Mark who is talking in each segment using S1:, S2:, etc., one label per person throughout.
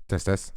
S1: Test test.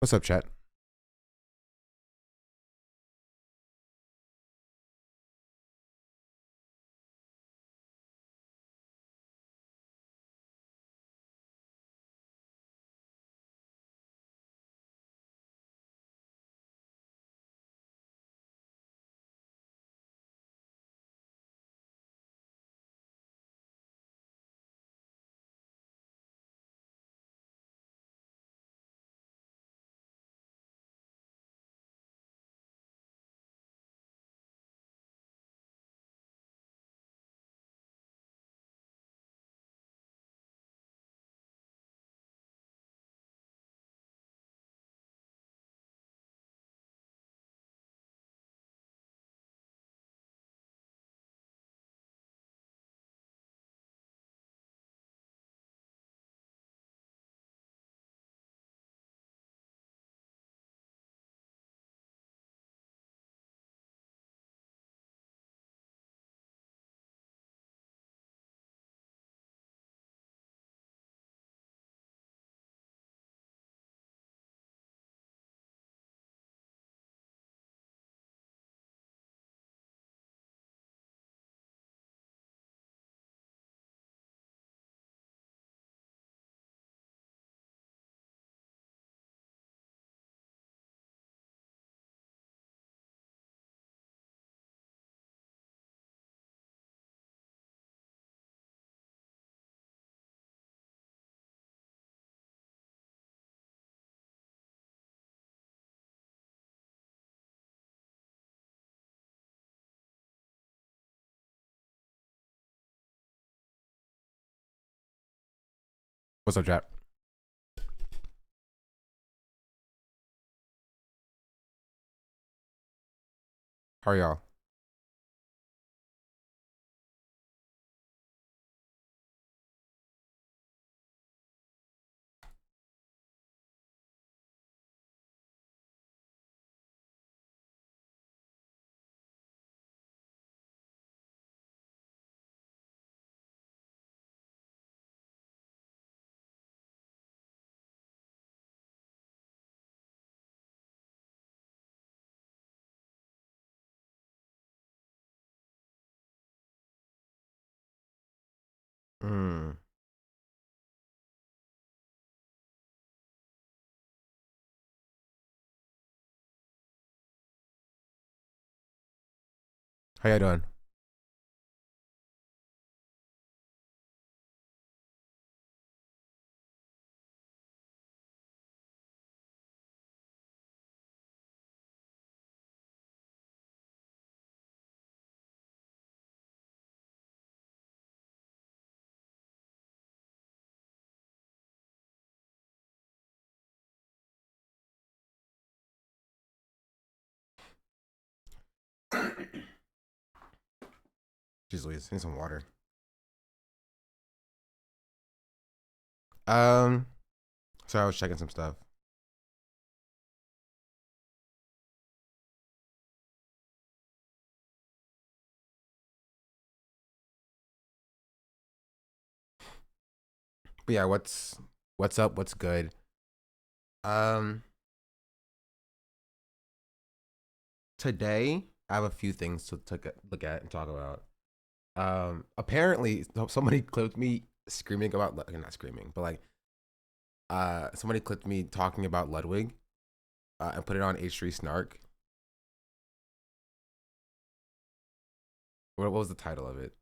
S1: What's up, chat? What's up, chat? How are y'all? Mm. How y'all doing? Jeez Louise, need some water. Um, so I was checking some stuff. But yeah, what's up? What's good? Um, Today I have a few things to look at and talk about. Apparently somebody clipped me screaming about not screaming, but like somebody clipped me talking about Ludwig and put it on H3 Snark. What was the title of it?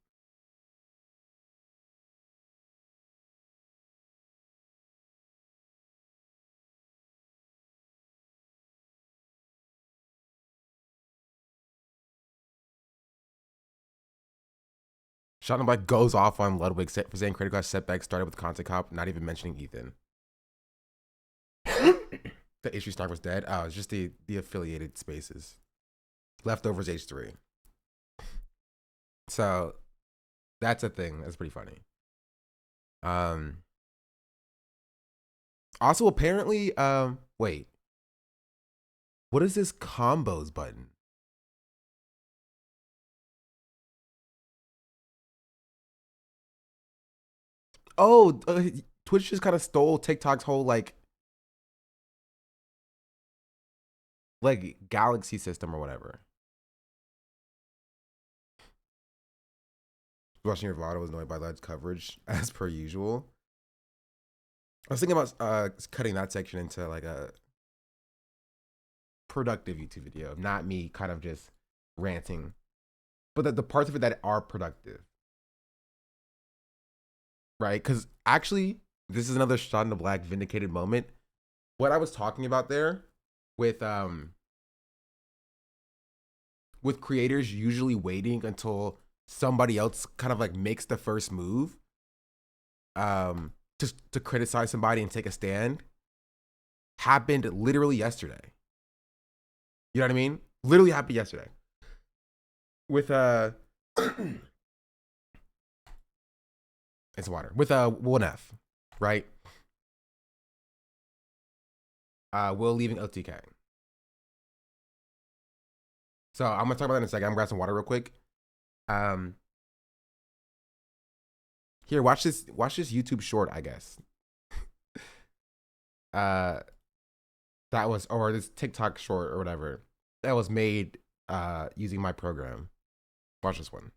S1: Sean Black goes off on Ludwig for saying Credit Card setback started with Content Cop, not even mentioning Ethan. The issue Stark was dead. Oh, it's just the affiliated spaces. Leftovers H3. So that's a thing. That's pretty funny. Also apparently, wait. What is this combos button? Oh, Twitch just kind of stole TikTok's whole like galaxy system or whatever. Watching your vlog was annoyed by Led's coverage as per usual. I was thinking about cutting that section into like a productive YouTube video, not me kind of just ranting, but the parts of it that are productive, right? Because actually, this is another Shot in the Black vindicated moment. What I was talking about there with creators usually waiting until somebody else kind of like makes the first move just to criticize somebody and take a stand happened literally yesterday. You know what I mean? Literally happened yesterday with it's water with neff, right? Will leaving LTK. So I'm gonna talk about that in a second. I'm gonna grab some water real quick. Here, watch this YouTube short, I guess. That was, or this TikTok short or whatever that was made using my program. Watch this one.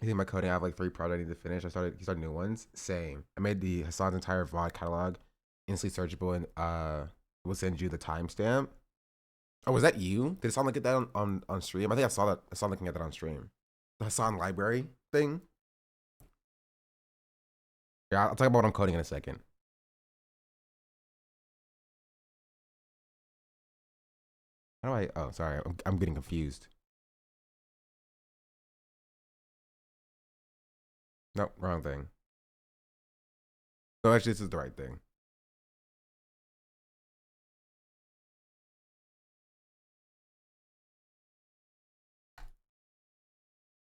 S1: I think my coding, I have like 3 projects I need to finish. He started new ones. Same. I made the Hassan's entire VOD catalog instantly searchable and will send you the timestamp. Oh, was that you? Did it sound like that on stream? I think I saw that. I saw looking at that on stream. The Hassan library thing. Yeah, I'll talk about what I'm coding in a second. How do I? Oh, sorry. I'm getting confused. Nope, wrong thing. No, actually, this is the right thing.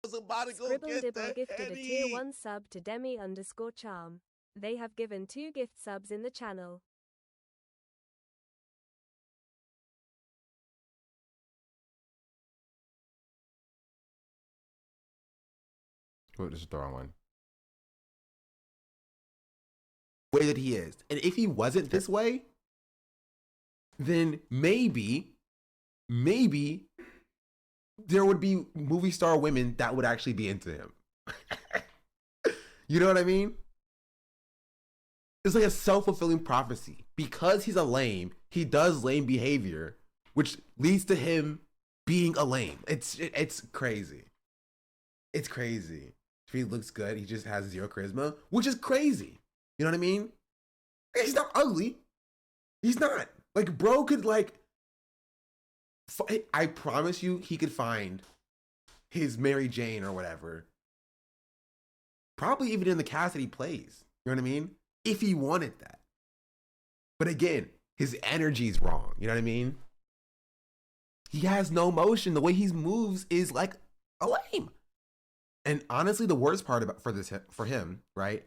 S2: Scribble Dibble gifted a tier 1 sub to Demi_charm. They have given 2 gift subs in the channel.
S1: Oh, this is the wrong one. Way that he is, and if he wasn't this way, then maybe there would be movie star women that would actually be into him. You know what I mean? It's like a self-fulfilling prophecy. Because he's a lame, he does lame behavior, which leads to him being a lame. It's crazy. It's crazy. If he looks good, he just has 0 charisma, which is crazy. You know what I mean? He's not ugly. He's not. Like, bro could like, I promise you, he could find his Mary Jane or whatever. Probably even in the cast that he plays. You know what I mean? If he wanted that. But again, his energy's wrong. You know what I mean? He has no motion. The way he moves is like a lame. And honestly, the worst part about for him, right?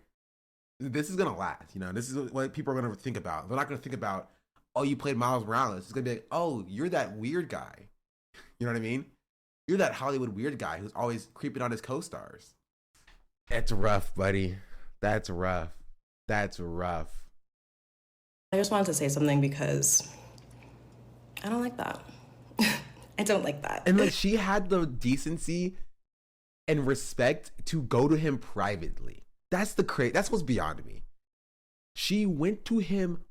S1: This is gonna last. You know, this is what people are gonna think about. They're not gonna think about, oh, you played Miles Morales. It's gonna be like, oh, you're that weird guy. You know what I mean? You're that Hollywood weird guy who's always creeping on his co-stars. That's rough, buddy. That's rough. That's rough.
S3: I just wanted to say something because I don't like that. I don't like that.
S1: And like, she had the decency and respect to go to him privately. That's what's beyond me. She went to him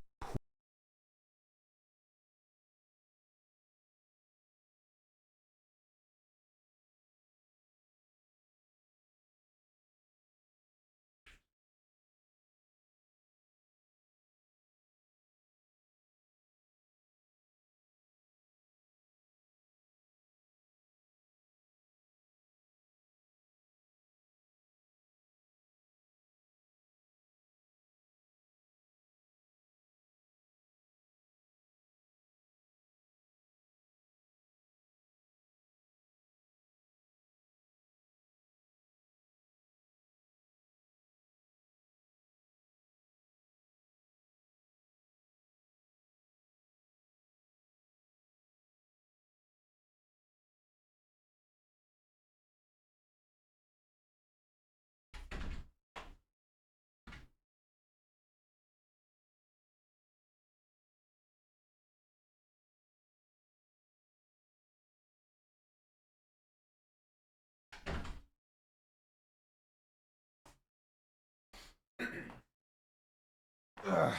S1: Ugh.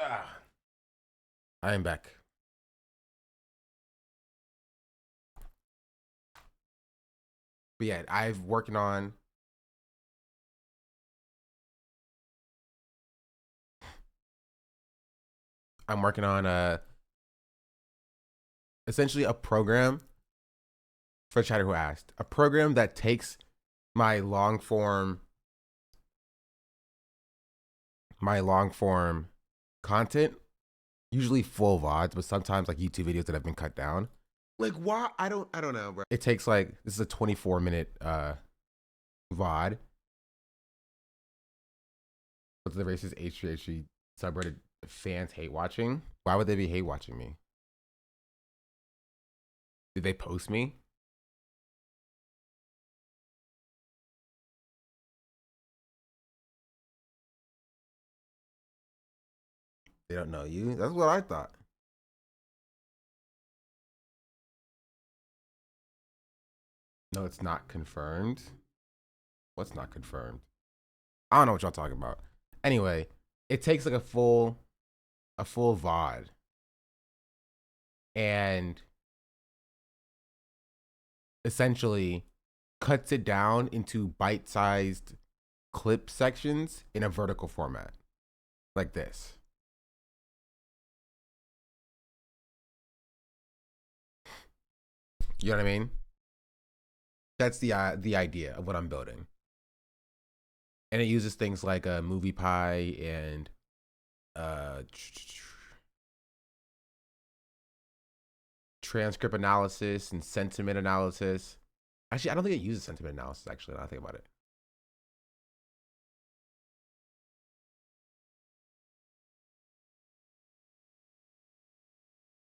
S1: Ugh. I am back. But yeah, I've working on. I'm working on essentially a program for Chatter Who Asked, a program that takes my long form content, usually full VODs, but sometimes like YouTube videos that have been cut down. Like why? I don't know, bro. It takes like this is a 24-minute VOD. What's the racist HGHG subreddit fans hate watching? Why would they be hate watching me? Did they post me? They don't know you? That's what I thought. No, it's not confirmed. What's not confirmed? I don't know what y'all talking about. Anyway, it takes like a full VOD and essentially cuts it down into bite-sized clip sections in a vertical format. Like this. You know what I mean? That's the idea of what I'm building. And it uses things like MoviePie and transcript analysis and sentiment analysis. Actually, I don't think it uses sentiment analysis, actually, now I think about it.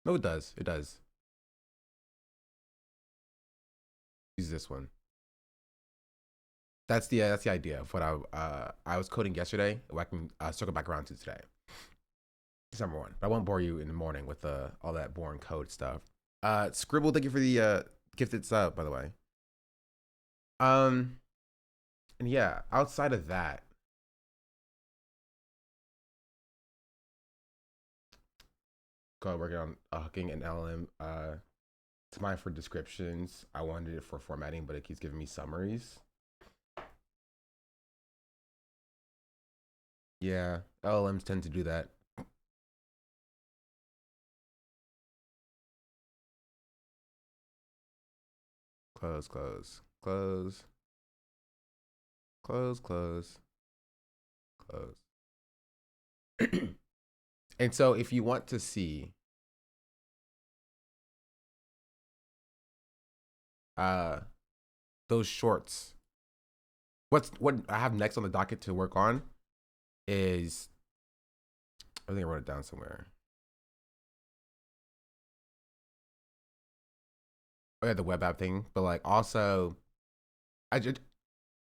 S1: No, it does. It does. Use this one. That's the idea of what I was coding yesterday. What I can circle back around to today. That's number one. But I won't bore you in the morning with all that boring code stuff. Scribble, thank you for the gifted sub, by the way. And yeah, outside of that, go working on hooking an LM. It's mine for descriptions. I wanted it for formatting, but it keeps giving me summaries. Yeah, LLMs tend to do that. Close, close, close, close, close, close. And so if you want to see those shorts, what I have next on the docket to work on is, I think I wrote it down somewhere. Oh yeah, the web app thing, but like also, I just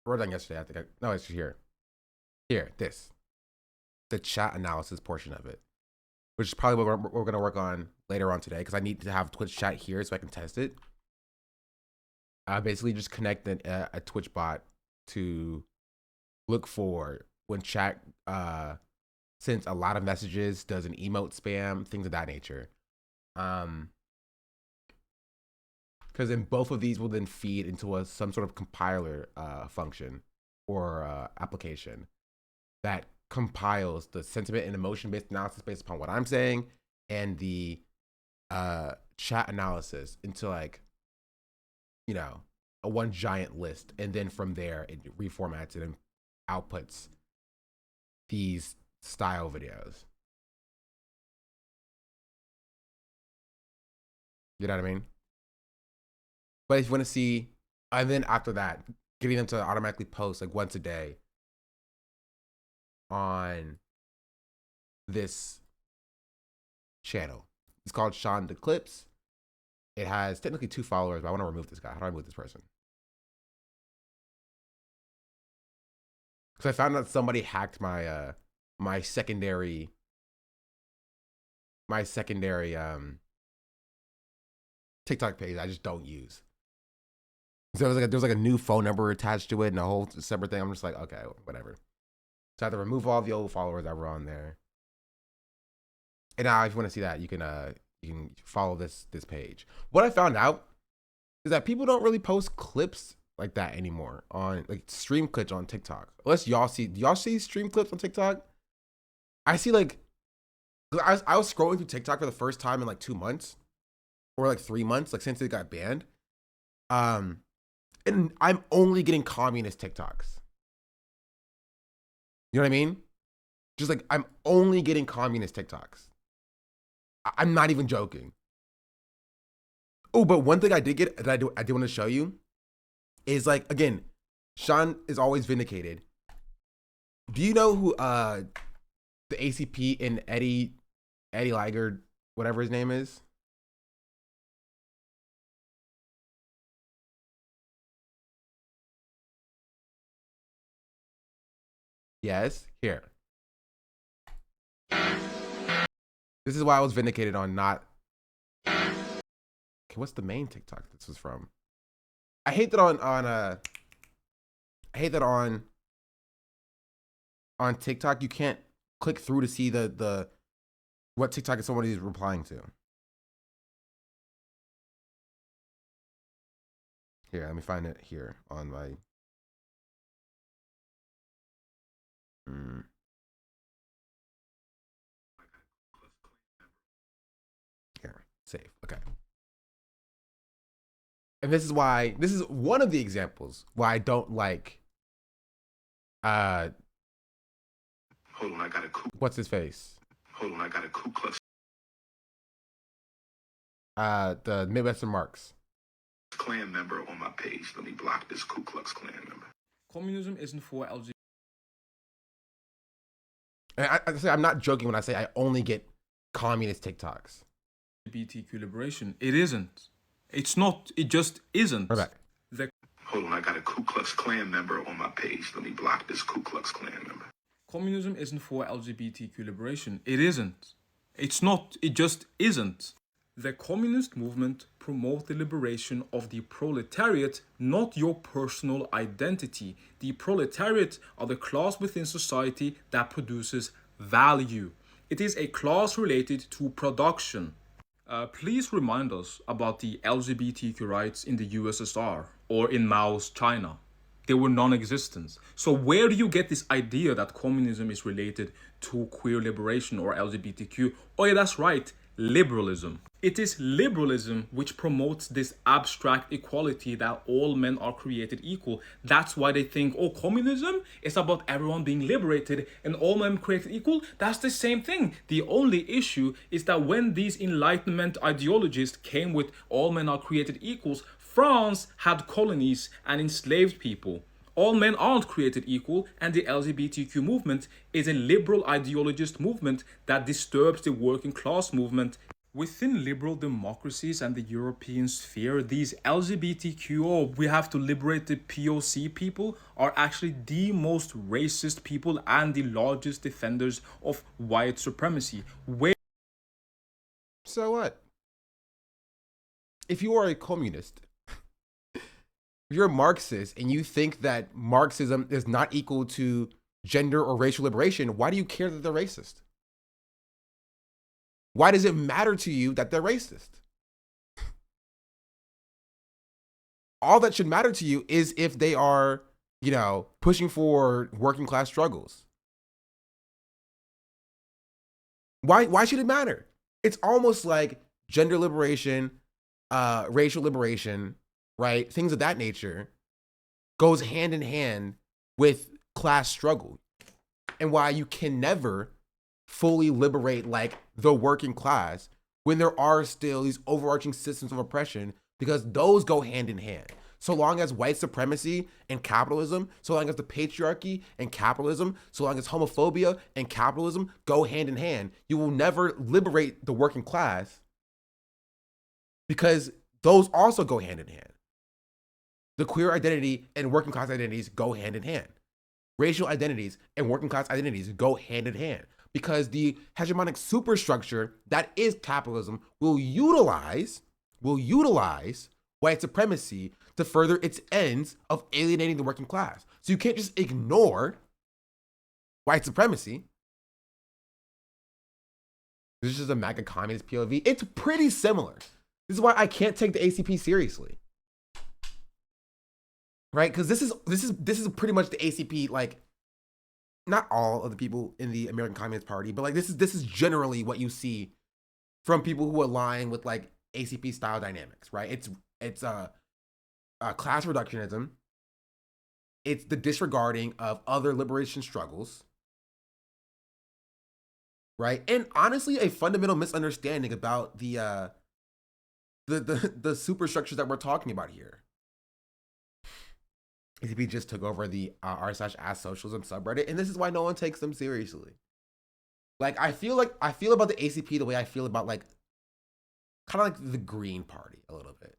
S1: wrote it down yesterday. I think no, it's here. Here, the chat analysis portion of it, which is probably what we're gonna work on later on today, because I need to have Twitch chat here so I can test it. Basically just connect a Twitch bot to look for when chat sends a lot of messages, does an emote spam, things of that nature. Because then both of these will then feed into some sort of compiler function or application that compiles the sentiment and emotion based analysis based upon what I'm saying and the chat analysis into like, you know, a one giant list, and then from there it reformats it and outputs these style videos. You know what I mean? But if you want to see, and then after that, getting them to automatically post like once a day on this channel. It's called Sean the Clips. It has technically 2 followers, but I want to remove this guy. How do I remove this person? Because I found out somebody hacked my my secondary TikTok page I just don't use. So there was like a new phone number attached to it and a whole separate thing. I'm just like, okay, whatever. So I have to remove all the old followers that were on there. And now, if you want to see that, you can follow this page. What I found out is that people don't really post clips like that anymore on like stream clips on TikTok. Unless y'all see, do y'all see stream clips on TikTok? I see like, I was scrolling through TikTok for the first time in like 2 months or like 3 months, like since it got banned. And I'm only getting communist TikToks. You know what I mean? Just like, I'm only getting communist TikToks. I'm not even joking. Oh, but one thing I did get that I do want to show you is like, again, Sean is always vindicated. Do you know who the ACP and Eddie Liger, whatever his name is? Yes, here. This is why I was vindicated on not. Okay, what's the main TikTok this was from? I hate that on TikTok you can't click through to see the what TikTok is somebody's replying to. Here, let me find it here on my. Here, save. Okay. And this is one of the examples why I don't like hold on, I got a what's his face? Hold on, I got a Ku Klux. The Midwestern Marks. Klan member on my page. Let me block this Ku Klux Klan member.
S4: Communism isn't for LGBT.
S1: And I say I'm not joking when I say I only get communist TikToks.
S4: LGBTQ liberation. It isn't. It's not. It just isn't.
S1: Right.
S4: Hold on, I got a Ku Klux Klan member on my page. Let me block this Ku Klux Klan member. Communism isn't for LGBTQ liberation. It isn't. It's not. It just isn't. The communist movement promotes the liberation of the proletariat, not your personal identity. The proletariat are the class within society that produces value. It is a class related to production. Please remind us about the LGBTQ rights in the USSR or in Mao's China. They were non-existent. So where do you get this idea that communism is related to queer liberation or LGBTQ? Oh yeah, that's right, liberalism. It is liberalism which promotes this abstract equality that all men are created equal. That's why they think, oh, communism is about everyone being liberated and all men created equal. That's the same thing. The only issue is that when these Enlightenment ideologists came with all men are created equals, France had colonies and enslaved people. All men aren't created equal, and the LGBTQ movement is a liberal ideologist movement that disturbs the working class movement. Within liberal democracies and the European sphere, these LGBTQ, or we have to liberate the POC people, are actually the most racist people and the largest defenders of white supremacy.
S1: So what? If you are a communist, if you're a Marxist and you think that Marxism is not equal to gender or racial liberation, why do you care that they're racist? Why does it matter to you that they're racist? All that should matter to you is if they are, pushing for working class struggles. Why should it matter? It's almost like gender liberation, racial liberation, right? Things of that nature goes hand in hand with class struggle, and why you can never fully liberate like the working class when there are still these overarching systems of oppression, because those go hand in hand. So long as white supremacy and capitalism, so long as the patriarchy and capitalism, so long as homophobia and capitalism go hand in hand, you will never liberate the working class, because those also go hand in hand. The queer identity and working class identities go hand in hand. Racial identities and working class identities go hand in hand, because the hegemonic superstructure that is capitalism will utilize white supremacy to further its ends of alienating the working class. So you can't just ignore white supremacy. This is just a MAGA communist POV. It's pretty similar. This is why I can't take the ACP seriously. Right? Because this is pretty much the ACP, like, not all of the people in the American Communist Party, but like this is generally what you see from people who align with like ACP style dynamics, right? It's class reductionism. It's the disregarding of other liberation struggles, right? And honestly, a fundamental misunderstanding about the superstructures that we're talking about here. ACP just took over the r/ask socialism subreddit, and this is why no one takes them seriously. Like I feel about the ACP the way I feel about like kind of like the Green Party a little bit,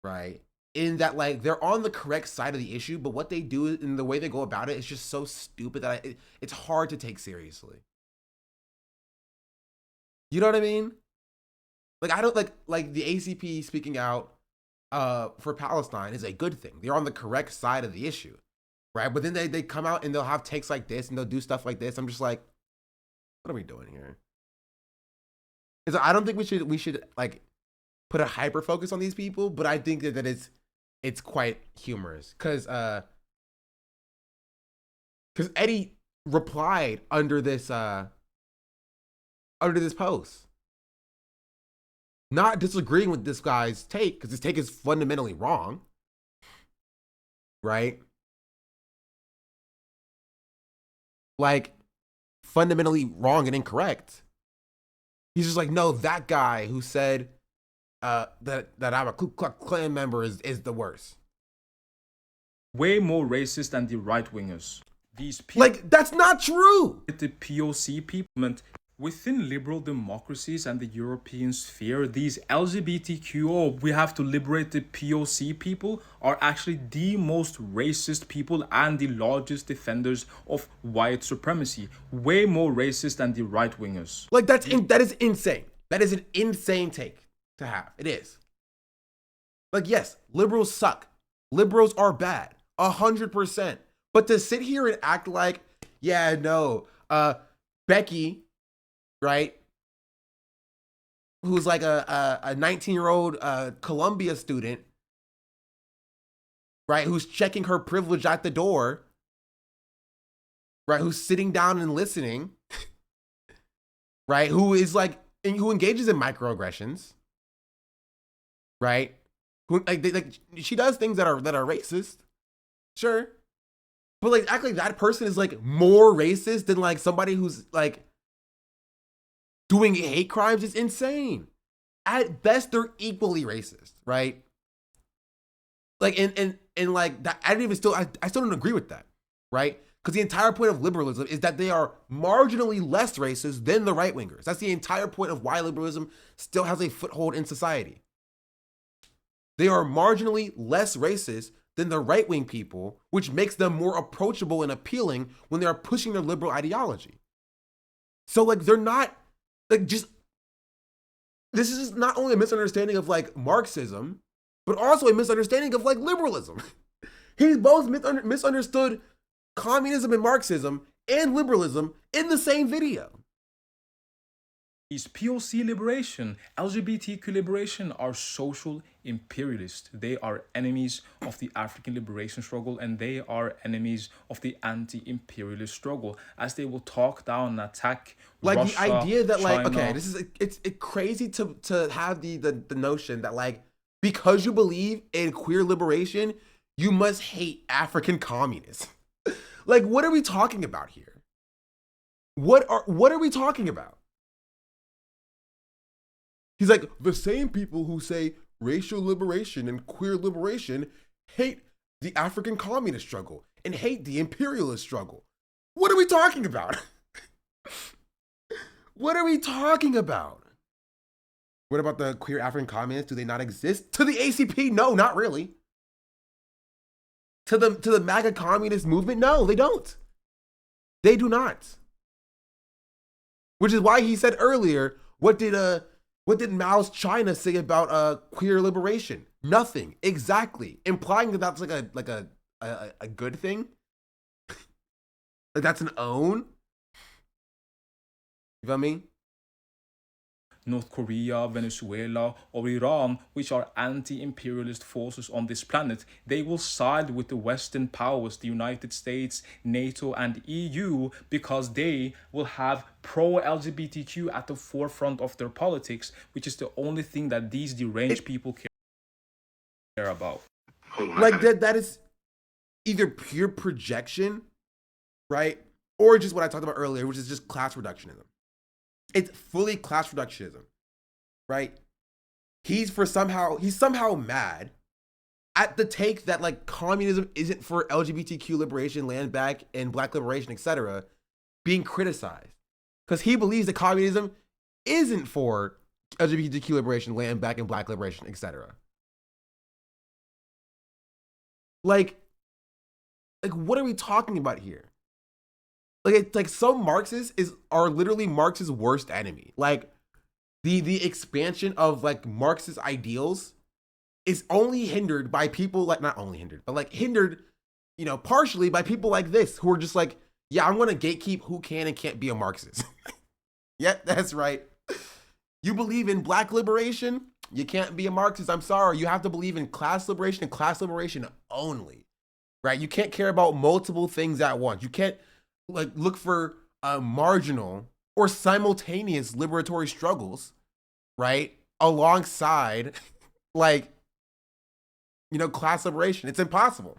S1: right? In that like they're on the correct side of the issue, but what they do and the way they go about it is just so stupid that it's hard to take seriously. You know what I mean? Like I don't like the ACP speaking out for Palestine is a good thing. They're on the correct side of the issue, right? But then they come out and they'll have takes like this and they'll do stuff like this. I'm just like, what are we doing here? Because I don't think we should like put a hyper focus on these people, but I think that it's quite humorous because Eddie replied under this post. Not disagreeing with this guy's take, because his take is fundamentally wrong, right? Like, fundamentally wrong and incorrect. He's just like, no, that guy who said that I'm a Ku Klux Klan member is the worst.
S4: Way more racist than the right-wingers. These people,
S1: like, that's not true.
S4: The POC people. Within liberal democracies and the European sphere, these LGBTQ, we have to liberate the POC people, are actually the most racist people and the largest defenders of white supremacy. Way more racist than the right-wingers.
S1: Like, that is insane. That is an insane take to have. It is. Like, yes, liberals suck. Liberals are bad. 100%. But to sit here and act like, yeah, no, Becky, right, who's like a 19-year-old Columbia student, right, who's checking her privilege at the door, right, who's sitting down and listening, right, who who engages in microaggressions, right, who like she does things that are racist, sure, but like act like that person is like more racist than like somebody who's like doing hate crimes is insane. At best, they're equally racist, right? Like, and like that, I still don't agree with that, right? Because the entire point of liberalism is that they are marginally less racist than the right wingers. That's the entire point of why liberalism still has a foothold in society. They are marginally less racist than the right wing people, which makes them more approachable and appealing when they are pushing their liberal ideology. So like, they're not. Like, just, this is not only a misunderstanding of like Marxism, but also a misunderstanding of like liberalism. He's both misunderstood communism and Marxism and liberalism in the same video.
S4: These POC liberation, LGBTQ liberation are social imperialists. They are enemies of the African liberation struggle, and they are enemies of the anti-imperialist struggle, as they will talk down and attack
S1: like
S4: Russia,
S1: the idea that like,
S4: China.
S1: okay, this is it's crazy to have the notion that like, because you believe in queer liberation, you must hate African communists. Like, what are we talking about here? What are we talking about? He's like, the same people who say racial liberation and queer liberation hate the African communist struggle and hate the imperialist struggle. What are we talking about? What are we talking about? What about the queer African communists? Do they not exist? To the ACP, no, not really. To the MAGA communist movement, no, they don't. They do not. Which is why he said earlier, what did What did Mao's China say about queer liberation? Nothing. Exactly. Implying that that's like a good thing. Like that's an own. You feel me?
S4: North Korea, Venezuela, or Iran, which are anti-imperialist forces on this planet, they will side with the Western powers, the United States, NATO, and EU, because they will have pro-LGBTQ at the forefront of their politics, which is the only thing that these deranged people care about.
S1: Like that is either pure projection, right? Or just what I talked about earlier, which is just class reductionism. It's fully class reductionism, right? He's somehow mad at the take that like communism isn't for LGBTQ liberation, land back, and black liberation, etc., being criticized. Because he believes that communism isn't for LGBTQ liberation, land back, and black liberation, etc. Like what are we talking about here? Like it's like some Marxists are literally Marx's worst enemy. Like the expansion of like Marxist ideals is only hindered by people like not only hindered, but like hindered, you know, partially by people like this who are just like, yeah, I'm gonna gatekeep who can and can't be a Marxist. Yeah, that's right. You believe in black liberation, you can't be a Marxist. I'm sorry. You have to believe in class liberation and class liberation only. Right? You can't care about multiple things at once. You can't like look for marginal or simultaneous liberatory struggles, right? Alongside like, you know, class liberation. It's impossible.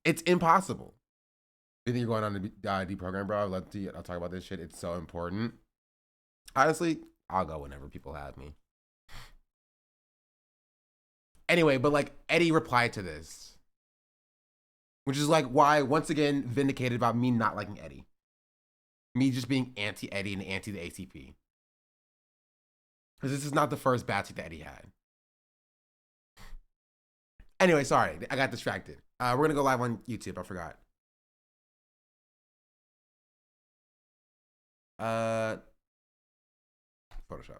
S1: It's impossible. You think you're going on to deprogram, bro? I'll talk about this shit. It's so important. Honestly, I'll go whenever people have me. Anyway, but like Eddie replied to this, which is like why, once again, vindicated about me not liking Eddie. Me just being anti-Eddie and anti the ACP. Because this is not the first batch that Eddie had. Anyway, sorry, I got distracted. We're going to go live on YouTube, I forgot. Photoshop.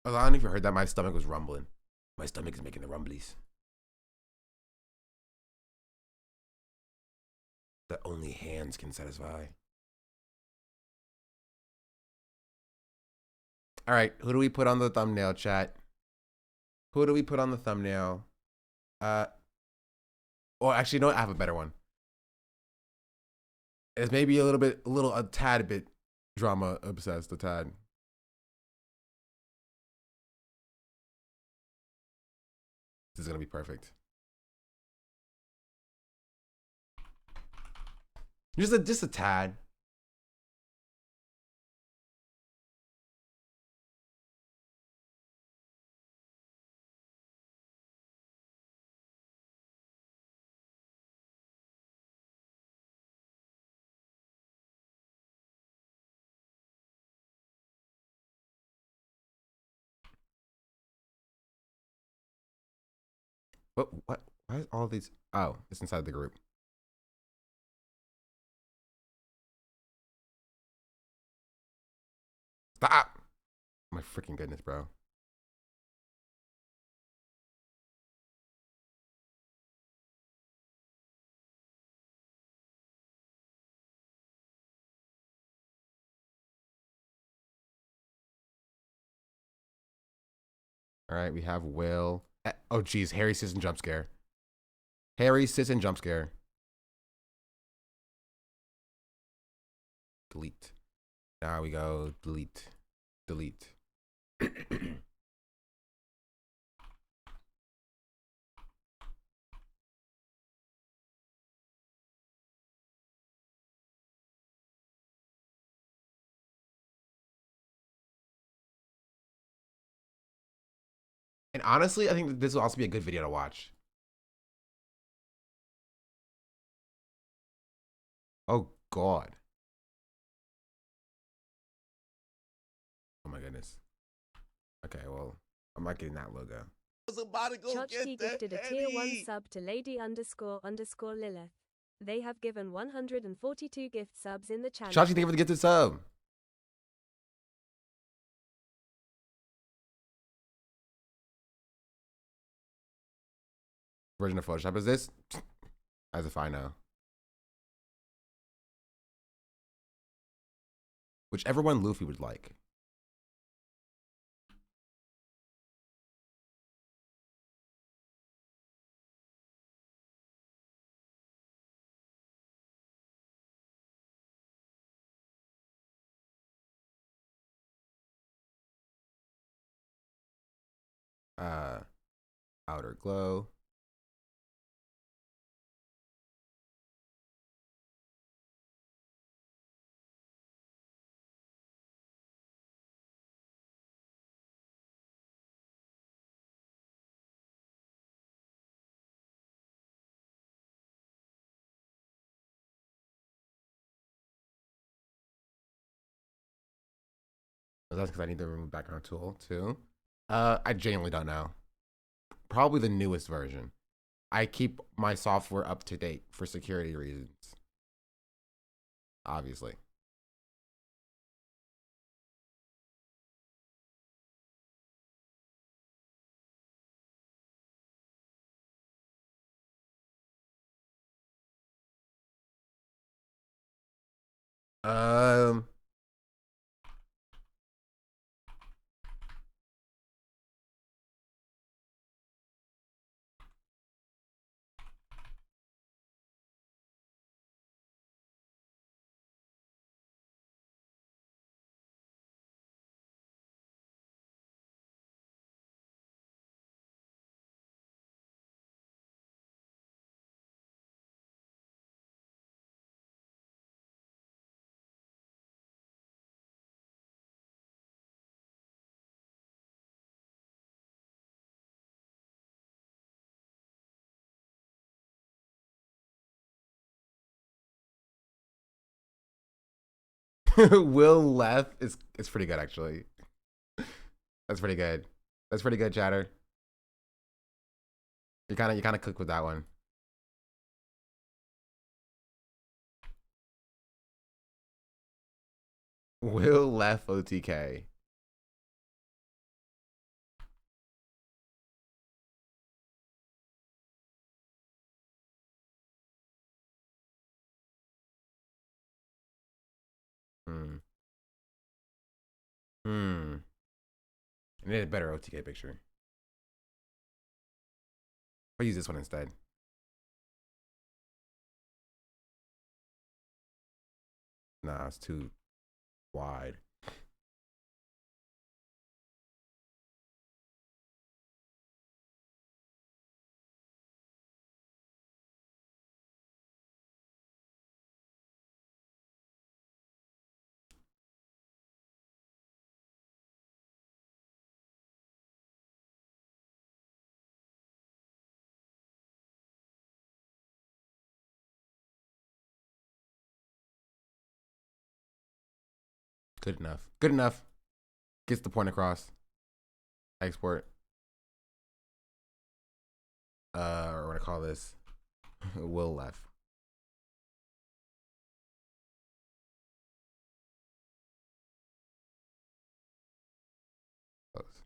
S1: I don't know if you heard that. My stomach was rumbling. My stomach is making the rumblies. That only hands can satisfy. All right, who do we put on the thumbnail, chat? Who do we put on the thumbnail? Well, actually, no, I have a better one. It's maybe a tad bit drama obsessed, a tad. This is gonna be perfect. Just a tad. What? Why is all these? Oh, it's inside the group. Stop! My freaking goodness, bro. All right, we have Will. Oh, geez, Harry sits and jump scare. Harry sits and jump scare. Delete. Now we go delete. Delete. And honestly, I think this will also be a good video to watch. Oh, God. Oh, my goodness. Okay, well, I'm not getting that logo.
S2: Chotki gifted a tier 1 sub to lady___Lilith. They have given 142 gift subs in the channel.
S1: Shashi, thank you for the gifted sub. Version of Photoshop is this? As if I know. Whichever one Luffy would like. Outer glow. That's because I need to remove background tool too. I genuinely don't know. Probably the newest version. I keep my software up to date for security reasons. Obviously. Um Will left is pretty good actually. That's pretty good. That's pretty good, chatter. You kind of cooked with that one. Will left OTK. I need a better OTK picture. I'll use this one instead. Nah, it's too wide. Good enough. Good enough. Gets the point across. Export. Or what I call this. Will left. Close.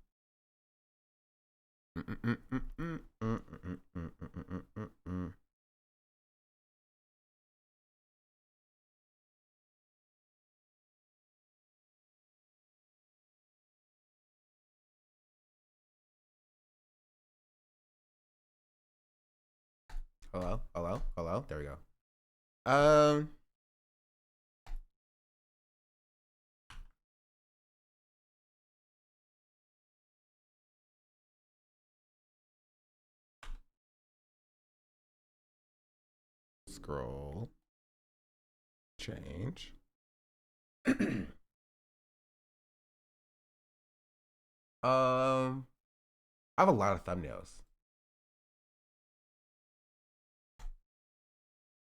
S1: Hello, hello, hello. There we go. Scroll. Change. I have a lot of thumbnails.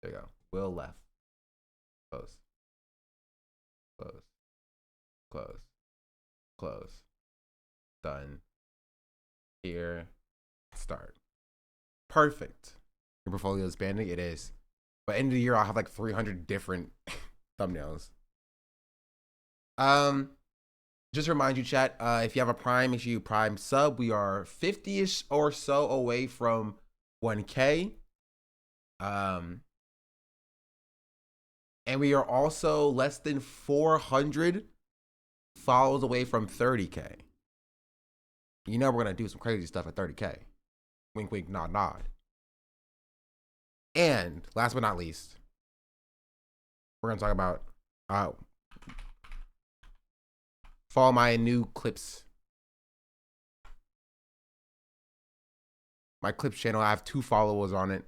S1: There you go. Will left. Close. Close. Close. Close. Done. Here. Start. Perfect. Your portfolio is expanding. It is. By the end of the year, I'll have like 300 different thumbnails. Just to remind you, chat, if you have a Prime, make sure you Prime sub. We are 50-ish or so away from 1K. And we are also less than 400 follows away from 30K. You know we're going to do some crazy stuff at 30K. Wink, wink, nod, nod. And last but not least, we're going to talk about follow my new clips. My clips channel, I have 2 followers on it.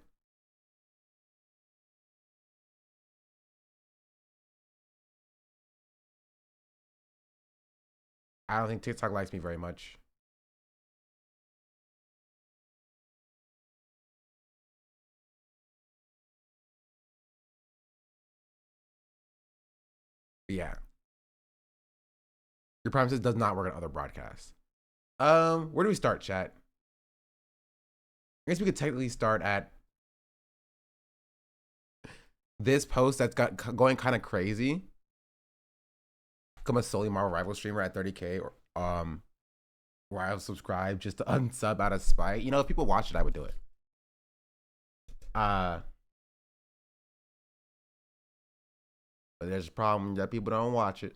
S1: I don't think TikTok likes me very much. But yeah. Your Prime says does not work on other broadcasts. Where do we start, chat? I guess we could technically start at this post that's going kind of crazy. Become a solely Marvel Rival streamer at 30K, or where I'll subscribe just to unsub out of spite. You know, if people watch it, I would do it. But there's a problem that people don't watch it.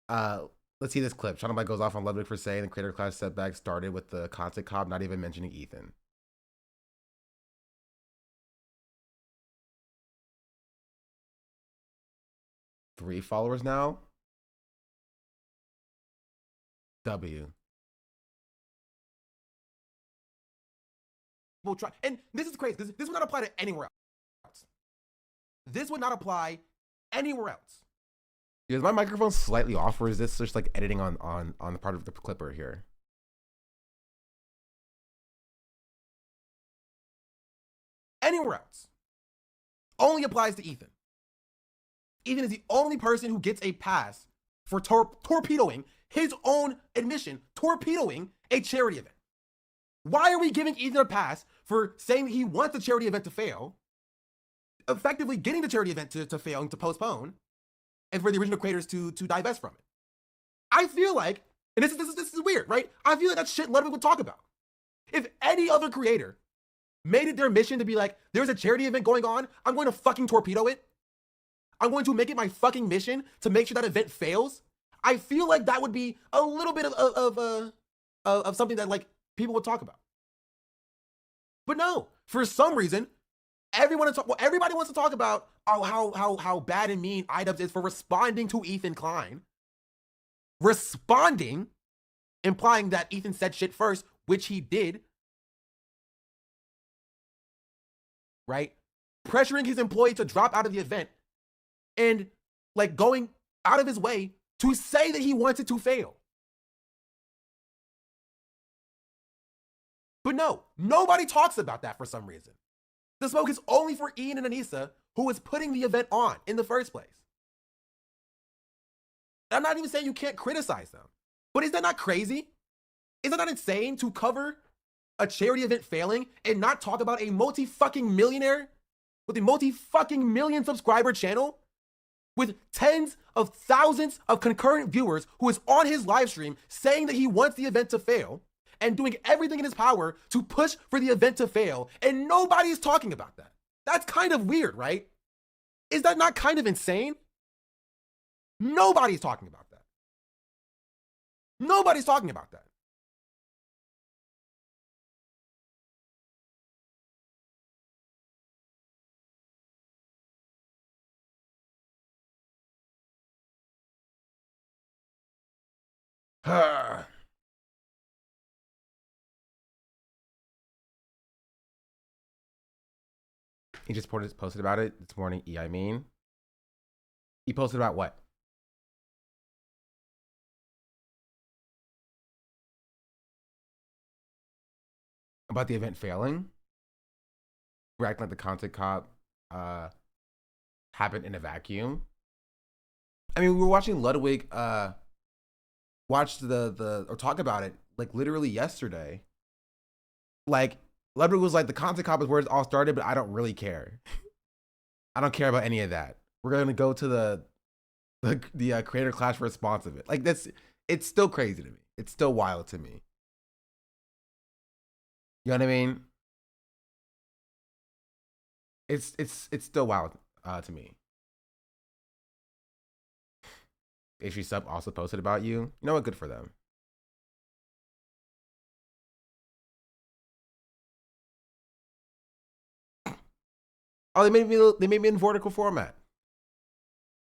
S1: Let's see this clip. Channel Mike goes off on Ludwig for saying the creator class setback started with the content cop, not even mentioning Ethan. Three followers now. W. We'll try, and this is crazy because this would not apply to anywhere else. This would not apply anywhere else. Is my microphone slightly off, or is this just like editing on the part of the clipper here? Anywhere else. Only applies to Ethan. Ethan is the only person who gets a pass for torpedoing his own admission, torpedoing a charity event. Why are we giving Ethan a pass for saying he wants the charity event to fail, effectively getting the charity event to fail and to postpone, and for the original creators to divest from it? I feel like, and this is weird, right? I feel like that's shit Ludwig would talk about. If any other creator made it their mission to be like, there's a charity event going on, I'm going to fucking torpedo it. I'm going to make it my fucking mission to make sure that event fails. I feel like that would be a little bit of something that like people would talk about. But no, for some reason, everybody wants to talk about how bad and mean iDubbbz is for responding to Ethan Klein. Responding, implying that Ethan said shit first, which he did. Right? Pressuring his employee to drop out of the event and like going out of his way to say that he wants it to fail. But no, nobody talks about that for some reason. The smoke is only for Ian and Anissa, who is putting the event on in the first place. I'm not even saying you can't criticize them, but is that not crazy? Is that not insane to cover a charity event failing and not talk about a multi-fucking millionaire with a multi-fucking million subscriber channel with tens of thousands of concurrent viewers who is on his live stream saying that he wants the event to fail and doing everything in his power to push for the event to fail, and nobody's talking about that? That's kind of weird, right? Is that not kind of insane? Nobody's talking about that. Nobody's talking about that. He just posted about it this morning. I mean, he posted about what? About the event failing? We're acting like the content cop happened in a vacuum. I mean, we were watching Ludwig watch or talk about it like literally yesterday. Like, Ludwig was like, the content cop is where it all started, but I don't really care. I don't care about any of that. We're gonna go to the creator clash response of it. Like it's still crazy to me. It's still wild to me. You know what I mean? It's still wild to me. HG Sub also posted about you. You know what? Good for them. Oh, they made me in vertical format.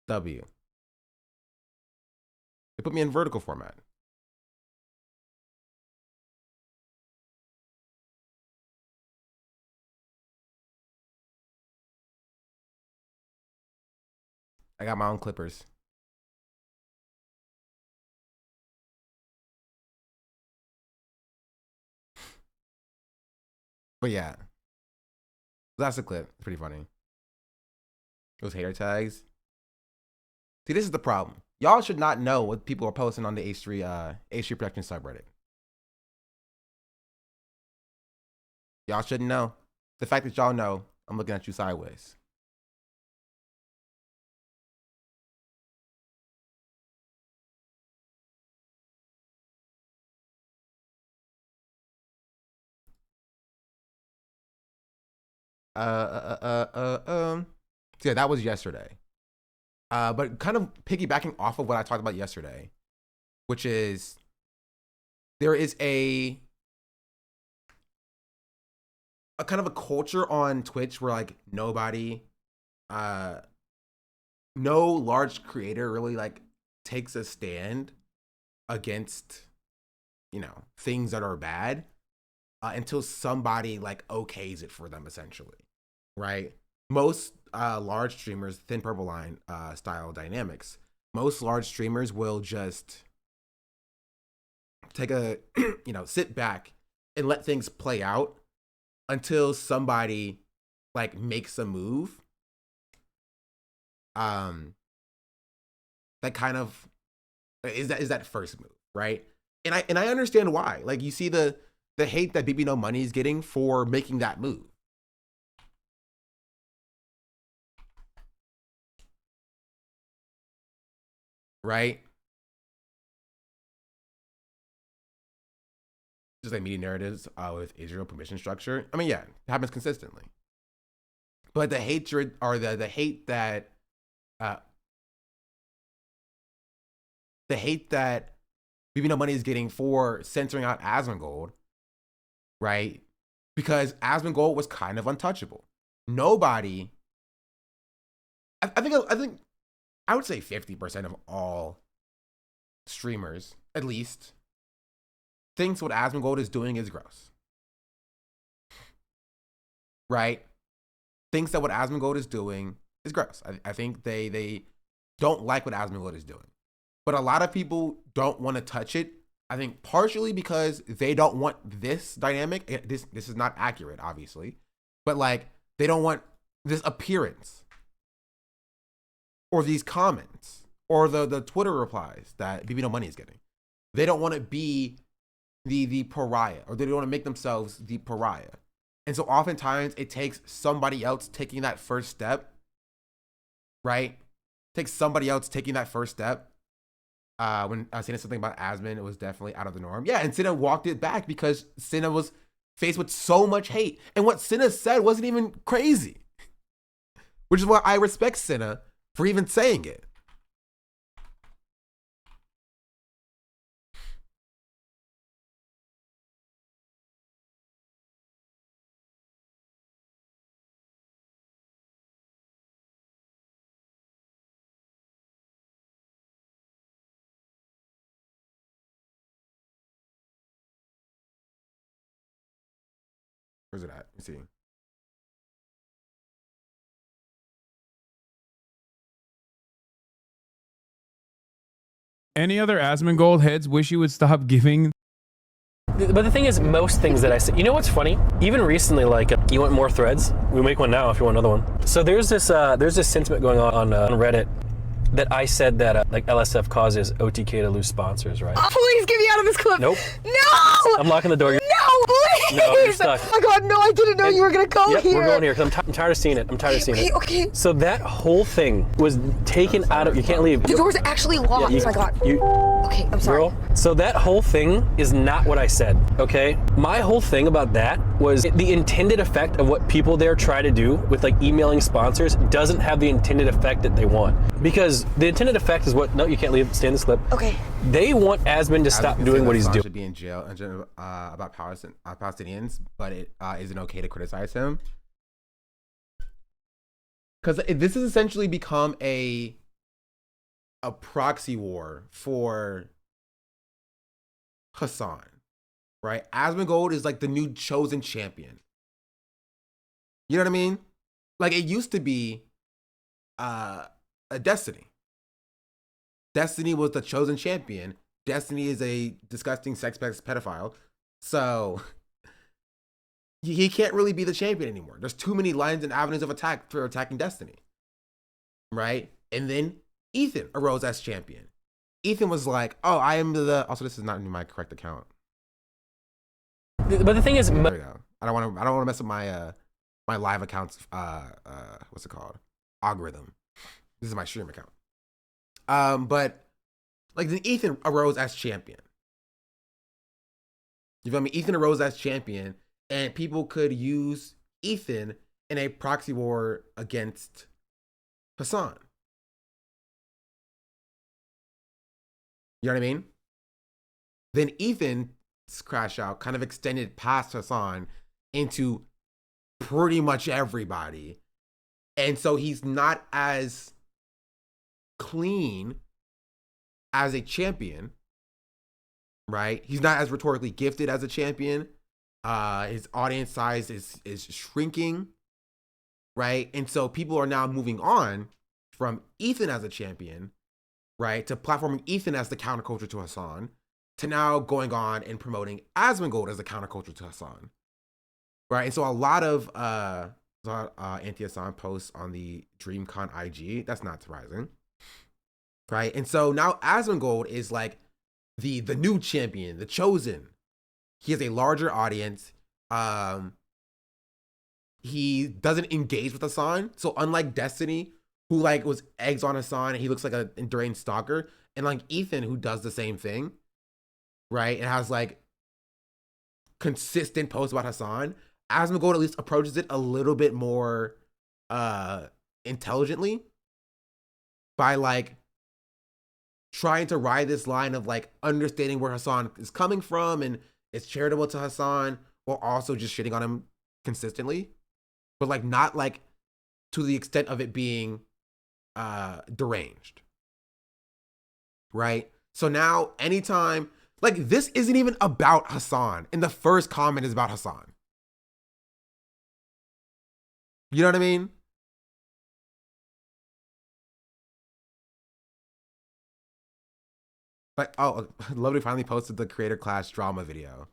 S1: W. They put me in vertical format. I got my own clippers. But yeah, that's the clip. It's pretty funny. Those hater tags. See, this is the problem. Y'all should not know what people are posting on the H3 production subreddit. Y'all shouldn't know. The fact that y'all know, I'm looking at you sideways. So yeah, that was yesterday. But kind of piggybacking off of what I talked about yesterday, which is there is a kind of a culture on Twitch where like nobody, no large creator really like takes a stand against, you know, things that are bad until somebody like okays it for them, essentially, right? Most large streamers, Thin Purple Line style dynamics, most large streamers will just take a, you know, sit back and let things play out until somebody like makes a move. That kind of is that first move, right? And I understand why. Like, you see the hate that BB No Money is getting for making that move. Right? Just like media narratives with Israel permission structure. I mean, yeah, it happens consistently. But the hatred or the hate that BB No Money is getting for censoring out Asmongold, right? Because Asmongold was kind of untouchable. Nobody, I think I would say 50% of all streamers, at least, thinks what Asmongold is doing is gross. Right? Thinks that what Asmongold is doing is gross. I think they don't like what Asmongold is doing. But a lot of people don't want to touch it. I think partially because they don't want this dynamic. This is not accurate, obviously. But like, they don't want this appearance or these comments or the Twitter replies that BB No Money is getting. They don't want to be the pariah, or they don't want to make themselves the pariah. And so oftentimes it takes somebody else taking that first step, right? Takes somebody else taking that first step. When I was saying something about Asmon, it was definitely out of the norm. Yeah, and Cinna walked it back because Cinna was faced with so much hate. And what Cinna said wasn't even crazy. Which is why I respect Cinna for even saying it. Where's it at? Let me see.
S5: Any other Asmongold heads wish you would stop giving?
S6: But the thing is, most things that I say, you know what's funny? Even recently, like, you want more threads? We make one now if you want another one. So there's this sentiment going on Reddit that I said that like LSF causes OTK to lose sponsors, right?
S7: Oh, please get me out of this clip.
S6: Nope.
S7: No!
S6: I'm locking the door.
S7: No, please!
S6: No, you're stuck.
S7: Oh my God, no, I didn't know you were gonna go
S6: Yep,
S7: here.
S6: we're going here because I'm tired of seeing it. I'm tired of seeing it.
S7: Okay.
S6: So that whole thing was taken out of. You can't leave.
S7: The door's actually locked.
S6: Yeah,
S7: Oh my God.
S6: You,
S7: Okay, I'm sorry.
S6: girl. So that whole thing is not what I said. Okay. My whole thing about that was the intended effect of what people there try to do with like emailing sponsors doesn't have the intended effect that they want. Because the intended effect is what. No, you can't leave. Stay in the slip.
S7: Okay.
S6: They want Asman to stop doing what he's doing.
S1: Should be in jail about Palestinians, but it isn't okay to criticize him because this has essentially become a proxy war for Hassan, right? Asmongold is like the new chosen champion. You know what I mean? Like it used to be a Destiny. Destiny was the chosen champion. Destiny is a disgusting sex pedophile. So he can't really be the champion anymore. There's too many lines and avenues of attack for attacking Destiny. Right? And then Ethan arose as champion. Ethan was like, oh, I am also this is not in my correct account.
S6: But the thing is,
S1: there we go. I don't want to mess up my my live account's what's it called? Algorithm. This is my stream account. But like then Ethan arose as champion. You feel me? Ethan arose as champion, and people could use Ethan in a proxy war against Hassan. You know what I mean? Then Ethan's crash out kind of extended past Hassan into pretty much everybody. And so he's not as clean as a champion, right? He's not as rhetorically gifted as a champion. His audience size is shrinking, right? And so people are now moving on from Ethan as a champion, right, to platforming Ethan as the counterculture to Hassan, to now going on and promoting Asmongold as the counterculture to Hassan, right? And so a lot of anti-Hassan posts on the DreamCon IG. That's not surprising, right? And so now Asmongold is like the new champion, the chosen. He has a larger audience. He doesn't engage with Hassan. So unlike Destiny, who like was eggs on Hassan and he looks like an enduring stalker, and like Ethan, who does the same thing, right? And has like consistent posts about Hassan. Asmongold at least approaches it a little bit more intelligently by like trying to ride this line of like understanding where Hassan is coming from and it's charitable to Hassan while also just shitting on him consistently, but like not like to the extent of it being deranged, right? So now anytime, like this isn't even about Hassan and the first comment is about Hassan. You know what I mean? Like, oh, Lovely finally posted the creator class drama video.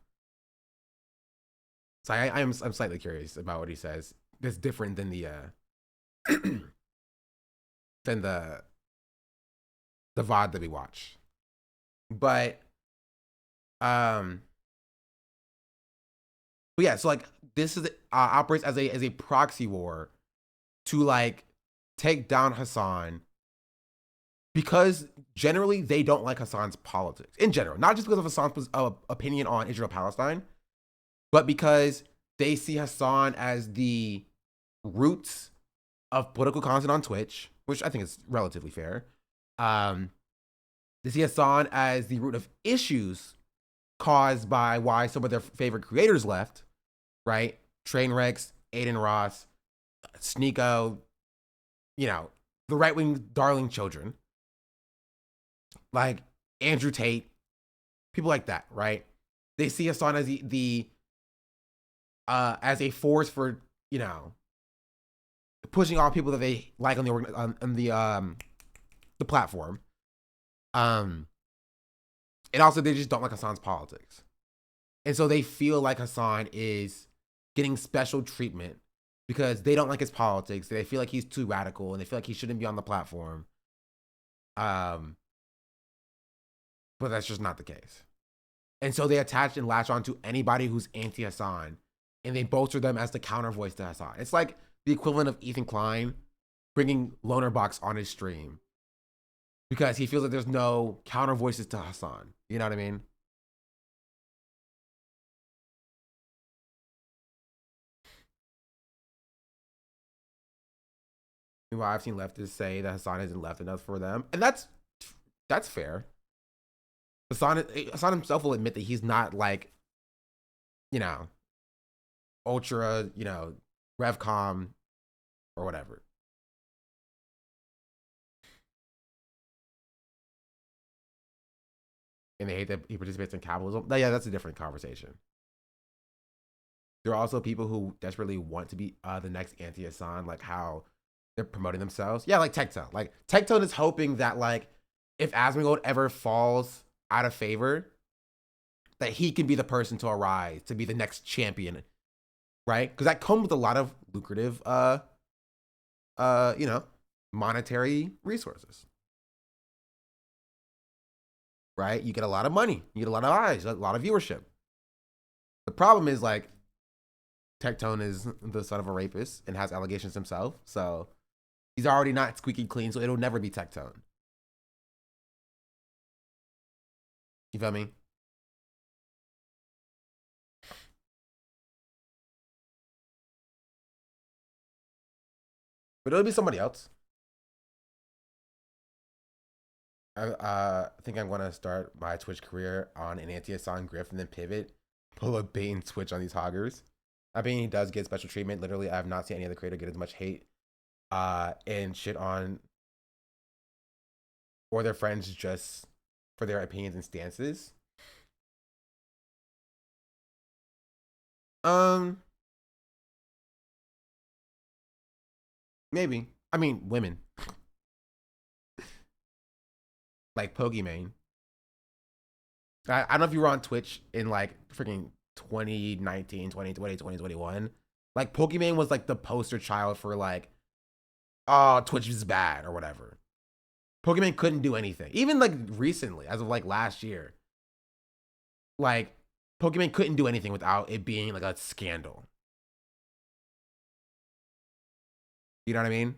S1: So I'm slightly curious about what he says. It's different than the VOD that we watch. But yeah, so like this is operates as a proxy war to like take down Hassan, because generally they don't like Hassan's politics in general, not just because of Hassan's opinion on Israel-Palestine, but because they see Hassan as the roots of political content on Twitch, which I think is relatively fair. They see Hassan as the root of issues caused by why some of their favorite creators left, right? Trainwrecks, Aiden Ross, Sneeko, you know, the right-wing darling children, like Andrew Tate, people like that, right? They see Hassan as as a force for, you know, pushing all people that they like on the platform. And also they just don't like Hassan's politics. And so they feel like Hassan is getting special treatment because they don't like his politics. They feel like he's too radical and they feel like he shouldn't be on the platform. But that's just not the case. And so they attach and latch on to anybody who's anti-Hassan, and they bolster them as the counter voice to Hassan. It's like the equivalent of Ethan Klein bringing Loner Box on his stream because he feels that there's no counter voices to Hassan. You know what I mean? Meanwhile, I've seen leftists say that Hassan isn't left enough for them, and that's fair. Hassan himself will admit that he's not like, you know, ultra, you know, revcom or whatever. And they hate that he participates in capitalism. Yeah, that's a different conversation. There are also people who desperately want to be the next anti-Hassan, like how they're promoting themselves. Yeah, like Tectone. Like Tectone is hoping that like if Asmongold ever falls out of favor, that he can be the person to arise to be the next champion, right? Because that comes with a lot of lucrative, you know, monetary resources, right? You get a lot of money, you get a lot of eyes, a lot of viewership. The problem is like Tectone is the son of a rapist and has allegations himself, so he's already not squeaky clean, so it'll never be Tectone. You feel me? But it'll be somebody else. I think I'm gonna start my Twitch career on an anti-Hassan grift and then pivot, pull a bait and switch on these hoggers. I mean, he does get special treatment. Literally, I have not seen any other creator get as much hate and shit on or their friends just for their opinions and stances. Maybe. I mean, women. Like Pokimane. I don't know if you were on Twitch in like freaking 2019, 2020, 2021. Like Pokimane was like the poster child for like, oh, Twitch is bad or whatever. Pokimane couldn't do anything. Even like recently, as of like last year. Like Pokimane couldn't do anything without it being like a scandal. You know what I mean?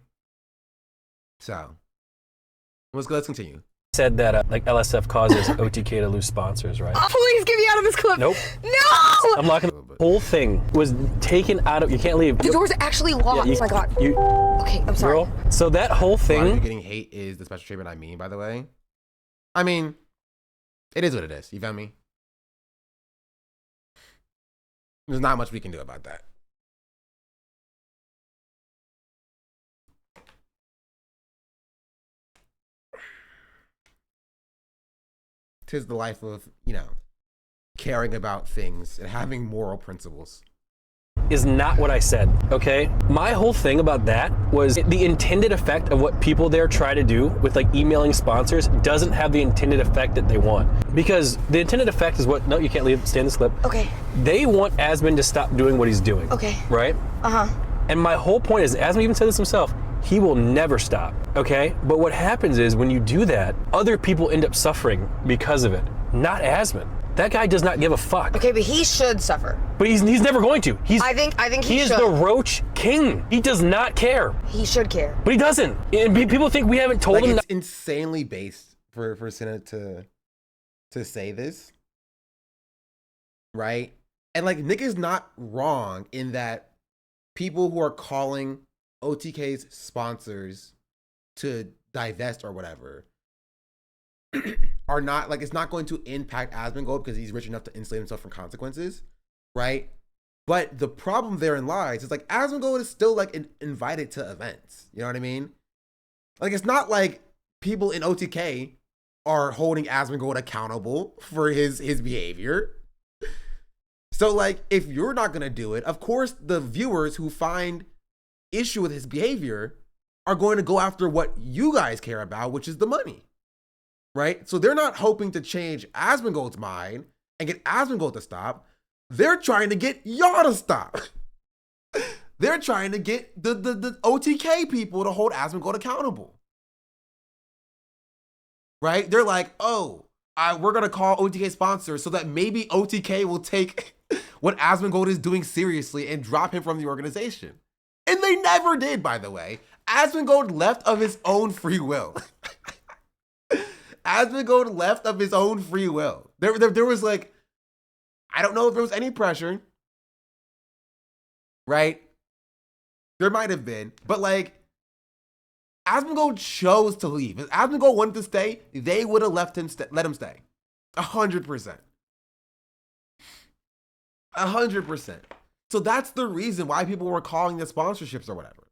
S1: So, let's continue.
S6: Said that like LSF causes OTK to lose sponsors, right?
S7: Oh, please get me out of this clip.
S6: Nope.
S7: No!
S6: I'm locking. The whole thing was taken out of. You can't leave.
S7: The door's actually locked.
S6: Yeah,
S7: Oh my god.
S6: You.
S7: Okay, I'm sorry.
S6: Girl. So that whole
S1: A lot of you
S6: thing.
S1: getting hate is the special treatment I mean, by the way. I mean, it is what it is. You feel me? There's not much we can do about that. Tis the life of, you know, caring about things and having moral principles.
S6: Is not what I said, okay? My whole thing about that was the intended effect of what people there try to do with like emailing sponsors doesn't have the intended effect that they want. Because the intended effect is what, no, you can't leave, stay in this clip.
S7: Okay.
S6: They want Asmon to stop doing what he's doing.
S7: Okay.
S6: Right?
S7: Uh-huh.
S6: And my whole point is, Asmon even said this himself, he will never stop, okay? But what happens is when you do that, other people end up suffering because of it, not Asmon. That guy does not give a fuck.
S7: Okay, but he should suffer.
S6: But he's never going to.
S7: I think he
S6: is
S7: should.
S6: the roach king. He does not care.
S7: He should care.
S6: But he doesn't. And people think we haven't told
S1: Like,
S6: him
S1: it's insanely based for Senate to say this, right? And like Nick is not wrong in that people who are calling OTK's sponsors to divest or whatever are not, like, it's not going to impact Asmongold because he's rich enough to insulate himself from consequences, right? But the problem therein lies is like Asmongold is still like invited to events. You know what I mean? Like, it's not like people in OTK are holding Asmongold accountable for his behavior. So like, if you're not gonna do it, of course the viewers who find issue with his behavior are going to go after what you guys care about, which is the money, right? So they're not hoping to change Asmongold's mind and get Asmongold to stop. They're trying to get y'all to stop. They're trying to get the OTK people to hold Asmongold accountable, right? They're like, oh, we're going to call OTK sponsor so that maybe OTK will take what Asmongold is doing seriously and drop him from the organization. And they never did, by the way. Asmongold left of his own free will. Asmongold left of his own free will. There was like, I don't know if there was any pressure, right? There might have been, but like, Asmongold chose to leave. If Asmongold wanted to stay, they would have let him stay. 100%. 100%. So that's the reason why people were calling the sponsorships or whatever.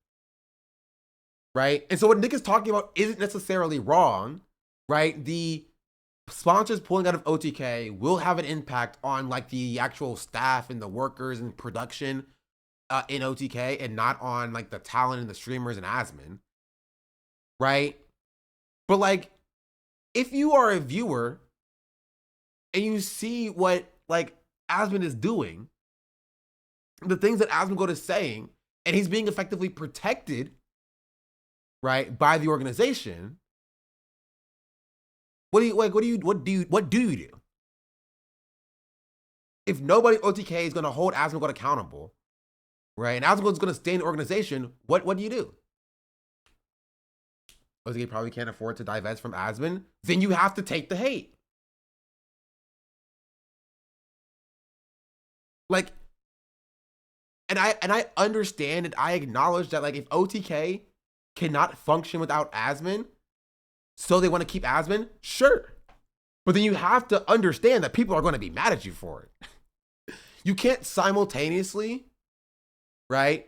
S1: Right? And so what Nick is talking about isn't necessarily wrong, right? The sponsors pulling out of OTK will have an impact on like the actual staff and the workers and production in OTK, and not on like the talent and the streamers and Asmon. Right? But like, if you are a viewer and you see what like Asmon is doing, the things that Asmongold is saying, and he's being effectively protected, right, by the organization, what do you do? If nobody at OTK is going to hold Asmongold accountable, right, and Asmongold is going to stay in the organization, what do you do? OTK probably can't afford to divest from Asmon, then you have to take the hate. Like, and I understand and I acknowledge that like if OTK cannot function without Asmon, so they want to keep Asmon, sure. But then you have to understand that people are going to be mad at you for it. You can't simultaneously, right?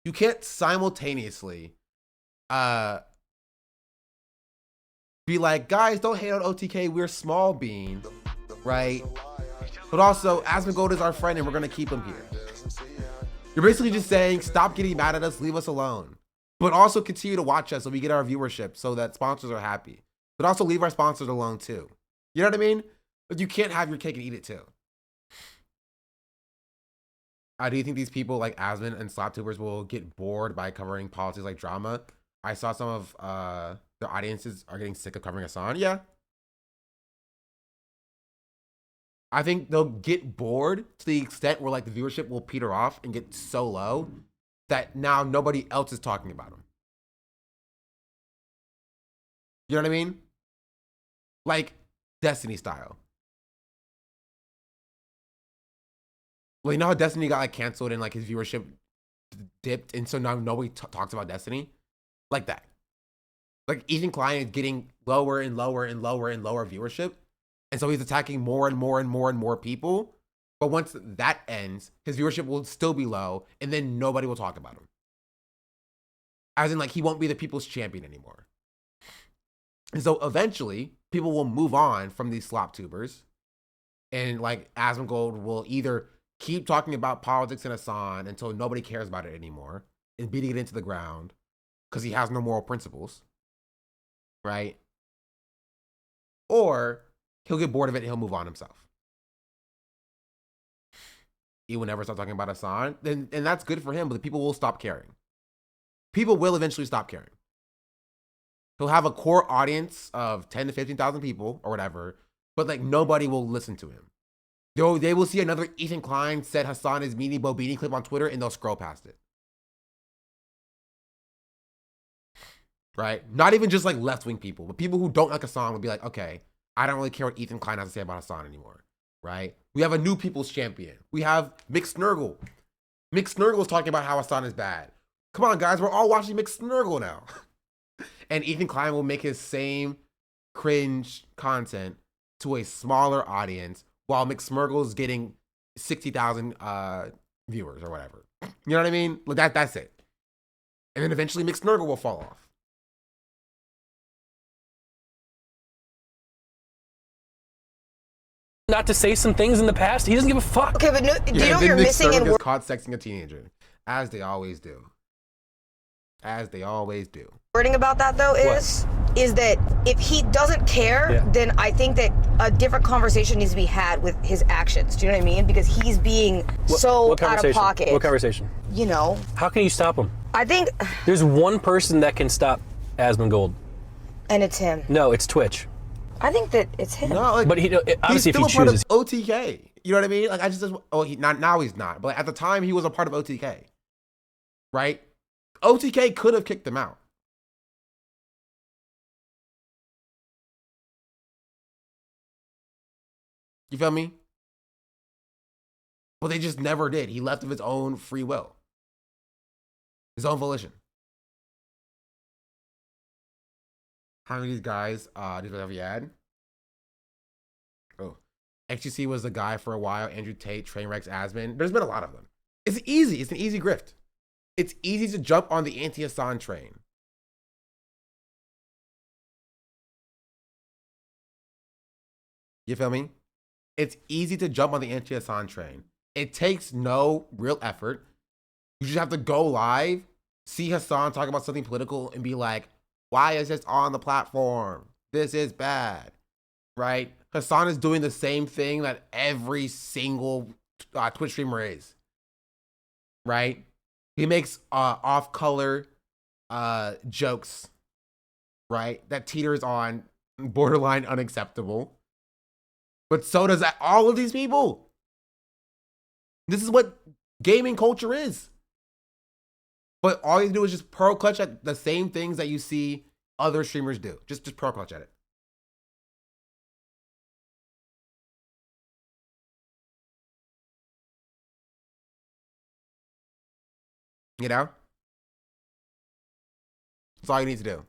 S1: You can't simultaneously be like, guys, don't hate on OTK, we're small bean, right? But also, Asmongold is our friend and we're going to keep him here. You're basically just saying, stop getting mad at us, leave us alone. But also continue to watch us so we get our viewership so that sponsors are happy. But also leave our sponsors alone too. You know what I mean? But you can't have your cake and eat it too. Do you think these people like Asmon and SlapTubers will get bored by covering politics like drama? I saw some of their audiences are getting sick of covering Hassan. Yeah. I think they'll get bored to the extent where like the viewership will peter off and get so low that now nobody else is talking about him. You know what I mean? Like Destiny style. Well, you know how Destiny got like canceled and like his viewership dipped, and so now nobody talks about Destiny? Like that. Like Ethan Klein is getting lower and lower and lower and lower viewership. And so he's attacking more and more and more and more people. But once that ends, his viewership will still be low, and then nobody will talk about him. As in, like, he won't be the people's champion anymore. And so eventually, people will move on from these SlapTubers. And, like, Asmongold will either keep talking about politics in Hassan until nobody cares about it anymore and beating it into the ground because he has no moral principles. Right? Or he'll get bored of it and he'll move on himself. He will never stop talking about Hassan, and that's good for him, but the people will stop caring. People will eventually stop caring. He'll have a core audience of 10 to 15,000 people or whatever, but like nobody will listen to him. They will see another Ethan Klein said Hassan is Meanie Bobini clip on Twitter and they'll scroll past it. Right? Not even just like left-wing people, but people who don't like Hassan would be like, okay, I don't really care what Ethan Klein has to say about Hassan anymore. Right? We have a new people's champion. We have McSnurgle. McSnurgle is talking about how Hassan is bad. Come on, guys, we're all watching McSnurgle now. And Ethan Klein will make his same cringe content to a smaller audience while McSnurgle is getting 60,000 viewers or whatever. You know what I mean? Like that's it. And then eventually McSnurgle will fall off.
S6: Not to say some things in the past. He doesn't give a fuck.
S7: Okay, but no, do you know what you're missing in
S1: work? Caught sexting a teenager, as they always do. As they always do.
S7: Wording about that though is that if he doesn't care, then I think that a different conversation needs to be had with his actions. Do you know what I mean? Because he's being so out of pocket.
S6: What conversation?
S7: You know.
S6: How can you stop him?
S7: I think
S6: there's one person that can stop Asmongold.
S7: And it's him.
S6: No, it's Twitch.
S7: I think that it's him.
S1: No, like,
S6: but obviously
S1: he's
S6: if
S1: still
S6: he
S1: a part of
S6: chooses,
S1: OTK. You know what I mean? Like I just now he's not. But at the time he was a part of OTK, right? OTK could have kicked him out. You feel me? But they just never did. He left of his own free will, his own volition. How many of these guys did we have you add? Oh, XGC was the guy for a while. Andrew Tate, Trainwrecks, Asman. There's been a lot of them. It's easy. It's an easy grift. It's easy to jump on the anti-Hassan train. You feel me? It's easy to jump on the anti-Hassan train. It takes no real effort. You just have to go live, see Hassan talk about something political, and be like, why is this on the platform? This is bad, right? Hassan is doing the same thing that every single Twitch streamer is, right? He makes off-color jokes, right? That teeters on borderline unacceptable. But so does all of these people. This is what gaming culture is. But all you do is just pearl clutch at the same things that you see other streamers do. Just pearl clutch at it. You know? That's all you need to do.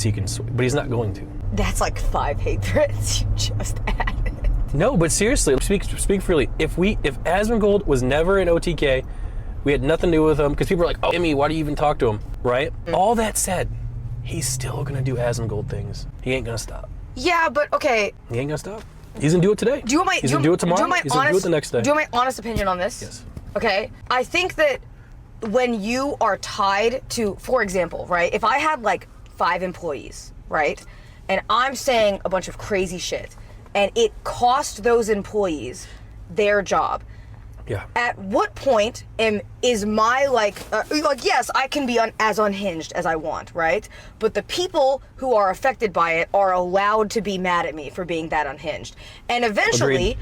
S6: he can, but he's not going to.
S7: That's like 5 hate threats you just added.
S6: No, but seriously, speak freely. If Asmongold was never in OTK, we had nothing to do with him, because people are like, oh, Emmy, why do you even talk to him, right? All that said, he's still gonna do Asmongold things. He ain't gonna stop.
S7: Yeah, but okay.
S6: He ain't gonna stop. He's gonna do it today.
S7: Do you want my?
S6: He's gonna do it tomorrow. He's gonna do it the next day.
S7: Do you want my honest opinion on this?
S6: Yes.
S7: Okay. I think that when you are tied to, for example, right? If I had like 5 employees, right, and I'm saying a bunch of crazy shit, and it cost those employees their job.
S6: Yeah.
S7: At what point is my like yes, I can be as unhinged as I want, right? But the people who are affected by it are allowed to be mad at me for being that unhinged, and eventually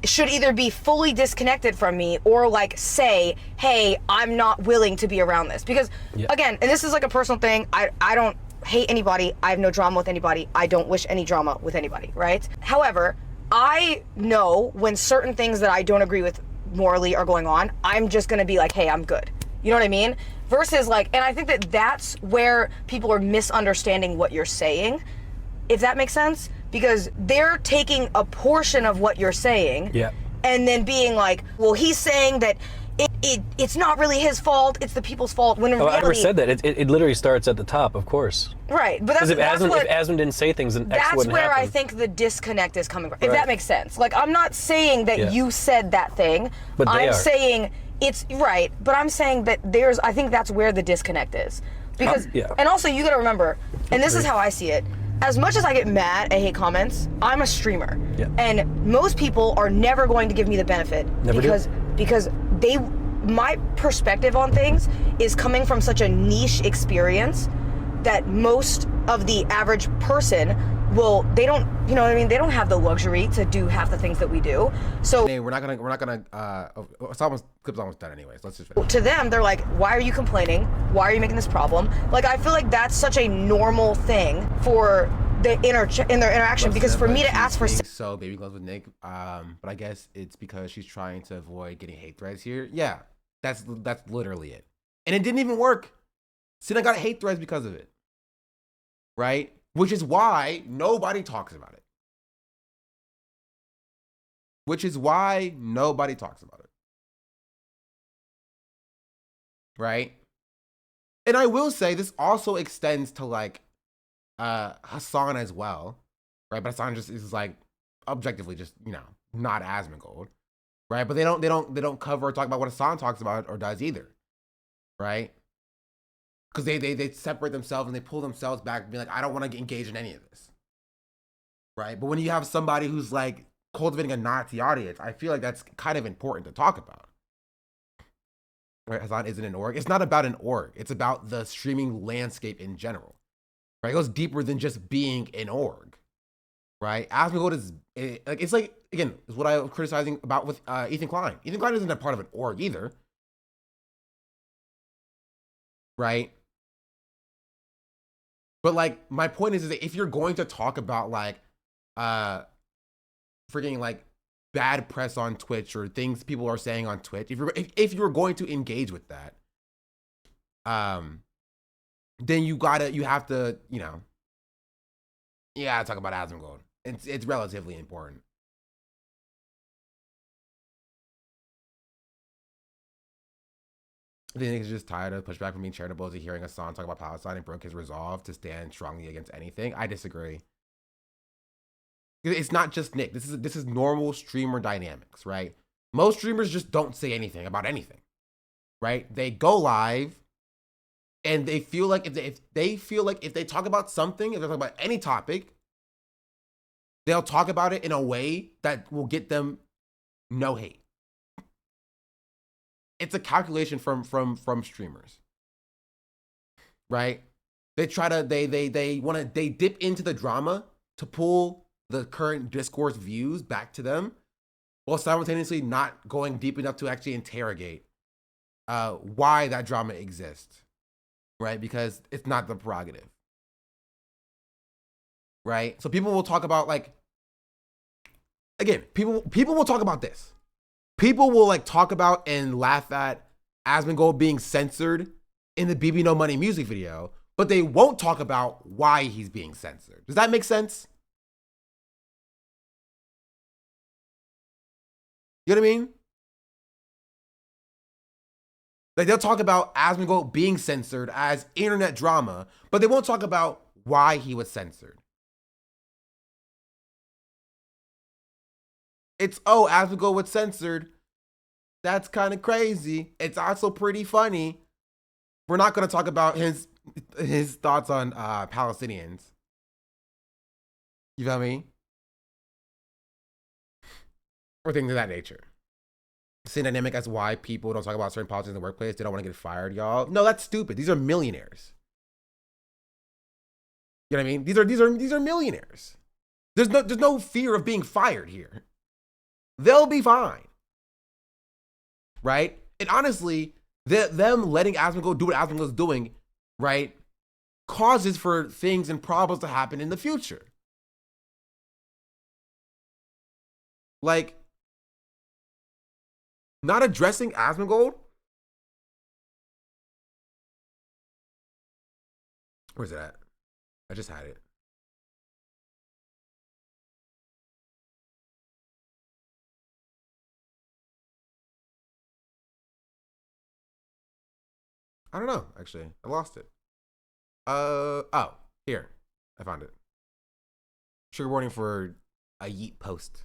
S7: should either be fully disconnected from me or like say, hey, I'm not willing to be around this, because again, and this is like a personal thing. I don't hate anybody. I have no drama with anybody. I don't wish any drama with anybody, right? However, I know when certain things that I don't agree with morally are going on, I'm just gonna be like, hey, I'm good. You know what I mean? Versus like, and I think that that's where people are misunderstanding what you're saying, if that makes sense, because they're taking a portion of what you're saying and then being like, well, he's saying that it's not really his fault, it's the people's fault, when in reality...
S6: I never said that. It literally starts at the top, of course.
S7: Right, but that's
S6: if Asmon didn't say things, then X wouldn't happen.
S7: That's where I think the disconnect is coming from, if that makes sense. Like, I'm not saying that you said that thing,
S6: but I'm
S7: saying it's right, but I'm saying that I think that's where the disconnect is. Because, and also you gotta remember, and this is how I see it, as much as I get mad at hate comments, I'm a streamer. And most people are never going to give me the benefit because my perspective on things is coming from such a niche experience that most of the average person they don't, you know what I mean? They don't have the luxury to do half the things that we do. So
S1: we're not gonna clip's almost done anyways. Let's just finish.
S7: To them, they're like, why are you complaining? Why are you making this problem? Like, I feel like that's such a normal thing for in their interaction, because for me to ask for
S1: so baby gloves with Nick, but I guess it's because she's trying to avoid getting hate threads here. Yeah, that's literally it, and it didn't even work. Sina got hate threads because of it, right? Which is why nobody talks about it. Right? And I will say this also extends to like Hassan as well, right? But Hassan just is like objectively just, you know, not Asmongold, right? But they don't cover or talk about what Hassan talks about or does either, right? Because they separate themselves and they pull themselves back and be like, I don't want to engage in any of this, right? But when you have somebody who's like cultivating a Nazi audience, I feel like that's kind of important to talk about. Right? Hassan isn't an org. It's not about an org. It's about the streaming landscape in general, right? It goes deeper than just being an org, right? Asmongold is like, it's like, again, it's what I was criticizing about with Ethan Klein. Ethan Klein isn't a part of an org either, right? But like, my point is that if you're going to talk about like freaking like bad press on Twitch or things people are saying on Twitch, if you're going to engage with that, then you have to, you know, talk about Asmongold. It's relatively important. I think he's just tired of pushback from being charitable to hearing a song talk about Palestine and broke his resolve to stand strongly against anything. I disagree. It's not just Nick. This is normal streamer dynamics, right? Most streamers just don't say anything about anything, right? They go live and they feel like if they talk about something, if they talk about any topic, they'll talk about it in a way that will get them no hate. It's a calculation from streamers, right? They try to they dip into the drama to pull the current discourse views back to them, while simultaneously not going deep enough to actually interrogate why that drama exists, right? Because it's not the prerogative, right? So people will talk about, like, again, people will talk about this. People will like talk about and laugh at Asmongold being censored in the BB No Money music video, but they won't talk about why he's being censored. Does that make sense? You know what I mean? Like, they'll talk about Asmongold being censored as internet drama, but they won't talk about why he was censored. It's, oh, Asmongold was censored. That's kind of crazy. It's also pretty funny. We're not going to talk about his thoughts on Palestinians. You feel me? Or things of that nature. Same dynamic as why people don't talk about certain politics in the workplace. They don't want to get fired, y'all. No, that's stupid. These are millionaires. You know what I mean? These are millionaires. There's no fear of being fired here. They'll be fine. Right? And honestly, them letting Asmongold do what Asmongold's doing, right, causes for things and problems to happen in the future. Like, not addressing Asmongold? Where's it at? I just had it. I don't know, actually. I lost it. Oh, here. I found it. Trigger warning for a Yeet post.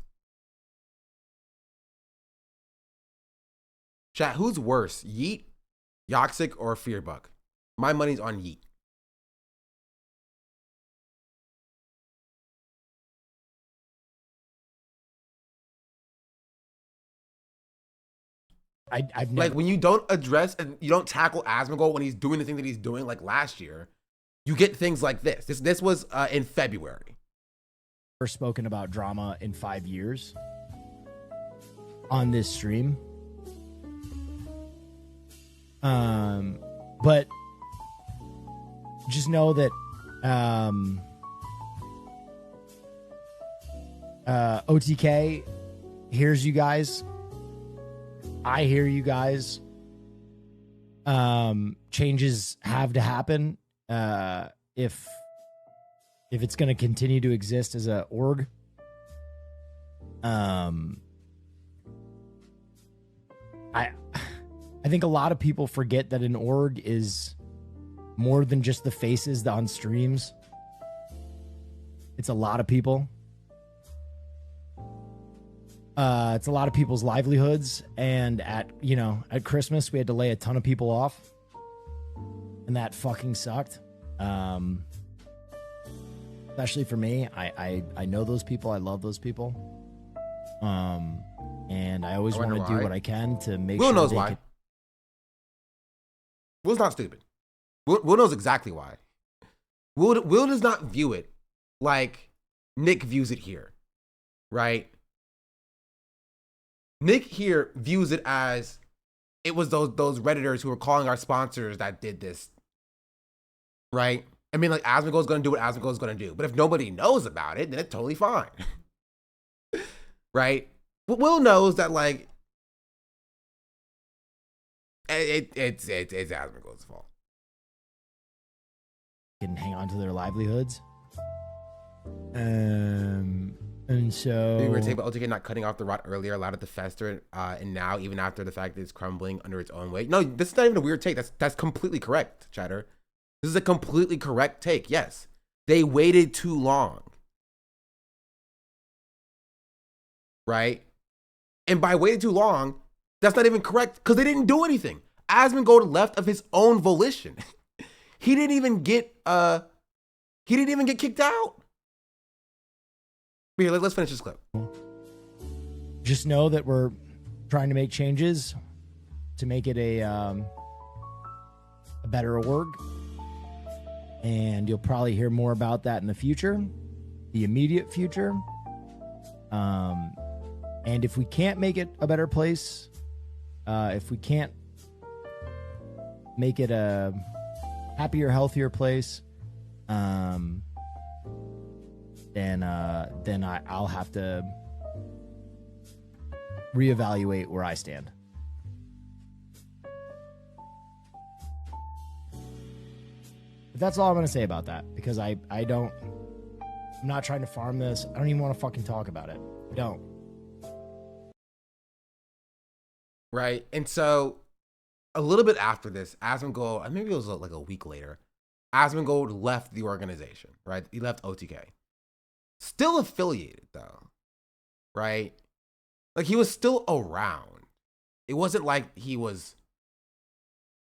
S1: Chat, who's worse, Yeet, Yoxic, or Fearbuck? My money's on Yeet.
S8: I've never,
S1: like, when you don't address and you don't tackle Asmongold when he's doing the thing that he's doing, like last year, you get things like this. This was in February.
S8: spoken about drama in 5 years on this stream. But just know that OTK hears you guys. I hear you guys. Changes have to happen if it's going to continue to exist as a org. I think a lot of people forget that an org is more than just the faces on streams. It's a lot of people. It's a lot of people's livelihoods, and at Christmas we had to lay a ton of people off, and that fucking sucked. Especially for me. I know those people. I love those people. And I always want to do what I can to make
S1: Will
S8: sure
S1: knows
S8: they
S1: why. Will's not stupid. Will knows exactly why. Will does not view it like Nick views it here, right? Nick here views it as it was those Redditors who were calling our sponsors that did this, right? I mean, like, Asmongold's going to do what Asmongold's going to do. But if nobody knows about it, then it's totally fine. Right? But Will knows that, like, it's Asmongold's fault.
S8: Can hang on to their livelihoods. And so...
S1: We were talking about OTK not cutting off the rot earlier, allowed it to fester, and now, even after the fact that it's crumbling under its own weight. No, this is not even a weird take. That's completely correct, Chatter. This is a completely correct take. Yes, they waited too long, right? And by waiting too long, that's not even correct because they didn't do anything. Asmongold left of his own volition. He didn't even get kicked out. But here, let's finish this clip.
S8: Just know that we're trying to make changes to make it a better org. And you'll probably hear more about that in the future, the immediate future. And if we can't make it a better place, if we can't make it a happier, healthier place, then I'll have to reevaluate where I stand. But that's all I'm going to say about that, because I'm not trying to farm this. I don't even want to fucking talk about it. I don't.
S1: Right. And so a little bit after this, Asmongold, maybe it was like a week later, Asmongold left the organization, right? He left OTK. Still affiliated though, right? Like he was still around. It wasn't like he was,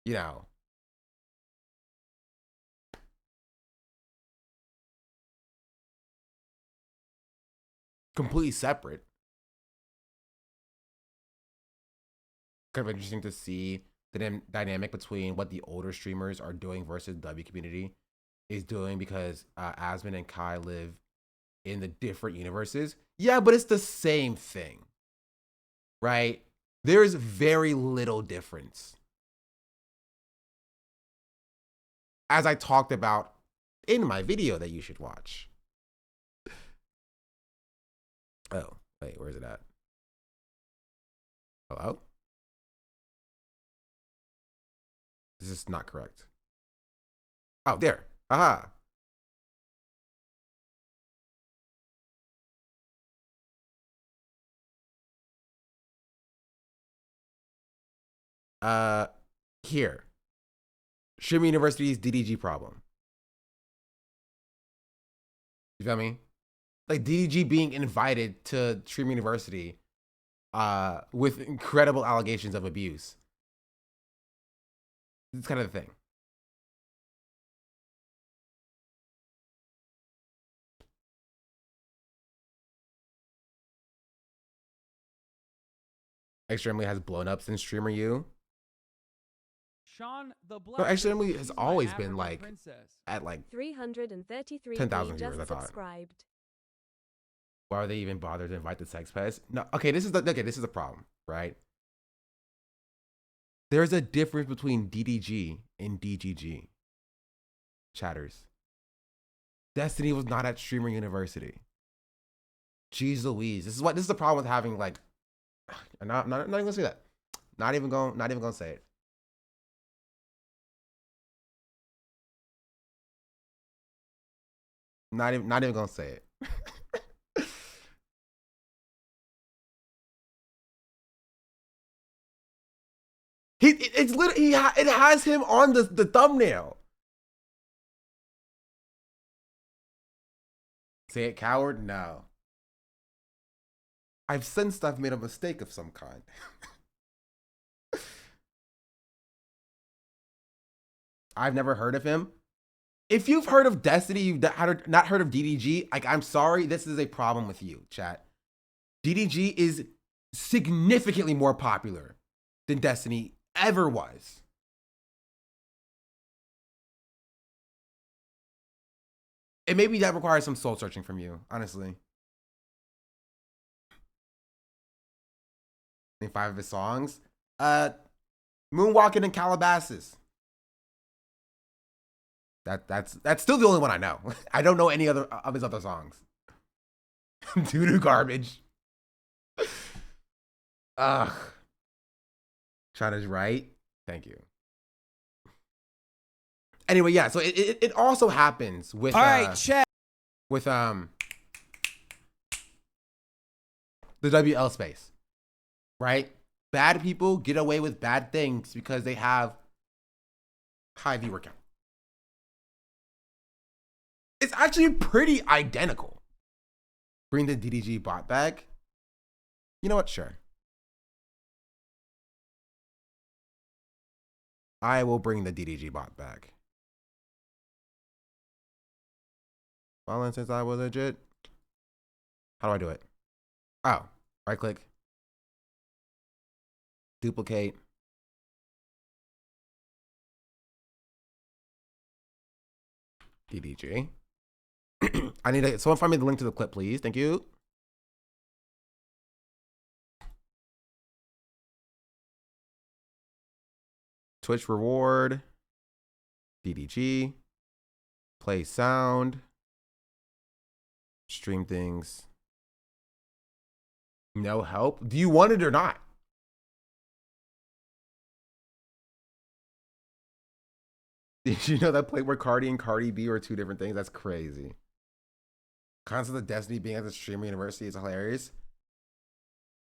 S1: you know, completely separate. Kind of interesting to see the dynamic between what the older streamers are doing versus the W community is doing, because Asmon and Kai live in the different universes. Yeah, but it's the same thing, right? There's very little difference. As I talked about in my video that you should watch. Oh, wait, where is it at? Hello? This is not correct. Oh, there. Aha. Here. Stream University's DDG problem. You feel me? Like DDG being invited to Stream University with incredible allegations of abuse. It's kind of the thing. Extremely has blown up since Streamer U.
S5: Sean, the
S1: No, Extremely has always been like at like
S2: 333
S1: 10,000 viewers, I thought.
S2: subscribed.
S1: Why would they even bother to invite the sex pest? No, okay, this is the problem, right? There's a difference between DDG and DGG. Chatters. Destiny was not at Streamer University. Jeez Louise. This is the problem with having like, I'm not even gonna say that. Not even gonna say it. Not even gonna say it. It's literally, it has him on the thumbnail. Say it, coward? No. I've sensed I've made a mistake of some kind. I've never heard of him. If you've heard of Destiny, you've not heard of DDG, like, I'm sorry, this is a problem with you, chat. DDG is significantly more popular than Destiny ever was. And maybe that requires some soul searching from you, honestly. In 5 of his songs. Moonwalking in Calabasas. That's still the only one I know. I don't know any other of his other songs. Doo-doo garbage. Ugh. China's right. Thank you. Anyway, yeah, so it also happens with
S8: All right, chat.
S1: With the WL space. Right? Bad people get away with bad things because they have high viewer count. It's actually pretty identical. Bring the DDG bot back. You know what? Sure. I will bring the DDG bot back. Fallen since I was legit. How do I do it? Oh, right click. Duplicate. DDG. I need to, someone find me the link to the clip, please. Thank you. Twitch reward. DDG. Play sound. Stream things. No help. Do you want it or not? Did you know that Playboy Cardi and Cardi B are 2 different things? That's crazy. Concept of Destiny being at the streamer university is hilarious.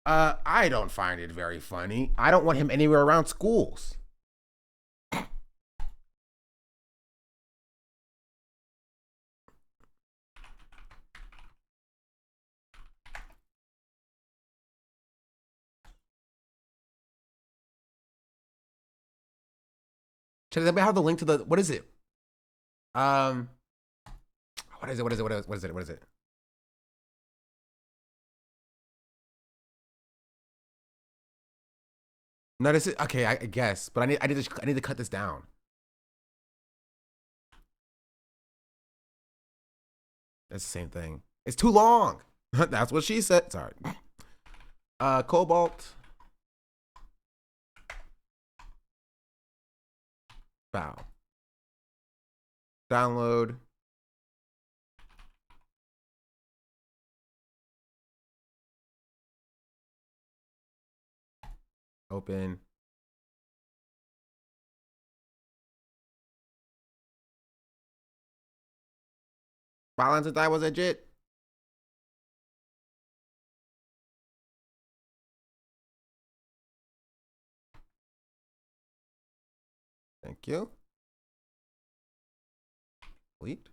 S1: I don't find it very funny. I don't want him anywhere around schools. Does anybody have the link to the, what is it? What is it? What is it? What is it? What is it? No, this is okay. I guess, but I need to cut this down. It's the same thing. It's too long. That's what she said. Sorry. Cobalt. Bow. Download. Open. Balance and I was legit. Thank you. Delete.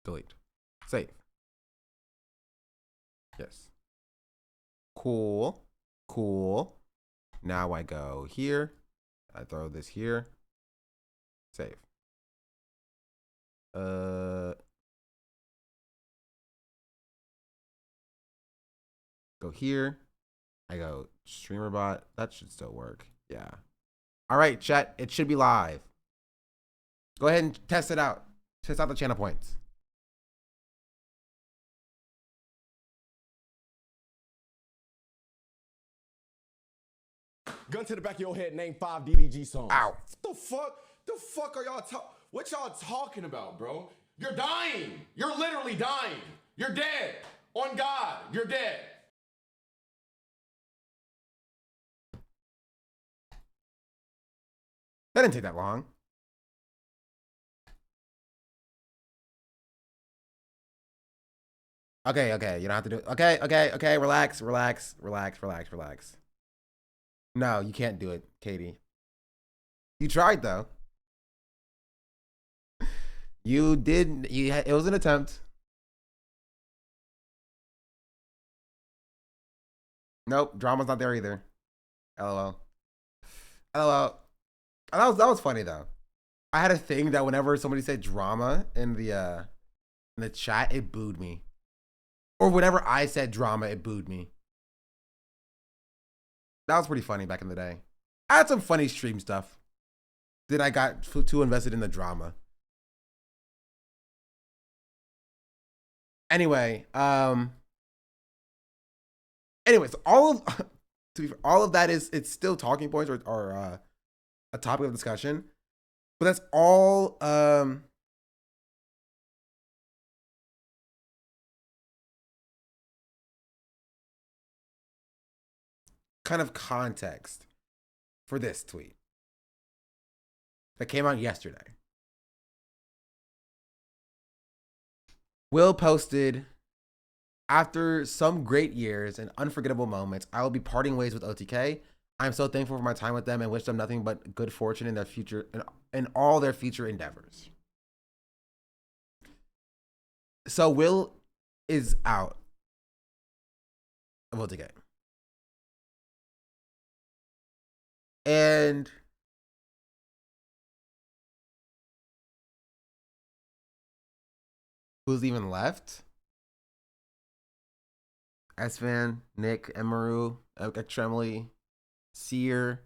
S1: Delete. Save. Yes. Cool. Cool. Now I go here. I throw this here. Save. Go here. I go streamer bot. That should still work. Yeah. All right, chat. It should be live. Go ahead and test it out. Test out the channel points.
S9: Gun to the back of your head, name 5 DDG songs.
S1: Ow.
S9: The fuck are y'all what y'all talking about, bro? You're dying. You're literally dying. You're dead. On God, you're dead.
S1: That didn't take that long. Okay, okay. You don't have to do it. Okay, okay, okay. Relax, relax, relax, relax, relax. No, you can't do it, Katie. You tried though. You did. It was an attempt. Nope, drama's not there either. LOL. LOL. That was funny though. I had a thing that whenever somebody said drama in the chat, it booed me. Or whenever I said drama, it booed me. That was pretty funny back in the day. I had some funny stream stuff. Then I got too invested in the drama. Anyway, anyways, all of that is, it's still talking points or a topic of discussion, but that's all kind of context for this tweet that came out yesterday. Will posted, after some great years and unforgettable moments, I will be parting ways with OTK. I'm so thankful for my time with them and wish them nothing but good fortune in their future, in all their future endeavors. So Will is out of OTK. And who's even left? Esvan, Nick, Emaru, Tremley, Seer.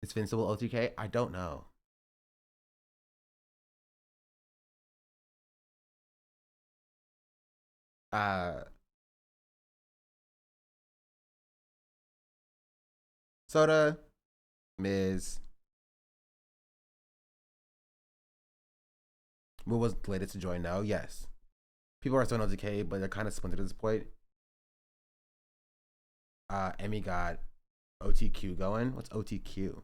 S1: Is Vincible OTK? I don't know. Soda, Miz. Will was the latest to join now? Yes. People are still in OTK, but they're kind of splintered at this point. Emmy got OTQ going. What's OTQ?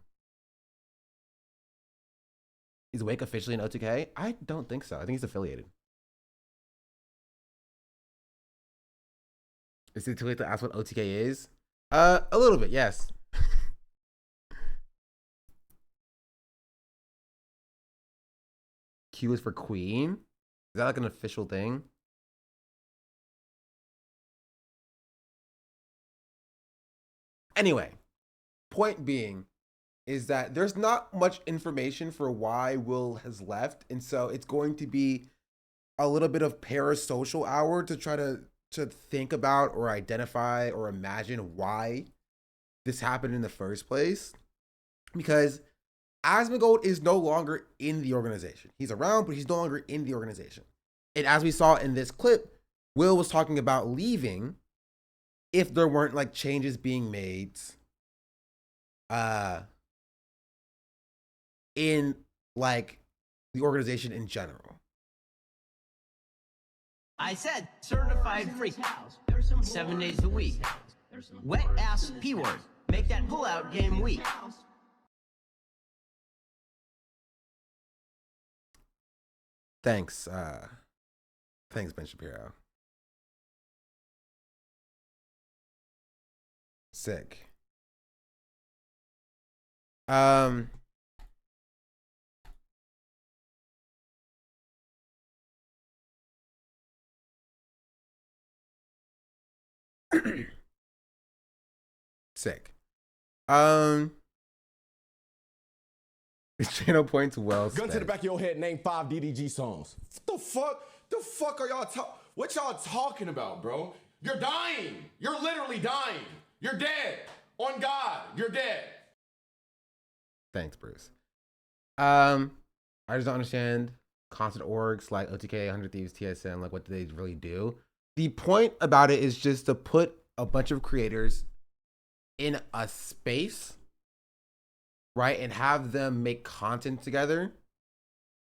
S1: Is Wake officially in OTK? I don't think so. I think he's affiliated. Is it too late to ask what OTK is? A little bit, yes. Q is for Queen? Is that like an official thing? Anyway, point being is that there's not much information for why Will has left. And so it's going to be a little bit of parasocial hour to try to think about or identify or imagine why this happened in the first place. Because Asmongold is no longer in the organization. He's around, but he's no longer in the organization. And as we saw in this clip, Will was talking about leaving if there weren't like changes being made in like the organization in general.
S10: I said certified freak. 7 days a week. Wet ass P word. Make that pullout game weak.
S1: Thanks. Thanks, Ben Shapiro. Sick. Sick. Channel points well spent.
S9: Gun to the back of your head, name 5 DDG songs. What the fuck? The fuck are y'all what y'all talking about, bro? You're dying. You're literally dying. You're dead. On God, you're dead.
S1: Thanks, Bruce. I just don't understand constant orgs like OTK, 100 Thieves, TSM, like what do they really do? The point about it is just to put a bunch of creators in a space, right? And have them make content together.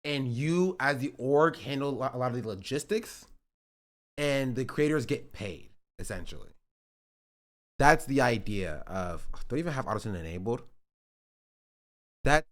S1: And you, as the org, handle a lot of the logistics. And the creators get paid, essentially. That's the idea of... Do I even have AutoTune enabled? That...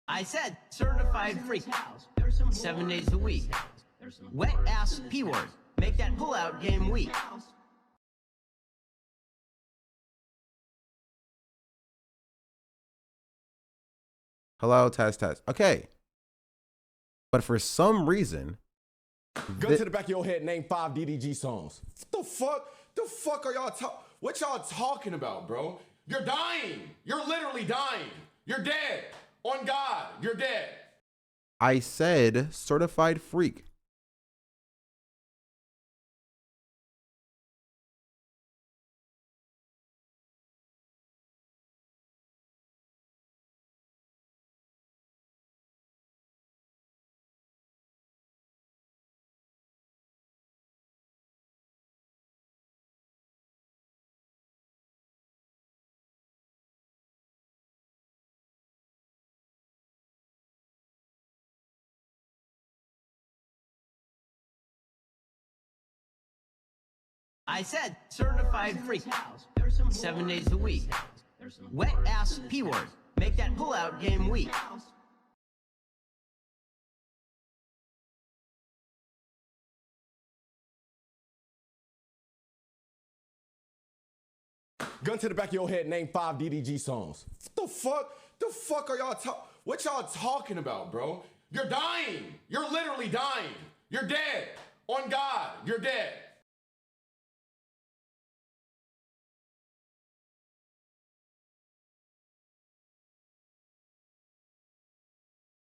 S10: I said certified freak. 7 days a week. Wet ass P word. Make that pullout game weak.
S1: Hello, test, test. Okay. But for some reason,
S9: Gun to the back of your head, name 5 DDG songs. What the fuck? The fuck are y'all talking? What y'all talking about, bro? You're dying. You're literally dying. You're dead. On God, you're dead.
S1: I said certified freak.
S10: I said certified freak. 7 days a week. Wet ass P word. Make that pullout game weak.
S9: Gun to the back of your head, name 5 DDG songs. What the fuck? The fuck are y'all talking? What y'all talking about, bro? You're dying. You're literally dying. You're dead. On God, you're dead.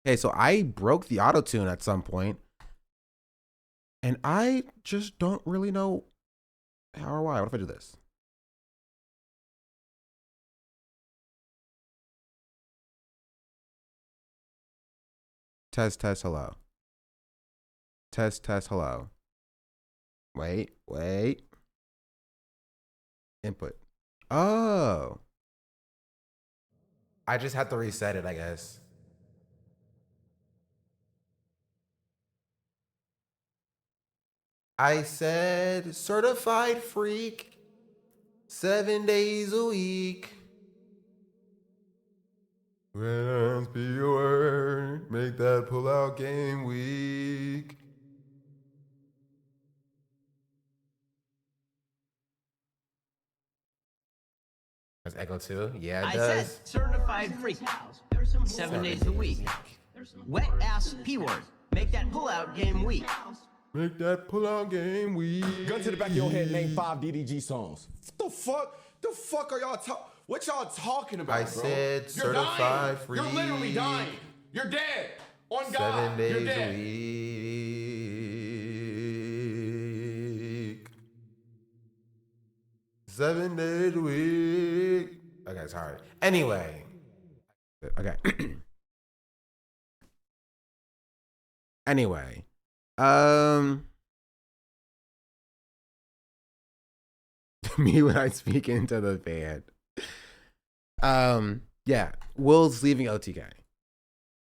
S1: Okay, so I broke the auto tune at some point, and I just don't really know how or why. What if I do this? Test, test, hello. Test, test, hello. Wait, wait. Input. Oh. I just had to reset it, I guess. I said certified freak, 7 days a week. When be your word, make that pull-out game weak. Does Echo too? Yeah, it
S10: I
S1: does.
S10: said certified freak. 7 days a week. Wet ass P word. Make that pullout game weak.
S1: Make that pull-out game weak.
S9: Gun to the back of your head, name 5 DDG songs. What the fuck? The fuck are y'all talking? What y'all talking about,
S1: I
S9: bro?
S1: said
S9: You're
S1: certified
S9: dying.
S1: freak.
S9: You're literally dying. You're dead. On God,
S1: 7 days
S9: you're dead.
S1: a week. 7 days a week. Okay, sorry. Anyway. Okay. Anyway. Me when I speak into the fan. Yeah. Will's leaving OTK.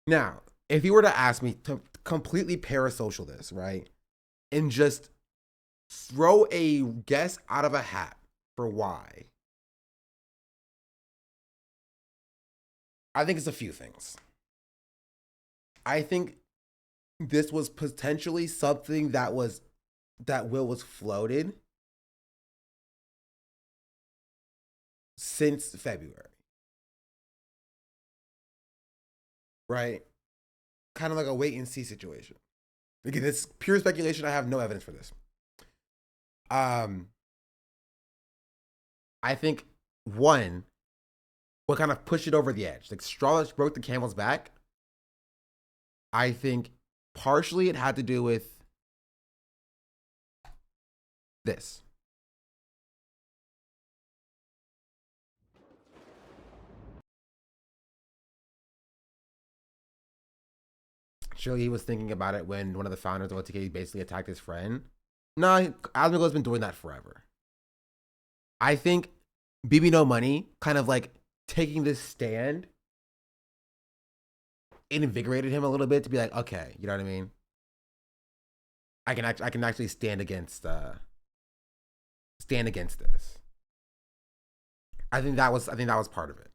S1: Now, if you were to ask me to completely parasocial this, right? And just throw a guess out of a hat for why. I think it's a few things. I think this was potentially something that Will was floated since February. Right? Kind of like a wait and see situation. Again, it's pure speculation. I have no evidence for this. I think one, what kind of pushed it over the edge, like straw that broke the camel's back. I think partially it had to do with this. Surely he was thinking about it when one of the founders of OTK basically attacked his friend. No, Asmongold's been doing that forever. I think BB No Money kind of like taking this stand invigorated him a little bit to be like, okay, you know what I mean? I can actually stand against this. I think that was part of it.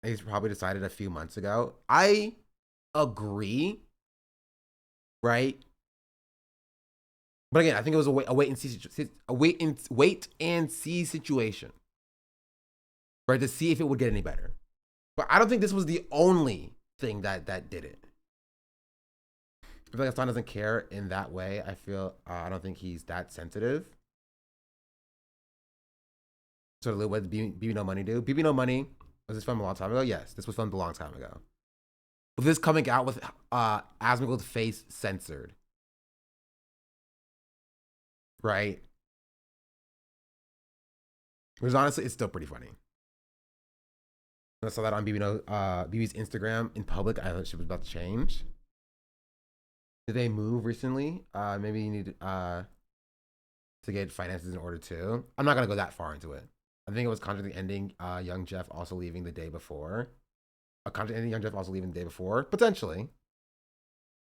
S1: He's probably decided a few months ago. I agree, right? But again, I think it was a wait and see situation, right? To see if it would get any better. But I don't think this was the only thing that did it. I feel like Hassan doesn't care in that way. I don't think he's that sensitive. So what did BB No Money do? BB No Money, was this filmed a long time ago? Yes, this was filmed a long time ago. With this coming out with Asmongold's face censored. Right? Which honestly, it's still pretty funny. I saw that on BB's Instagram in public. I thought she was about to change. Did they move recently? Maybe you need to get finances in order too. I'm not gonna go that far into it. I think it was contract ending. Young Jeff also leaving the day before. A contract ending. Young Jeff also leaving the day before. Potentially.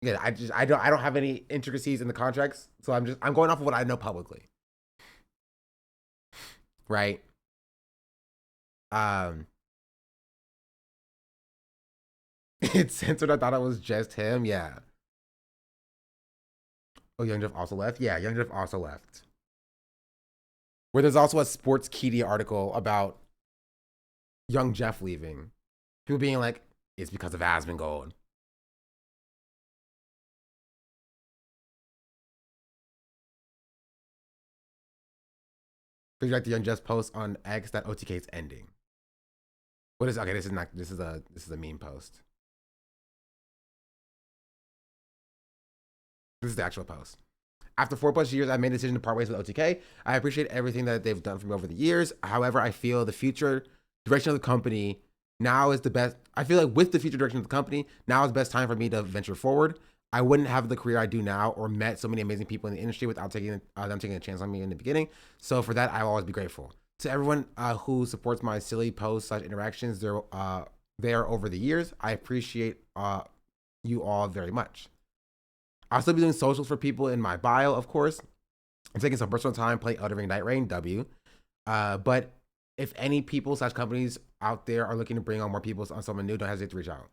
S1: Yeah, I don't have any intricacies in the contracts, so I'm going off of what I know publicly. Right. It's censored. I thought it was just him. Yeah. Oh, Young Jeff also left? Yeah, Young Jeff also left. Where there's also a Sportskeeda article about Young Jeff leaving. People being like, it's because of Asmongold. Because you like the Young Jeff's post on X that OTK is ending. What is okay? This is a meme post. This is the actual post. After 4+ years, I made a decision to part ways with OTK. I appreciate everything that they've done for me over the years. However, I feel the future direction of the company now is the best. I feel like with the future direction of the company, now is the best time for me to venture forward. I wouldn't have the career I do now or met so many amazing people in the industry without them taking a chance on me in the beginning. So for that, I'll always be grateful. To everyone who supports my silly posts / interactions there over the years, I appreciate you all very much. I'll still be doing socials for people in my bio, of course. I'm taking some personal time playing Elden Ring Night Rain, W. But if any people / companies out there are looking to bring on more people on someone new, don't hesitate to reach out.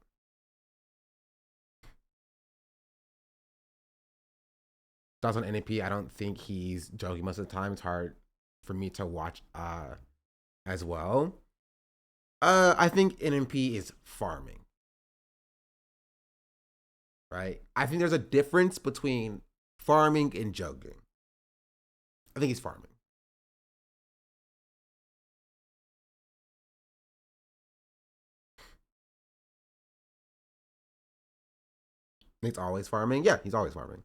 S1: Thoughts on NAP? I don't think he's joking most of the time. It's hard for me to watch as well. I think NMP is farming. Right? I think there's a difference between farming and joking. I think he's farming. He's always farming? Yeah, he's always farming.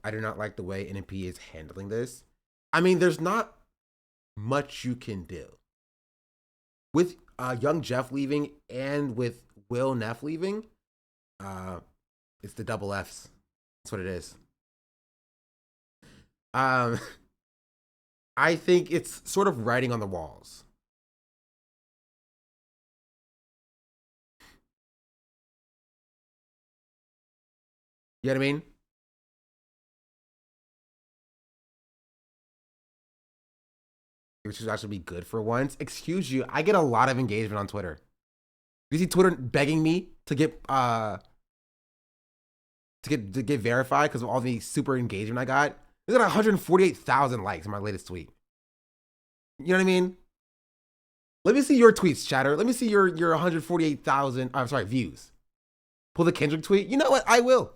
S1: I do not like the way NMP is handling this. I mean, there's not much you can do. With Young Jeff leaving and with Will Neff leaving, it's the double Fs. That's what it is. I think it's sort of writing on the walls. You know what I mean? Which should actually be good for once. Excuse you, I get a lot of engagement on Twitter. You see Twitter begging me to get verified because of all the super engagement I got. They got 148,000 likes in my latest tweet. You know what I mean? Let me see your tweets, chatter. Let me see your 148,000. I'm sorry, views. Pull the Kendrick tweet. You know what? I will.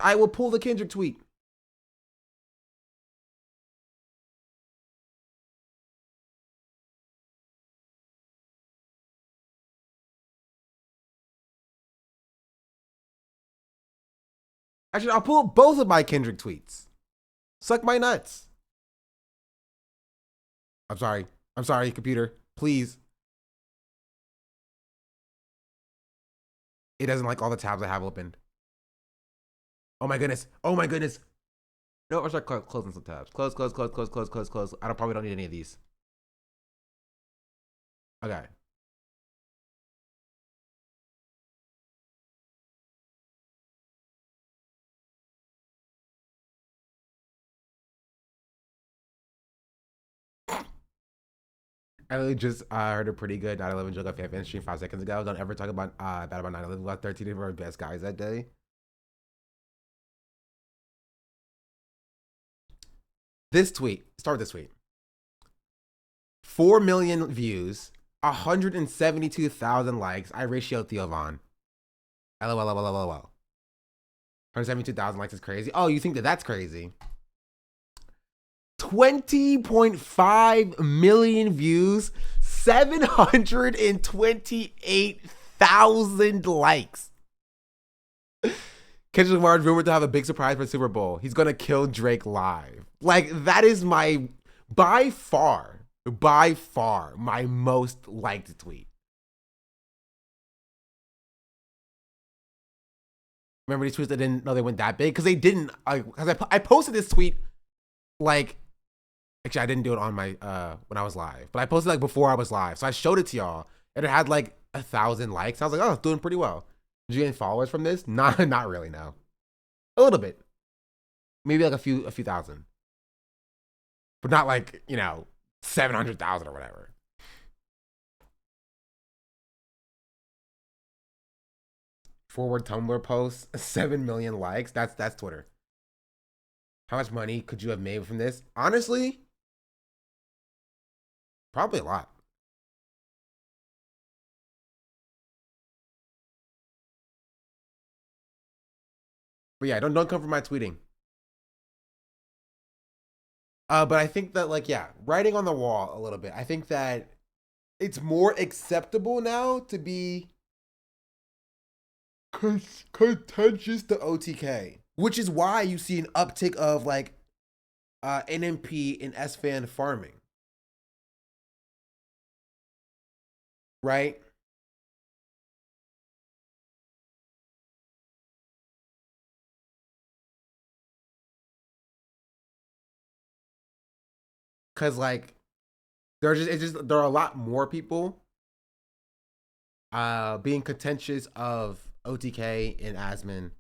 S1: I will pull the Kendrick tweet. Actually, I'll pull both of my Kendrick tweets. Suck my nuts. I'm sorry, computer. Please. It doesn't like all the tabs I have opened. Oh my goodness. Oh my goodness. No, I'll start closing some tabs. Close. I probably don't need any of these. Okay. I literally just heard a pretty good 9/11 joke off fan stream 5 seconds ago. Don't ever talk about bad about 9/11. We got 13 of our best guys that day. This tweet. Start with this tweet. 4 million views, 172,000 likes. I ratioed Theo Von. LOL. 172,000 likes is crazy. Oh, you think that that's crazy? 20.5 million views, 728,000 likes. Kendrick Lamar is rumored to have a big surprise for the Super Bowl. He's gonna kill Drake live. Like, that is my, by far, my most liked tweet. Remember these tweets that didn't know they went that big? Because they didn't. Because I posted this tweet, like, actually I didn't do it on my when I was live, but I posted like before I was live, so I showed it to y'all, and it had like 1,000 likes. I was like, oh, it's doing pretty well. Did you get any followers from this? Not really. No, a little bit, maybe like a few thousand, but not like 700,000 or whatever. Forward Tumblr post, 7 million likes. That's Twitter. How much money could you have made from this? Honestly, probably a lot. But yeah, don't come for my tweeting. But I think that, like, yeah, writing on the wall a little bit. I think that it's more acceptable now to be contentious to OTK, which is why you see an uptick of like NMP and S-Fan farming, right? Because like there are a lot more people being contentious of OTK and Asmon.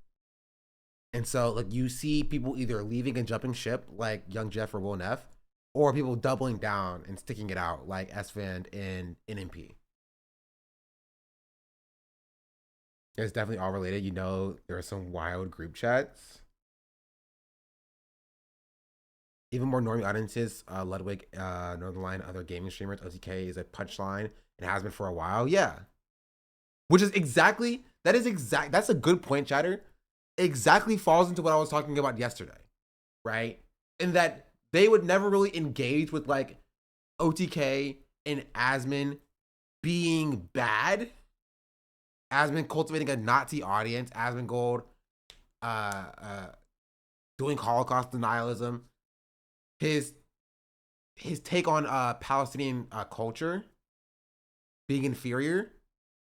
S1: And so like you see people either leaving and jumping ship like Young Jeff or Will Neff, or people doubling down and sticking it out like S-Fan and NMP. It's definitely all related. There are some wild group chats. Even more normie audiences, Ludwig, Northernline, other gaming streamers, OTK is a punchline and has been for a while. Yeah. Which is that's a good point, chatter. Exactly falls into what I was talking about yesterday, right? In that they would never really engage with like OTK and Asmon being bad. Asmon cultivating a Nazi audience, Asmongold doing Holocaust denialism, his take on Palestinian culture being inferior,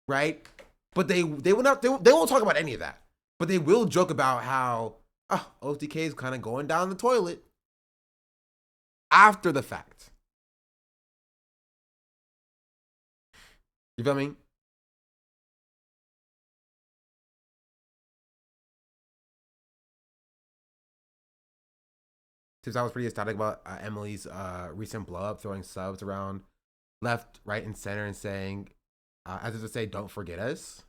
S1: right? But they won't talk about any of that. But they will joke about how OTK is kind of going down the toilet after the fact. You feel me? I was pretty ecstatic about Emily's recent blow up, throwing subs around left, right, and center and saying, as if to say, don't forget us.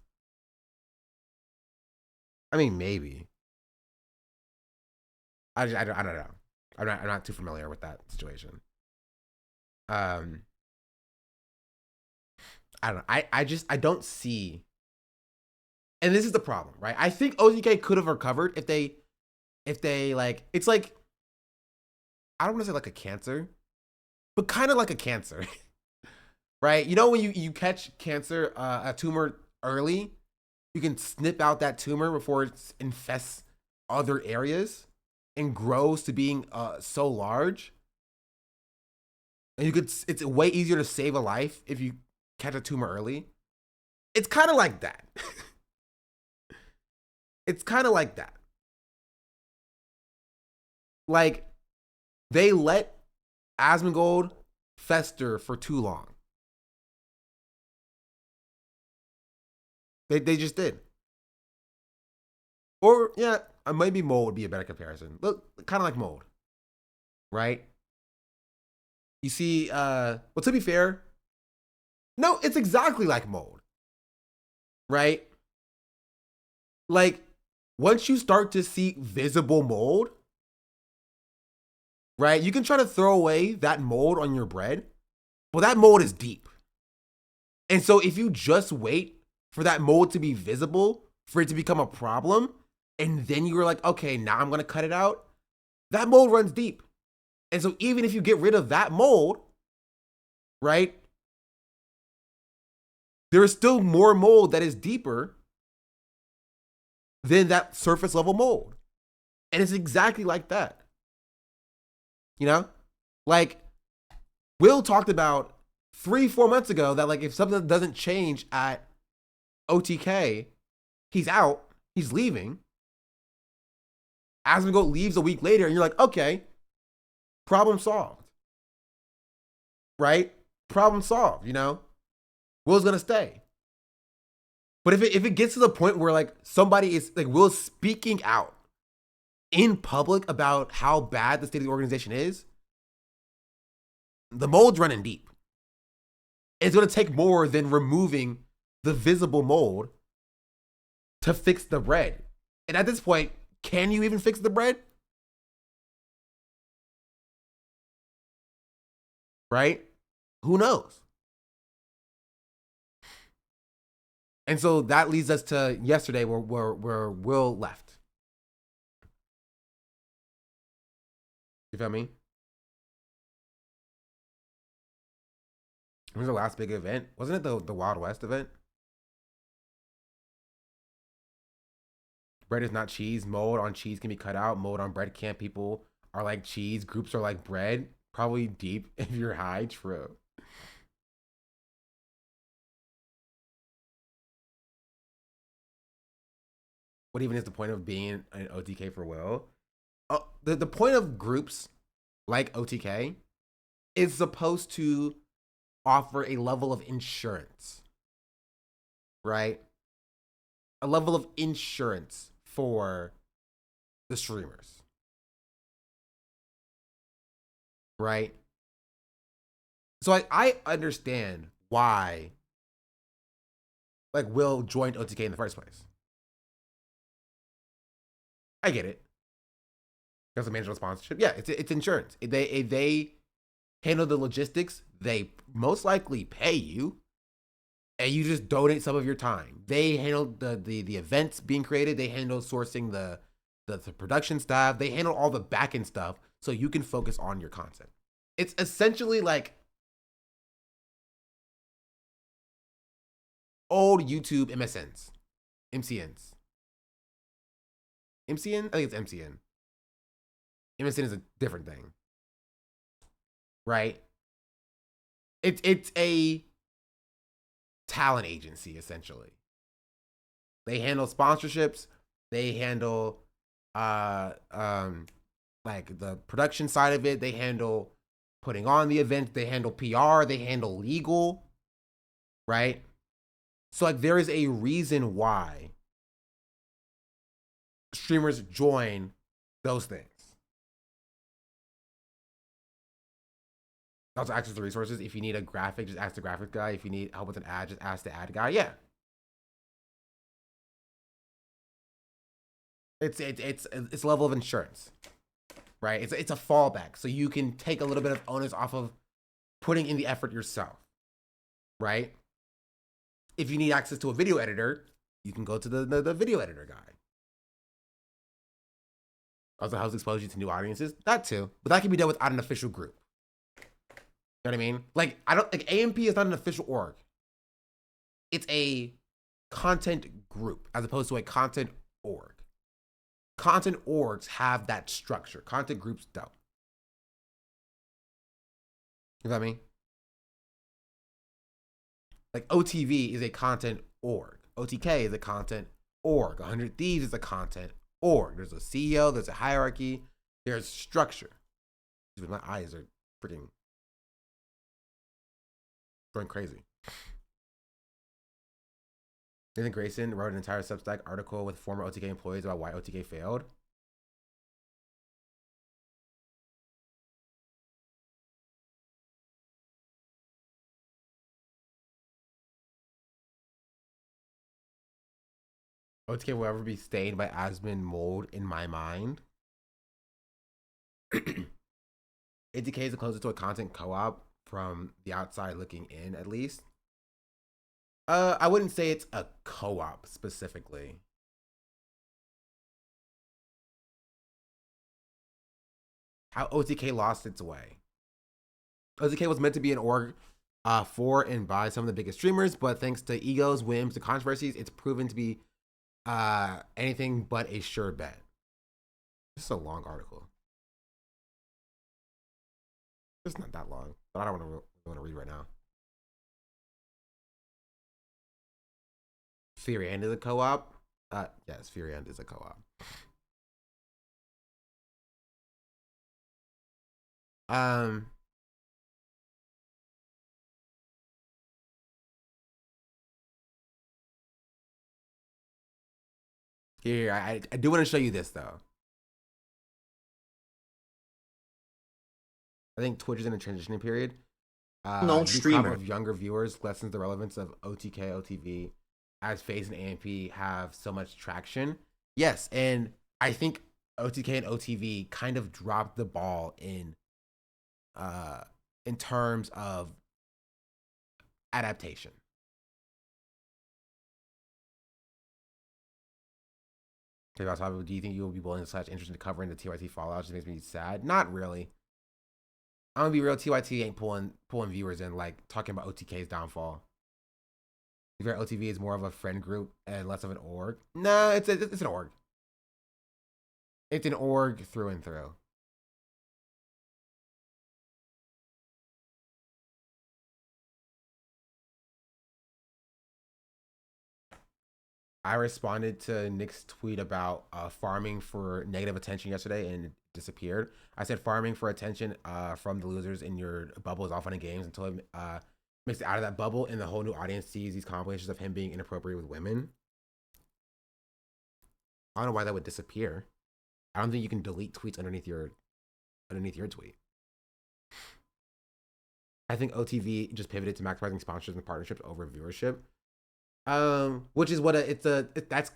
S1: I mean, maybe. I don't know. I'm not too familiar with that situation. I don't know. I don't see. And this is the problem, right? I think OTK could have recovered if they like, it's like, I don't want to say like a cancer, but kind of like a cancer, right? You know, when you catch cancer, a tumor early, you can snip out that tumor before it infests other areas and grows to being so large. And it's way easier to save a life if you catch a tumor early. It's kind of like that. It's kind of like that. Like, they let Asmongold fester for too long. They just did. Or, yeah, maybe Mold would be a better comparison. Look, kind of like Mold, right? You see, well, to be fair, No, it's exactly like mold. Right? Like, once you start to see visible mold, right, you can try to throw away that mold on your bread, but that mold is deep. And so if you just wait for that mold to be visible, for it to become a problem, and then you're like, okay, now I'm going to cut it out, that mold runs deep. And so even if you get rid of that mold, right, there is still more mold that is deeper than that surface level mold. And it's exactly like that. You know? Like, Will talked about 3-4 months ago that, like, if something doesn't change at OTK, he's out, he's leaving. Asmongold leaves a week later, and you're like, okay, problem solved. Right? Problem solved, you know? Will's gonna stay. But if it gets to the point where, like, somebody is, like, Will's speaking out in public about how bad the state of the organization is, the mold's running deep. It's gonna take more than removing the visible mold to fix the bread. And at this point, can you even fix the bread? Right? Who knows? And so that leads us to yesterday where Will left. You feel me? When was the last big event? Wasn't it the Wild West event? Bread is not cheese. Mold on cheese can be cut out. Mold on bread can't. People are like cheese. Groups are like bread. Probably deep if you're high. True. What even is the point of being an OTK for Will? The point of groups like OTK is supposed to offer a level of insurance, right? A level of insurance for the streamers, right? So I understand why, like, Will joined OTK in the first place. I get it. Because of management sponsorship. Yeah, it's insurance. They handle the logistics. They most likely pay you, and you just donate some of your time. They handle the events being created. They handle sourcing the production staff. They handle all the back end stuff so you can focus on your content. It's essentially like old YouTube MSNs, MCNs. MCN? I think it's MCN. MSN is a different thing. Right? It's a talent agency, essentially. They handle sponsorships. They handle like the production side of it. They handle putting on the event. They handle PR. They handle legal. Right? So, like, there is a reason why streamers join those things. Also access to resources. If you need a graphic, just ask the graphic guy. If you need help with an ad, just ask the ad guy. Yeah. It's a level of insurance, right? It's a fallback, so you can take a little bit of onus off of putting in the effort yourself, right? If you need access to a video editor, you can go to the video editor guy. Also helps expose you to new audiences. That too, but that can be done without an official group. You know what I mean? Like, I don't like AMP is not an official org. It's a content group as opposed to a content org. Content orgs have that structure. Content groups don't. You know what I mean? Like, OTV is a content org. OTK is a content org. 100 Thieves is a content org. There's a CEO, there's a hierarchy, there's structure. My eyes are freaking going crazy. Nathan Grayson wrote an entire Substack article with former OTK employees about why OTK failed. OTK will ever be stained by Asmund mold in my mind. ATK is the closest to a content co-op from the outside looking in, at least. I wouldn't say it's a co-op specifically. How OTK lost its way. OTK was meant to be an org for and by some of the biggest streamers, but thanks to egos, whims, and controversies, it's proven to be anything but a sure bet. This is a long article. It's not that long, but I don't want to read right now. Fury End is a co-op. Yes, Fury End is a co-op. Here, I do want to show you this though. I think Twitch is in a transitioning period.
S11: No streamer
S1: of younger viewers lessens the relevance of OTK, OTV, as FaZe and AMP have so much traction. Yes, and I think OTK and OTV kind of dropped the ball in terms of adaptation. Do you think you will be willing to such interest in covering the TYT fallout? Just makes me sad. Not really. I'm gonna be real. TYT ain't pulling viewers in like talking about OTK's downfall. If your OTV is more of a friend group and less of an org. No, it's an org. It's an org through and through. I responded to Nick's tweet about farming for negative attention yesterday, and it disappeared. I said farming for attention from the losers in your bubble is all fun and games until it makes it out of that bubble and the whole new audience sees these compilations of him being inappropriate with women. I don't know why that would disappear. I don't think you can delete tweets underneath your tweet. I think OTV just pivoted to maximizing sponsorships and partnerships over viewership. Which is what that's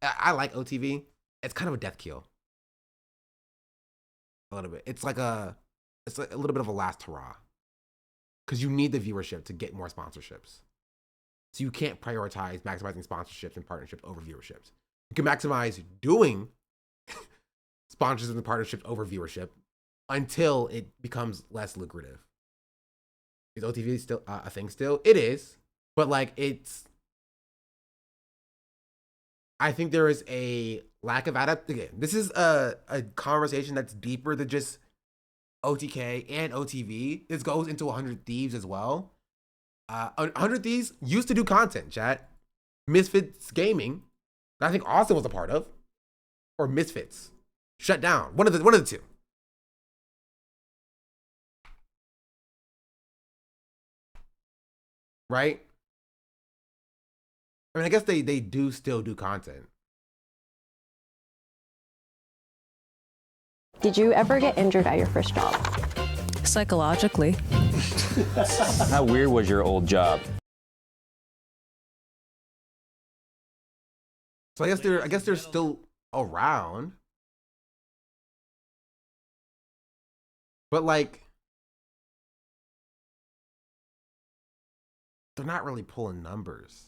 S1: I like OTV. It's kind of a death kill. A little bit. It's like a little bit of a last hurrah. Because you need the viewership to get more sponsorships. So you can't prioritize maximizing sponsorships and partnerships over viewerships. You can maximize doing sponsorships and partnerships over viewership until it becomes less lucrative. Is OTV still a thing still? It is. But like I think there is a lack of adaptation. This is a conversation that's deeper than just OTK and OTV. This goes into 100 Thieves as well. 100 Thieves used to do content, chat. Misfits Gaming, that I think Austin was a part of, or Misfits, shut down. One of the two. Right? I mean, I guess they do still do content.
S12: Did you ever get injured at your first job?
S13: Psychologically.
S14: How weird was your old job?
S1: So I guess they're still around. But like they're not really pulling numbers.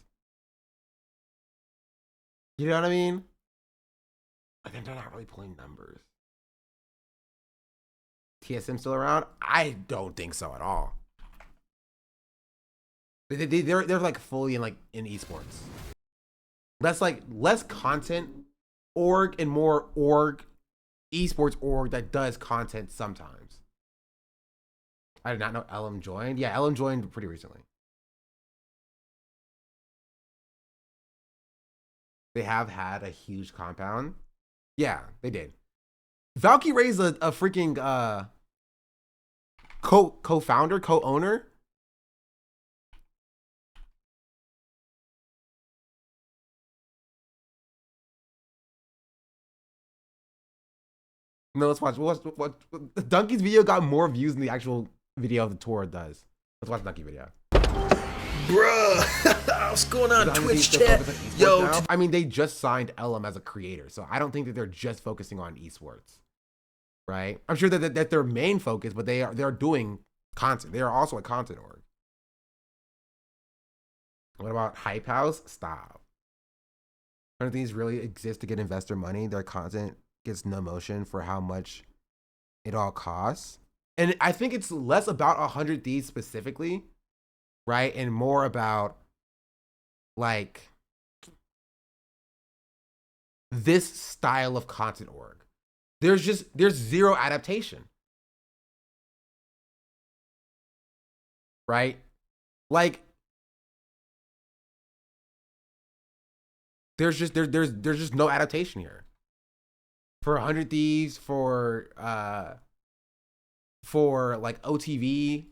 S1: You know what I mean? Like they're not really pulling numbers. TSM still around? I don't think so at all. They're like fully in esports. Less content org and more org esports org that does content sometimes. I did not know LM joined. Yeah, LM joined pretty recently. They have had a huge compound. Yeah, they did. Valky raised a freaking co-founder, co-owner. No, let's watch. What Donkey's video got more views than the actual video of the tour does. Let's watch the Donkey video.
S11: Bruh,
S15: what's going on,
S1: Does
S15: Twitch
S1: still
S15: chat?
S1: focus on esports
S15: Yo,
S1: now? I mean, they just signed Elam as a creator, so I don't think that they're just focusing on esports, right? I'm sure that their main focus, but they're doing content. They are also a content org. What about Hype House? Stop. I don't think these really exist to get investor money. Their content gets no motion for how much it all costs. And I think it's less about 100 Thieves specifically, right? And more about like this style of content org. There's zero adaptation. Right? Like there's just no adaptation here. For 100 Thieves, for like OTV.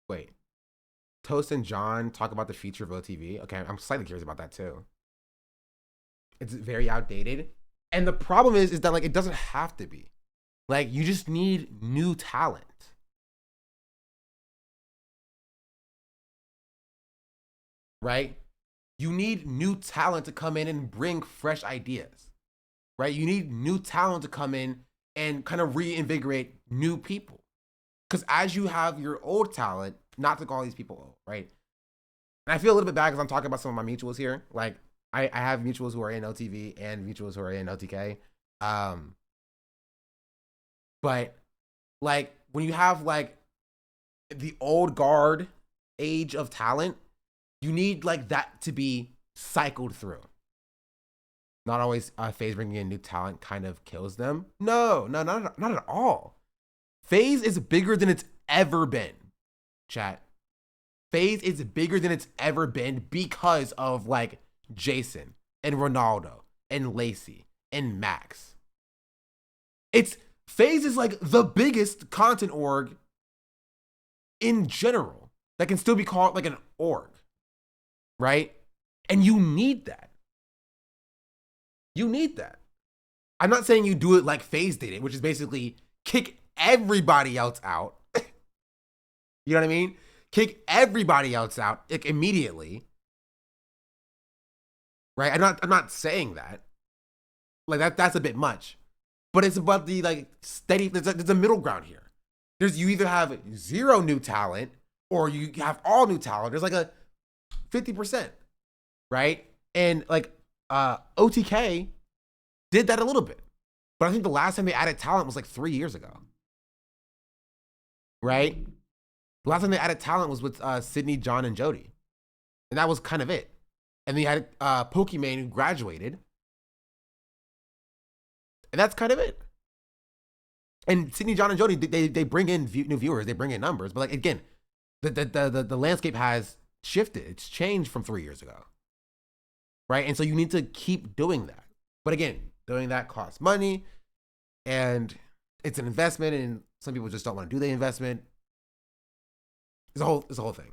S1: Wait. Toast and John talk about the future of OTV. Okay, I'm slightly curious about that too. It's very outdated. And the problem is that like it doesn't have to be. Like you just need new talent. Right? You need new talent to come in and bring fresh ideas. Right? You need new talent to come in and kind of reinvigorate new people. Because as you have your old talent, not to call these people old, right? And I feel a little bit bad because I'm talking about some of my mutuals here. Like I have mutuals who are in LTV and mutuals who are in LTK. But like when you have like the old guard age of talent, you need like that to be cycled through. Not always FaZe bringing in new talent kind of kills them. No, not at all. FaZe is bigger than it's ever been, chat. FaZe is bigger than it's ever been because of like Jason and Ronaldo and Lacey and Max. FaZe is like the biggest content org in general that can still be called like an org, right? And you need that. You need that. I'm not saying you do it like FaZe did it, which is basically kick everybody else out. You know what I mean? Kick everybody else out like immediately. Right? I'm not saying that. Like that's a bit much. But it's about the like steady, there's a middle ground here. You either have zero new talent or you have all new talent. There's like a 50%. Right? And like OTK did that a little bit. But I think the last time they added talent was like 3 years ago. Right? The last time they added talent was with Sydney, John, and Jody. And that was kind of it. And they had Pokimane who graduated. And that's kind of it. And Sydney, John, and Jody, they bring in new viewers. They bring in numbers. But like again, the landscape has shifted. It's changed from 3 years ago. Right? And so you need to keep doing that. But again, doing that costs money. And it's an investment. And some people just don't want to do the investment. It's a whole thing.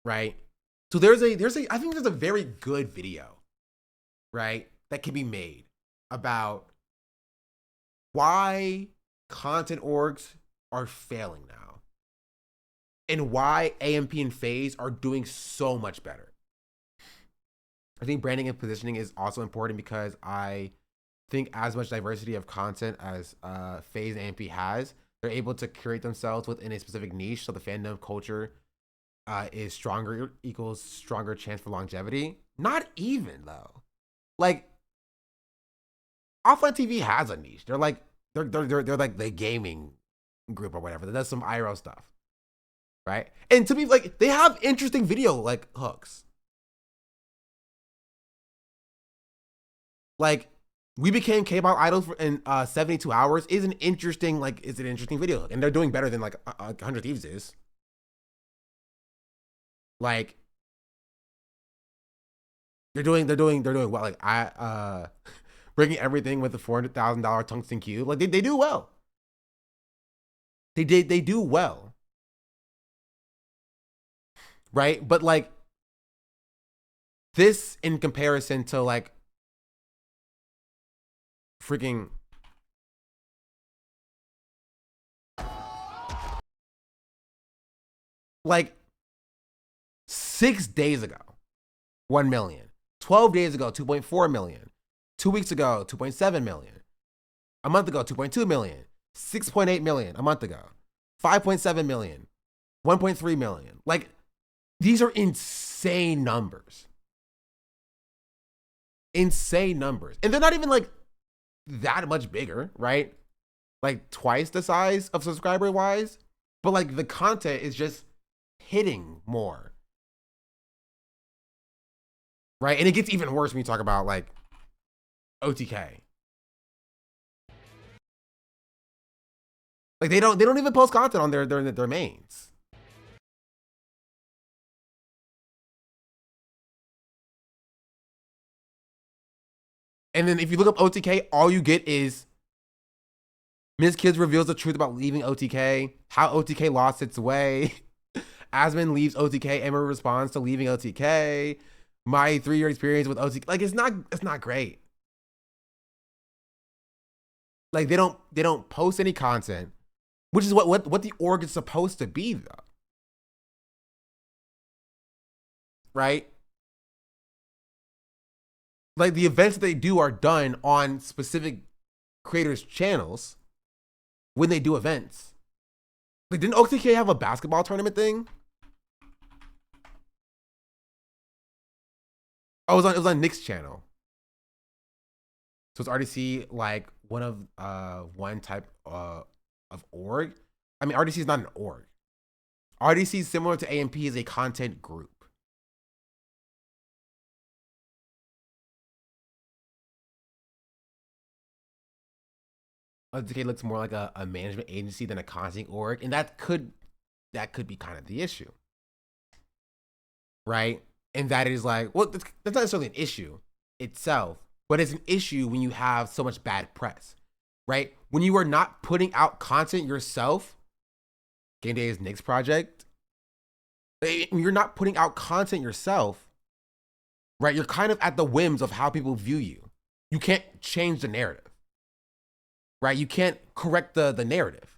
S1: Right? So I think there's a very good video, right, that can be made about why content orgs are failing now and why AMP and FaZe are doing so much better. I think branding and positioning is also important because I think as much diversity of content as FaZe and AMP has, they're able to curate themselves within a specific niche, so the fandom culture is stronger, equals stronger chance for longevity. Not even though, like offline TV has a niche. They're like the gaming group or whatever that does some IRL stuff, right? And to me, like they have interesting video like hooks. Like we became K-pop idols in 72 hours is an interesting video hook, and they're doing better than like 100 Thieves is. Like they're doing well. Like bringing everything with the $400,000 tungsten cube. Like they do well. They do well. Right? But like this in comparison to like freaking Like 6 days ago, 1 million. 12 days ago, 2.4 million. 2 weeks ago, 2.7 million. A month ago, 2.2 million. 6.8 million a month ago. 5.7 million. 1.3 million. Like, these are insane numbers. Insane numbers. And they're not even like that much bigger, right? Like twice the size of subscriber wise. But like the content is just hitting more. Right? And it gets even worse when you talk about like OTK. Like they don't even post content on their mains. And then if you look up OTK, all you get is Ms. Kids reveals the truth about leaving OTK, how OTK lost its way. Asmon leaves OTK, Emma responds to leaving OTK. My 3-year experience with OTK. Like it's not great. Like they don't post any content, which is what the org is supposed to be though. Right? Like the events that they do are done on specific creators' channels when they do events. Like didn't OTK have a basketball tournament thing? Oh, it was on Nick's channel. So it's RDC like one type of org. I mean, RDC is not an org. RDC is similar to AMP, is a content group. OTK looks more like a management agency than a content org, and that could be kind of the issue, right? And that is like, well, that's not necessarily an issue itself, but it's an issue when you have so much bad press, right? When you are not putting out content yourself, Game Day is Nick's project. When you're not putting out content yourself, right? You're kind of at the whims of how people view you. You can't change the narrative, right? You can't correct the narrative.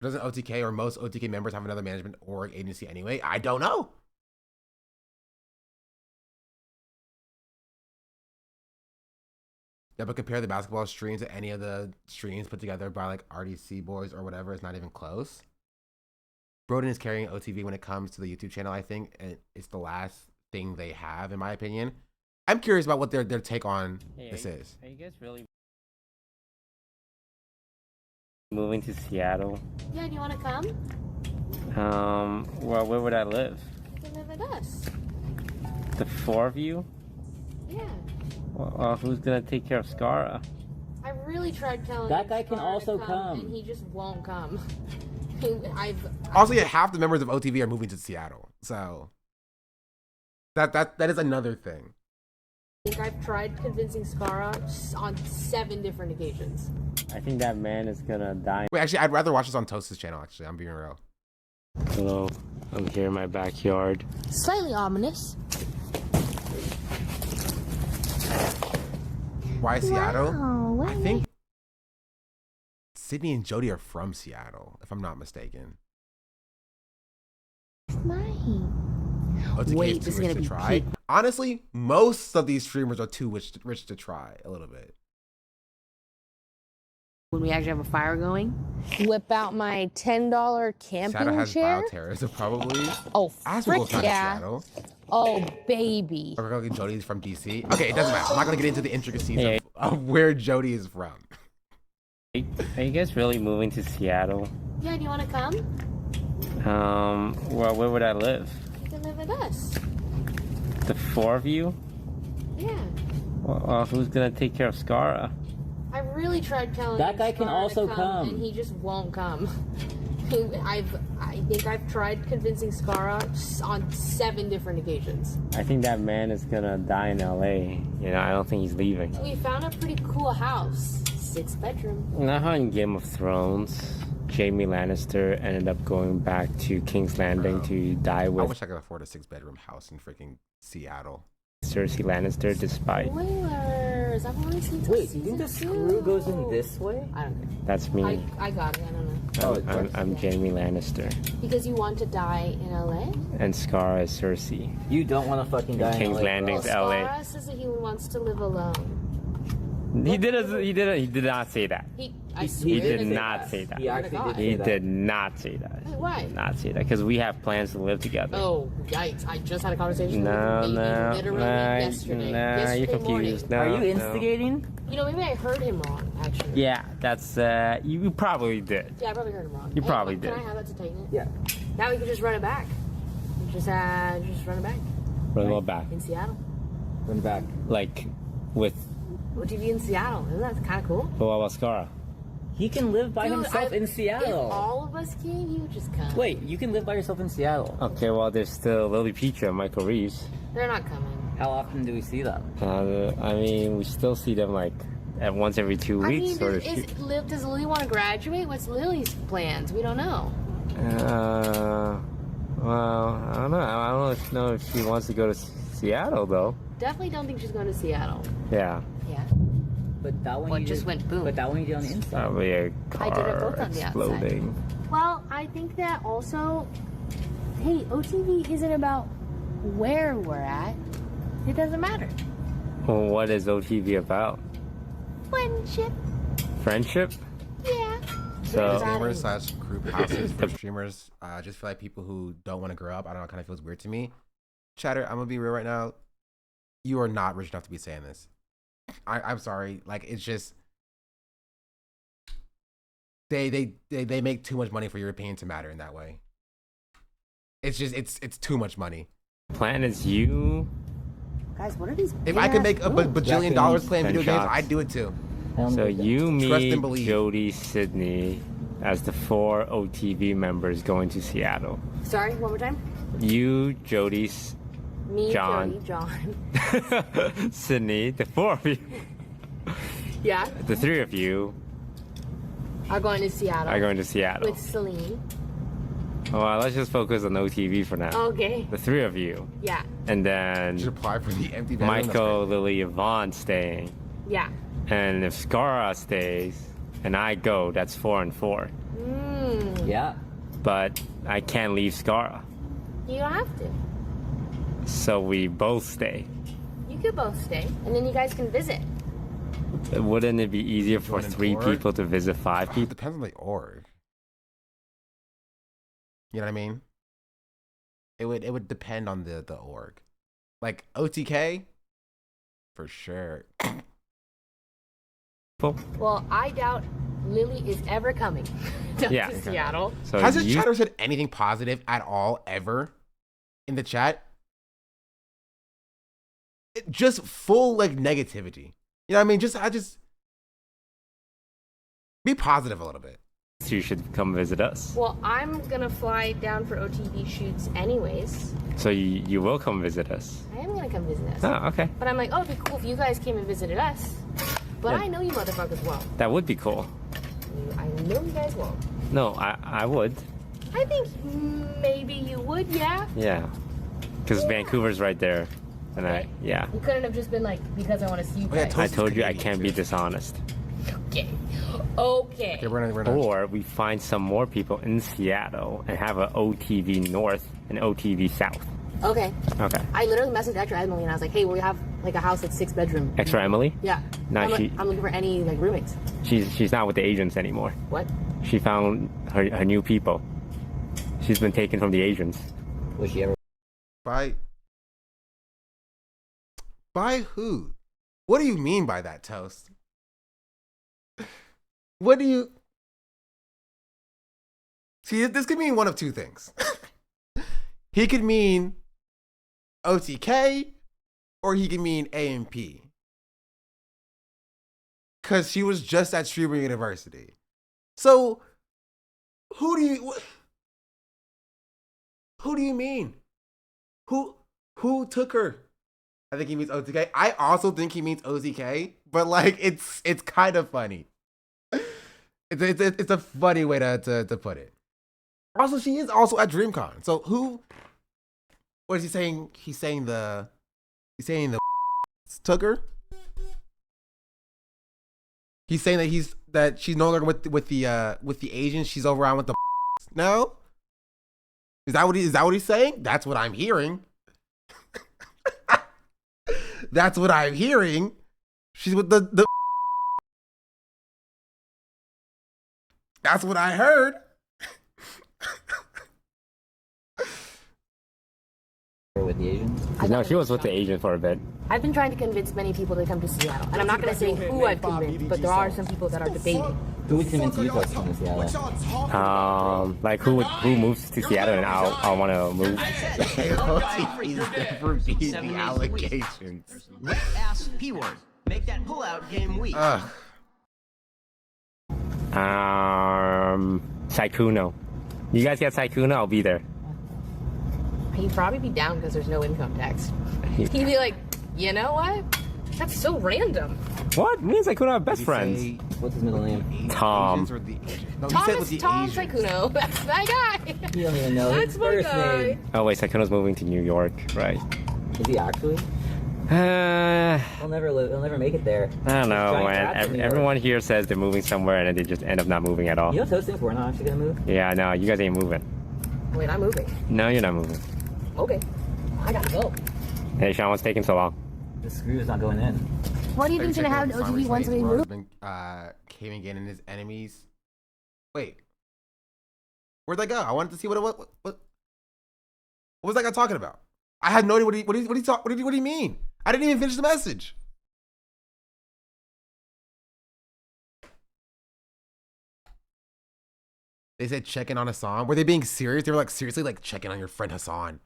S1: Doesn't OTK or most OTK members have another management org agency anyway? I don't know. Yeah, but compare the basketball streams to any of the streams put together by like RDC boys or whatever. It's not even close. Broden is carrying OTV when it comes to the YouTube channel, I think. And it's the last thing they have, in my opinion. I'm curious about what their take on this is.
S15: Are you guys really moving to Seattle?
S16: Yeah, do you want to come?
S15: Well, where would I live?
S16: You can live with us.
S15: The 4 of you?
S16: Yeah.
S15: Well, who's gonna take care of Skara?
S16: I really tried telling
S15: That
S16: him
S15: guy can
S16: Scar
S15: also
S16: to
S15: come.
S16: and he just won't come.
S1: Also, yeah, half the members of OTV are moving to Seattle, so that is another thing.
S16: I think I've tried convincing Skara on 7 different occasions.
S15: I think that man is gonna die.
S1: Wait, actually, I'd rather watch this on Toast's channel, actually. I'm being real.
S15: Hello, I'm here in my backyard.
S16: Slightly ominous.
S1: Why Seattle?
S16: Wow,
S1: I think Sydney and Jody are from Seattle, if I'm not mistaken. OTK
S16: Wait,
S1: is
S16: this
S1: too
S16: is
S1: rich
S16: gonna
S1: to
S16: be
S1: try.
S16: peak.
S1: Honestly, most of these streamers are too rich to try a little bit.
S16: When we actually have a fire going, whip out my $10 camping
S1: Seattle has
S16: chair.
S1: bioterrorism, probably.
S16: Oh,
S1: Asmongold's
S16: frick
S1: from
S16: yeah.
S1: Seattle.
S16: Oh, baby.
S1: Jody's from DC. Okay, it doesn't matter. I'm not gonna get into the intricacies
S15: Hey.
S1: of where Jody is from.
S15: Are you guys really moving to Seattle?
S16: Yeah, do you want to come?
S15: Well, where would I live?
S16: You can live with us.
S15: The 4 of you?
S16: Yeah.
S15: Well, who's gonna take care of Skara?
S16: I really tried telling
S15: That
S16: him
S15: guy can
S16: Scar
S15: also
S16: to
S15: come.
S16: and he just won't come. I think I've tried convincing Skara on 7 different occasions.
S15: I think that man is gonna die in LA. You know, I don't think he's leaving.
S16: We found a pretty cool house, 6 bedroom.
S15: You know how in Game of Thrones, Jaime Lannister ended up going back to King's Landing to die
S1: I
S15: with
S1: wish I could afford a 6-bedroom house in freaking Seattle.
S15: Cersei Lannister, despite
S16: Spoilers! does. I've only seen
S17: Wait, do you think the screw goes in this way?
S16: I don't know.
S15: That's me.
S16: I got it. I don't know.
S15: I'm Jaime Lannister.
S16: Because you want to die in LA?
S15: And Scar is Cersei.
S17: You don't want to fucking die in
S15: King's
S17: LA.
S15: Landing's LA.
S16: Scarra says that he wants to live alone.
S15: He did not say that.
S16: He
S15: did not say that.
S17: He actually did say
S15: He
S17: that.
S15: did not say that.
S16: Wait, why?
S15: Did not say that because we have plans to live together.
S16: Oh, yikes. I just had a conversation
S15: No,
S16: with him
S15: no,
S16: literally
S15: nah,
S16: yesterday.
S15: nah,
S16: Yesterday
S15: you're confused.
S16: morning.
S15: No,
S17: Are you
S15: no.
S17: instigating?
S16: You know, maybe I heard him wrong, actually.
S15: Yeah, that's you probably did.
S16: Yeah, I probably heard him wrong.
S15: You probably
S16: Can
S15: did.
S16: I have that to tighten it?
S17: Yeah.
S16: Now we can just run it back. Just run it back.
S15: Run it back.
S16: In Seattle.
S17: Run back.
S15: Like with.
S16: OTV in Seattle. Isn't that kind of cool?
S15: But what about Scara?
S17: He can live by
S16: Dude,
S17: himself in
S16: If
S17: Seattle.
S16: all of us came, he would just come.
S17: Wait, you can live by yourself in Seattle.
S15: Okay, well there's still Lily Petra and Michael Reeves.
S16: They're not coming.
S17: How often do we see them?
S15: I mean, we still see them like at once every 2
S16: I
S15: weeks.
S16: mean,
S15: or
S16: does Lily want to graduate? What's Lily's plans? We don't know.
S15: Well, I don't know. I don't know if she wants to go to Seattle though.
S16: Definitely don't think she's going to Seattle.
S15: Yeah.
S16: Yeah.
S17: But that one
S16: just went boom.
S17: But that one you did on the inside.
S15: Probably a
S16: I did it both
S15: car
S16: on the outside.
S15: exploding.
S16: Well, I think that also, hey, OTV isn't about where we're at. It doesn't matter.
S15: Well, what is OTV about?
S16: Friendship.
S15: Friendship?
S16: Yeah.
S15: So
S1: Streamers slash group houses for streamers. Just feel like people who don't want to grow up. I don't know. It kind of feels weird to me. Chatter, I'm gonna be real right now. You are not rich enough to be saying this. I'm sorry. Like it's just they make too much money for your opinion to matter in that way. It's just it's too much money.
S15: plan is you.
S16: Guys, what are these?
S1: If I could make a bajillion dollars playing video games, I'd do it too.
S15: So you,
S1: Trust and
S15: me,
S1: believe.
S15: Jody, Sydney, as the 4 OTV members going to Seattle.
S16: Sorry, one more time.
S15: You, Jody,
S16: Me,
S15: John.
S16: Jody, John.
S15: Sydney, the 4 of you,
S16: Yeah.
S15: the 3 of you
S16: Are going to Seattle.
S15: are going to Seattle.
S16: With Celine.
S15: Well, let's just focus on OTV for now.
S16: Okay.
S15: The 3 of you.
S16: Yeah.
S15: And then
S1: You should apply for the empty bedroom.
S15: Michael, Lily, Yvonne staying.
S16: Yeah.
S15: And if Scara stays and I go, that's 4 and 4.
S17: Yeah.
S15: But I can't leave Scara.
S16: You don't have to.
S15: So we both stay.
S16: You could both stay, and then you guys can visit.
S15: Wouldn't it be easier for
S1: Join an
S15: 3
S1: org?
S15: people to visit 5
S1: It
S15: people?
S1: depends on the org. You know what I mean? It would depend on the org. Like OTK, for sure.
S16: Well, I doubt Lily is ever coming down
S15: Yeah.
S16: to Seattle.
S15: So
S1: Has this
S15: you,
S1: chatter said anything positive at all ever in the chat? Just full like negativity. You know what I mean? I just be positive a little bit.
S15: you should come visit us.
S16: Well, I'm gonna fly down for OTV shoots anyways.
S15: So you will come visit us.
S16: I am gonna come visit us.
S15: Oh, okay.
S16: But I'm like, oh, it'd be cool if you guys came and visited us. But
S15: Yeah.
S16: I know you motherfuckers won't.
S15: That would be cool.
S16: I know you guys won't.
S15: No, I would.
S16: I think maybe you would, yeah.
S15: Yeah. Because Vancouver's right there. And yeah.
S16: You couldn't have just been like, because I want to see you
S1: Oh, yeah,
S16: guys.
S15: I told you I can't be dishonest.
S16: Okay. Okay.
S1: Okay, we're gonna
S15: Or we find some more people in Seattle and have an OTV North and OTV South.
S16: Okay.
S15: Okay.
S16: I literally messaged extra Emily and I was like, hey, we have like a house that's 6 bedroom.
S15: Extra Emily?
S16: Yeah.
S15: No,
S16: I'm looking for any like roommates.
S15: She's not with the agents anymore.
S16: What?
S15: She found her new people. She's been taken from the agents.
S17: Was she ever?
S1: By who? What do you mean by that, Toast? What do you... See, this could mean one of two things. He could mean OTK, or he could mean AMP. Because she was just at Streamer University. So, who do you mean? Who took her? I think he means OTK. I also think he means OTK, but like it's kind of funny. It's a funny way to put it. Also, she is also at DreamCon. So who? What is he saying? He's saying the took her. He's saying that she's no longer with the Asians. She's over on with the. No. Is that what he's saying? That's what I'm hearing. That's what I'm hearing. She's with the. That's what I heard.
S17: With the Asians?
S15: No, she was with the Asian for a bit.
S16: I've been trying to convince many people to come to Seattle, and I'm not going to say who I've convinced, but there are some people that are debating.
S17: Who would convince you to come to Seattle?
S15: Like who moves to Seattle and I'll want to move.
S1: He's never beat the allegations.
S10: Wet ass P word. Make that pullout game weak.
S15: Saikuno. You guys get Saikuno? I'll be there.
S16: He'd probably be down because there's no income tax. He'd be like, you know what? That's so random.
S15: What? Me and Saikuno are best friends.
S17: What's his middle name?
S15: Tom.
S16: Tom Saikuno. That's my guy.
S17: You don't even know
S16: That's
S17: his
S16: my
S17: first
S16: guy.
S17: name.
S15: Oh wait, Saikuno's moving to New York, right?
S17: Is he actually? He'll never make it there.
S15: I don't know,
S17: Giant
S15: man.
S17: rats in New York.
S15: Everyone here says they're moving somewhere and then they just end up not moving at all.
S17: You know those things we're not actually gonna move?
S15: Yeah, no, you guys ain't moving.
S16: Wait, I'm moving.
S15: No, you're not moving.
S16: Okay. I gotta go.
S15: Hey, Sean, what's taking so long?
S17: The screw is not going in.
S16: What do you think's gonna happen to OGB once we move?
S1: Caving in his enemies. Wait. Where'd they go? I wanted to see what was that guy talking about? I had no idea what do you mean? I didn't even finish the message. They said check in on Hassan. Were they being serious? They were like seriously like checking on your friend Hassan.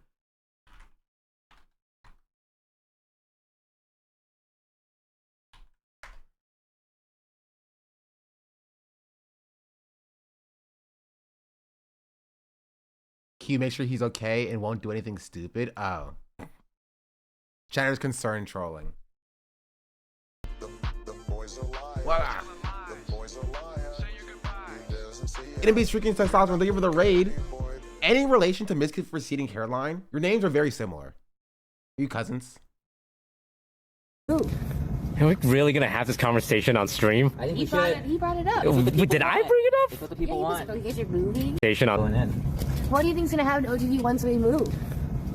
S1: Q, make sure he's okay and won't do anything stupid. Oh. Chatter's concerned trolling. Voila. Enemies freaking testosterone. Thank you for the raid. Any relation to Misk's receding hairline? Your names are very similar. Are you cousins?
S15: Are we really gonna have this conversation on stream?
S17: I think
S16: He brought it up.
S15: Did I bring it up?
S17: It's what the people want.
S16: You guys are moving?
S15: Conversation on.
S17: Going in.
S16: What do you think's gonna happen to OGB once we move?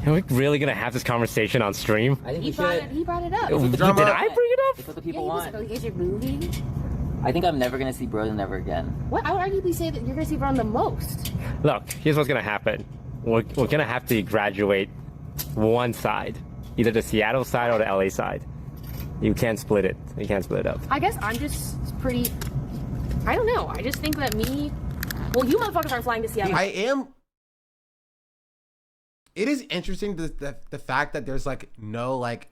S15: Are we really gonna have this conversation on stream?
S17: I think
S16: He brought it up.
S15: Did I bring it up?
S17: It's what the people want.
S16: You guys are moving?
S17: I think I'm never gonna see Broden ever again.
S16: What? I would arguably say that you're gonna see Broden the most.
S15: Look, here's what's gonna happen. We're gonna have to graduate one side, either the Seattle side or the LA side. You can't split it. You can't split it up.
S16: I guess I'm just pretty. I don't know. I just think that me. Well, you motherfuckers aren't flying to Seattle.
S1: I am. It is interesting the fact that there's like no like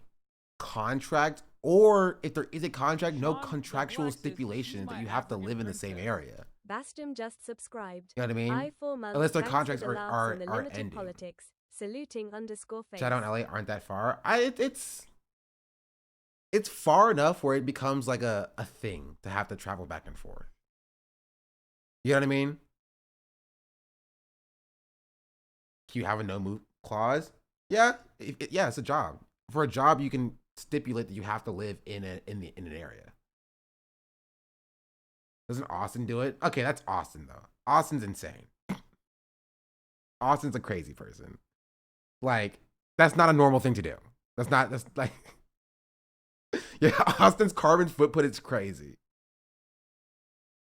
S1: contract, or if there is a contract, no contractual stipulation that you have to live in the same area.
S2: Bastum just subscribed.
S1: You know what I mean?
S2: I 4 months.
S1: Unless their
S2: thanks
S1: contracts
S2: for the laughs
S1: are
S2: and the limited
S1: ending.
S2: politics. Saluting _face.
S1: Shout out in LA aren't that far. It's far enough where it becomes like a thing to have to travel back and forth. You know what I mean? You have a no move clause. Yeah, it's a job. For a job, you can stipulate that you have to live in an area. Doesn't Austin do it? Okay, that's Austin though. Austin's insane. Austin's a crazy person. Like, that's not a normal thing to do. That's like, yeah, Austin's carbon footprint is crazy.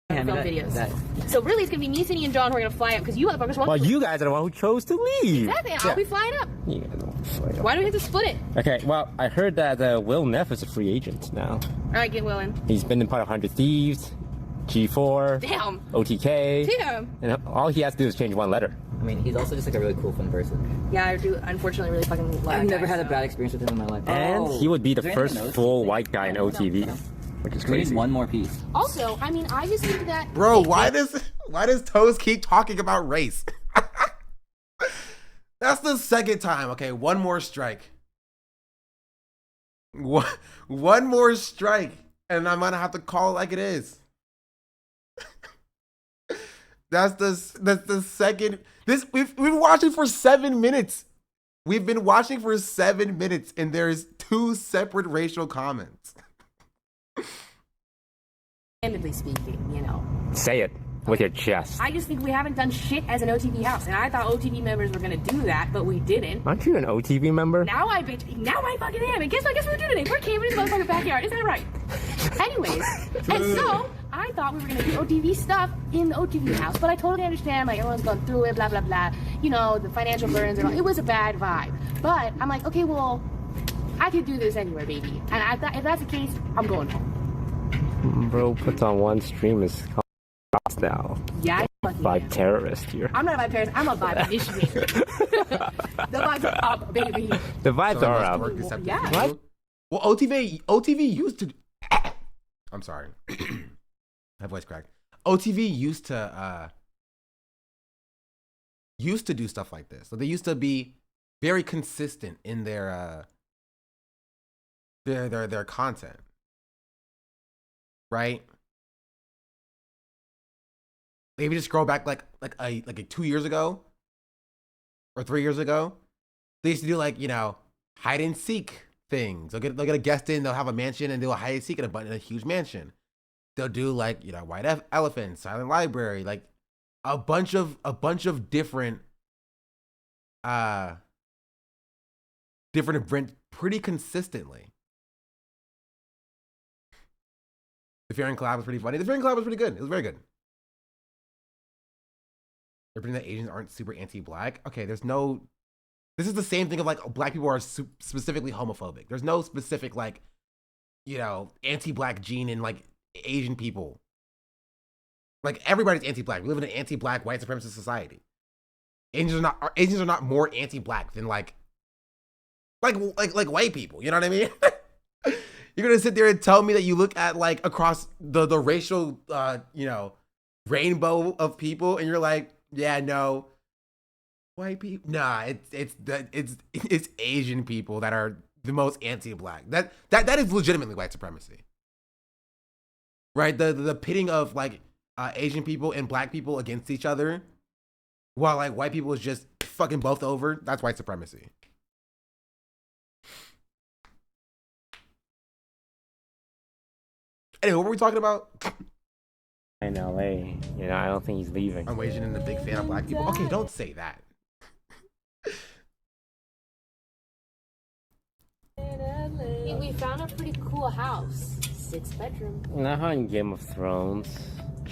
S16: Film videos. So really, it's gonna be me, Cindy, and John who are gonna fly up because you motherfuckers want.
S15: Well, you guys are the one who chose to leave.
S16: Exactly. I'll be flying up.
S15: You guys don't fly up.
S16: Why do we have to split it?
S15: Okay, well, I heard that Will Neff is a free agent now.
S16: All right, get Will in.
S15: He's been in part of 100 Thieves, G4,
S16: Damn.
S15: OTK.
S16: Damn.
S15: And all he has to do is change one letter.
S17: I mean, he's also just like a really cool, fun person.
S16: Yeah, I do. Unfortunately, really fucking.
S17: I've never had a bad experience with him in my life.
S15: And he would be the
S17: Is there anything
S15: first
S17: else?
S15: full white guy in OTV, which is
S17: We need
S15: crazy.
S17: one more piece.
S16: Also, I mean, I just think that.
S1: Bro, why does Toes keep talking about race? That's the second time. Okay, one more strike. One more strike, and I'm gonna have to call it like it is. That's the second. We've been watching for 7 minutes. We've been watching for 7 minutes, and there's 2 separate racial comments.
S16: Candidly speaking, you know.
S15: Say it with your chest.
S16: I just think we haven't done shit as an OTV house, and I thought OTV members were gonna do that, but we didn't.
S15: Aren't you an OTV member?
S16: Now I fucking am. And guess what we're doing today? We're camping in this motherfucking backyard. Isn't that right? Anyways, and so I thought we were gonna do OTV stuff in the OTV house, but I totally understand. Like everyone's going through it, blah blah blah. You know, the financial burdens and all. It was a bad vibe. But I'm like, okay, well, I could do this anywhere, baby. And I thought if that's the case, I'm going home.
S15: Bro puts on one stream is now.
S16: Yeah, I
S15: Vibe terrorist here.
S16: I'm not a vibe terrorist. I'm a vibe initiator. The vibes are up, baby.
S15: The vibes are up.
S16: Yeah.
S15: What?
S1: Well, OTV used to. I'm sorry, my voice cracked. OTV used to do stuff like this. So they used to be very consistent in their content, right? Maybe just scroll back like 2 years ago or 3 years ago. They used to do like, you know, hide and seek things. They'll get a guest in, they'll have a mansion and they'll hide and seek in a huge mansion. They'll do like, you know, white elephant, silent library, like a bunch of different events pretty consistently. The Fearing collab was pretty funny. The Fearing collab was pretty good. It was very good. They're pretending that Asians aren't super anti-black. Okay, this is the same thing of like black people are specifically homophobic. There's no specific like, you know, anti-black gene in like Asian people. Like everybody's anti-black. We live in an anti-black white supremacist society. Asians are not more anti-black than like white people. You know what I mean? You're gonna sit there and tell me that you look at like across the racial you know, rainbow of people and you're like, yeah, no, white people. Nah, it's Asian people that are the most anti-black. That is legitimately white supremacy, right? The pitting of like Asian people and black people against each other, while like white people is just fucking both over. That's white supremacy. Anyway, what were we talking about?
S15: In LA, you know, I don't think he's leaving.
S1: I'm Asian and a big fan of black people. Okay, don't say that.
S16: We found a pretty cool house. 6-bedroom.
S15: You know how in Game of Thrones,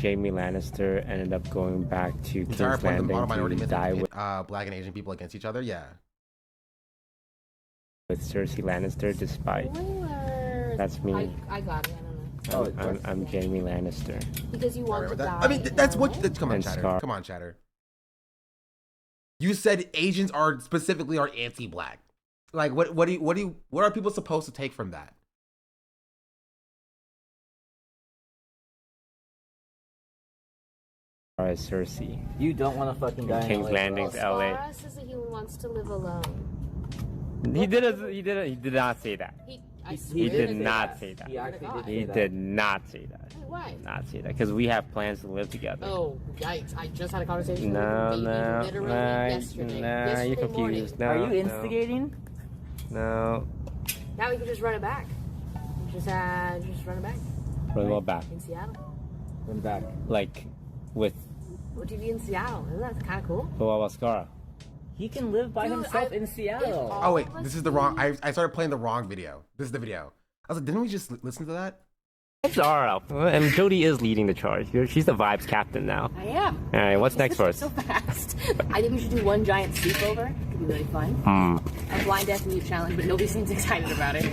S15: Jaime Lannister ended up going back to King's Landing to die with
S1: black and Asian people against each other? Yeah.
S15: With Cersei Lannister, despite. That's me.
S16: I got it.
S15: I'm Jaime Lannister.
S16: Because you want to die.
S1: I mean, that's what. Come on, Chatter. Come on, Chatter. You said Asians are specifically anti-black. Like, what are people supposed to take from that?
S15: As Cersei.
S17: You don't want to fucking die.
S15: King's Landing's LA.
S16: Sparrow says that he wants to live alone.
S15: He did not say that. He did not say that. He did not say that.
S16: Why?
S15: Not say that because we have plans to live together.
S16: Oh, yikes! I just had a conversation
S15: No,
S16: with him literally yesterday.
S15: You're confused. No,
S17: are you instigating?
S15: No.
S16: Now we can just run it back. Just run it back.
S15: Run what back?
S16: In Seattle.
S17: Run back.
S15: Like, with.
S16: OTV in Seattle. Isn't that kind of cool?
S15: But what about Scara?
S17: He can live by himself in Seattle.
S1: Oh wait, this is the wrong. I started playing the wrong video. This is the video. I was like, didn't we just listen to that?
S15: It's Zara, and Jody is leading the charge. She's the vibes captain now.
S16: I am.
S15: All right, what's next for us?
S16: So fast. I think we should do one giant sleepover. It could be really fun. A blind death mute challenge, but nobody seems excited about it.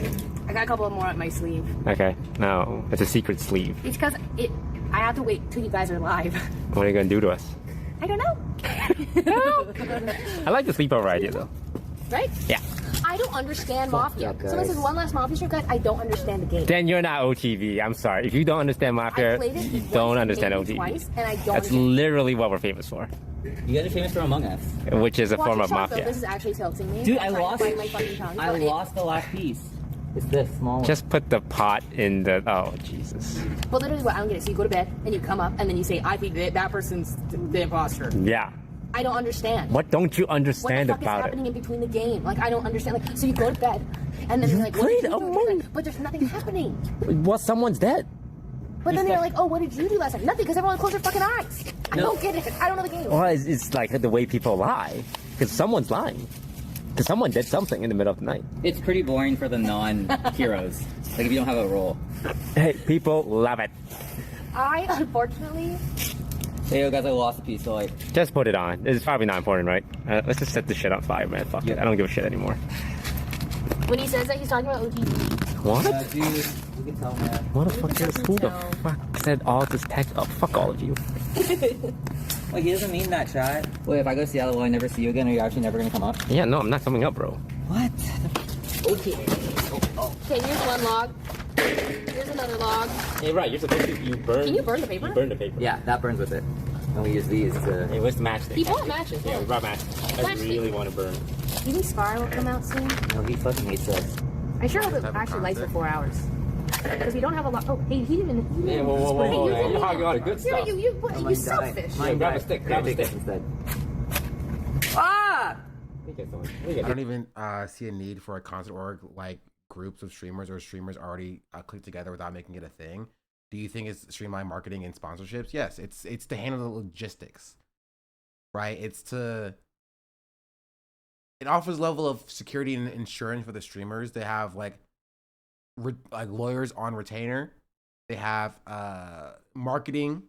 S16: I got a couple more up my sleeve.
S15: Okay, no, it's a secret sleeve.
S16: It's because I have to wait till you guys are live.
S15: What are you gonna do to us?
S16: I don't know.
S15: I like the sleepover idea though.
S16: Right?
S15: Yeah.
S16: I don't understand Mafia. So this is one last Mafia stream, guys. I don't understand the game.
S15: Then you're not OTV. I'm sorry. If you don't understand Mafia, you don't understand OTV.
S16: Twice, and I don't
S15: That's literally what we're famous for.
S17: You guys are famous for Among Us.
S15: Which is a form of Mafia.
S16: This is actually tilting me.
S17: Dude, I lost the last piece. It's this small one.
S15: Just put the pot in the... Oh, Jesus.
S16: Well, literally what I don't get it. So you go to bed, and you come up, and then you say, I think that person's the imposter.
S15: Yeah.
S16: I don't understand.
S15: What don't you understand
S16: about it? What the fuck is happening in between the game? Like, I don't understand. Like, so you go to bed, and then you're like, what did you do? But there's nothing happening.
S15: Well, someone's dead.
S16: But then they're like, oh, what did you do last night? Nothing, because everyone closed their fucking eyes. I don't get it. I don't know the game.
S15: Well, it's like the way people lie. Because someone's lying. Because someone did something in the middle of the night.
S17: It's pretty boring for the non-heroes. Like, if you don't have a role.
S15: Hey, people love it.
S16: I, unfortunately...
S17: Hey, yo, guys, I lost a piece, so like...
S15: Just put it on. It's probably not important, right? Let's just set this shit on fire, man. Fuck it. I don't give a shit anymore.
S16: When he says that, he's talking about OTV.
S15: What?
S17: Dude, you can tell, man.
S15: What the fuck is... Who the fuck said all this text? Oh, fuck all of you.
S17: Like, he doesn't mean that, chat. Wait, if I go to Seattle, will I never see you again? Are you actually never gonna come up?
S15: Yeah, no, I'm not coming up, bro.
S17: What? Okay.
S16: Okay, here's one log. Here's another log.
S15: Hey, right, you're supposed to... You burn...
S16: Can you burn the paper?
S15: You burn the paper.
S17: Yeah, that burns with it. And we use these to...
S15: Hey, where's the matchstick?
S16: He brought matches.
S15: Yeah, we brought matchsticks. I really want to burn.
S16: Do you think Spyro will come out soon?
S17: No, he fucking hates us.
S16: I sure hope it actually lights for 4 hours. Because we don't have a lot. Oh, hey, he didn't even.
S15: Yeah, whoa. You're hogging all the good
S16: Yeah,
S15: stuff.
S16: you selfish.
S15: Grab a stick. Grab a stick
S17: instead. Ah!
S1: I don't even see a need for a content org like groups of streamers or streamers already click together without making it a thing. Do you think it's streamline marketing and sponsorships? Yes, it's to handle the logistics, right? It offers a level of security and insurance for the streamers. They have like lawyers on retainer. They have marketing,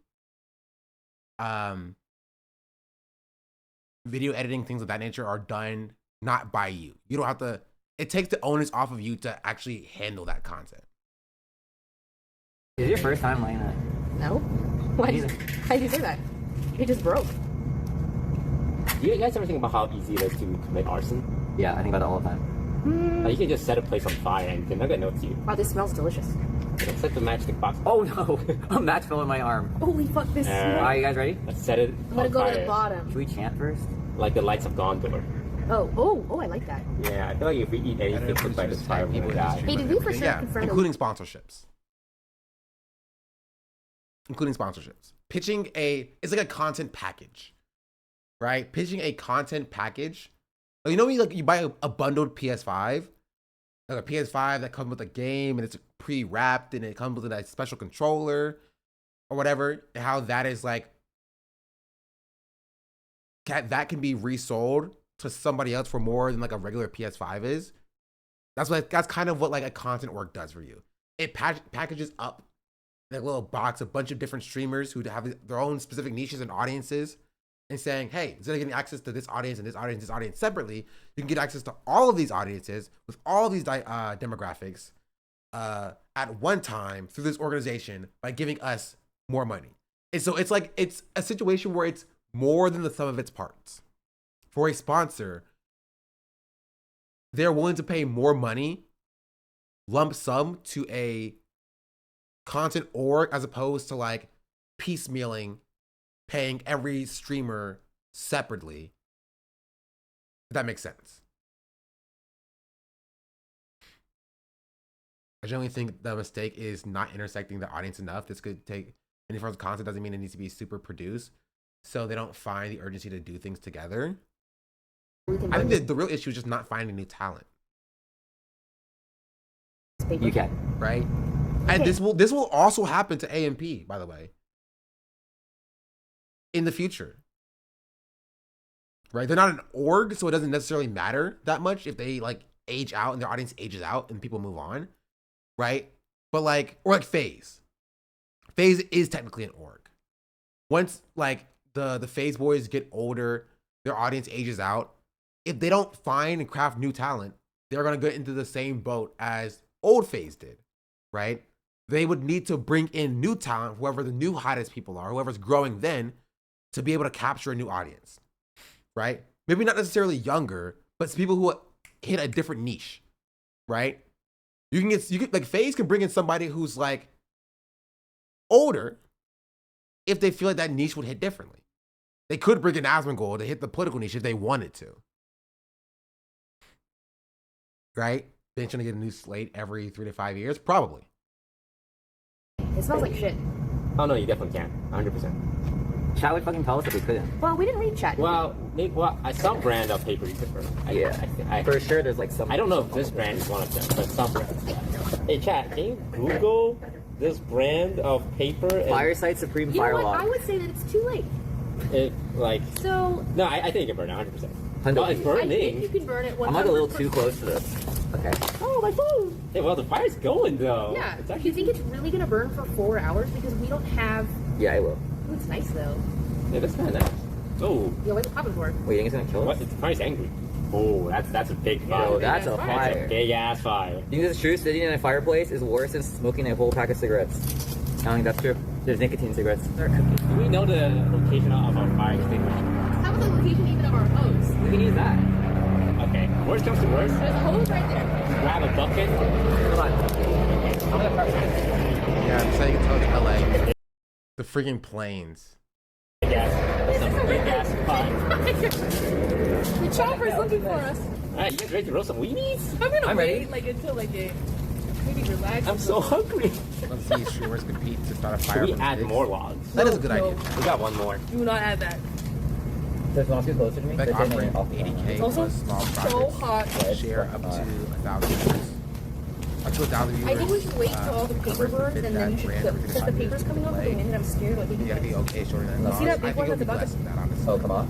S1: video editing, things of that nature are done not by you. You don't have to. It takes the onus off of you to actually handle that content.
S17: Is it your first time laying that?
S16: No. Why did you say that? It just broke.
S15: Do you guys ever think about how easy it is to commit arson?
S17: Yeah, I think about it all the time.
S15: Like, you can just set a place on fire and they're not gonna notice you.
S16: Wow, this smells delicious.
S15: It's like the matchstick box.
S17: Oh no! A match fell in my arm.
S16: Holy fuck, this smells.
S17: Are you guys ready?
S15: Let's set it
S16: I'm gonna go to the bottom.
S17: Should we chant first?
S15: Like the lights of Gondor.
S16: Oh, I like that.
S15: Yeah, I feel like if we eat anything cooked by this fire, we're gonna die.
S16: Hey, did we for sure confirm
S1: including sponsorships? Including sponsorships. Pitching it's like a content package, right? Pitching a content package. You know, you buy a bundled PS5, like a PS5 that comes with a game and it's pre-wrapped and it comes with a special controller or whatever. And how that is like, that can be resold to somebody else for more than like a regular PS5 is. That's kind of what like a content org does for you. It packages up in a little box a bunch of different streamers who have their own specific niches and audiences, and saying, hey, instead of getting access to this audience and this audience, this audience separately, you can get access to all of these audiences with all of these demographics at one time through this organization by giving us more money. And so it's like, it's a situation where it's more than the sum of its parts. For a sponsor, they're willing to pay more money, lump sum, to a content org as opposed to like piecemealing, paying every streamer separately. If that makes sense. I generally think the mistake is not intersecting the audience enough. This could take any form of content, doesn't mean it needs to be super produced. So they don't find the urgency to do things together. I think that the real issue is just not finding new talent.
S17: You can.
S1: Right? And this will also happen to AMP, by the way, in the future. Right? They're not an org, so it doesn't necessarily matter that much if they like age out and their audience ages out and people move on. Right? But like, or like FaZe. FaZe is technically an org. Once like the FaZe boys get older, their audience ages out. If they don't find and craft new talent, they're gonna get into the same boat as old FaZe did, right? They would need to bring in new talent, whoever the new hottest people are, whoever's growing then, to be able to capture a new audience, right? Maybe not necessarily younger, but people who hit a different niche, right? You can like FaZe can bring in somebody who's like older if they feel like that niche would hit differently. They could bring in Asmongold to hit the political niche if they wanted to. Right? Bench gonna get a new slate every 3 to 5 years? Probably.
S16: It smells like shit.
S15: Oh no, you definitely can. 100%.
S17: Chat would fucking tell us if we couldn't.
S16: Well, we didn't read chat.
S15: Well, some brand of paper you could burn.
S17: For sure there's like some.
S15: I don't know if this brand is one of them, but some brands. Hey chat, can you Google this brand of paper.
S17: Fireside Supreme
S16: You know what?
S17: Firelog.
S16: I would say that it's too late.
S15: It like.
S16: So.
S15: No, I think it can burn 100%.
S17: Oh,
S15: it's
S16: I
S15: burning.
S16: think you can burn it. 100%.
S17: I'm like a little too close to this. Okay.
S15: Oh, my phone. Yeah, well, the fire's going though.
S16: Yeah.
S15: It's
S16: Do
S15: actually...
S16: you think it's really gonna burn for 4 hours? Because we don't have.
S17: Yeah, I will.
S16: Ooh, it's nice though.
S15: Yeah, that's kind of nice. Oh.
S16: Yeah, what's it popping for?
S17: Wait, you think it's gonna kill us?
S15: What? The fire's angry. Oh, that's a big fire.
S17: Yo, that's a
S15: That's
S17: fire.
S15: a big ass fire.
S17: You think this is true? Sitting in a fireplace is worse than smoking a whole pack of cigarettes. I don't think that's true. There's nicotine cigarettes.
S15: Do we know the location of our fire extinguisher?
S16: How about the location even of our hose?
S17: We can use that.
S15: Okay. Worst comes to worst.
S16: There's a hose right there.
S15: Grab a bucket.
S17: Come on. I'm gonna park.
S1: Yeah, I'm saying it's to LA. The freaking planes.
S15: Big ass fire.
S16: The chopper's looking for us.
S15: Alright, you guys ready to roast some weenies?
S16: I'm gonna
S17: I'm
S16: wait
S17: ready.
S16: like until like it maybe relax.
S15: I'm so hungry.
S1: Let's see if streamers compete to start a fire.
S15: Should we
S1: from
S15: add
S1: sticks.
S15: more logs?
S1: That is a good idea.
S15: We got one more.
S16: Do not add that.
S17: There's one too closer to me.
S1: Like
S17: They're saying
S1: offering
S17: they're
S1: 80K
S16: It's also
S1: plus small
S16: so
S1: profits.
S16: hot.
S1: Share up to 1,000 viewers. Up to 1,000 viewers.
S16: I think we should wait till all the paper burns and then you should cook. Because the paper's coming off with the wind and I'm scared what they
S1: You gotta be okay shorter than
S16: You see that big
S1: I think
S16: one
S1: it'll
S16: at the
S1: be less
S16: bucket?
S1: than that, honestly.
S17: Oh, come on.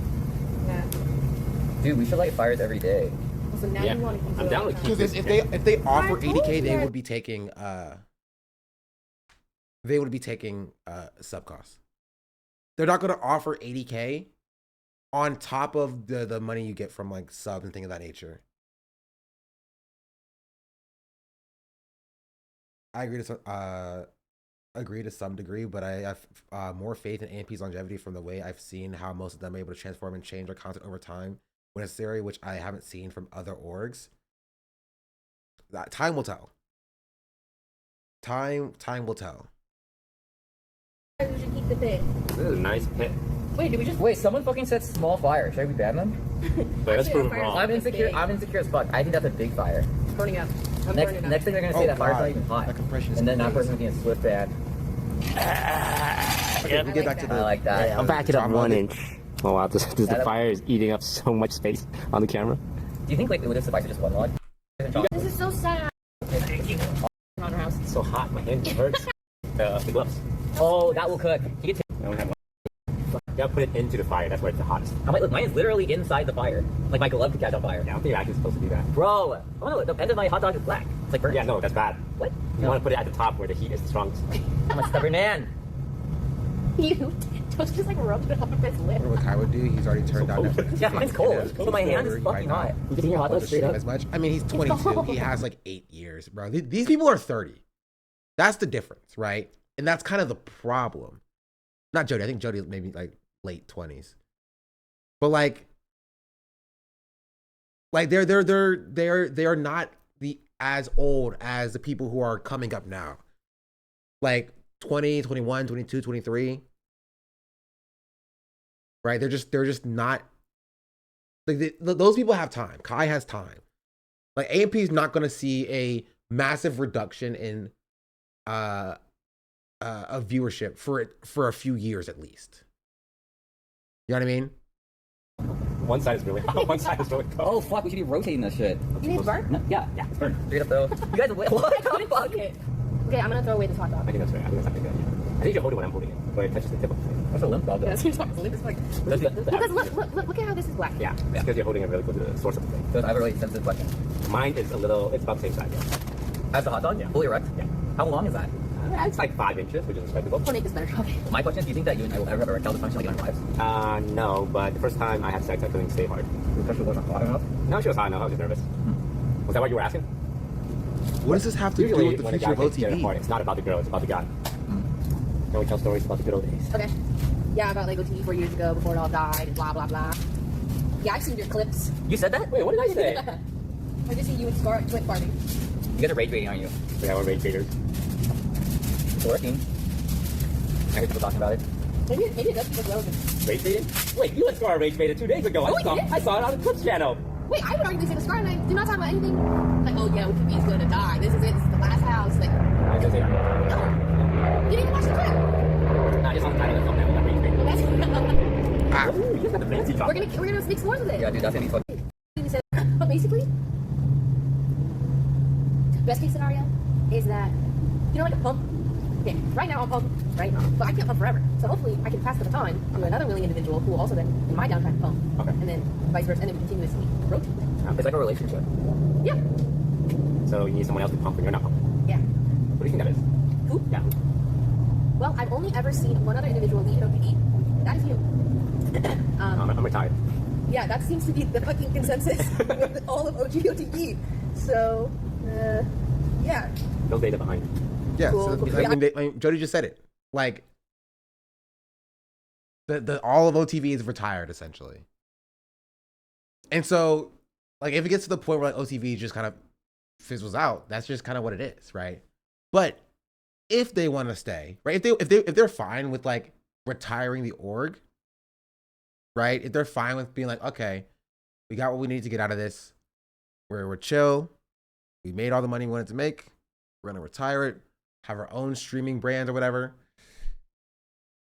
S16: Yeah.
S17: Dude, we should light fires every day.
S16: So now you want to keep
S15: I'm
S16: it
S15: down
S16: all
S15: with
S16: the time.
S1: Because if they offer
S16: I told
S1: 80K,
S16: you
S1: they
S16: that.
S1: would be taking sub costs. They're not gonna offer 80K on top of the money you get from like subs and things of that nature. I agree to some degree, but I have more faith in AMP's longevity from the way I've seen how most of them are able to transform and change their content over time when necessary, which I haven't seen from other orgs. That time will tell. Time will tell.
S16: We should keep the pit.
S15: This is a nice pit.
S16: Wait, did we just
S17: Wait, someone fucking said small fire. Should I be ban them?
S15: Wait, let's
S16: Actually,
S15: prove it
S16: our fire's
S15: wrong.
S17: I'm
S16: That's
S17: insecure.
S16: big.
S17: I'm insecure as fuck. I think that's a big fire.
S16: It's burning up? I'm burning up.
S17: Next thing they're gonna say that fire's
S1: God.
S17: not even hot.
S1: That compression is
S17: And then that
S1: crazy.
S17: person's getting swift ban.
S1: Okay, we get back to the.
S17: I like that.
S15: I'll back it up
S1: drama
S15: 1
S1: of it.
S15: inch. Oh wow, the fire is eating up so much space on the camera.
S17: Do you think like it would have sufficed for just one log?
S16: This is so sad.
S17: Thank you.
S16: Around our house.
S15: It's so hot, my hand hurts. The gloves.
S17: Oh, that will cook. You can
S15: I don't have one. You gotta put it into the fire. That's where it's the hottest.
S17: look, mine is literally inside the fire. Like my glove could catch on fire.
S15: Yeah, I don't think you're actually supposed to do that.
S17: Bro, oh no, the end of my hot dog is black. It's like burnt.
S15: Yeah, no, that's bad.
S17: What?
S15: You want to put it at the top where the heat is the strongest.
S17: I'm a stubborn man.
S16: You just like rubbed it off of his lip.
S1: I wonder what Kai would do. He's already turned down Netflix.
S17: Yeah, mine's cold. So my hand is fucking hot. You can hear hot dog straight up.
S1: As much. I mean, he's 22. He has like 8 years, bro. These people are 30. That's the difference, right? And that's kind of the problem. Not Jody. I think Jody maybe like late 20s. But like they're not as old as the people who are coming up now. Like 20, 21, 22, 23. Right? They're just not like those people have time. Kai has time. Like AMP is not going to see a massive reduction in of viewership for a few years at least. You know what I mean?
S15: One side is really hot, one side is really cold.
S17: Oh fuck, we should be rotating this shit.
S16: You need to burn?
S17: No, yeah, it's burnt. Straight up though. You guys, what the fuck?
S16: Okay, I'm gonna throw away this hot dog.
S15: I think that's right. I think that's not a good idea. I think you hold it when I'm holding it, where it touches the tip of the thing.
S17: That's a limp dog though.
S16: That's what you're talking about. It's like, because look at how this is black.
S15: Yeah, it's because you're holding it really close to the source of the thing.
S17: So I have a really sensitive question.
S15: Mine is a little, it's about the same size, yeah.
S17: As the hot dog?
S15: Yeah.
S17: Fully erect?
S15: Yeah.
S17: How long is that?
S15: It's like 5 inches, which is respectable.
S16: Don't make this better. Okay.
S17: My question is, do you think that you and I will ever have erectile dysfunction like in our lives?
S15: No, but the first time I had sex, I couldn't stay hard.
S17: The pressure wasn't hot enough?
S15: No, she was hot enough. I was just nervous. Was that what you were asking?
S1: What does this have to
S15: Usually,
S1: do with the
S15: when a
S1: future
S15: guy
S1: of
S15: takes care of the part,
S1: OTV?
S15: it's not about the girl, it's about the guy. Can we tell stories about the good old days?
S16: Okay. Yeah, about like OTV 4 years ago before it all died and blah blah blah. Yeah, I've seen your clips.
S17: You said that?
S15: Wait, what did I say?
S16: I just see you and Scar twin party.
S17: You guys are rage baiting, aren't you?
S15: Yeah, we're rage baiters.
S17: It's working. I heard people talking about it.
S16: Maybe it does look relevant.
S15: Rage baiting? Wait, you and Scar rage baited 2 days ago.
S16: Oh, you did?
S15: I saw it on the Twitch channel.
S16: Wait, I would argue say the Scar and I do not talk about anything like, oh yeah, OTV is gonna die. This is it. This is the last house. Like,
S15: I didn't say that.
S16: no, you didn't even watch the clip.
S15: Nah, just on the title of the thumbnail, that rage baiting.
S1: Ah,
S15: Ooh, you just got the fancy
S16: We're
S15: chocolate.
S16: gonna make s'mores with it.
S17: Yeah, dude, that's gonna be fucking.
S16: You said, but basically, best case scenario is that you know like a pump Okay, right now I'm pumping, right? But I can't pump forever. So hopefully I can pass the baton to another willing individual who will also then, in my downtime, pump.
S6: Okay.
S16: And then vice versa, and then we continuously rotate.
S6: It's like a relationship.
S16: Yeah.
S15: So you need someone else to pump when you're not pumping.
S16: Yeah.
S15: What do you think that is?
S16: Who?
S15: Yeah.
S16: Well, I've only ever seen one other individual lead an OPD. That is you.
S15: I'm retired.
S16: Yeah, that seems to be the fucking consensus with all of OGOTV. So, yeah.
S15: Those days are behind.
S1: Yeah,
S16: Cool,
S1: so,
S16: cool.
S1: I mean, Jody just said it. Like, the all of OTV is retired essentially, and so like if it gets to the point where like OTV just kind of fizzles out, that's just kind of what it is, right? But if they want to stay, right? If they're fine with like retiring the org, right? If they're fine with being like, okay, we got what we need to get out of this, we're chill, we made all the money we wanted to make, we're gonna retire it, have our own streaming brand or whatever,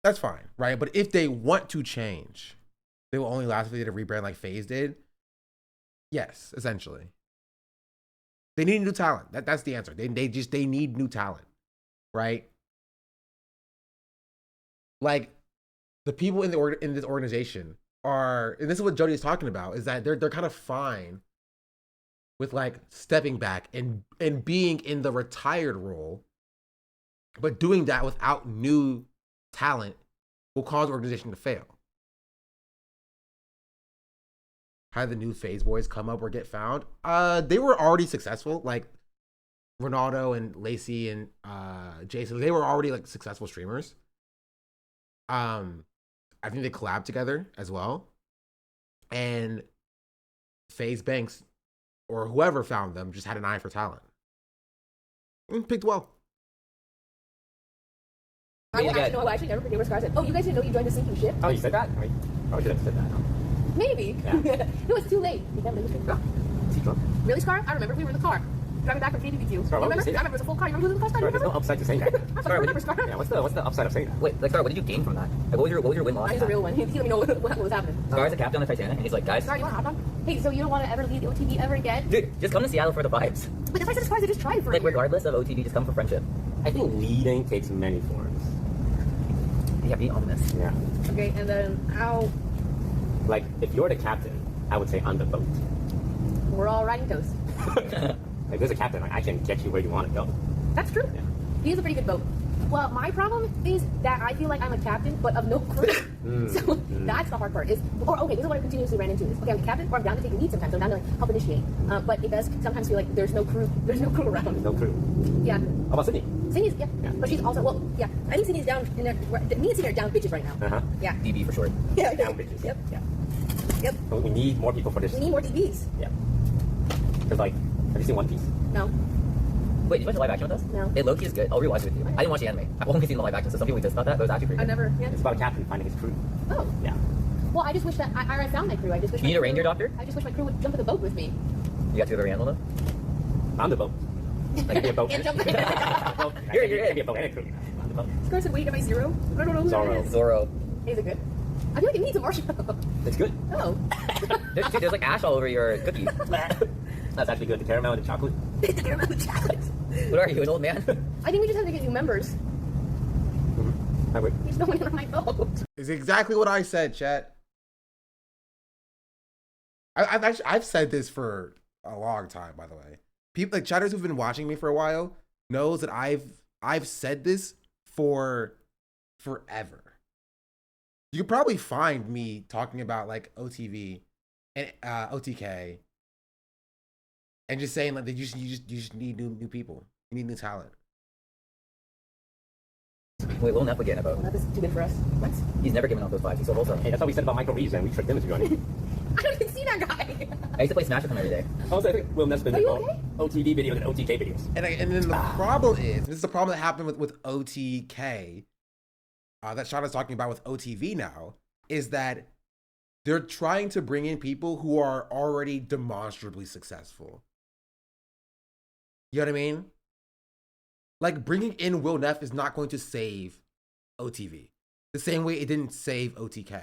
S1: that's fine, right? But if they want to change, they will only last if they did a rebrand like FaZe did. Yes, essentially. They need new talent. That's the answer. They need new talent, right? Like the people in this organization are, and this is what Jody is talking about, is that they're kind of fine with like stepping back and being in the retired role, but doing that without new talent will cause the organization to fail. How did the new FaZe boys come up or get found? They were already successful. Like Ronaldo and Lacey and Jason, they were already like successful streamers. I think they collabed together as well. And FaZe Banks or whoever found them just had an eye for talent. And picked well.
S16: I actually never forget what Scar said. Oh, you guys didn't know you joined the sinking ship?
S15: Oh, you said that? I probably should have said that.
S16: Maybe.
S15: Yeah.
S16: No, it's too late. You never
S15: Is he drunk?
S16: Really, Scar? I remember we were in the car. Driving back from KBBQ.
S15: Scar, why would
S16: Remember?
S15: you say that?
S16: I remember it was a full car. You remember who was in the car?
S15: Scar, there's no upside to saying that.
S16: Remember, Scar?
S15: Yeah, what's the upside of saying that?
S17: Wait, like, Scar, what did you gain from that? Like, what was your win-loss?
S16: He's a real one. He let me know what was happening.
S17: Scar's a captain on the Titanic, and he's like, guys,
S16: Scar, you want to hop on? Hey, so you don't want to ever leave the OTV ever again?
S17: dude, just come to Seattle for the vibes.
S16: But that's why I said Scar, they just tried it for
S17: Like,
S16: a year.
S17: regardless of OTV, just come for friendship.
S15: I think leading takes many forms.
S17: Yeah, be honest.
S15: Yeah.
S16: Okay, and then how?
S15: Like, if you're the captain, I would say I'm the boat.
S16: We're all riding toast.
S15: Like, there's a captain, like, I can get you where you want to go.
S16: That's true.
S15: Yeah.
S16: He is a pretty good boat. Well, my problem is that I feel like I'm a captain, but of no crew. So that's the hard part. Okay, this is what I continuously ran into. Okay, I'm the captain, or I'm down to take the lead sometimes. I'm down to like help initiate. But it does sometimes feel like there's no crew. There's no crew around.
S15: There's no crew.
S16: Yeah.
S15: How about Sydney?
S16: Sydney's, yeah. But she's also, well, yeah. I think Sydney's down in there. Me and Sydney are down bitches right now.
S15: Uh-huh.
S16: Yeah.
S17: DB for short.
S16: Yeah.
S15: Down bitches.
S16: Yep.
S15: Yeah.
S16: Yep.
S15: But we need more people for this.
S16: We need more DBs.
S15: Yeah. Because, like, have you seen One Piece?
S16: No.
S17: Wait, did you watch the live action with us?
S16: No.
S17: It low-key is good. I'll rewatch it with you. I didn't watch the anime. I've only seen the live action, so some people just thought that, but it was actually pretty
S16: I
S17: good.
S16: never, yeah.
S15: It's about a captain finding his crew.
S16: Oh.
S15: Yeah.
S16: Well, I just wish that I found my crew. I just wish.
S17: You need
S16: my
S17: a
S16: crew-
S17: reindeer doctor?
S16: I just wish my crew would jump in the boat with me.
S17: You got to the animal, though?
S15: I'm the boat. I can be a boat.
S16: And jump in.
S15: Well,
S17: You're
S15: I can be a boat and a crew. I'm the boat.
S16: Scar said, wait, am I zero? I don't know who that is.
S17: Zorro.
S16: Is it good? I feel like it needs a marshmallow.
S15: It's good.
S16: Oh.
S17: Dude, there's like ash all over your cookie.
S15: That's actually good. The caramel and the chocolate.
S16: The caramel chocolate.
S17: What are you, an old man?
S16: I think we just have to get new members.
S15: I would.
S16: There's no one on my boat.
S1: It's exactly what I said, chat. I've said this for a long time, by the way. People like chatters who've been watching me for a while knows that I've said this for forever. You could probably find me talking about like OTV and OTK and just saying like that you just need new people. You need new talent.
S17: Wait, Lil Neff would get in a boat.
S16: That is too good for us. What?
S17: He's never given off those vibes. He's so wholesome.
S15: Hey, that's what we said about Michael Reeves, and we tricked him into joining.
S16: I don't even see that guy.
S17: I used to play Smash with him every day.
S15: Also, I think Will Neff's been
S16: Are you
S15: in
S16: okay?
S15: OTV videos and OTK videos.
S1: And then the problem is, this is the problem that happened with OTK, that Shauna's talking about with OTV now, is that they're trying to bring in people who are already demonstrably successful. You know what I mean? Like, bringing in Will Neff is not going to save OTV. The same way it didn't save OTK.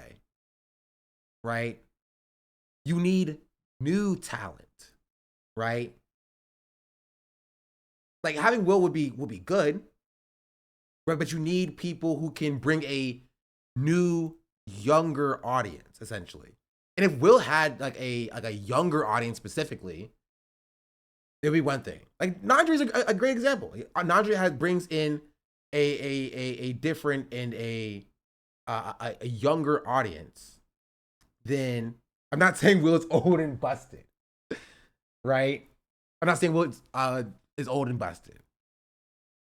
S1: Right? You need new talent. Right? Like, having Will would be good. right? But you need people who can bring a new, younger audience, essentially. And if Will had like a younger audience specifically, it'd be one thing. Like Nandri is a great example. Nandri brings in a different and a younger audience than, I'm not saying Will is old and busted, right? I'm not saying Will is old and busted,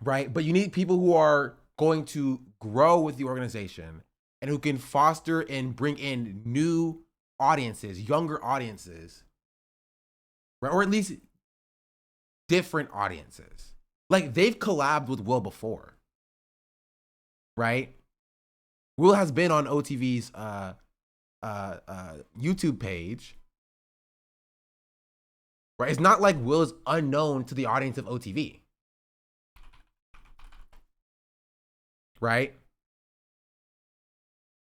S1: right? But you need people who are going to grow with the organization and who can foster and bring in new audiences, younger audiences, right? Or at least different audiences. Like they've collabed with Will before, right? Will has been on OTV's YouTube page, right? It's not like Will is unknown to the audience of OTV, right?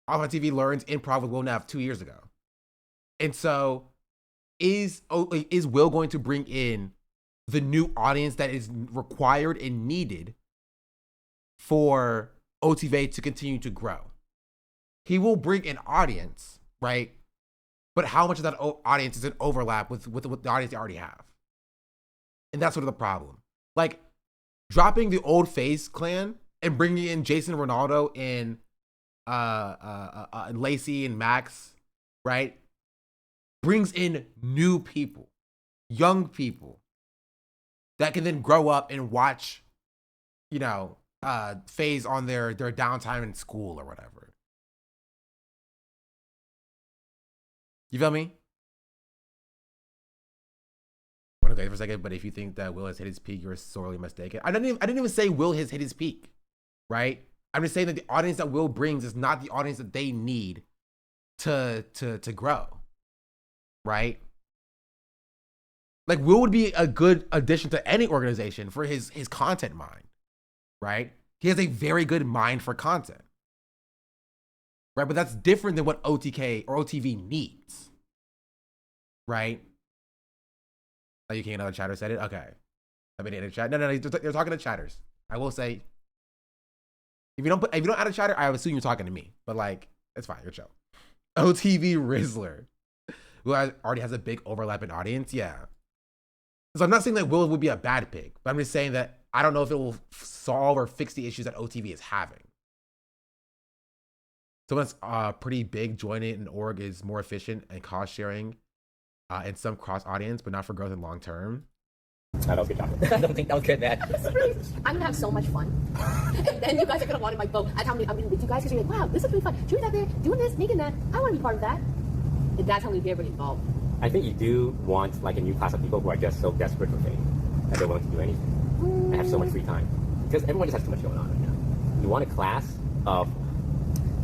S1: Off on TV learns improv with Will Neff 2 years ago. And so is Will going to bring in the new audience that is required and needed for OTV to continue to grow? He will bring an audience, right? But how much of that audience is an overlap with the audience they already have? And that's sort of the problem. Like dropping the old FaZe clan and bringing in Jason Ronaldo and Lacey and Max, right? Brings in new people, young people that can then grow up and watch, FaZe on their downtime in school or whatever. You feel me? I want to go for a second, but if you think that Will has hit his peak, you're sorely mistaken. I didn't even say Will has hit his peak, right? I'm just saying that the audience that Will brings is not the audience that they need to grow, right? Like Will would be a good addition to any organization for his content mind, right? He has a very good mind for content, right? But that's different than what OTK or OTV needs, right? Oh, you can't know the chatter said it? Okay. I mean, in a chat. No, they're talking to chatters. I will say, if you don't add a chatter, I assume you're talking to me. But like, it's fine. You're chill. OTV Rizzler, who already has a big overlapping audience. Yeah. So I'm not saying that Will would be a bad pick, but I'm just saying that I don't know if it will solve or fix the issues that OTV is having. Someone's pretty big, joining an org is more efficient and cost sharing and some cross audience, but not for growth in long term.
S6: I don't think
S17: I don't think that was good, man.
S16: I'm gonna have so much fun. And you guys are gonna want in my boat. I'm gonna be with you guys because you're like, wow, this is really fun. Julie's out there doing this, making that. I want to be part of that. And that's how we get everybody involved.
S15: I think you do want like a new class of people who are just so desperate for fame that they're willing to do anything and have so much free time. Because everyone just has too much going on right now. You want a class of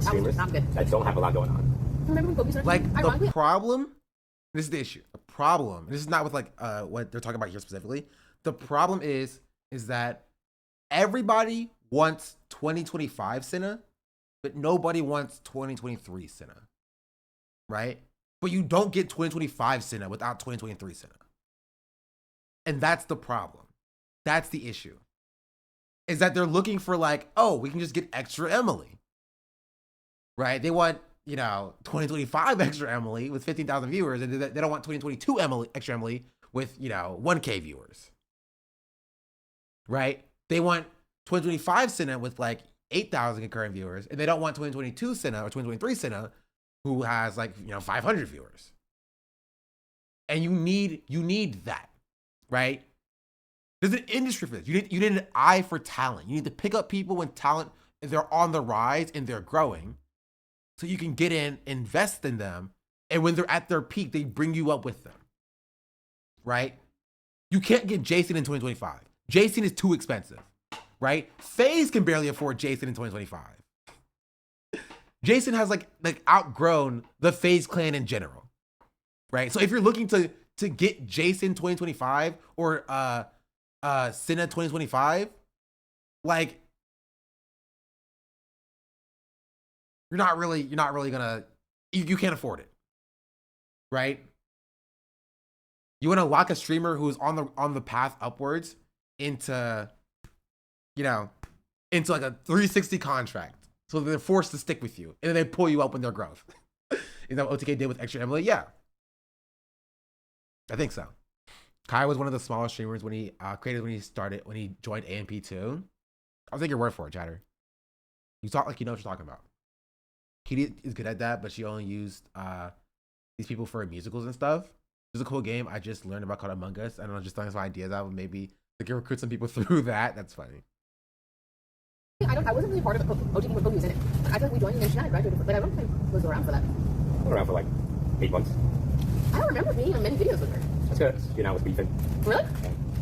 S15: streamers that don't have a lot going on.
S16: Remember when Kobe started?
S1: Like the problem, this is the issue. The problem, this is not with like what they're talking about here specifically. The problem is that everybody wants 2025 Cinna, but nobody wants 2023 Cinna, right? But you don't get 2025 Cinna without 2023 Cinna. And that's the problem. That's the issue. Is that they're looking for like, oh, we can just get extra Emily, right? They want, 2025 extra Emily with 15,000 viewers, and they don't want 2022 Emily, extra Emily with, 1K viewers, right? They want 2025 Cinna with like 8,000 concurrent viewers, and they don't want 2022 Cinna or 2023 Cinna who has like, 500 viewers. And you need that, right? There's an industry for this. You need an eye for talent. You need to pick up people when talent, they're on the rise and they're growing, so you can get in, invest in them, and when they're at their peak, they bring you up with them, right? You can't get Jason in 2025. Jason is too expensive, right? FaZe can barely afford Jason in 2025. Jason has like outgrown the FaZe clan in general, right? So if you're looking to get Jason 2025 or Cinna 2025, like you're not really gonna, you can't afford it, right? You want to lock a streamer who's on the path upwards into into like a 360 contract. So they're forced to stick with you. And then they pull you up in their growth. Is that what OTK did with Extra Emily? Yeah. I think so. Kai was one of the smaller streamers when he when he joined AMP2. I'll take your word for it, Chatter. You talk like you know what you're talking about. Katie is good at that, but she only used these people for musicals and stuff. There's a cool game I just learned about called Among Us. I don't know, just throwing some ideas out. Maybe like recruit some people through that. That's funny.
S16: I wasn't really part of OTV when Boogie was in it. I feel like we joined and I graduated, but I don't think I was around for that.
S15: I was around for like 8 months.
S16: I don't remember being on many videos with her.
S15: That's good. You and I was beefing.
S16: Really?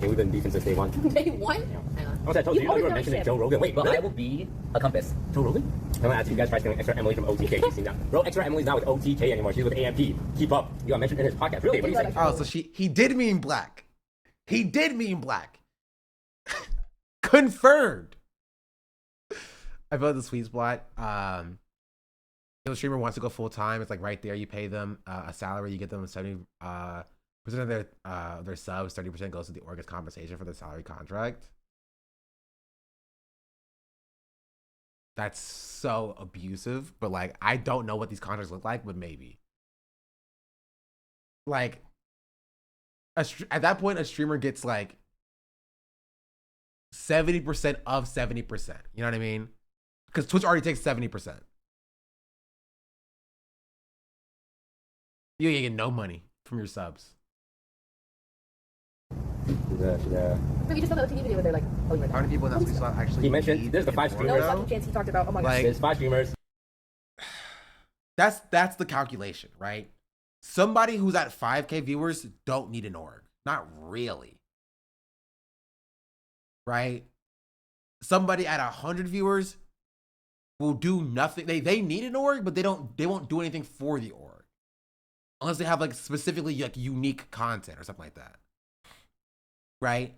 S15: Yeah, we've been beefing since day one.
S16: Day one?
S15: Yeah. I told you, you were mentioning Joe Rogan.
S17: Wait, but I will be a compass.
S15: Joe Rogan? I'm gonna ask you guys try stealing Extra Emily from OTK. She's seen that. Bro, Extra Emily's not with OTK anymore. She's with AMP. Keep up. You got mentioned in his podcast. Really? What do you think?
S1: Oh, so he did mean black. He did mean black. Confirmed. I felt the sweet spot. If a streamer wants to go full time, it's like right there. You pay them a salary. You get them 70% of their subs. 30% goes to the org as compensation for the salary contract. That's so abusive. But like, I don't know what these contracts look like, but maybe. Like, at that point, a streamer gets like 70% of 70%. You know what I mean? Because Twitch already takes 70%. You ain't get no money from your subs.
S16: So you just saw the OTV video where they're like, oh, you're
S1: how many people in that sweet spot actually?
S15: He mentioned there's the 5 streamers.
S16: No fucking chance he talked about, oh my god.
S1: Like,
S15: there's 5 streamers.
S1: That's the calculation, right? Somebody who's at 5K viewers don't need an org. Not really. Right? Somebody at 100 viewers will do nothing. They need an org, but they won't do anything for the org. Unless they have like specifically like unique content or something like that. Right?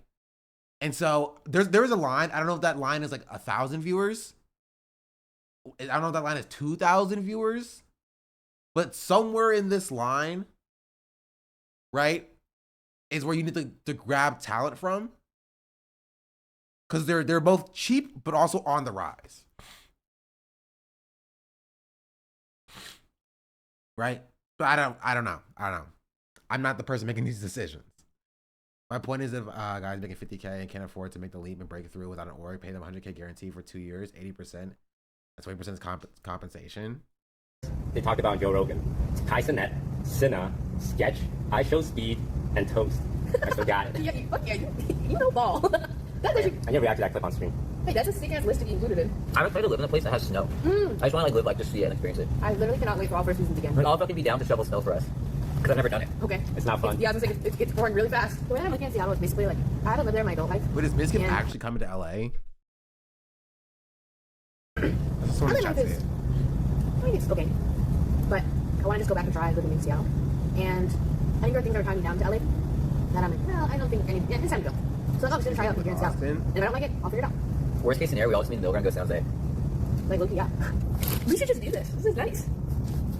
S1: And so there's a line. I don't know if that line is like 1,000 viewers. I don't know if that line is 2,000 viewers. But somewhere in this line, right, is where you need to grab talent from. Because they're both cheap, but also on the rise. Right? But I don't know. I'm not the person making these decisions. My point is, if guys making 50K and can't afford to make the leap and break through without an org, pay them 100K guarantee for 2 years, 80%. That's 20% is compensation.
S15: They talked about Joe Rogan, Tyson Net, Cinna, Sketch, I Show Speed, and Toast. I still got it.
S16: You know ball.
S15: I never reacted to that clip on stream.
S16: Hey, that's a sick ass list to be included in.
S17: I'm excited to live in a place that has snow. I just want to like live like just see it and experience it.
S16: I literally cannot wait for all first seasons again.
S17: I'll fucking be down to shovel snow for us. Because I've never done it.
S16: Okay.
S15: It's not fun.
S16: Yeah, I was gonna say, it's growing really fast. The way I'm looking at Seattle is basically like, I haven't lived there my adult life.
S1: Wait, is Michigan actually coming to LA? That's what
S16: I think it's okay. But I want to just go back and try living in Seattle. And I think there are things that are tying me down to LA that I'm like, well, I don't think it's time to go. So I'm just gonna try out here in Seattle. And if I don't like it, I'll figure it out.
S17: Worst case scenario, we all just meet in the middle ground and go San Jose.
S16: Like, look, yeah. We should just do this. This is nice.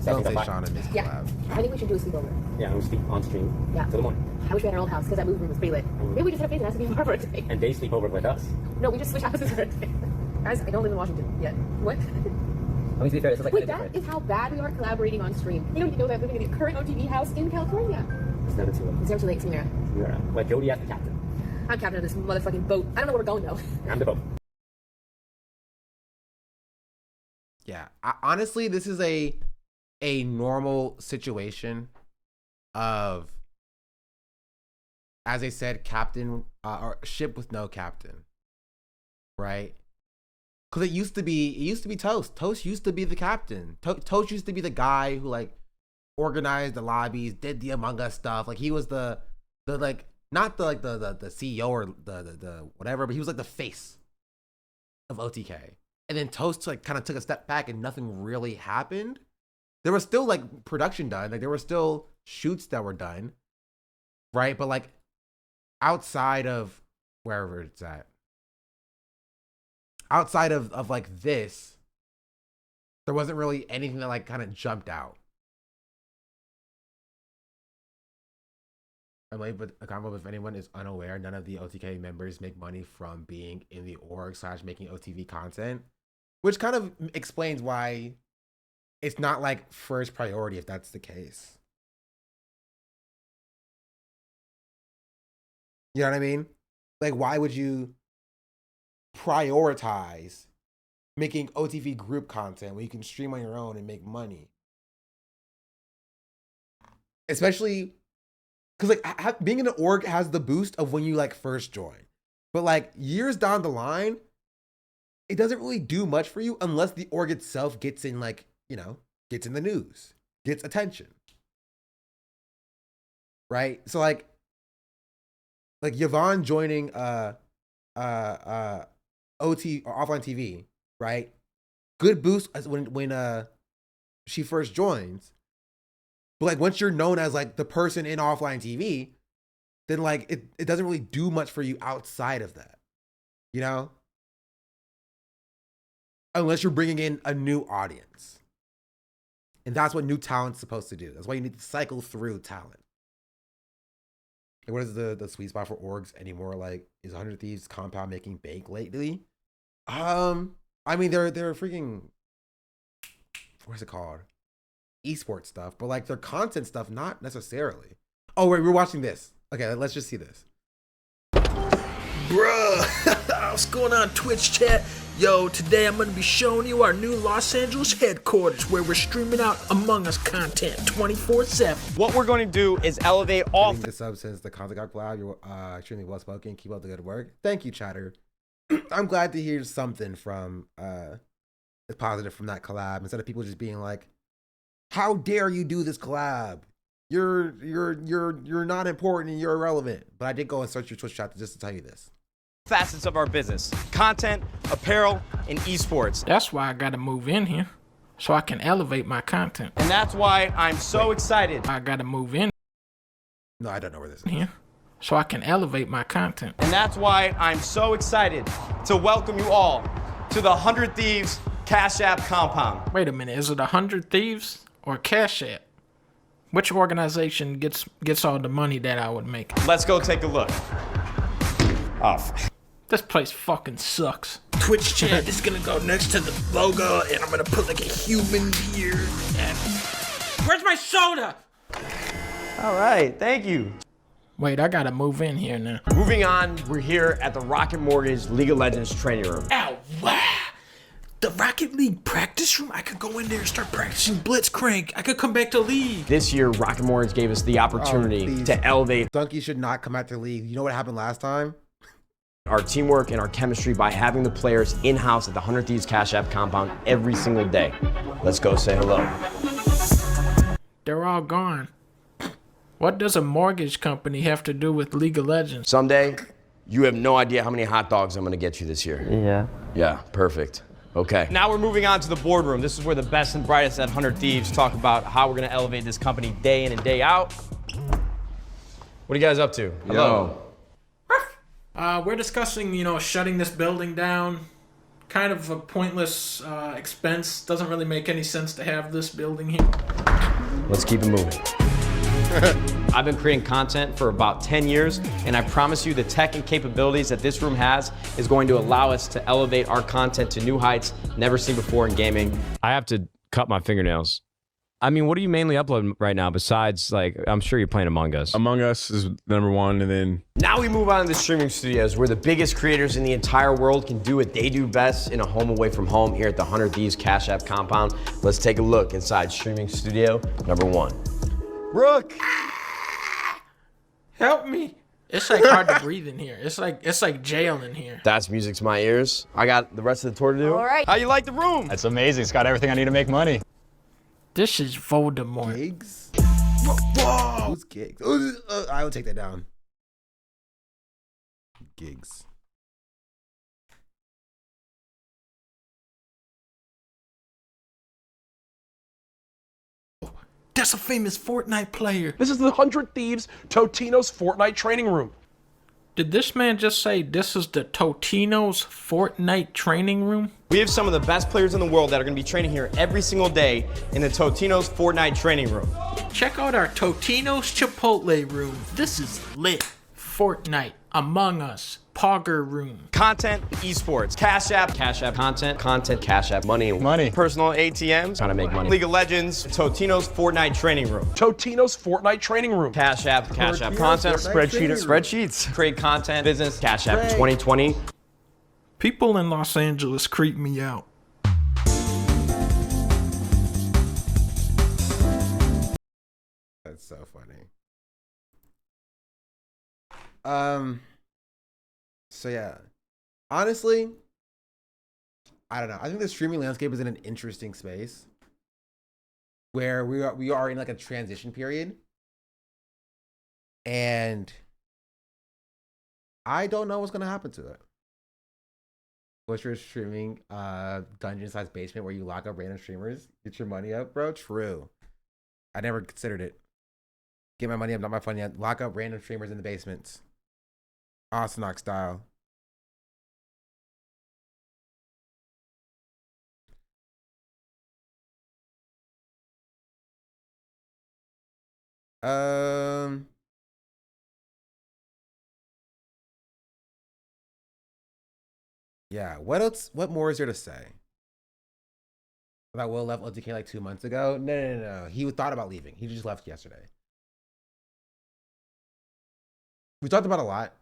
S1: Don't say Sean and Miss
S16: Yeah. I think we should do a sleepover.
S15: Yeah, we sleep on stream.
S16: Yeah.
S15: Till the morning.
S16: I wish we had our old house because that movie room was pretty lit. Maybe we just have faith and ask to be more for a day.
S15: And they sleep over with us.
S16: No, we just switch houses for a day. Guys, I don't live in Washington yet. What?
S17: I mean, to be fair, this is like
S16: wait, that is how bad we are collaborating on stream. You don't even know that living in the current OTV house in California.
S15: It's never too late.
S16: It's never too late, Samira.
S15: Yeah. Like Jody as the captain.
S16: I'm captain of this motherfucking boat. I don't know where we're going though.
S15: I'm the boat.
S1: Yeah, honestly, this is a normal situation of, as I said, captain or ship with no captain, right? Because it used to be Toast. Toast used to be the captain. Toast used to be the guy who like organized the lobbies, did the Among Us stuff. Like he was the like not the like the CEO or the whatever, but he was like the face of OTK. And then Toast like kind of took a step back and nothing really happened. There was still like production done. Like there were still shoots that were done. Right? But like outside of wherever it's at. Outside of like this, there wasn't really anything that like kind of jumped out. Emily, but a combo, if anyone is unaware, none of the OTK members make money from being in the org / making OTV content, which kind of explains why it's not like first priority if that's the case. You know what I mean? Like, why would you prioritize making OTV group content where you can stream on your own and make money? Especially because like being in an org has the boost of when you like first join, but like years down the line, it doesn't really do much for you unless the org itself gets in like, you know, gets in the news, gets attention, right? So like Yvonne joining OT or offline TV, right? Good boost as when she first joins. But like once you're known as like the person in offline TV, then like it doesn't really do much for you outside of that, you know? Unless you're bringing in a new audience. And that's what new talent's supposed to do. That's why you need to cycle through talent. And what is the sweet spot for orgs anymore? Like, is 100 Thieves Compound making bank lately? I mean, they're freaking, what's it called? Esports stuff, but like their content stuff, not necessarily. Oh, wait, we're watching this. Okay, let's just see this.
S18: Bruh, what's going on, Twitch chat? Yo, today I'm going to be showing you our new Los Angeles headquarters where we're streaming out Among Us content 24/7.
S19: What we're going to do is elevate all
S1: the sub since the content got collab. You're extremely well spoken. Keep up the good work. Thank you, chatter. I'm glad to hear something from that's positive from that collab instead of people just being like, "How dare you do this collab? You're not important and you're irrelevant." But I did go and search your Twitch chat just to tell you this.
S19: facets of our business: content, apparel, and esports.
S18: That's why I gotta move in here, so I can elevate my content.
S19: And that's why I'm so excited.
S18: I gotta move in.
S1: No, I don't know where this is.
S18: Here, so I can elevate my content.
S19: And that's why I'm so excited to welcome you all to the 100 Thieves Cash App compound.
S18: Wait a minute, is it 100 Thieves or Cash App? Which organization gets all the money that I would make?
S19: Let's go take a look. Off.
S18: This place fucking sucks. Twitch chat is gonna go next to the logo, and I'm gonna put like a human here. And where's my soda?
S19: All right, thank you.
S18: Wait, I gotta move in here now.
S19: Moving on, we're here at the Rocket Mortgage League of Legends training room.
S18: Ow, wow. The Rocket League practice room? I could go in there and start practicing Blitzcrank. I could come back to League.
S19: This year, Rocket Mortgage gave us the opportunity to elevate.
S1: Donkey should not come back to League. You know what happened last time?
S19: Our teamwork and our chemistry by having the players in-house at the 100 Thieves Cash App compound every single day. Let's go say hello.
S18: They're all gone. What does a mortgage company have to do with League of Legends?
S19: Someday, you have no idea how many hot dogs I'm gonna get you this year.
S17: Yeah.
S19: Yeah, perfect. Okay. Now we're moving on to the boardroom. This is where the best and brightest at 100 Thieves talk about how we're gonna elevate this company day in and day out. What are you guys up to? Hello.
S18: We're discussing, you know, shutting this building down. Kind of a pointless expense. Doesn't really make any sense to have this building here.
S19: Let's keep it moving. I've been creating content for about 10 years, and I promise you the tech and capabilities that this room has is going to allow us to elevate our content to new heights never seen before in gaming. I have to cut my fingernails. I mean, what do you mainly upload right now besides, like, I'm sure you're playing Among Us.
S20: Among Us is #1, and then...
S19: Now we move on to the streaming studios, where the biggest creators in the entire world can do what they do best in a home away from home here at the 100 Thieves Cash App compound. Let's take a look inside streaming studio #1. Brooke!
S18: Help me! It's like hard to breathe in here. It's like jail in here.
S19: That's music to my ears. I got the rest of the tour to do.
S7: All right.
S19: How you like the room?
S14: That's amazing. It's got everything I need to make money.
S18: This is Voldemort.
S1: Gigs? Whoa! Who's Gigs? I will take that down. Gigs.
S18: That's a famous Fortnite player.
S21: This is the 100 Thieves Totino's Fortnite training room.
S18: Did this man just say this is the Totino's Fortnite training room?
S19: We have some of the best players in the world that are going to be training here every single day in the Totino's Fortnite training room.
S18: Check out our Totino's Chipotle room. This is lit. Fortnite, Among Us, Pogger room.
S19: Content, esports, Cash App, content, Cash App, money, personal ATMs, trying to make money. League of Legends, Totino's Fortnite training room.
S21: Totino's Fortnite training room.
S19: Cash App, content, spreadsheets, create content, business, Cash App 2020.
S18: People in Los Angeles creep me out.
S1: That's so funny. So yeah, honestly, I don't know. I think the streaming landscape is in an interesting space where we are in like a transition period, and I don't know what's gonna happen to it. What's your streaming dungeon-sized basement where you lock up random streamers, get your money up, bro? True. I never considered it. Get my money up, not my fun yet. Lock up random streamers in the basements. Osnock style. Yeah, what else? What more is there to say? About Will left LTK like 2 months ago? No. He thought about leaving. He just left yesterday. We talked about a lot,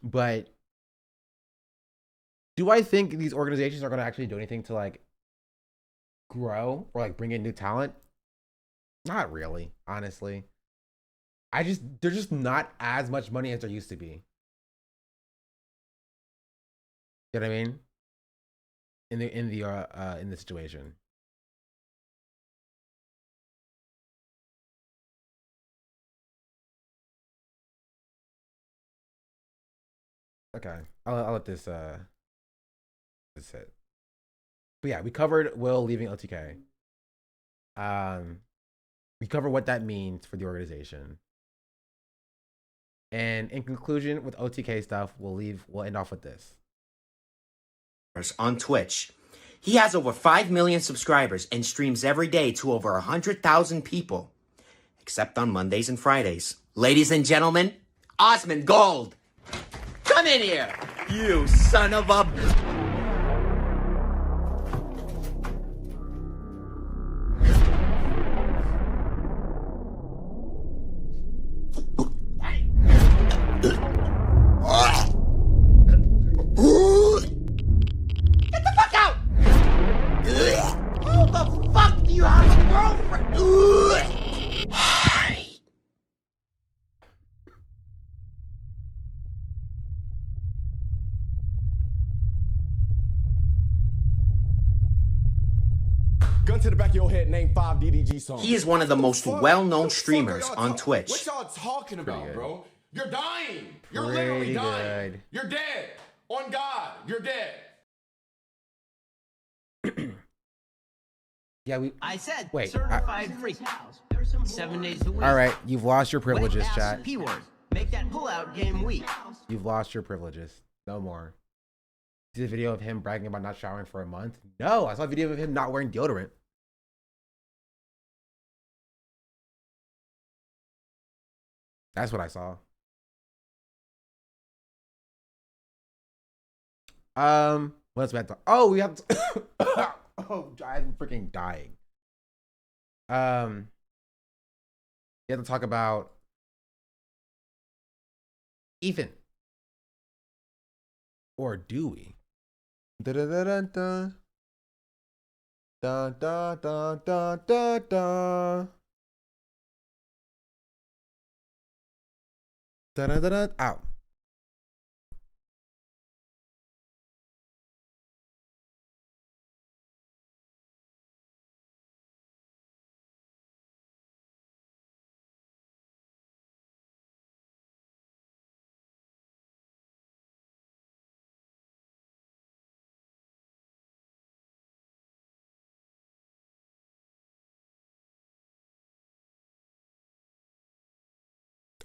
S1: but do I think these organizations are going to actually do anything to like grow or like bring in new talent? Not really, honestly. There's just not as much money as there used to be. You know what I mean? In the situation. Okay, I'll let this hit. But yeah, we covered Will leaving LTK. We covered what that means for the organization. And in conclusion, with OTK stuff, we'll end off with this.
S11: On Twitch. He has over 5 million subscribers and streams every day to over 100,000 people, except on Mondays and Fridays. Ladies and gentlemen, Osmond Gold. Come in here, you son of a... Get the fuck out! Who the fuck do you have a girlfriend?
S9: Gun to the back of your head, name 5 DDG songs.
S11: He is one of the most well-known streamers on Twitch.
S9: What y'all talking about, bro? You're dying. You're
S1: Pretty
S9: literally dying.
S1: good.
S9: You're dead. On God, you're dead.
S1: Yeah,
S10: I said
S1: wait.
S10: certified freak. 7 days a week.
S1: All right, you've lost your privileges,
S10: Wet ass
S1: chat.
S10: P-word. Make that pull-out game weak.
S1: You've lost your privileges. No more. See the video of him bragging about not showering for a month? No, I saw a video of him not wearing deodorant. That's what I saw. What else we have to? Oh, we have to. Oh, I'm freaking dying. You have to talk about Ethan, or do we? Da da da da da da da da da da da da da da. Ow.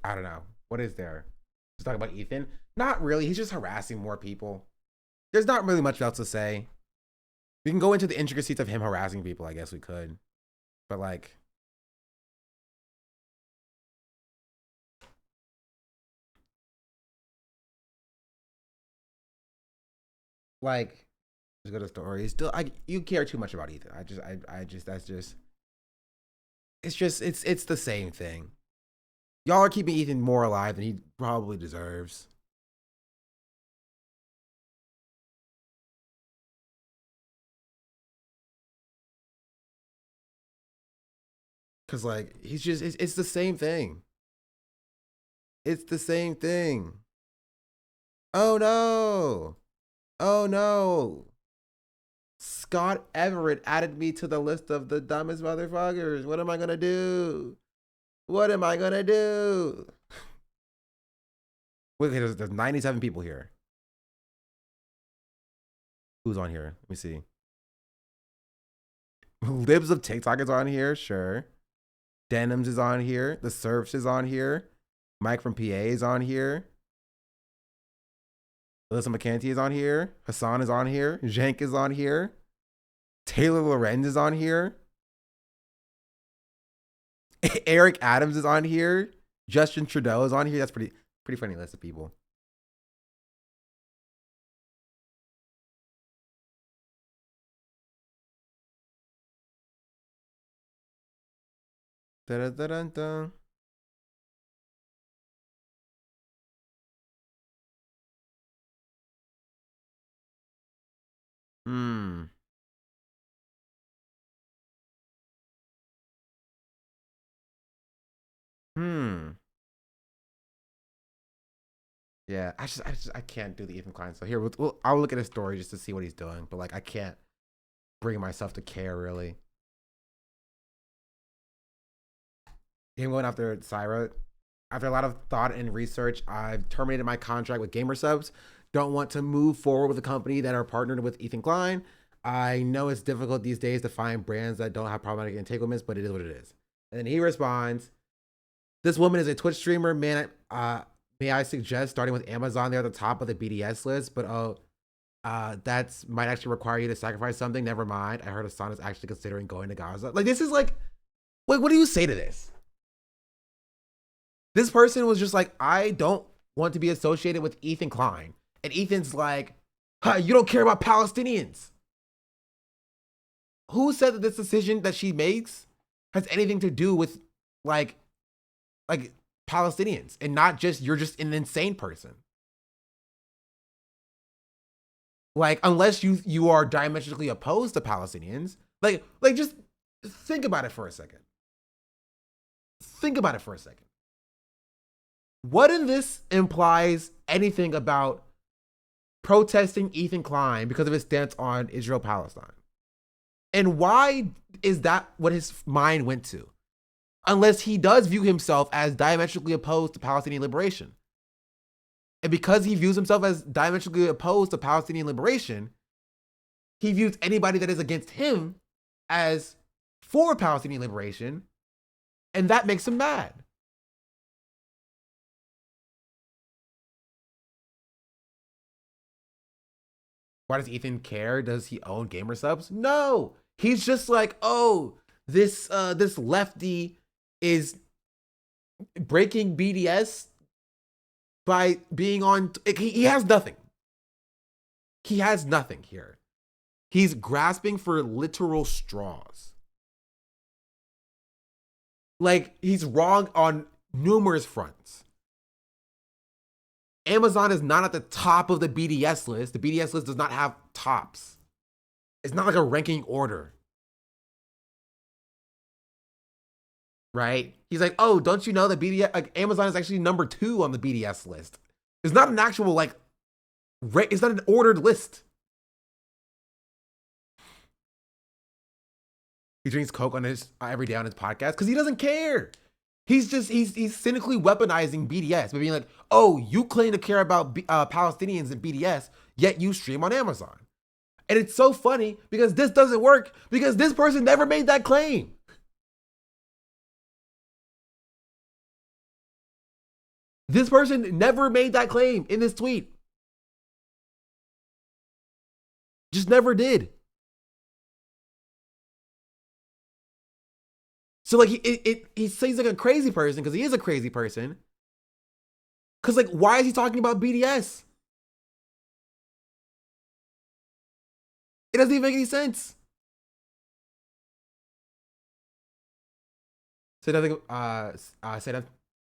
S1: I don't know. What is there? to talk about Ethan. Not really. He's just harassing more people. There's not really much else to say. We can go into the intricacies of him harassing people. I guess we could. But like, let's go to the story. Still, you care too much about Ethan. It's the same thing. Y'all are keeping Ethan more alive than he probably deserves. Cause like it's the same thing. It's the same thing. Oh no. Oh no. Scott Everett added me to the list of the dumbest motherfuckers. What am I gonna do? What am I gonna do? Wait, there's 97 people here. Who's on here? Let me see. Libs of TikTok is on here, sure. Denims is on here. The Surfs is on here. Mike from PA is on here. Alyssa McCanty is on here. Hassan is on here. Jank is on here. Taylor Lorenz is on here. Eric Adams is on here. Justin Trudeau is on here. That's pretty funny list of people. Da-da-da-dun-dun. Yeah, I can't do the Ethan Klein. So here, I'll look at his story just to see what he's doing. But like, I can't bring myself to care really. Him going after Syra. After a lot of thought and research, I've terminated my contract with GamerSubs. Don't want to move forward with a company that are partnered with Ethan Klein. I know it's difficult these days to find brands that don't have problematic entanglements, but it is what it is. And then he responds, this woman is a Twitch streamer. Man, may I suggest starting with Amazon? They're at the top of the BDS list, but that's might actually require you to sacrifice something. Never mind. I heard Hassan is actually considering going to Gaza. Like, this is like, wait, what do you say to this? This person was just like, I don't want to be associated with Ethan Klein. And Ethan's like, huh, you don't care about Palestinians. Who said that this decision that she makes has anything to do with like Palestinians and not just, you're just an insane person? Like, unless you are diametrically opposed to Palestinians, like just think about it for a second. Think about it for a second. What in this implies anything about protesting Ethan Klein because of his stance on Israel-Palestine? And why is that what his mind went to? Unless he does view himself as diametrically opposed to Palestinian liberation. And because he views himself as diametrically opposed to Palestinian liberation, he views anybody that is against him as for Palestinian liberation, and that makes him mad. Why does Ethan care? Does he own GamerSubs? No. He's just like, oh, this lefty is breaking BDS by being on. He has nothing. He has nothing here. He's grasping for literal straws. Like, he's wrong on numerous fronts. Amazon is not at the top of the BDS list. The BDS list does not have tops. It's not like a ranking order. Right? He's like, oh, don't you know that Amazon is actually number 2 on the BDS list? It's not an actual, it's not an ordered list. He drinks Coke on his every day on his podcast because he doesn't care. He's cynically weaponizing BDS by being like, oh, you claim to care about Palestinians and BDS, yet you stream on Amazon. And it's so funny because this doesn't work because this person never made that claim. This person never made that claim in this tweet. Just never did. So like he seems like a crazy person because he is a crazy person. Because like, why is he talking about BDS? It doesn't even make any sense. Said nothing.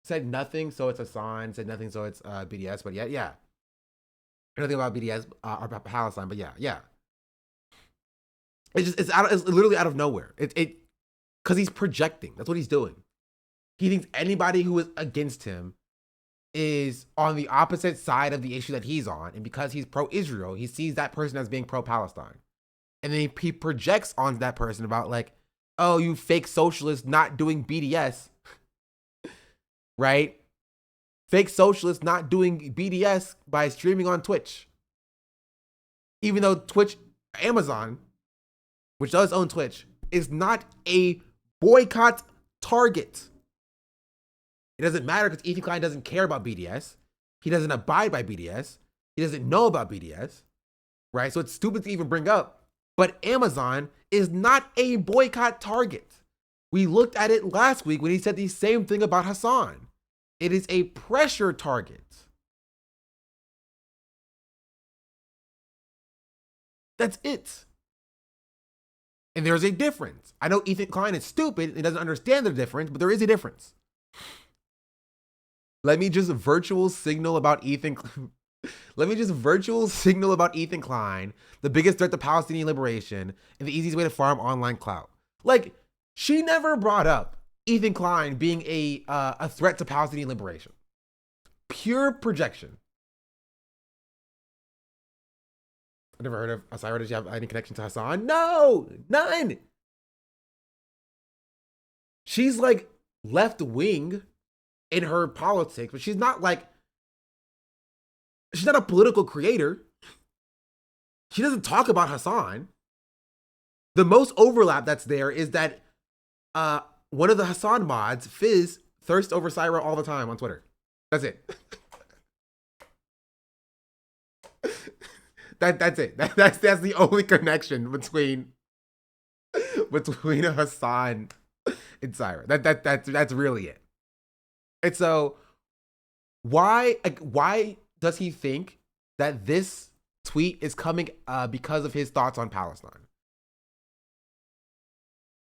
S1: Said nothing, so it's Hassan. Said nothing, so it's BDS. But yeah. Nothing about BDS or about Palestine. But yeah. It's literally out of nowhere. Because he's projecting. That's what he's doing. He thinks anybody who is against him is on the opposite side of the issue that he's on. And because he's pro-Israel, he sees that person as being pro-Palestine. And then he projects on that person about like, oh, you fake socialists not doing BDS. Right? Fake socialists not doing BDS by streaming on Twitch. Even though Twitch, Amazon, which does own Twitch, is not a boycott target. It doesn't matter because Ethan Klein doesn't care about BDS. He doesn't abide by BDS. He doesn't know about BDS, right? So it's stupid to even bring up. But Amazon is not a boycott target. We looked at it last week when he said the same thing about Hassan. It is a pressure target. That's it. And there's a difference. I know Ethan Klein is stupid and doesn't understand the difference, but there is a difference. Let me just virtual signal about Ethan Klein, the biggest threat to Palestinian liberation and the easiest way to farm online clout. Like, she never brought up Ethan Klein being a threat to Palestinian liberation. Pure projection. I never heard of Asira. Did you have any connection to Hassan? No, none. She's like left wing in her politics, but she's not a political creator. She doesn't talk about Hassan. The most overlap that's there is that one of the Hassan mods, Fizz, thirsts over Syra all the time on Twitter. That's it. That's it. That's the only connection between Hassan and Syra. That's really it. And so why does he think that this tweet is coming because of his thoughts on Palestine?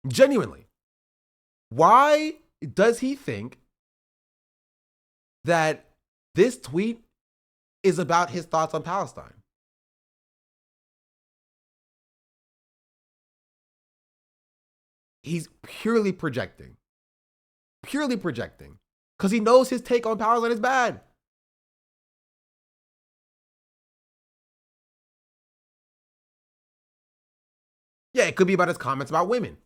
S1: Genuinely. Why does he think that this tweet is about his thoughts on Palestine? He's purely projecting. Purely projecting. Because he knows his take on Palestine is bad. Yeah, it could be about his comments about women.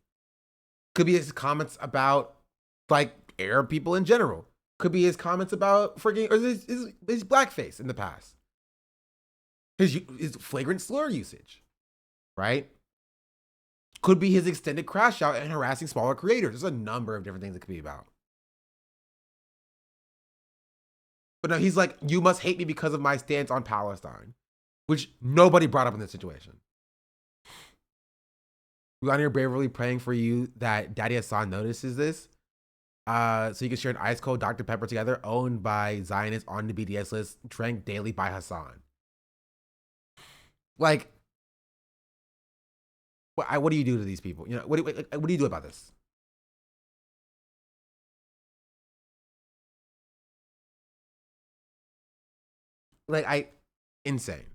S1: Could be his comments about, like, Arab people in general. Could be his comments about freaking, or his blackface in the past. His flagrant slur usage, right? Could be his extended crash out and harassing smaller creators. There's a number of different things it could be about. But no, he's like, you must hate me because of my stance on Palestine, which nobody brought up in this situation. We're on here bravely praying for you that Daddy Hassan notices this. So you can share an ice cold Dr. Pepper together, owned by Zionists on the BDS list, drank daily by Hassan. Like, what do you do to these people? You know, what do you do about this? Like, insane.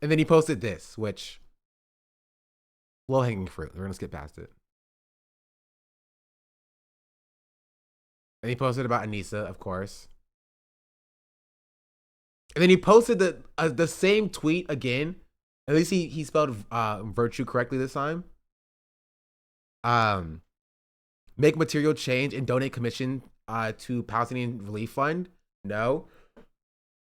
S1: And then he posted this, which, low-hanging fruit. We're gonna skip past it. And he posted about Anissa, of course. And then he posted the same tweet again. At least he spelled virtue correctly this time. Make material change and donate commission to Palestinian Relief Fund. No.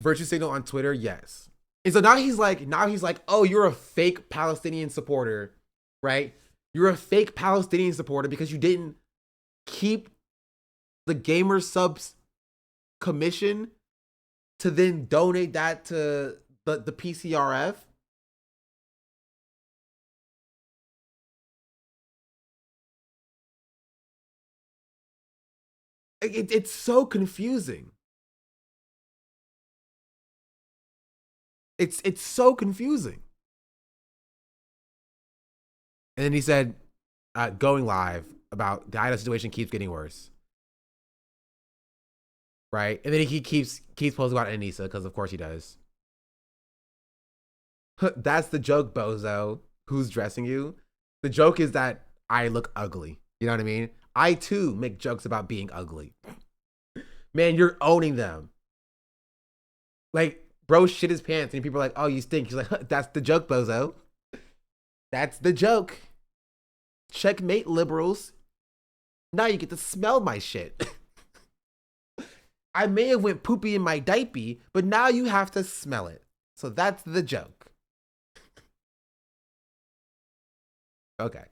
S1: Virtue signal on Twitter. Yes. And so now he's like, oh, you're a fake Palestinian supporter, right? You're a fake Palestinian supporter because you didn't keep the gamer subs commission to then donate that to the PCRF. It's so confusing. It's so confusing. And then he said, going live about the idol situation keeps getting worse. Right? And then he keeps posting about Anissa, because of course he does. That's the joke, bozo. Who's dressing you? The joke is that I look ugly. You know what I mean? I too make jokes about being ugly. Man, you're owning them. Like, bro shit his pants and people are like, oh, you stink. He's like, that's the joke, bozo. That's the joke. Checkmate, liberals. Now you get to smell my shit. I may have went poopy in my diaper, but now you have to smell it. So that's the joke. Okay.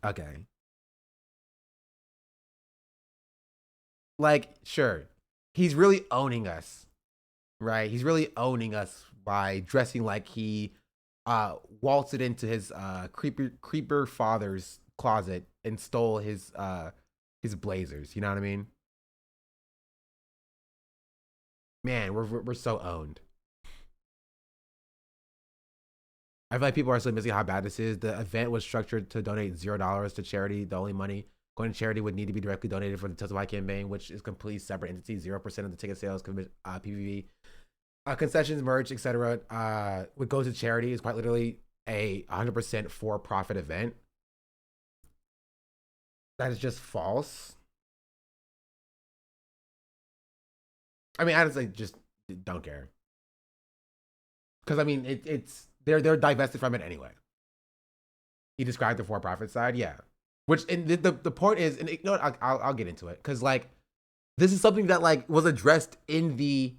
S1: Okay. Like, sure. He's really owning us. Right? He's really owning us by dressing like he waltzed into his creeper father's closet and stole his blazers. You know what I mean? Man, we're so owned. I feel like people are still missing how bad this is. The event was structured to donate $0 to charity. The only money going to charity would need to be directly donated for the Testify campaign, which is a completely separate entity. 0% of the ticket sales, PVV, concessions, merch, etc. Would go to charity. Is quite literally a 100% for-profit event. That is just false. I mean, honestly, just don't care. Because I mean, it's they're divested from it anyway. He described the for-profit side, yeah. Which and the point is, and you know what, I'll get into it because like this is something that like was addressed in the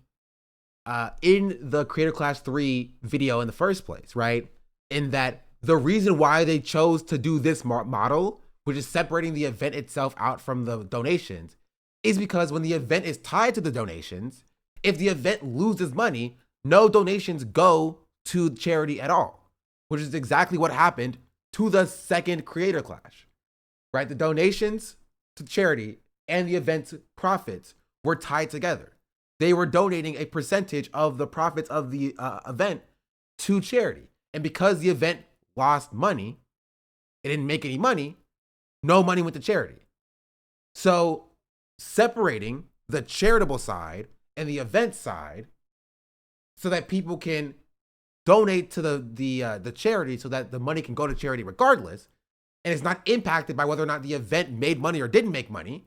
S1: Creator Class 3 video in the first place, right? In that the reason why they chose to do this model, which is separating the event itself out from the donations, is because when the event is tied to the donations, if the event loses money, no donations go to charity at all, which is exactly what happened to the second Creator Clash, right? The donations to charity and the event's profits were tied together. They were donating a percentage of the profits of the event to charity. And because the event lost money, it didn't make any money, no money went to charity. So separating the charitable side and the event side so that people can donate to the charity so that the money can go to charity regardless, and it's not impacted by whether or not the event made money or didn't make money,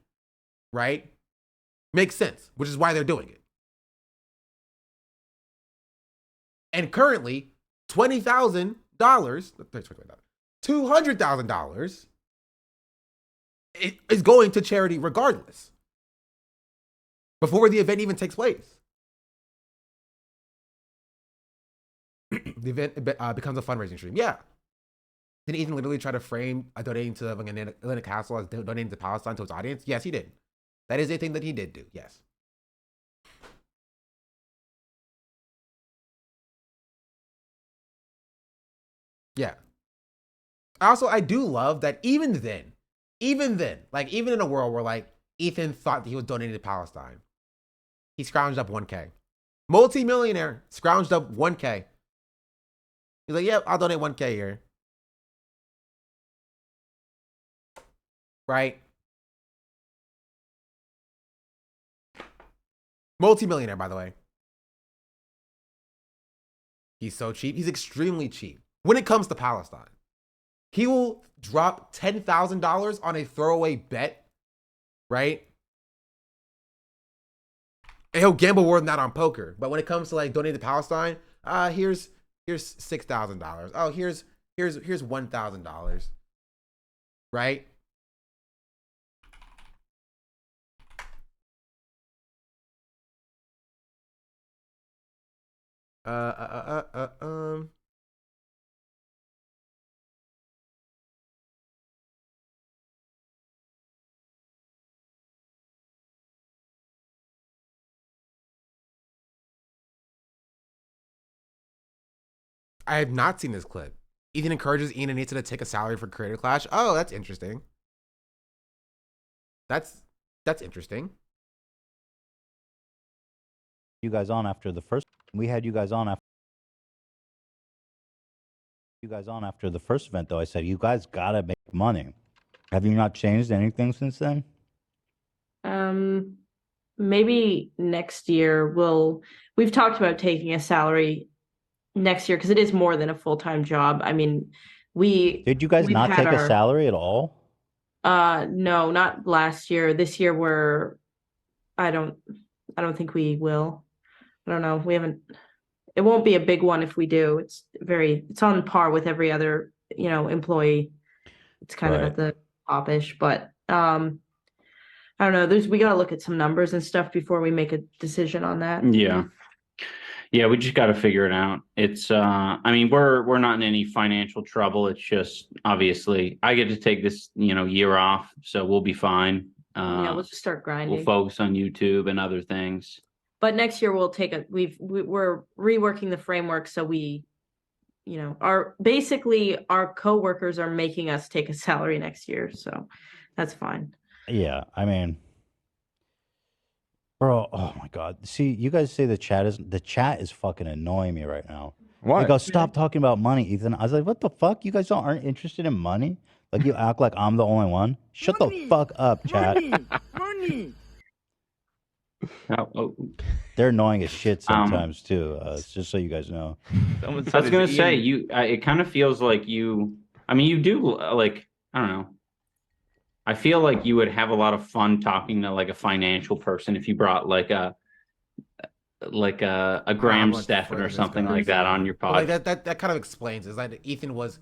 S1: right? Makes sense, which is why they're doing it. And currently, $20,000, $200,000 is going to charity regardless, before the event even takes place. The event becomes a fundraising stream. Yeah. Did Ethan literally try to frame donating to Atlantic Castle as donating to Palestine to its audience? Yes, he did. That is a thing that he did do. Yes. Yeah. Also, I do love that even then, like even in a world where like Ethan thought that he was donating to Palestine, he scrounged up 1K. Multi-millionaire scrounged up 1K. He's like, yep, I'll donate 1K here. Right? Multi-millionaire, by the way. He's so cheap. He's extremely cheap when it comes to Palestine. He will drop $10,000 on a throwaway bet, right? And he'll gamble more than that on poker. But when it comes to like donating to Palestine, here's $6,000. Oh, here's $1,000. Right? I have not seen this clip. Ethan encourages Ian and Nisa to take a salary for Creator Clash. Oh, that's interesting. That's interesting.
S3: You guys on after the first. We had you guys on after. The first event, though. I said you guys gotta make money. Have you not changed anything since then?
S22: Maybe next year we've talked about taking a salary next year because it is more than a full-time job. I mean,
S3: Did you guys not take a salary at all?
S22: No, not last year. This year I don't think we will. I don't know. We haven't. It won't be a big one if we do. It's on par with every other, employee. It's kind of at the top-ish, but I don't know. We got to look at some numbers and stuff before we make a decision on that.
S23: Yeah. Yeah, we just got to figure it out. It's I mean, we're not in any financial trouble. It's just obviously I get to take this, year off, so we'll be fine.
S22: Yeah, we'll just start grinding.
S23: We'll focus on YouTube and other things.
S22: But next year we'll take we're reworking the framework, so our coworkers are making us take a salary next year, so that's fine.
S3: Yeah, I mean, bro, oh my God. See, you guys say the chat is fucking annoying me right now.
S20: Why?
S3: They go, stop talking about money, Ethan. I was like, what the fuck? You guys aren't interested in money? Like, you act like I'm the only one? Shut the fuck up, chat.
S22: Money.
S3: They're annoying as shit sometimes, too. It's just so you guys know.
S23: I was going to say, it kind of feels like you do, like, I don't know. I feel like you would have a lot of fun talking to like a financial person if you brought like a Graham Stephan or something like that on your pod.
S1: Like that kind of explains is that Ethan was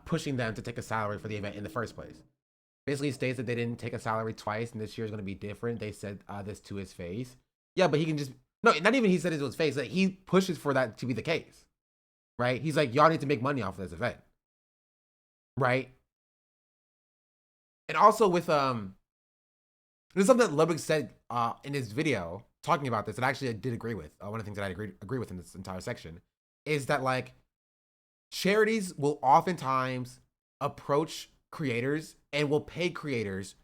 S1: pushing them to take a salary for the event in the first place. Basically states that they didn't take a salary twice and this year is going to be different. They said this to his face. Yeah, but he can just not even he said it to his face. Like, he pushes for that to be the case, right? He's like, y'all need to make money off of this event, right? And also with there's something that Ludwig said in his video talking about this that actually I did agree with. One of the things that I agree with in this entire section is that like charities will oftentimes approach creators and will pay creators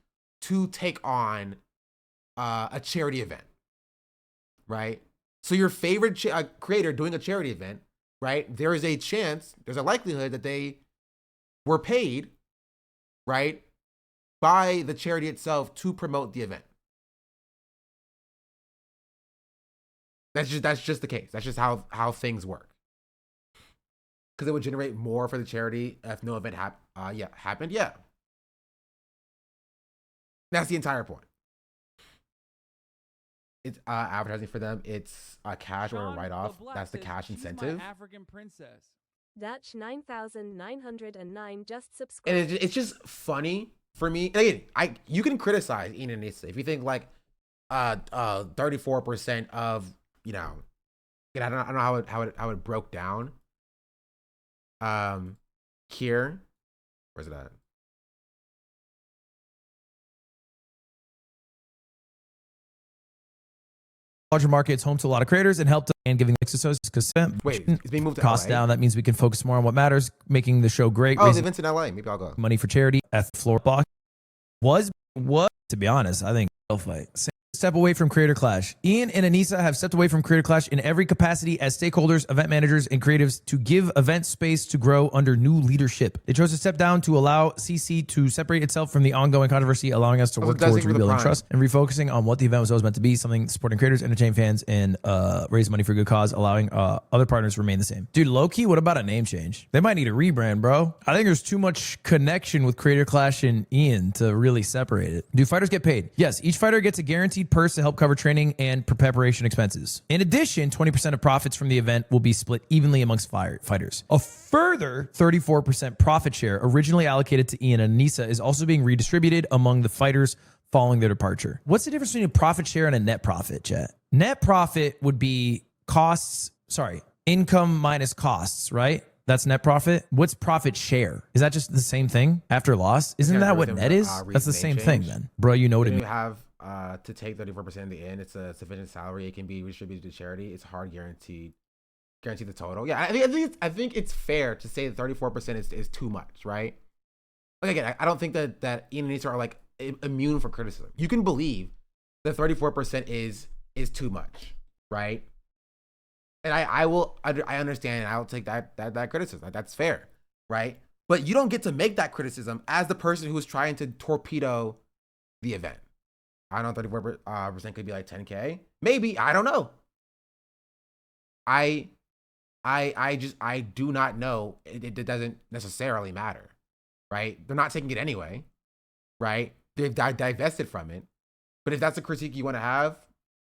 S1: to take on a charity event, right? So your favorite creator doing a charity event, right? There is a chance, there's a likelihood that they were paid, right, by the charity itself to promote the event. That's just the case. That's just how things work. Because it would generate more for the charity if no event happened. Yeah. That's the entire point. It's advertising for them. It's cash or a write-off. That's the cash incentive.
S5: African princess.
S2: Dutch 9,909 just subscribed.
S1: And it's just funny for me. And again, you can criticize Ian and Nisa if you think like 34% of I don't know how it broke down. Here, where's it at?
S24: Larger markets, home to a lot of creators, and helped and giving associates because
S1: wait, it's being moved to
S24: costs
S1: LA?
S24: down. That means we can focus more on what matters, making the show great.
S1: Oh, the
S24: raising
S1: event's in LA. Maybe I'll go.
S24: money for charity at the floor block. Was to be honest, I think they'll fight. Step away from Creator Clash. Ian and Anissa have stepped away from Creator Clash in every capacity as stakeholders, event managers, and creatives to give event space to grow under new leadership. They chose to step down to allow CC to separate itself from the ongoing controversy, allowing us to work towards rebuilding trust and refocusing on what the event was always meant to be, something supporting creators, entertain fans, and raise money for a good cause, allowing other partners to remain the same. Dude, low-key, what about a name change? They might need a rebrand, bro. I think there's too much connection with Creator Clash and Ian to really separate it. Do fighters get paid? Yes, each fighter gets a guaranteed purse to help cover training and preparation expenses. In addition, 20% of profits from the event will be split evenly amongst fighters. A further 34% profit share originally allocated to Ian and Anissa is also being redistributed among the fighters following their departure. What's the difference between a profit share and a net profit, chat? Net profit would be income minus costs, right? That's net profit. What's profit share? Is that just the same thing after loss? Isn't that what net is? That's the same thing then. Bro, you know what it means.
S1: You have to take 34% in the end. It's a sufficient salary. It can be distributed to charity. It's hard guaranteed guarantee the total. Yeah, I think it's fair to say that 34% is too much, right? Like again, I don't think that Ian and Issa are like immune for criticism. You can believe that 34% is too much, right? And I understand, and I will take that criticism. That's fair, right? But you don't get to make that criticism as the person who is trying to torpedo the event. I don't know, 34% could be like 10K, maybe. I don't know. I do not know. It doesn't necessarily matter, right? They're not taking it anyway, right? They've divested from it. But if that's a critique you want to have,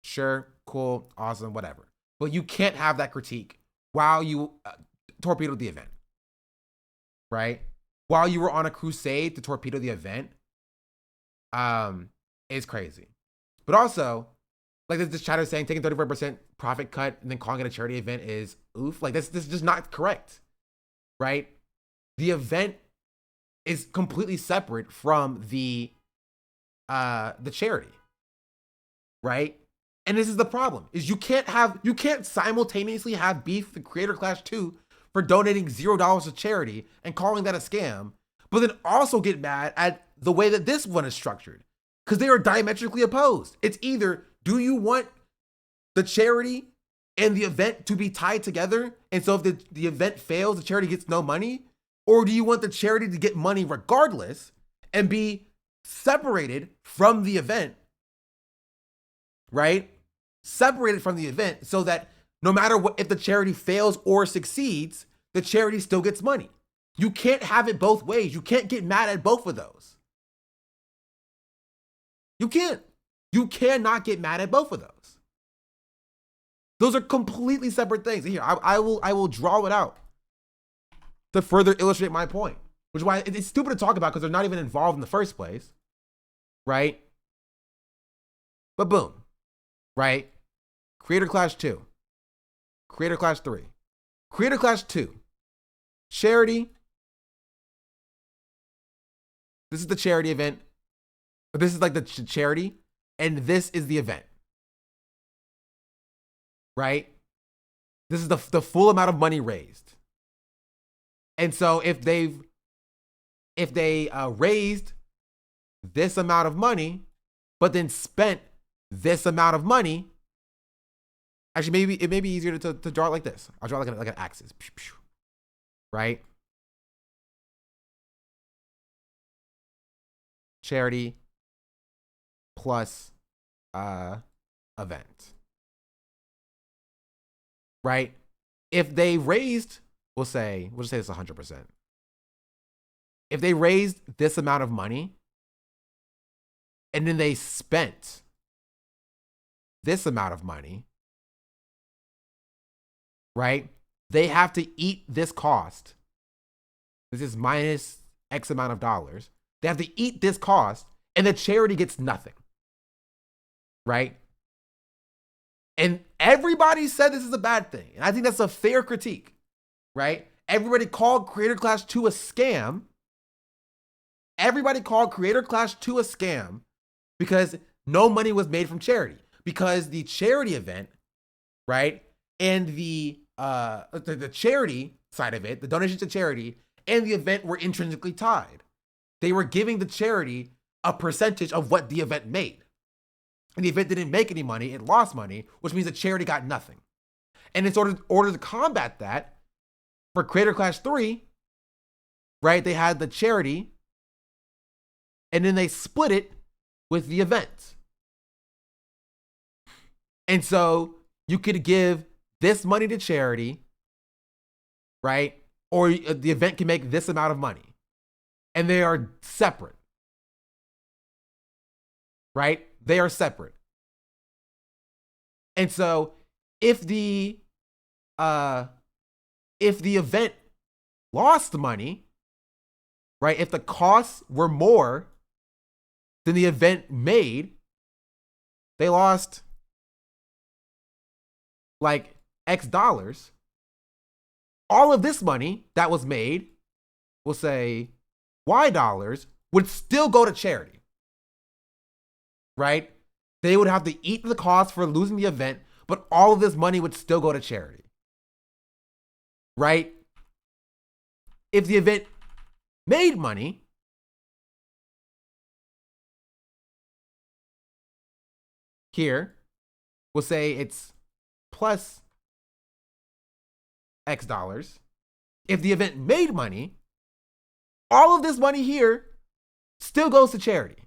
S1: sure, cool, awesome, whatever. But you can't have that critique while you torpedoed the event, right? While you were on a crusade to torpedo the event, is crazy. But also, like this chatter saying taking 34% profit cut and then calling it a charity event is oof. Like this is just not correct, right? The event is completely separate from the charity, right? And this is the problem: is you can't simultaneously have beef with Creator Clash 2 for donating $0 to charity and calling that a scam, but then also get mad at the way that this one is structured, because they are diametrically opposed. It's either, do you want the charity and the event to be tied together, and so if the event fails, the charity gets no money? Or do you want the charity to get money regardless and be separated from the event, right? Separated from the event so that no matter what, if the charity fails or succeeds, the charity still gets money. You can't have it both ways. You can't get mad at both of those. You can't. You cannot get mad at both of those. Those are completely separate things. Here, I will draw it out to further illustrate my point, which is why it's stupid to talk about because they're not even involved in the first place, right? But boom, right? Creator Clash 2, Creator Clash 3, Creator Clash 2, charity. This is the charity event. This is like the charity, and this is the event, right? This is the full amount of money raised. And so if they raised this amount of money, but then spent this amount of money, actually maybe it may be easier to draw it like this. I'll draw it like an axis, right? Charity plus event, right? If they raised, we'll just say it's 100%. If they raised this amount of money and then they spent this amount of money, right? They have to eat this cost. This is minus X amount of dollars. They have to eat this cost, and the charity gets nothing, right? And everybody said this is a bad thing. And I think that's a fair critique, right? Everybody called Creator Clash 2 a scam. Everybody called Creator Clash 2 a scam because no money was made from charity. Because the charity event, right, and the charity side of it, the donation to charity, and the event were intrinsically tied. They were giving the charity a percentage of what the event made. And the event didn't make any money, it lost money, which means the charity got nothing. And in order to combat that, for Creator Clash 3, right, they had the charity, and then they split it with the event. And so you could give this money to charity, right? Or the event can make this amount of money. And they are separate, right? They are separate. And so if the event lost money, right? If the costs were more than the event made, they lost like X dollars. All of this money that was made, we'll say Y dollars, would still go to charity, right? They would have to eat the cost for losing the event, but all of this money would still go to charity. right? If the event made money, here, we'll say it's plus X dollars. If the event made money, all of this money here still goes to charity,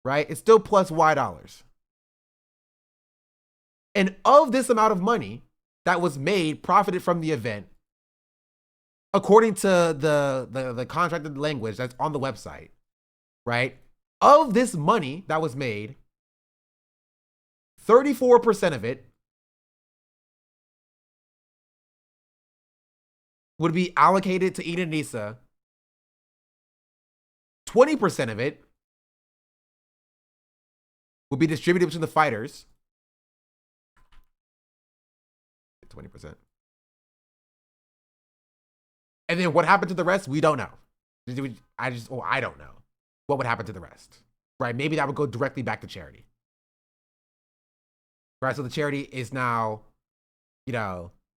S1: right? It's still plus Y dollars. And of this amount of money that was made, profited from the event, according to the contracted language that's on the website, right? Of this money that was made, 34% of it would be allocated to Ian and Nisa. 20% of it would be distributed between the fighters. 20%. And then what happened to the rest? We don't know. I don't know what would happen to the rest, right? Maybe that would go directly back to charity, right? So the charity is now,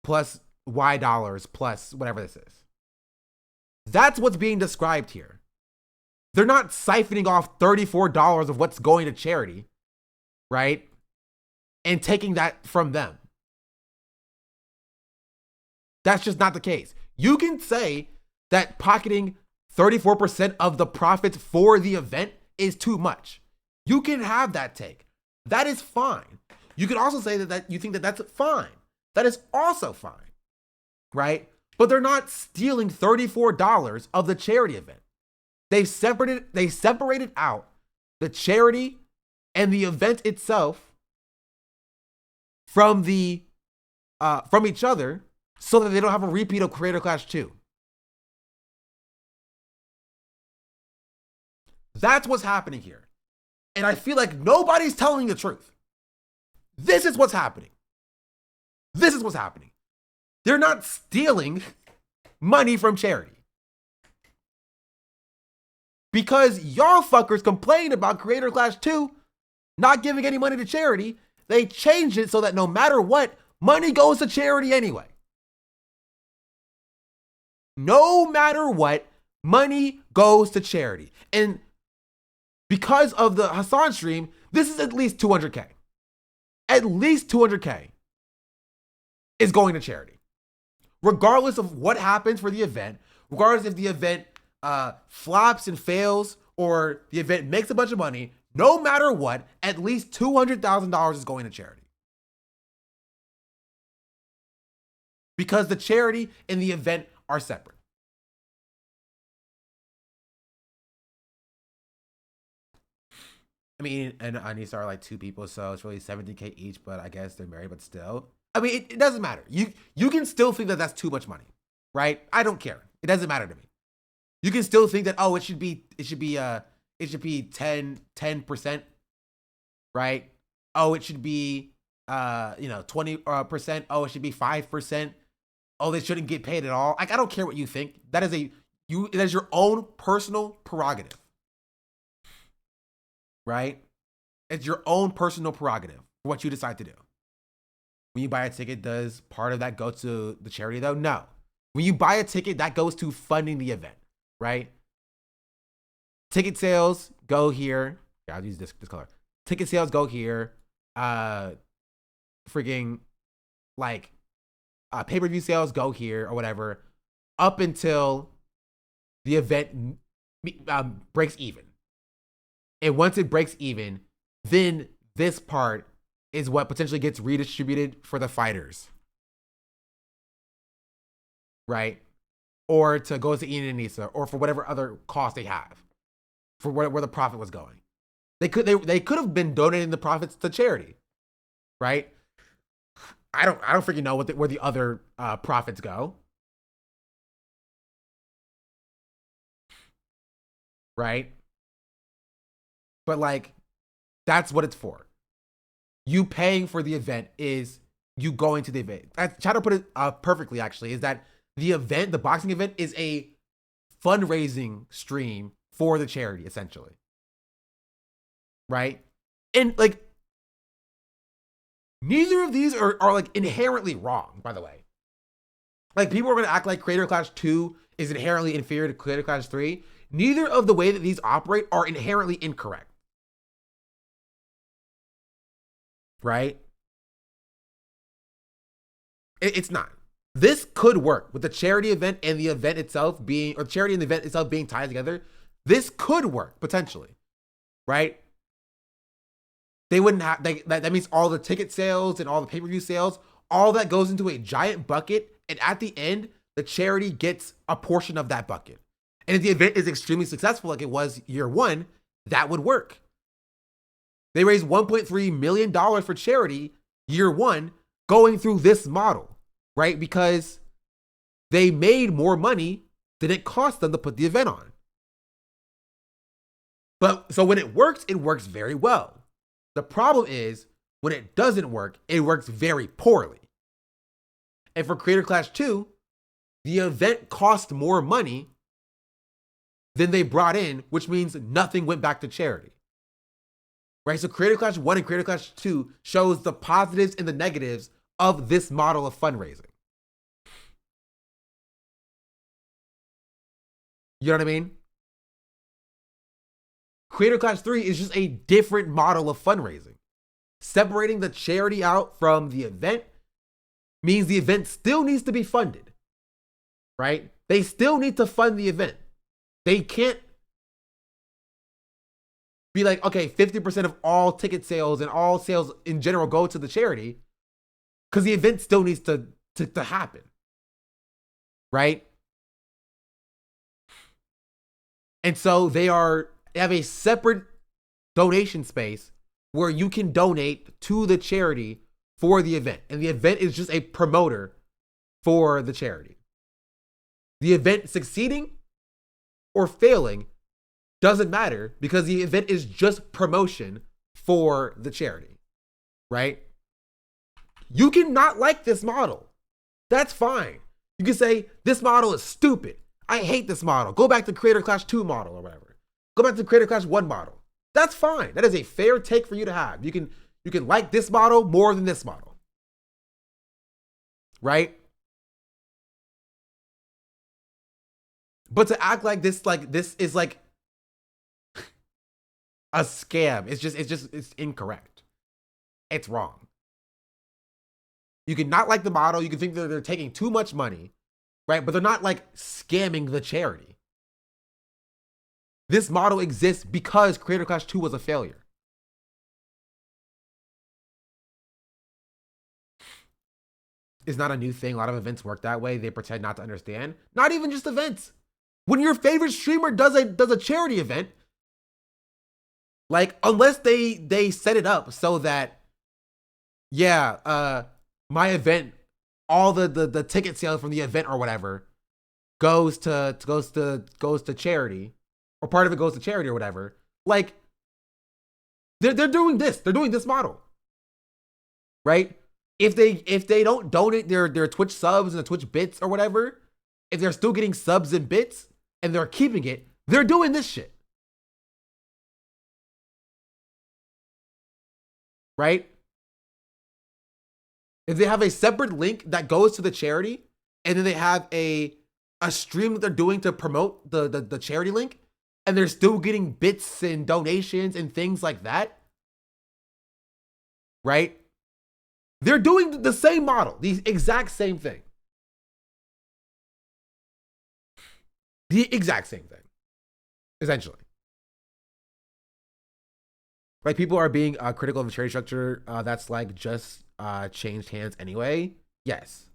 S1: plus Y dollars plus whatever this is. That's what's being described here. They're not siphoning off $34 of what's going to charity, right? And taking that from them. That's just not the case. You can say that pocketing 34% of the profits for the event is too much. You can have that take. That is fine. You can also say that you think that that's fine. That is also fine, right? But they're not stealing $34 of the charity event. They separated out the charity and the event itself from each other so that they don't have a repeat of Creator Clash 2. That's what's happening here. And I feel like nobody's telling the truth. This is what's happening. This is what's happening. They're not stealing money from charity. Because y'all fuckers complained about Creator Clash 2 not giving any money to charity, they changed it so that no matter what, money goes to charity anyway. No matter what, money goes to charity. And because of the Hassan stream, this is at least 200K. At least 200K is going to charity. Regardless of what happens for the event, regardless if the event flops and fails or the event makes a bunch of money, no matter what, at least $200,000 is going to charity. Because the charity and the event are separate. I mean, and Anissa are like two people, so it's really 70K each, but I guess they're married, but still. I mean, it doesn't matter. You can still think that that's too much money, right? I don't care. It doesn't matter to me. You can still think that, oh, it should be 10%, right? Oh, it should be 20%. Oh, it should be 5%. Oh, they shouldn't get paid at all. Like, I don't care what you think. That is your own personal prerogative. Right? It's your own personal prerogative for what you decide to do. When you buy a ticket, does part of that go to the charity though? No. When you buy a ticket, that goes to funding the event, right? Ticket sales go here. Yeah, I'll use this color. Ticket sales go here. Freaking like pay-per-view sales go here or whatever, up until the event breaks even. And once it breaks even, then this part is what potentially gets redistributed for the fighters. Right? Or to go to Ian and Nisa, or for whatever other cost they have, for where the profit was going. They could have been donating the profits to charity. Right? I don't freaking know where the other profits go. Right? But like, that's what it's for. You paying for the event is you going to the event. I try to put it perfectly, actually, is that the event, the boxing event, is a fundraising stream for the charity, essentially. Right? And like, neither of these are like inherently wrong, by the way. Like, people are going to act like Creator Clash 2 is inherently inferior to Creator Clash 3. Neither of the way that these operate are inherently incorrect. Right? It's not. This could work with the charity event and the event itself being, or charity and the event itself being tied together. This could work potentially, right? They wouldn't have, that means all the ticket sales and all the pay-per-view sales, all that goes into a giant bucket. And at the end, the charity gets a portion of that bucket. And if the event is extremely successful, like it was year one, that would work. They raised $1.3 million for charity year one going through this model, right? Because they made more money than it cost them to put the event on. But so when it works very well. The problem is when it doesn't work, it works very poorly. And for Creator Clash 2, the event cost more money than they brought in, which means nothing went back to charity. Right? So Creator Clash 1 and Creator Clash 2 shows the positives and the negatives of this model of fundraising. You know what I mean? Creator Clash 3 is just a different model of fundraising. Separating the charity out from the event means the event still needs to be funded, right? They still need to fund the event. They can't be like, okay, 50% of all ticket sales and all sales in general go to the charity, because the event still needs to happen, right? And so they have a separate donation space where you can donate to the charity for the event. And the event is just a promoter for the charity. The event succeeding or failing doesn't matter because the event is just promotion for the charity, right? You can not like this model. That's fine. You can say, this model is stupid. I hate this model. Go back to Creator Clash 2 model or whatever. Go back to Creator Clash 1 model. That's fine. That is a fair take for you to have. You can like this model more than this model. Right? But to act like this is like a scam. It's incorrect. It's wrong. You can not like the model. You can think that they're taking too much money, right? But they're not like scamming the charity. This model exists because Creator Clash 2 was a failure. It's not a new thing. A lot of events work that way. They pretend not to understand. Not even just events. When your favorite streamer does a charity event, like unless they set it up so that, my event, all the ticket sales from the event or whatever goes to charity, or part of it goes to charity or whatever. Like they're doing this. They're doing this model, right? If they don't donate their Twitch subs and the Twitch bits or whatever, if they're still getting subs and bits and they're keeping it, they're doing this shit. Right? If they have a separate link that goes to the charity and then they have a stream that they're doing to promote the charity link and they're still getting bits and donations and things like that, right? They're doing the same model, the exact same thing. The exact same thing, essentially. Like people are being critical of the charity structure that's like just changed hands anyway. Yes.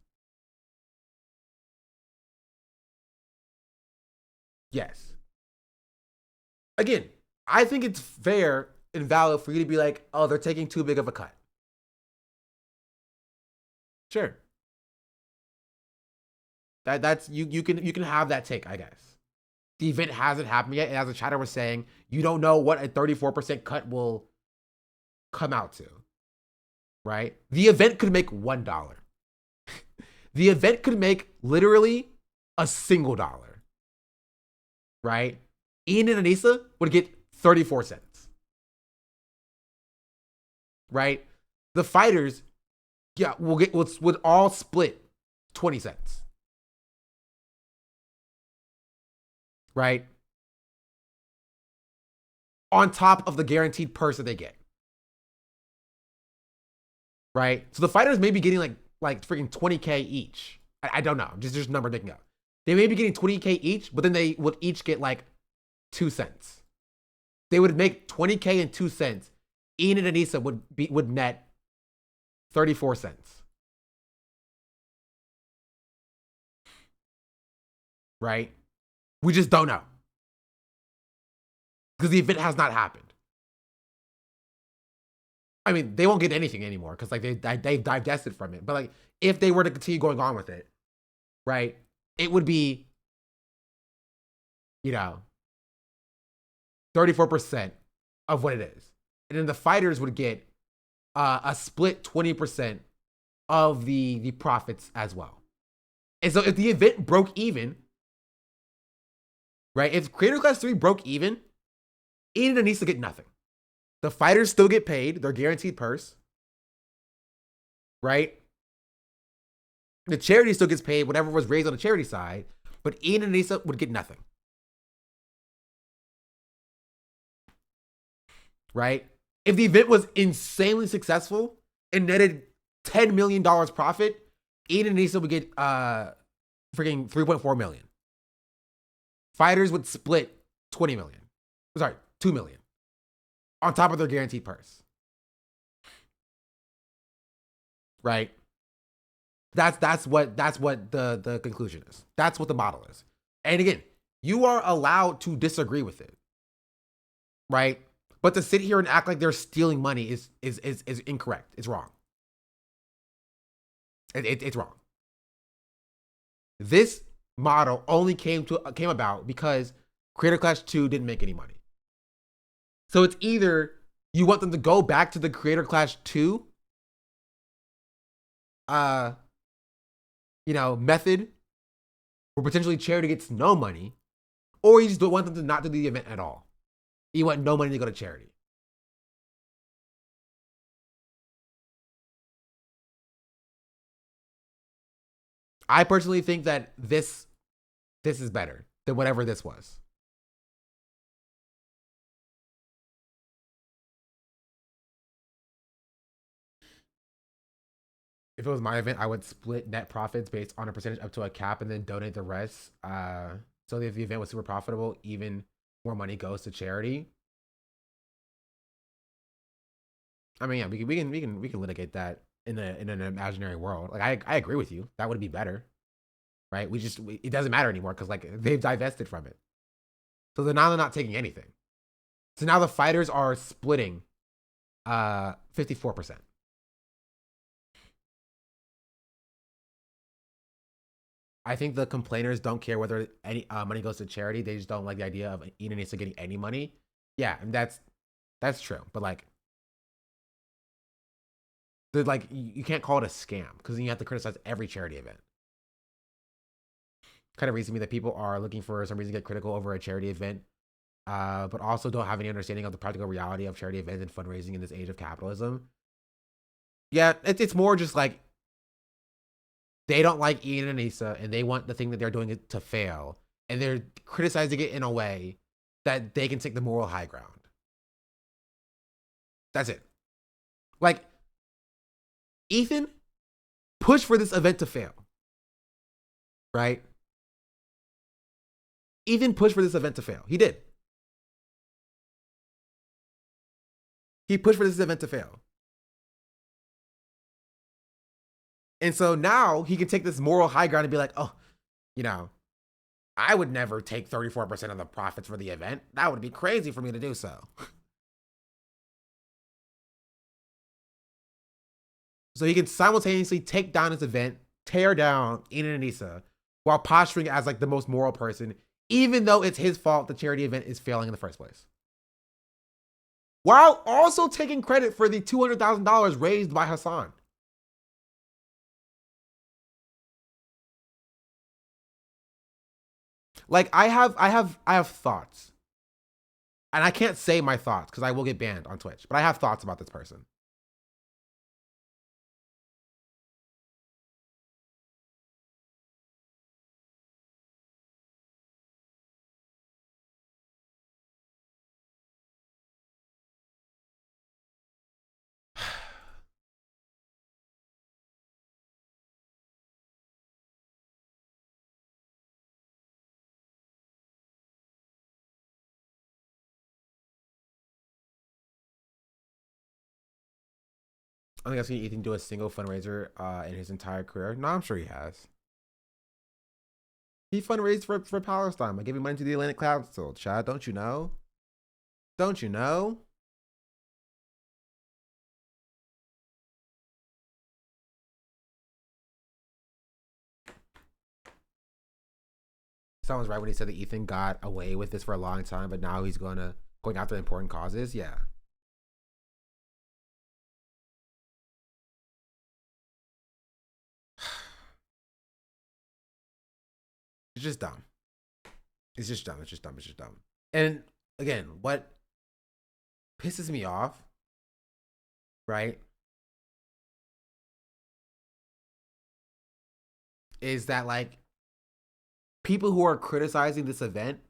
S1: Yes. Again, I think it's fair and valid for you to be like, oh, they're taking too big of a cut. Sure. That's you can have that take, I guess. The event hasn't happened yet, and as the chatter was saying, you don't know what a 34% cut will come out to. Right? The event could make $1. The event could make literally a single dollar. Right? Ian and Anissa would get 34 cents. Right? The fighters, would all split 20 cents. right? On top of the guaranteed purse that they get. Right? So the fighters may be getting like freaking 20K each. I don't know. Just a number making up. They may be getting 20K each, but then they would each get like 2 cents. They would make 20K and 2 cents. Ian and Anissa would net 34 cents. Right? We just don't know. Because the event has not happened. I mean, they won't get anything anymore because like they've divested from it. But like if they were to continue going on with it, right, it would be, 34% of what it is. And then the fighters would get a split 20% of the profits as well. And so if the event broke even, right, if Creator Class 3 broke even, Ian and Anissa get nothing. The fighters still get paid, their guaranteed purse, right? The charity still gets paid whatever was raised on the charity side, but Ian and Anissa would get nothing. Right? If the event was insanely successful and netted $10 million profit, Ian and Anissa would get freaking 3.4 million. Fighters would split 20 million. Sorry, 2 million. On top of their guaranteed purse. Right? That's what the conclusion is. That's what the model is. And again, you are allowed to disagree with it. Right? But to sit here and act like they're stealing money is incorrect. It's wrong. It's wrong. This model only came about because Creator Clash 2 didn't make any money. So it's either you want them to go back to the Creator Clash 2 method where potentially charity gets no money, or you just don't want them to not do the event at all. You want no money to go to charity. I personally think that this is better than whatever this was. If it was my event, I would split net profits based on a percentage up to a cap and then donate the rest. So if the event was super profitable, even more money goes to charity. I mean, yeah, we can litigate that in an imaginary world. Like I agree with you. That would be better. Right? It doesn't matter anymore because like they've divested from it. So they're not taking anything. So now the fighters are splitting 54%. I think the complainers don't care whether any money goes to charity. They just don't like the idea of Ian and Anissa getting any money. Yeah, and that's true. But like, you can't call it a scam because then you have to criticize every charity event. Kind of reason to me that people are looking for some reason to get critical over a charity event, but also don't have any understanding of the practical reality of charity events and fundraising in this age of capitalism. Yeah, it's more just like they don't like Ian and Anissa, and they want the thing that they're doing to fail, and they're criticizing it in a way that they can take the moral high ground. That's it. Like, Ethan pushed for this event to fail, right? Ethan pushed for this event to fail. He did. He pushed for this event to fail. And so now he can take this moral high ground and be like, oh, I would never take 34% of the profits for the event. That would be crazy for me to do so. So he can simultaneously take down his event, tear down Ian and Anissa, while posturing as like the most moral person, even though it's his fault the charity event is failing in the first place. While also taking credit for the $200,000 raised by Hassan. Like I have thoughts. And I can't say my thoughts because I will get banned on Twitch, but I have thoughts about this person. I think I've seen Ethan do a single fundraiser in his entire career. No, I'm sure he has. He fundraised for Palestine by giving money to the Atlantic Council. Chad, don't you know? Don't you know? Someone's right when he said that Ethan got away with this for a long time, but now he's going after important causes. Yeah. It's just dumb. It's just dumb. It's just dumb. It's just dumb. And again, what pisses me off, right, is that like people who are criticizing this event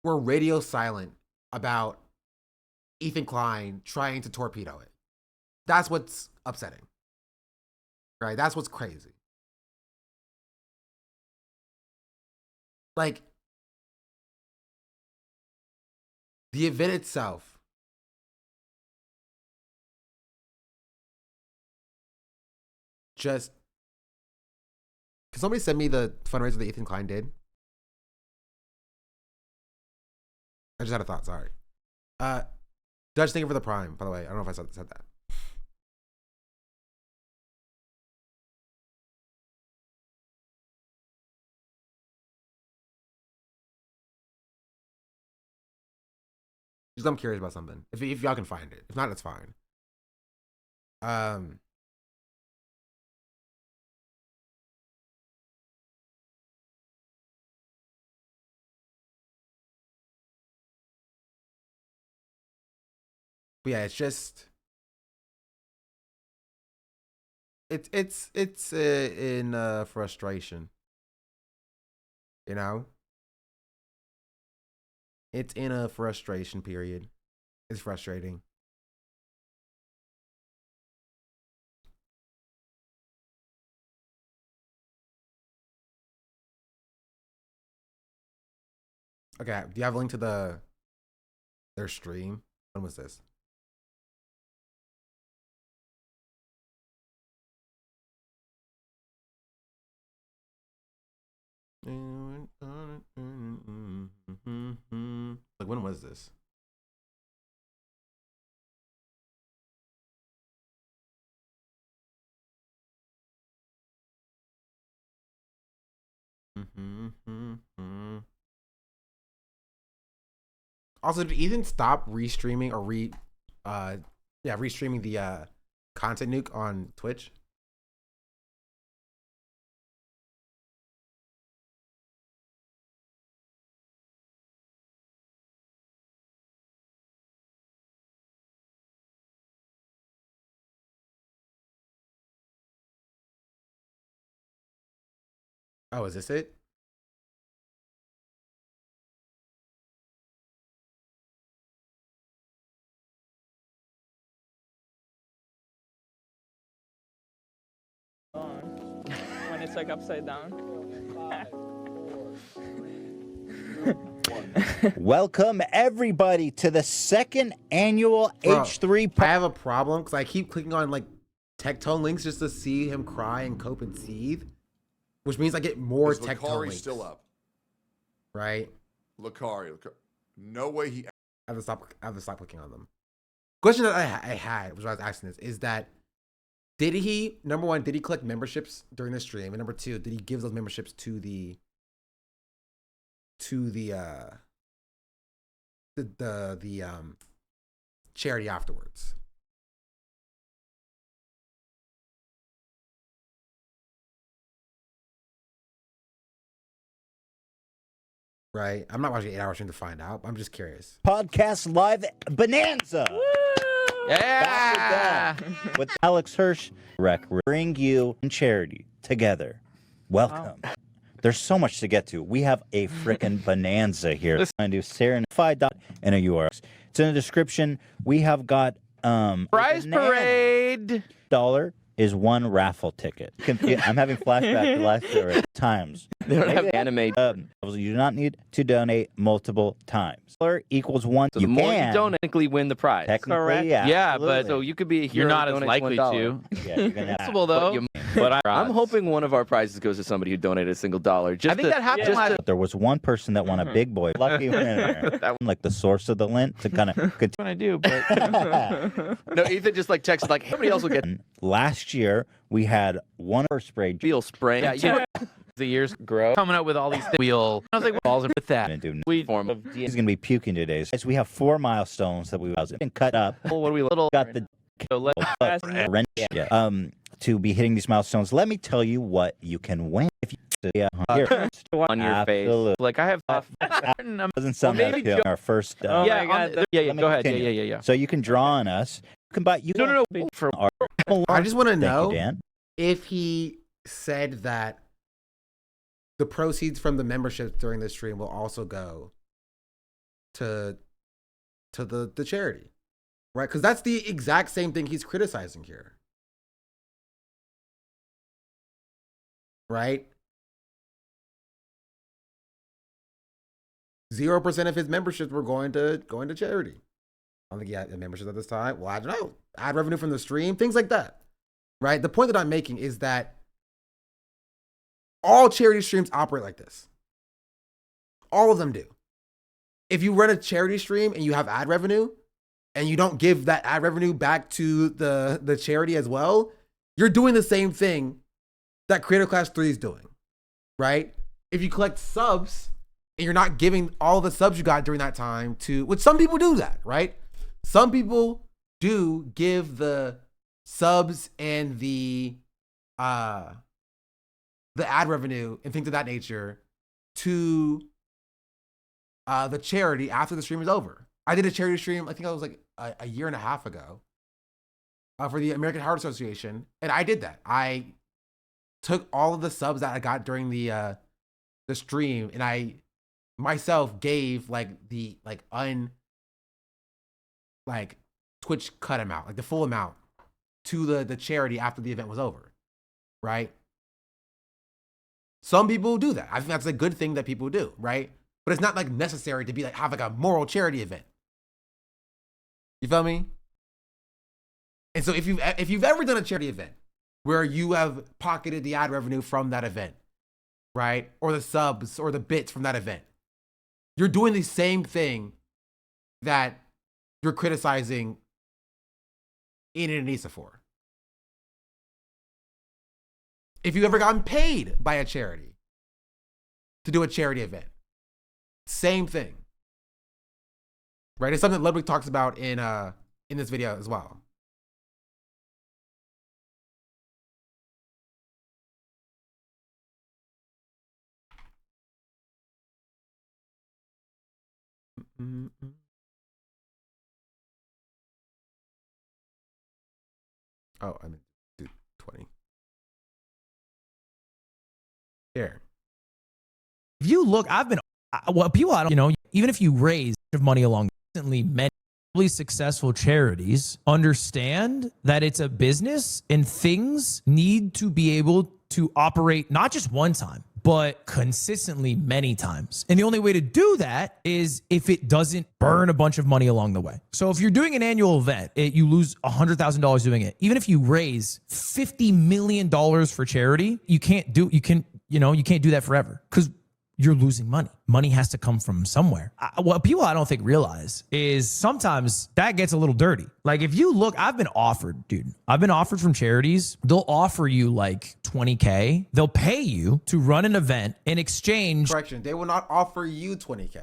S1: were radio silent about Ethan Klein trying to torpedo it. That's what's upsetting, right? That's what's crazy. Like, the event itself just... Can somebody send me the fundraiser that Ethan Klein did? I just had a thought, sorry. Judge, thank you for the prime, by the way. I don't know if I said that. Just I'm curious about something. If y'all can find it. If not, it's fine. But yeah, it's just it's in frustration. You know? It's in a frustration period. It's frustrating. Okay, do you have a link to their stream? When was this? Like, when was this? Also, did Ethan stop restreaming or restreaming the content nuke on Twitch? Oh, is this it?
S4: When it's like upside down.
S3: Welcome everybody to the second annual H3.
S1: I have a problem because I keep clicking on like Tectone links just to see him cry and cope and seethe, which means I get more
S8: Is
S1: Tectone
S8: Lakari
S1: links.
S8: still up?
S1: Right?
S8: Lakari. No way he...
S1: I have to stop clicking on them. Question that I had, which I was asking this, is that did he, number one, did he collect memberships during the stream? And number two, did he give those memberships to the charity afterwards? Right? I'm not watching 8 hours stream to find out. I'm just curious.
S3: Podcast Live Bonanza.
S1: Yeah.
S3: With Alex Hirsch, bring you and charity together. Welcome. Wow. There's so much to get to. We have a freaking bonanza here. I do Serenify and a URL. It's in the description. We have got
S12: prize parade
S3: $1 is one raffle ticket. I'm having flashback to last year times.
S6: They don't have anime.
S3: You do not need to donate multiple times. Dollar equals one.
S6: So the more you donate, technically win the prize.
S3: Technically,
S6: yeah, but so you could be a hero.
S12: You're not as
S6: donates
S12: likely
S6: $1.
S12: to.
S3: Yeah, you're gonna
S12: Possible though.
S6: But I'm hoping one of our prizes goes to somebody who donated a single dollar. Just
S12: I think that happened last.
S3: There was one person that won a big boy lucky winner, like the source of the lint to kind of.
S12: What I do, but
S6: no, Ethan just like texted like somebody else will get.
S3: Last year we had one spray.
S6: Feel spray. Yeah,
S12: the years grow. Coming up with all these things. I was like, balls are with that.
S3: We form of he's gonna be puking today. So we have 4 milestones that we've been cut up.
S6: What are we little?
S3: Got the to be hitting these milestones. Let me tell you what you can win if you
S6: on your face. Like I have.
S3: Doesn't sound that appealing. Our first.
S6: Go ahead. Yeah.
S3: So you can draw on us. You can buy. You
S6: no.
S3: For
S1: I just want to know
S3: Dan.
S1: if he said that the proceeds from the membership during the stream will also go to the charity, right? Because that's the exact same thing he's criticizing here, right? 0% of his memberships were going to charity. I don't think he had memberships at this time. Well, I don't know. Ad revenue from the stream, things like that, right? The point that I'm making is that all charity streams operate like this. All of them do. If you run a charity stream and you have ad revenue and you don't give that ad revenue back to the charity as well, you're doing the same thing that Creator Class 3 is doing, right? If you collect subs and you're not giving all the subs you got during that time to, which some people do that, right? Some people do give the subs and the ad revenue and things of that nature to the charity after the stream is over. I did a charity stream, I think it was like a year and a half ago for the American Heart Association. And I did that. I took all of the subs that I got during the stream and I myself gave the Twitch cut amount, like the full amount to the charity after the event was over, right? Some people do that. I think that's a good thing that people do, right? But it's not like necessary to be like have like a moral charity event. You feel me? And so if you've ever done a charity event where you have pocketed the ad revenue from that event, right? Or the subs or the bits from that event, you're doing the same thing that you're criticizing Ian and Anissa for. If you've ever gotten paid by a charity to do a charity event, same thing, right? It's something Ludwig talks about in this video as well. Oh, I mean, 20. Here.
S24: If you look, I've been, well, people, I don't, even if you raise money along, many successful charities understand that it's a business and things need to be able to operate not just one time, but consistently many times. And the only way to do that is if it doesn't burn a bunch of money along the way. So if you're doing an annual event, you lose $100,000 doing it. Even if you raise $50 million for charity, you can't do that forever because you're losing money. Money has to come from somewhere. What people I don't think realize is sometimes that gets a little dirty. Like if you look, I've been offered from charities. They'll offer you like $20K. They'll pay you to run an event in exchange.
S1: Correction, they will not offer you $20K.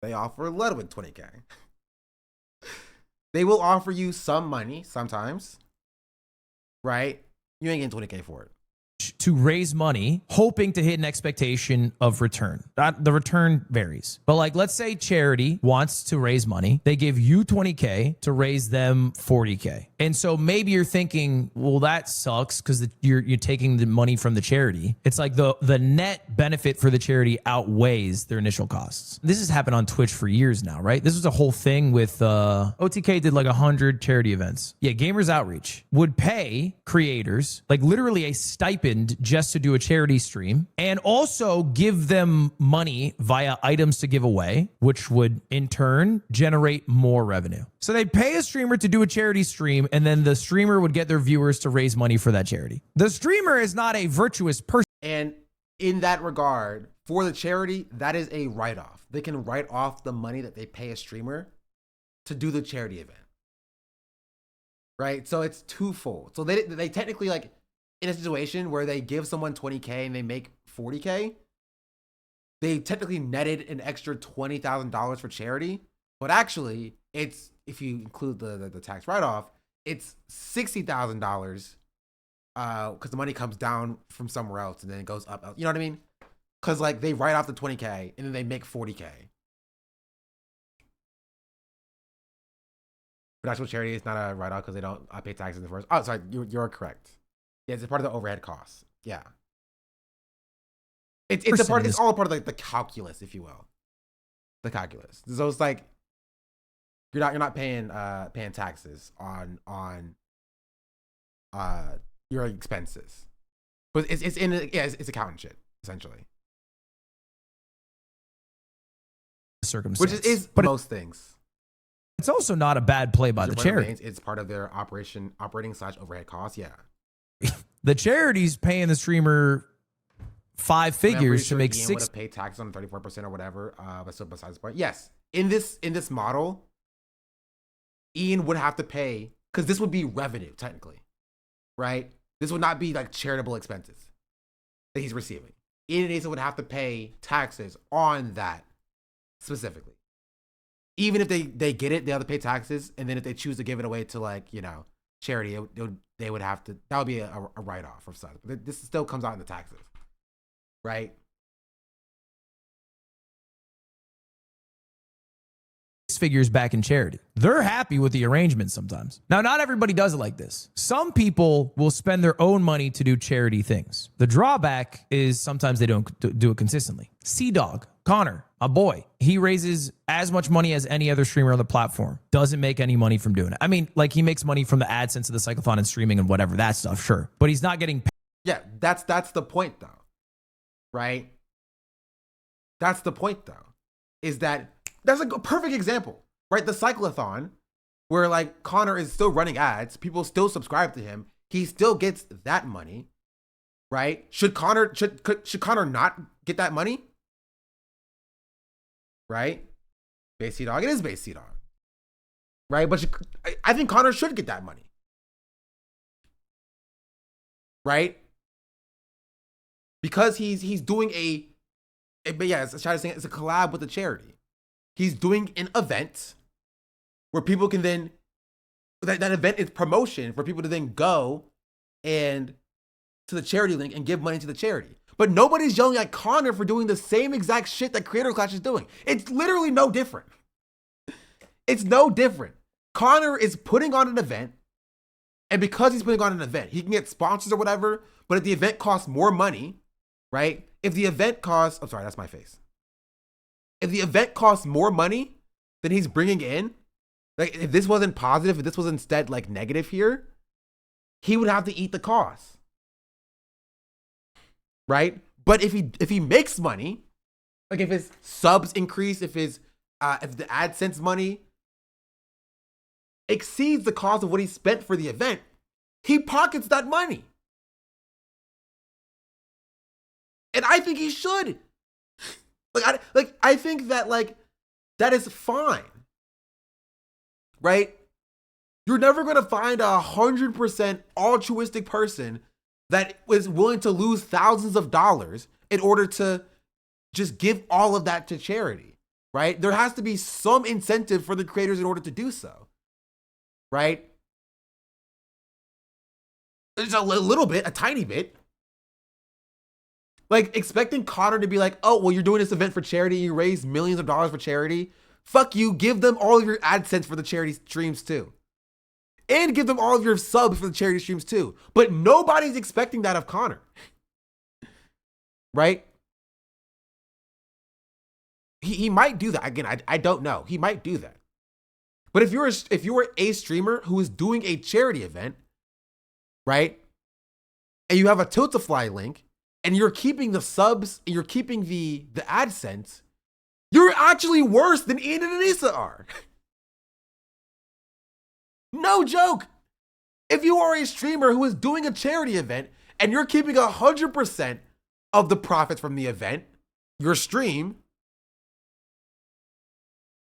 S1: They offer Ludwig $20K. They will offer you some money sometimes, right? You ain't getting $20K for it.
S24: to raise money, hoping to hit an expectation of return. The return varies. But like, let's say charity wants to raise money. They give you 20K to raise them 40K. And so maybe you're thinking, well, that sucks because you're taking the money from the charity. It's like the net benefit for the charity outweighs their initial costs. This has happened on Twitch for years now, right? This was a whole thing with OTK did like 100 charity events. Yeah, Gamers Outreach would pay creators like literally a stipend just to do a charity stream and also give them money via items to give away, which would in turn generate more revenue. So they'd pay a streamer to do a charity stream and then the streamer would get their viewers to raise money for that charity. The streamer is not a virtuous person.
S1: And in that regard, for the charity, that is a write-off. They can write off the money that they pay a streamer to do the charity event. Right? So it's twofold. So they technically, like, in a situation where they give someone 20K and they make 40K, they technically netted an extra $20,000 for charity. But actually, it's, if you include the tax write-off, it's $60,000 because the money comes down from somewhere else and then it goes up. You know what I mean? Because like they write off the 20K and then they make 40K. But actual charity is not a write-off because they don't pay taxes in the first. Oh, sorry, you're correct. Yeah, it's a part of the overhead costs. Yeah, it's a part. It's all a part of like the calculus, if you will. The calculus. So it's like you're not paying taxes on your expenses, but it's accounting shit essentially.
S24: Circumstance,
S1: which is but most things.
S24: It's also not a bad play by the charity.
S1: It's part of their operating/overhead costs. Yeah.
S24: The charity's paying the streamer 5 figures to make
S1: Ian
S24: 6.
S1: Would have paid taxes on 34% or whatever. But still, besides the point, yes, in this model, Ian would have to pay because this would be revenue technically, right? This would not be like charitable expenses that he's receiving. Ian and Asa would have to pay taxes on that specifically. Even if they get it, they have to pay taxes, and then if they choose to give it away to like charity, they would have to. That would be a write-off of stuff. This still comes out in the taxes, right?
S24: Figures back in charity. They're happy with the arrangement sometimes. Now, not everybody does it like this. Some people will spend their own money to do charity things. The drawback is sometimes they don't do it consistently. Sea-Dog, Connor, a boy, he raises as much money as any other streamer on the platform. Doesn't make any money from doing it. I mean, like he makes money from the AdSense of the Cyclothon and streaming and whatever, that stuff, sure. But he's not getting paid.
S1: Yeah, that's the point though, right? That's the point though, is that that's a perfect example, right? The Cyclothon, where like Connor is still running ads, people still subscribe to him, he still gets that money, right? Should Connor not get that money? Right? Base Sea-Dog, it is Base Sea-Dog, right? But I think Connor should get that money, right? Because he's doing but yeah, it's a collab with the charity. He's doing an event where people can then, that event is promotion for people to then go and to the charity link and give money to the charity. But nobody's yelling at Connor for doing the same exact shit that Creator Clash is doing. It's literally no different. It's no different. Connor is putting on an event, and because he's putting on an event, he can get sponsors or whatever, but if the event costs more money, right? If the event costs, I'm sorry, that's my face. If the event costs more money than he's bringing in, like if this wasn't positive, if this was instead like negative here, he would have to eat the cost. Right? But if he makes money, like if his subs increase, if the AdSense money exceeds the cost of what he spent for the event, he pockets that money. And I think he should. I think that like that is fine. Right? You're never gonna find 100% altruistic person that was willing to lose thousands of dollars in order to just give all of that to charity, right? There has to be some incentive for the creators in order to do so, right? There's a little bit, a tiny bit, Like, expecting Connor to be like, oh, well, you're doing this event for charity. You raise millions of dollars for charity. Fuck you. Give them all of your AdSense for the charity streams too. And give them all of your subs for the charity streams too. But nobody's expecting that of Connor. Right? He might do that. Again, I don't know. He might do that. But if you were a streamer who is doing a charity event, right? And you have a Tiltify link, and you're keeping the subs, and you're keeping the AdSense, you're actually worse than Ian and Anissa are. No joke. If you are a streamer who is doing a charity event, and you're keeping 100% of the profits from the event, your stream,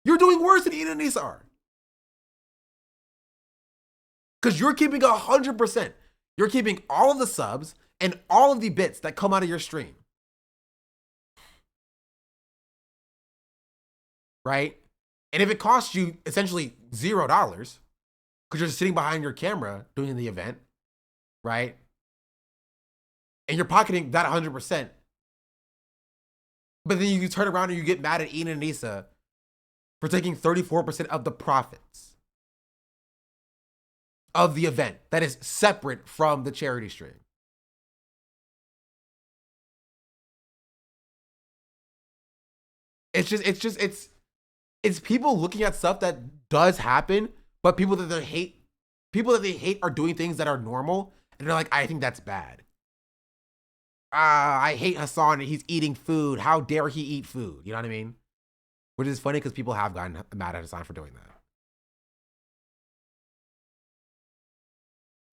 S1: you're doing worse than Ian and Anissa are. Because you're keeping 100%. You're keeping all of the subs and all of the bits that come out of your stream. Right? And if it costs you essentially $0, because you're sitting behind your camera doing the event, right? And you're pocketing that 100%. But then you turn around and you get mad at Ian and Anissa for taking 34% of the profits of the event that is separate from the charity stream. It's people looking at stuff that does happen, but people that they hate are doing things that are normal, and they're like, I think that's bad. I hate Hassan and he's eating food. How dare he eat food? You know what I mean? Which is funny because people have gotten mad at Hassan for doing that.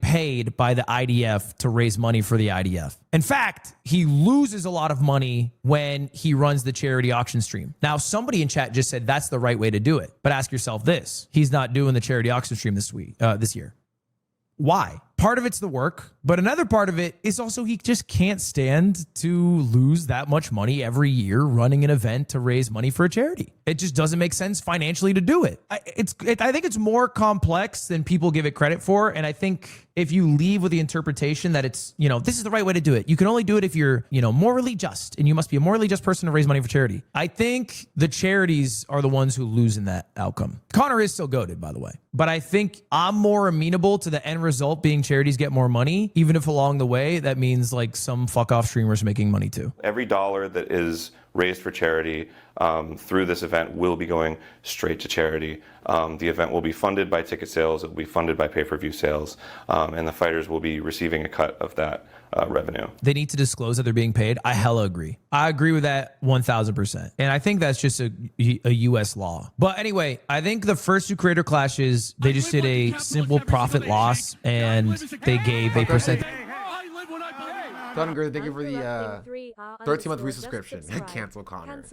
S24: Paid by the IDF to raise money for the IDF. In fact, he loses a lot of money when he runs the charity auction stream. Now, somebody in chat just said that's the right way to do it. But ask yourself this. He's not doing the charity auction stream this year. Why? Part of it's the work, but another part of it is also he just can't stand to lose that much money every year running an event to raise money for a charity. It just doesn't make sense financially to do it. I think it's more complex than people give it credit for, and I think if you leave with the interpretation that it's, this is the right way to do it, you can only do it if you're, morally just, and you must be a morally just person to raise money for charity. I think the charities are the ones who lose in that outcome. Connor is still goated, by the way, but I think I'm more amenable to the end result being charities get more money, even if along the way that means like some fuck off streamers making money too.
S13: Every dollar that is raised for charity through this event will be going straight to charity. The event will be funded by ticket sales, it will be funded by pay-per-view sales, and the fighters will be receiving a cut of that revenue.
S24: They need to disclose that they're being paid. I hella agree. I agree with that 1000%. And I think that's just a US law. But anyway, I think the first two creator clashes, they just did a simple profit loss and they gave a percent.
S1: Don Gurr, thank you for the 13-month resubscription. Cancel Connor.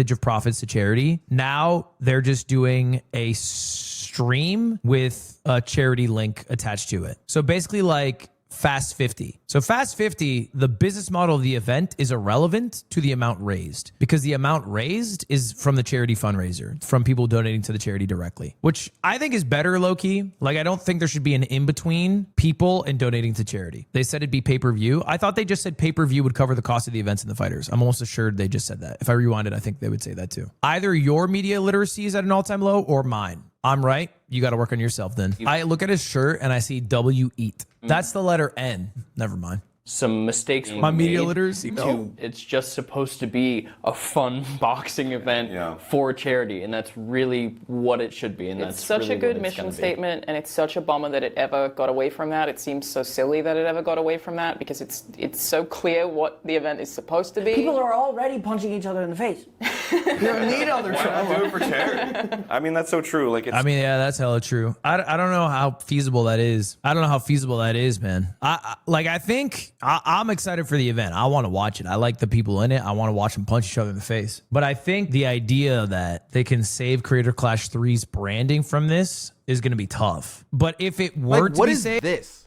S24: Of profits to charity. Now they're just doing a stream with a charity link attached to it. So basically like Fast 50. So Fast 50, the business model of the event is irrelevant to the amount raised because the amount raised is from the charity fundraiser, from people donating to the charity directly, which I think is better low key. Like, I don't think there should be an in between people and donating to charity. They said it'd be pay-per-view. I thought they just said pay-per-view would cover the cost of the events and the fighters. I'm almost assured they just said that. If I rewind it, I think they would say that too. Either your media literacy is at an all-time low or mine. I'm right. You got to work on yourself then. I look at his shirt and I see W eat. That's the letter N. Never mind.
S15: Some mistakes were
S24: My media
S15: made
S24: literacy, no.
S15: It's just supposed to be a fun boxing event for charity, and that's really what it should be. And
S4: It's
S15: that's
S4: such
S15: really
S4: a good
S15: what it's
S4: mission
S15: gonna be.
S4: statement, and it's such a bummer that it ever got away from that. It seems so silly that it ever got away from that because it's so clear what the event is supposed to be.
S16: People are already punching each other in the face. You don't need other trouble.
S13: Do it for charity. I mean, that's so true. Like, it's,
S24: I mean, yeah, that's hella true. I don't know how feasible that is. I don't know how feasible that is, man. I think I'm excited for the event. I want to watch it. I like the people in it. I want to watch them punch each other in the face. But I think the idea that they can save Creator Clash 3's branding from this is going to be tough. But if it were
S1: like,
S24: to
S1: what
S24: be
S1: is
S24: saved,
S1: this?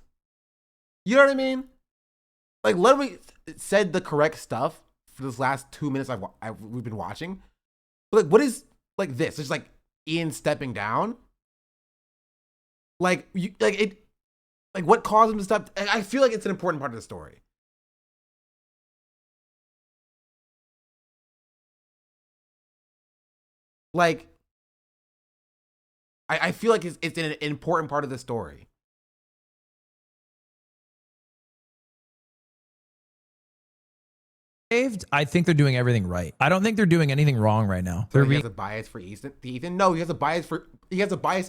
S1: You know what I mean? Like, Ludwig said the correct stuff for this last 2 minutes we've been watching. But like, what is like this? It's like Ian stepping down. Like what caused him to step? I feel like it's an important part of the story. Like, I feel like it's an important part of the story.
S24: I think they're doing everything right. I don't think they're doing anything wrong right now.
S1: So he has a bias for Ethan. No, he has a bias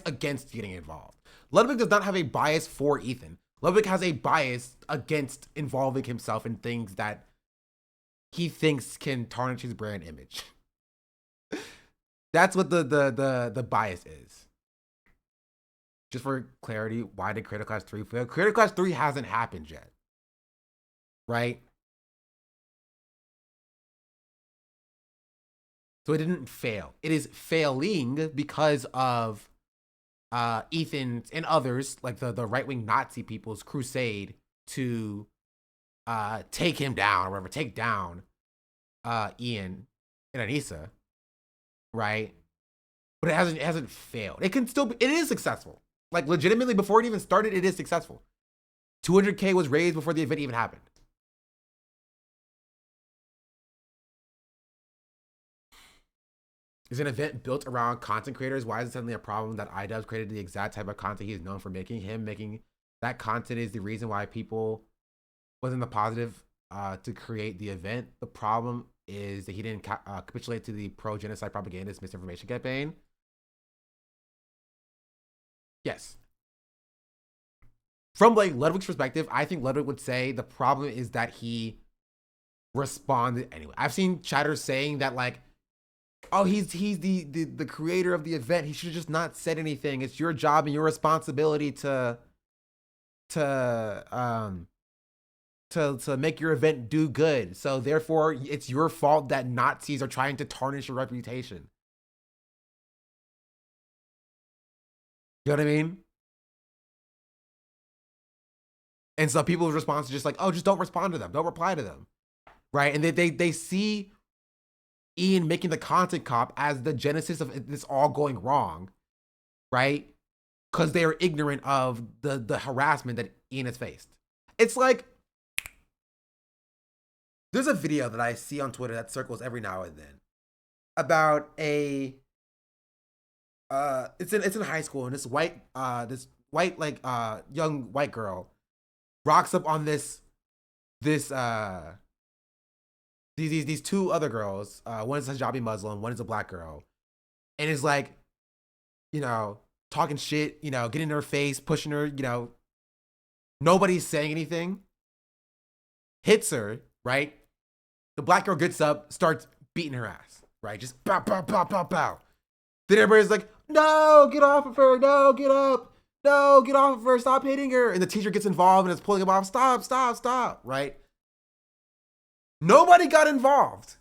S1: against getting involved. Ludwig does not have a bias for Ethan. Ludwig has a bias against involving himself in things that he thinks can tarnish his brand image. That's what the bias is. Just for clarity, why did Creator Class 3 fail? Creator Class 3 hasn't happened yet. Right? So it didn't fail. It is failing because of Ethan and others, like the right-wing Nazi people's crusade to take him down, or whatever, take down Ian and Anissa, right? But it hasn't failed. It can still be, it is successful. Like, legitimately, before it even started, it is successful. 200K was raised before the event even happened. Is an event built around content creators? Why is it suddenly a problem that iDubbbz created the exact type of content he is known for making? Him making that content is the reason why people wasn't the positive to create the event. The problem is that he didn't capitulate to the pro-genocide propagandist misinformation campaign. Yes. From like Ludwig's perspective, I think Ludwig would say the problem is that he responded anyway. I've seen chatters saying that like, oh, he's the creator of the event. He should have just not said anything. It's your job and your responsibility to make your event do good. So therefore, it's your fault that Nazis are trying to tarnish your reputation. You know what I mean? And so people's response is just like, oh, just don't respond to them. Don't reply to them. Right? And they see Ian making the content cop as the genesis of this all going wrong. Right? Because they are ignorant of the harassment that Ian has faced. It's like, there's a video that I see on Twitter that circles every now and then about a it's in high school, and this white like young white girl rocks up on these two other girls. One is a hijabi Muslim, one is a black girl, and is like, you know, talking shit, you know, getting in her face, pushing her, you know, nobody's saying anything. Hits her, right? The black girl gets up, starts beating her ass, right? Just pow, pow, pow, pow, pow. Then everybody's like, no, get off of her. No, get up. No, get off of her. Stop hitting her. And the teacher gets involved and is pulling him off. Stop, stop, stop, right? Nobody got involved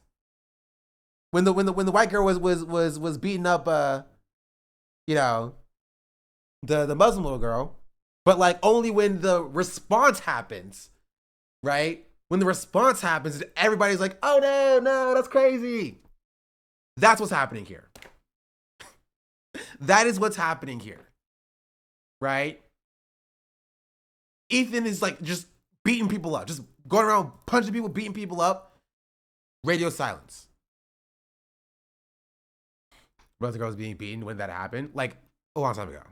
S1: when the white girl was beating up you know, the Muslim little girl, but like only when the response happens, right? When the response happens, everybody's like, oh no, that's crazy. That's what's happening here. That is what's happening here, right? Ethan is like just beating people up, just going around punching people, beating people up. Radio silence. But the girl was being beaten when that happened, like a long time ago.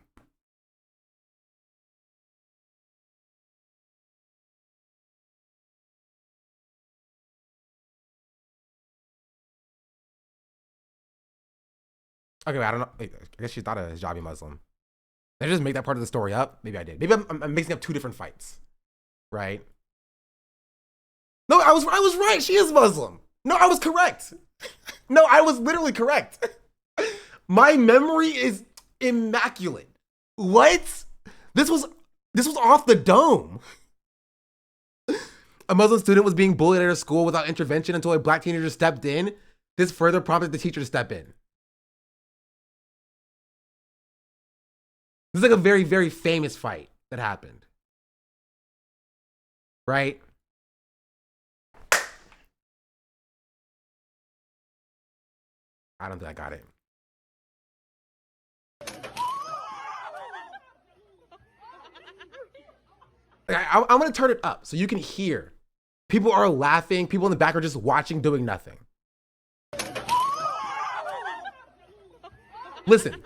S1: Okay, I don't know. I guess she's not a hijabi Muslim. Did I just make that part of the story up? Maybe I did. Maybe I'm mixing up two different fights, right? No, I was right. She is Muslim. No, I was correct. No, I was literally correct. My memory is immaculate. What? This was off the dome. A Muslim student was being bullied at her school without intervention until a black teenager stepped in. This further prompted the teacher to step in. This is like a very, very famous fight that happened. Right? I don't think I got it. I'm going to turn it up so you can hear. People are laughing. People in the back are just watching, doing nothing. Listen.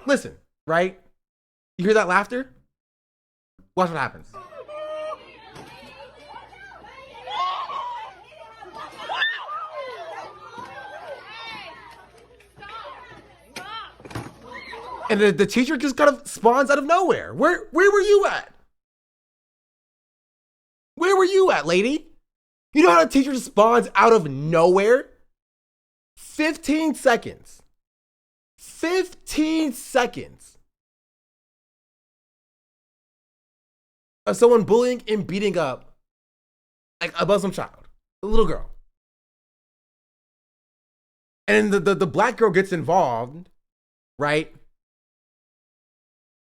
S1: Listen, right? You hear that laughter? Watch what happens. And the teacher just kind of spawns out of nowhere. Where were you at? Where were you at, lady? You know how a teacher spawns out of nowhere? 15 seconds. 15 seconds of someone bullying and beating up like a Muslim child, a little girl. And the black girl gets involved, right?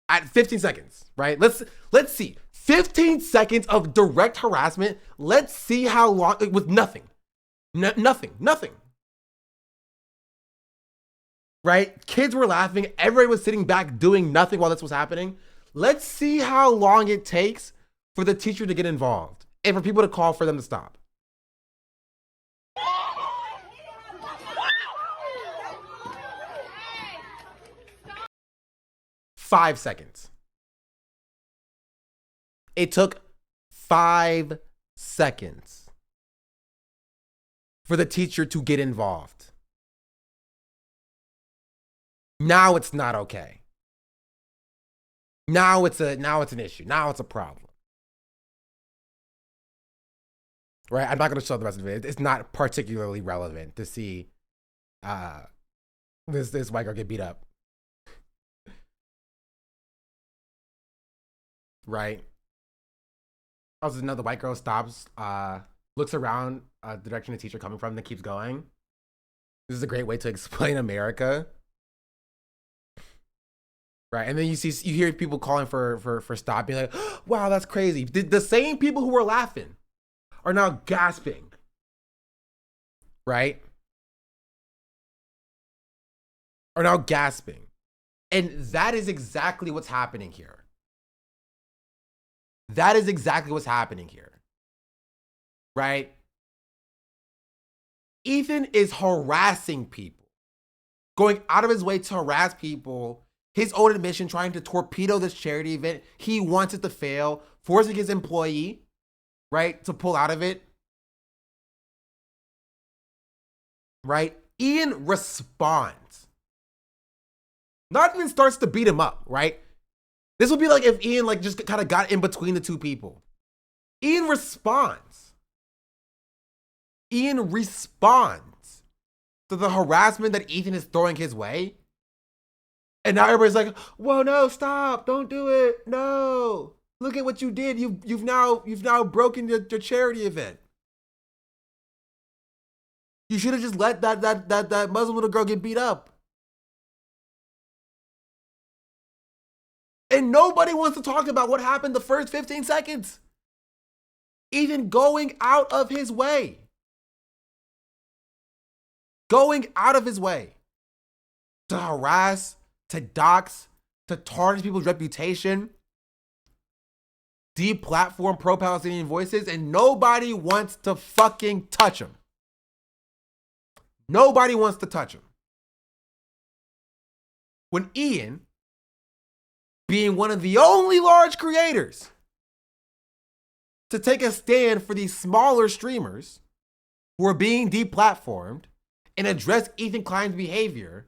S1: At 15 seconds, right? Let's see. 15 seconds of direct harassment. Let's see how long, with nothing. Nothing. Right? Kids were laughing. Everybody was sitting back doing nothing while this was happening. Let's see how long it takes for the teacher to get involved and for people to call for them to stop. Five seconds. It took 5 seconds for the teacher to get involved. Now it's not okay. Now it's an issue. Now it's a problem. Right? I'm not going to show the rest of it. It's not particularly relevant to see this white girl get beat up. Right? Also, another white girl stops, looks around the direction the teacher coming from, then keeps going. This is a great way to explain America. Right, and then you hear people calling for stopping, like, wow, that's crazy. The same people who were laughing are now gasping. Right? Are now gasping. And that is exactly what's happening here. That is exactly what's happening here. Right? Ethan is harassing people. Going out of his way to harass people. His own admission, trying to torpedo this charity event. He wants it to fail, forcing his employee, right, to pull out of it. Right? Ian responds. Not even starts to beat him up, right? This would be like if Ian just kind of got in between the two people. Ian responds. Ian responds to the harassment that Ethan is throwing his way. And now everybody's like, whoa, no, stop, don't do it, no. Look at what you did. You've now broken your charity event. You should have just let that Muslim little girl get beat up. And nobody wants to talk about what happened the first 15 seconds. Even going out of his way. Going out of his way to harass, to dox, to tarnish people's reputation, deplatform pro-Palestinian voices, and nobody wants to fucking touch him. Nobody wants to touch him. When Ian, being one of the only large creators to take a stand for these smaller streamers who are being deplatformed and address Ethan Klein's behavior,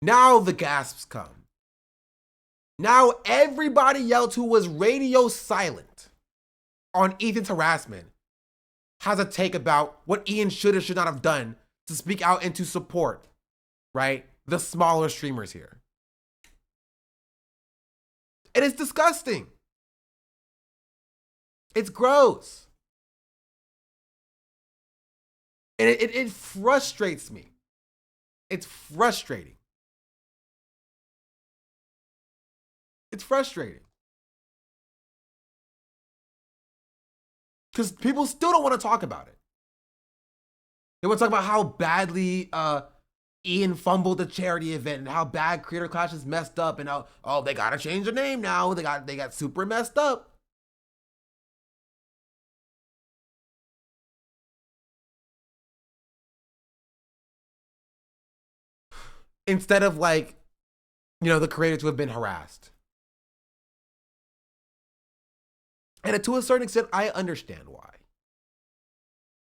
S1: now the gasps come. Now everybody else who was radio silent on Ethan's harassment has a take about what Ian should or should not have done to speak out and to support, right, the smaller streamers here. And it's disgusting. It's gross. And it frustrates me. It's frustrating. It's frustrating. Because people still don't want to talk about it. They want to talk about how badly Ian fumbled the charity event and how bad Creator Clash is messed up and how, oh, they got to change their name now. They got super messed up. instead of like, the creators who have been harassed. And to a certain extent, I understand why.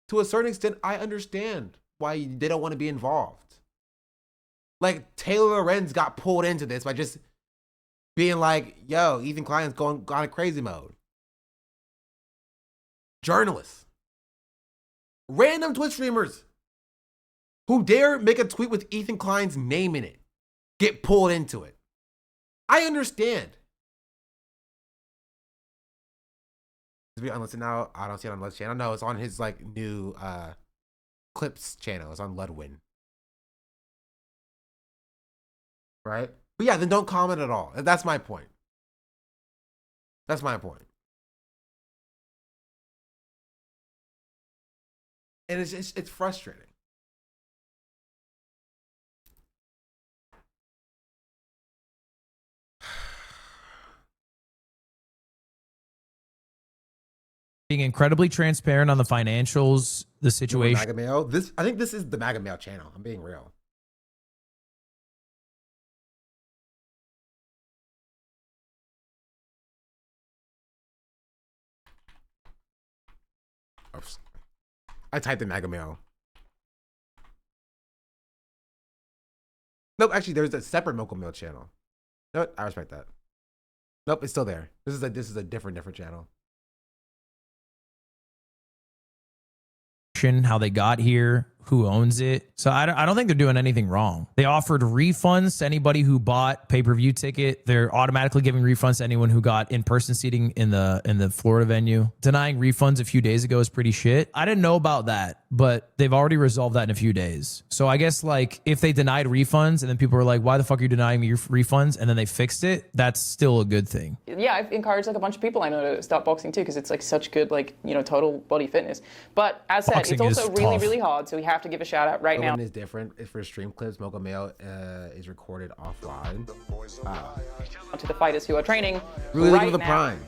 S1: To a certain extent, I understand why they don't want to be involved. Like, Taylor Lorenz got pulled into this by just being like, yo, Ethan Klein's gone a crazy mode. Journalists. Random Twitch streamers who dare make a tweet with Ethan Klein's name in it get pulled into it. I understand. Is it unlisted now? I don't see it on Lud's channel. No, it's on his like new clips channel. It's on Ludwin. Right? But yeah, then don't comment at all. That's my point. That's my point. And it's frustrating.
S24: Being incredibly transparent on the financials, the situation.
S1: MAGA Mail. I think this is the MAGA Mail channel. I'm being real. Oops. I typed in MAGA Mail. Nope, actually, there's a separate Mocha Mail channel. No, I respect that. Nope, it's still there. This is a different channel.
S24: How they got here, who owns it. So I don't think they're doing anything wrong. They offered refunds to anybody who bought pay-per-view ticket. They're automatically giving refunds to anyone who got in-person seating in the Florida venue. Denying refunds a few days ago is pretty shit. I didn't know about that, but they've already resolved that in a few days. So I guess like if they denied refunds and then people were like, why the fuck are you denying me your refunds? And then they fixed it, that's still a good thing.
S4: Yeah, I've encouraged like a bunch of people I know to start boxing too, because it's like such good like total body fitness. But as said,
S24: Boxing
S4: it's also really
S24: tough.
S4: hard. So we have to give a shout out right now.
S1: Is different. It's for stream clips. Mocha Mail is recorded offline.
S4: To the fighters who are training
S1: Really
S4: right
S1: leave the
S4: now.
S1: prime.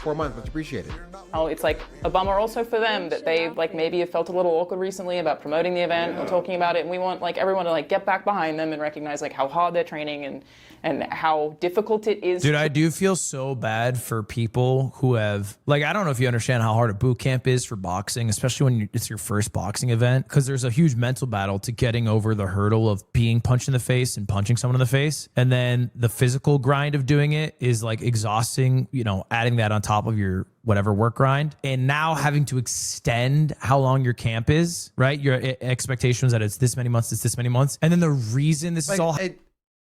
S1: 4 months, much appreciated.
S4: Oh, it's like a bummer also for them that they like maybe have felt a little awkward recently about promoting the event or talking about it, and we want like everyone to like get back behind them and recognize like how hard they're training and how difficult it is.
S24: Dude, I do feel so bad for people who have, like, I don't know if you understand how hard a boot camp is for boxing, especially when it's your first boxing event, because there's a huge mental battle to getting over the hurdle of being punched in the face and punching someone in the face. And then the physical grind of doing it is like exhausting, adding that on top of your whatever work grind. And now having to extend how long your camp is, right? Your expectation was that it's this many months, it's this many months. And then the reason this is all...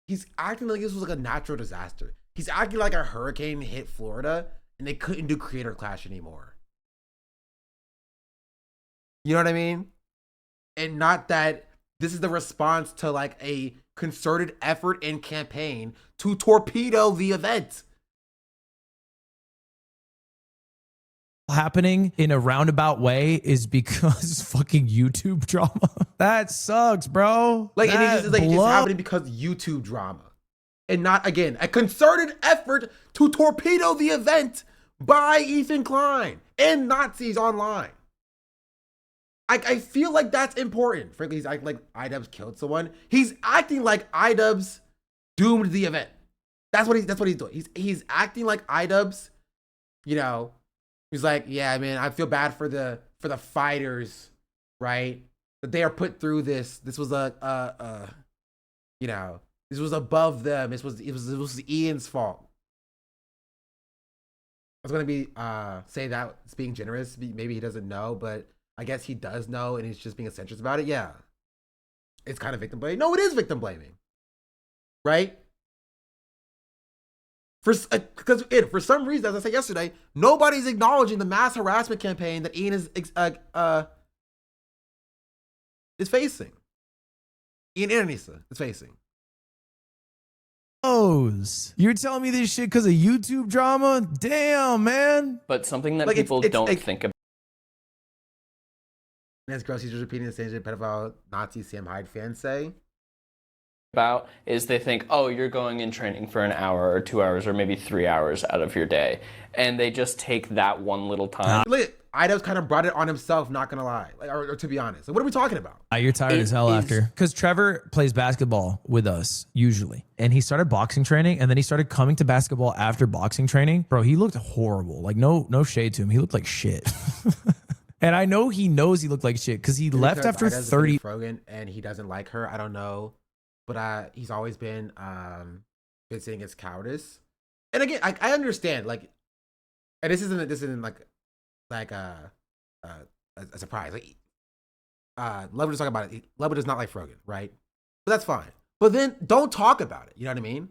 S1: He's acting like this was like a natural disaster. He's acting like a hurricane hit Florida and they couldn't do Creator Clash anymore. You know what I mean? And not that this is the response to like a concerted effort and campaign to torpedo the event.
S24: Happening in a roundabout way is because fucking YouTube drama. That sucks, bro.
S1: Like, and it's happening because YouTube drama. And not, again, a concerted effort to torpedo the event by Ethan Klein and Nazis online. I feel like that's important. Frankly, he's acting like iDubbbz killed someone. He's acting like iDubbbz doomed the event. That's what he's doing. He's acting like iDubbbz, he's like, yeah, man, I feel bad for the fighters, right? That they are put through this. This was this was above them. It was Ian's fault. I was gonna say that it's being generous. Maybe he doesn't know, but I guess he does know, and he's just being eccentric about it. Yeah, it's kind of victim blaming. No, it is victim blaming, right? Because for some reason, as I said yesterday, nobody's acknowledging the mass harassment campaign that Ian is facing. Ian and Anissa is facing.
S24: You're telling me this shit because of YouTube drama? Damn, man.
S15: But something that people don't think about.
S1: As gross teachers repeating the same shit pedophile Nazi Sam Hyde fans say.
S15: About is they think, oh, you're going in training for an hour or 2 hours or maybe 3 hours out of your day, and they just take that one little time.
S1: Idubbbz kind of brought it on himself, not gonna lie. Like, or to be honest. Like, what are we talking about?
S24: You're tired as hell after. Because Trevor plays basketball with us, usually. And he started boxing training, and then he started coming to basketball after boxing training. Bro, he looked horrible. Like, no shade to him. He looked like shit. And I know he knows he looked like shit because he left after 30.
S1: Frogan, and he doesn't like her. I don't know. But he's always been saying it's cowardice. And again, I understand, like, and this isn't like a surprise. Like, Lubba just talking about it. Lubba does not like Frogan, right? But that's fine. But then don't talk about it. You know what I mean?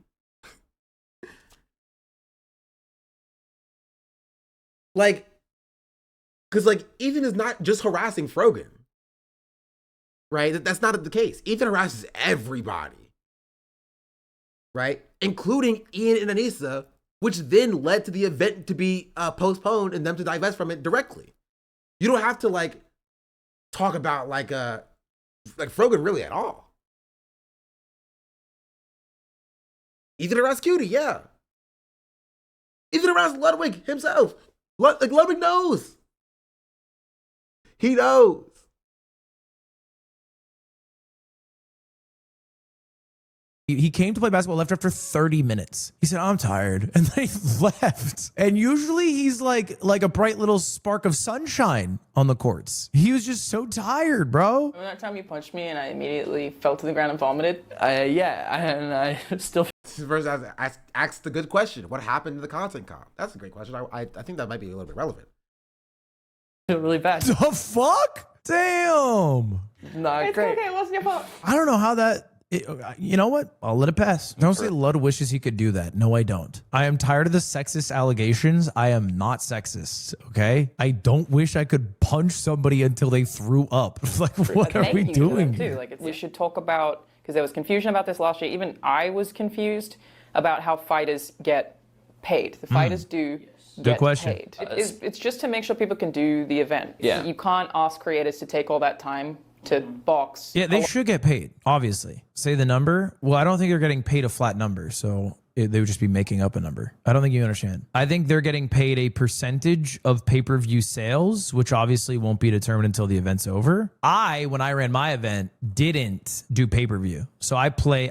S1: Like, because like Ethan is not just harassing Frogan, right? That's not the case. Ethan harasses everybody, right? Including Ian and Anissa, which then led to the event to be postponed and them to divest from it directly. You don't have to like talk about like Frogan really at all. Ethan harassed Cutie, yeah. Ethan harassed Ludwig himself. Ludwig knows. He knows.
S24: He came to play basketball, left after 30 minutes. He said, I'm tired. And then he left. And usually he's like a bright little spark of sunshine on the courts. He was just so tired, bro.
S4: Remember that time you punched me and I immediately fell to the ground and vomited? I still...
S1: First, I asked the good question. What happened to the content comp? That's a great question. I think that might be a little bit relevant.
S4: Feel really bad.
S24: The fuck? Damn.
S4: Nah, it's great. Okay, it wasn't your fault.
S24: I don't know how that... you know what? I'll let it pass. Don't say Lud wishes he could do that. No, I don't. I am tired of the sexist allegations. I am not sexist, okay? I don't wish I could punch somebody until they threw up. Like, what are we doing
S4: too? Like, we should talk about, because there was confusion about this last year. Even I was confused about how fighters get paid. The fighters do get paid. It's just to make sure people can do the event.
S15: Yeah.
S4: You can't ask creators to take all that time to box.
S24: Yeah, they should get paid, obviously. Say the number. Well, I don't think they're getting paid a flat number, so they would just be making up a number. I don't think you understand. I think they're getting paid a percentage of pay-per-view sales, which obviously won't be determined until the event's over. When I ran my event, didn't do pay-per-view. So I paid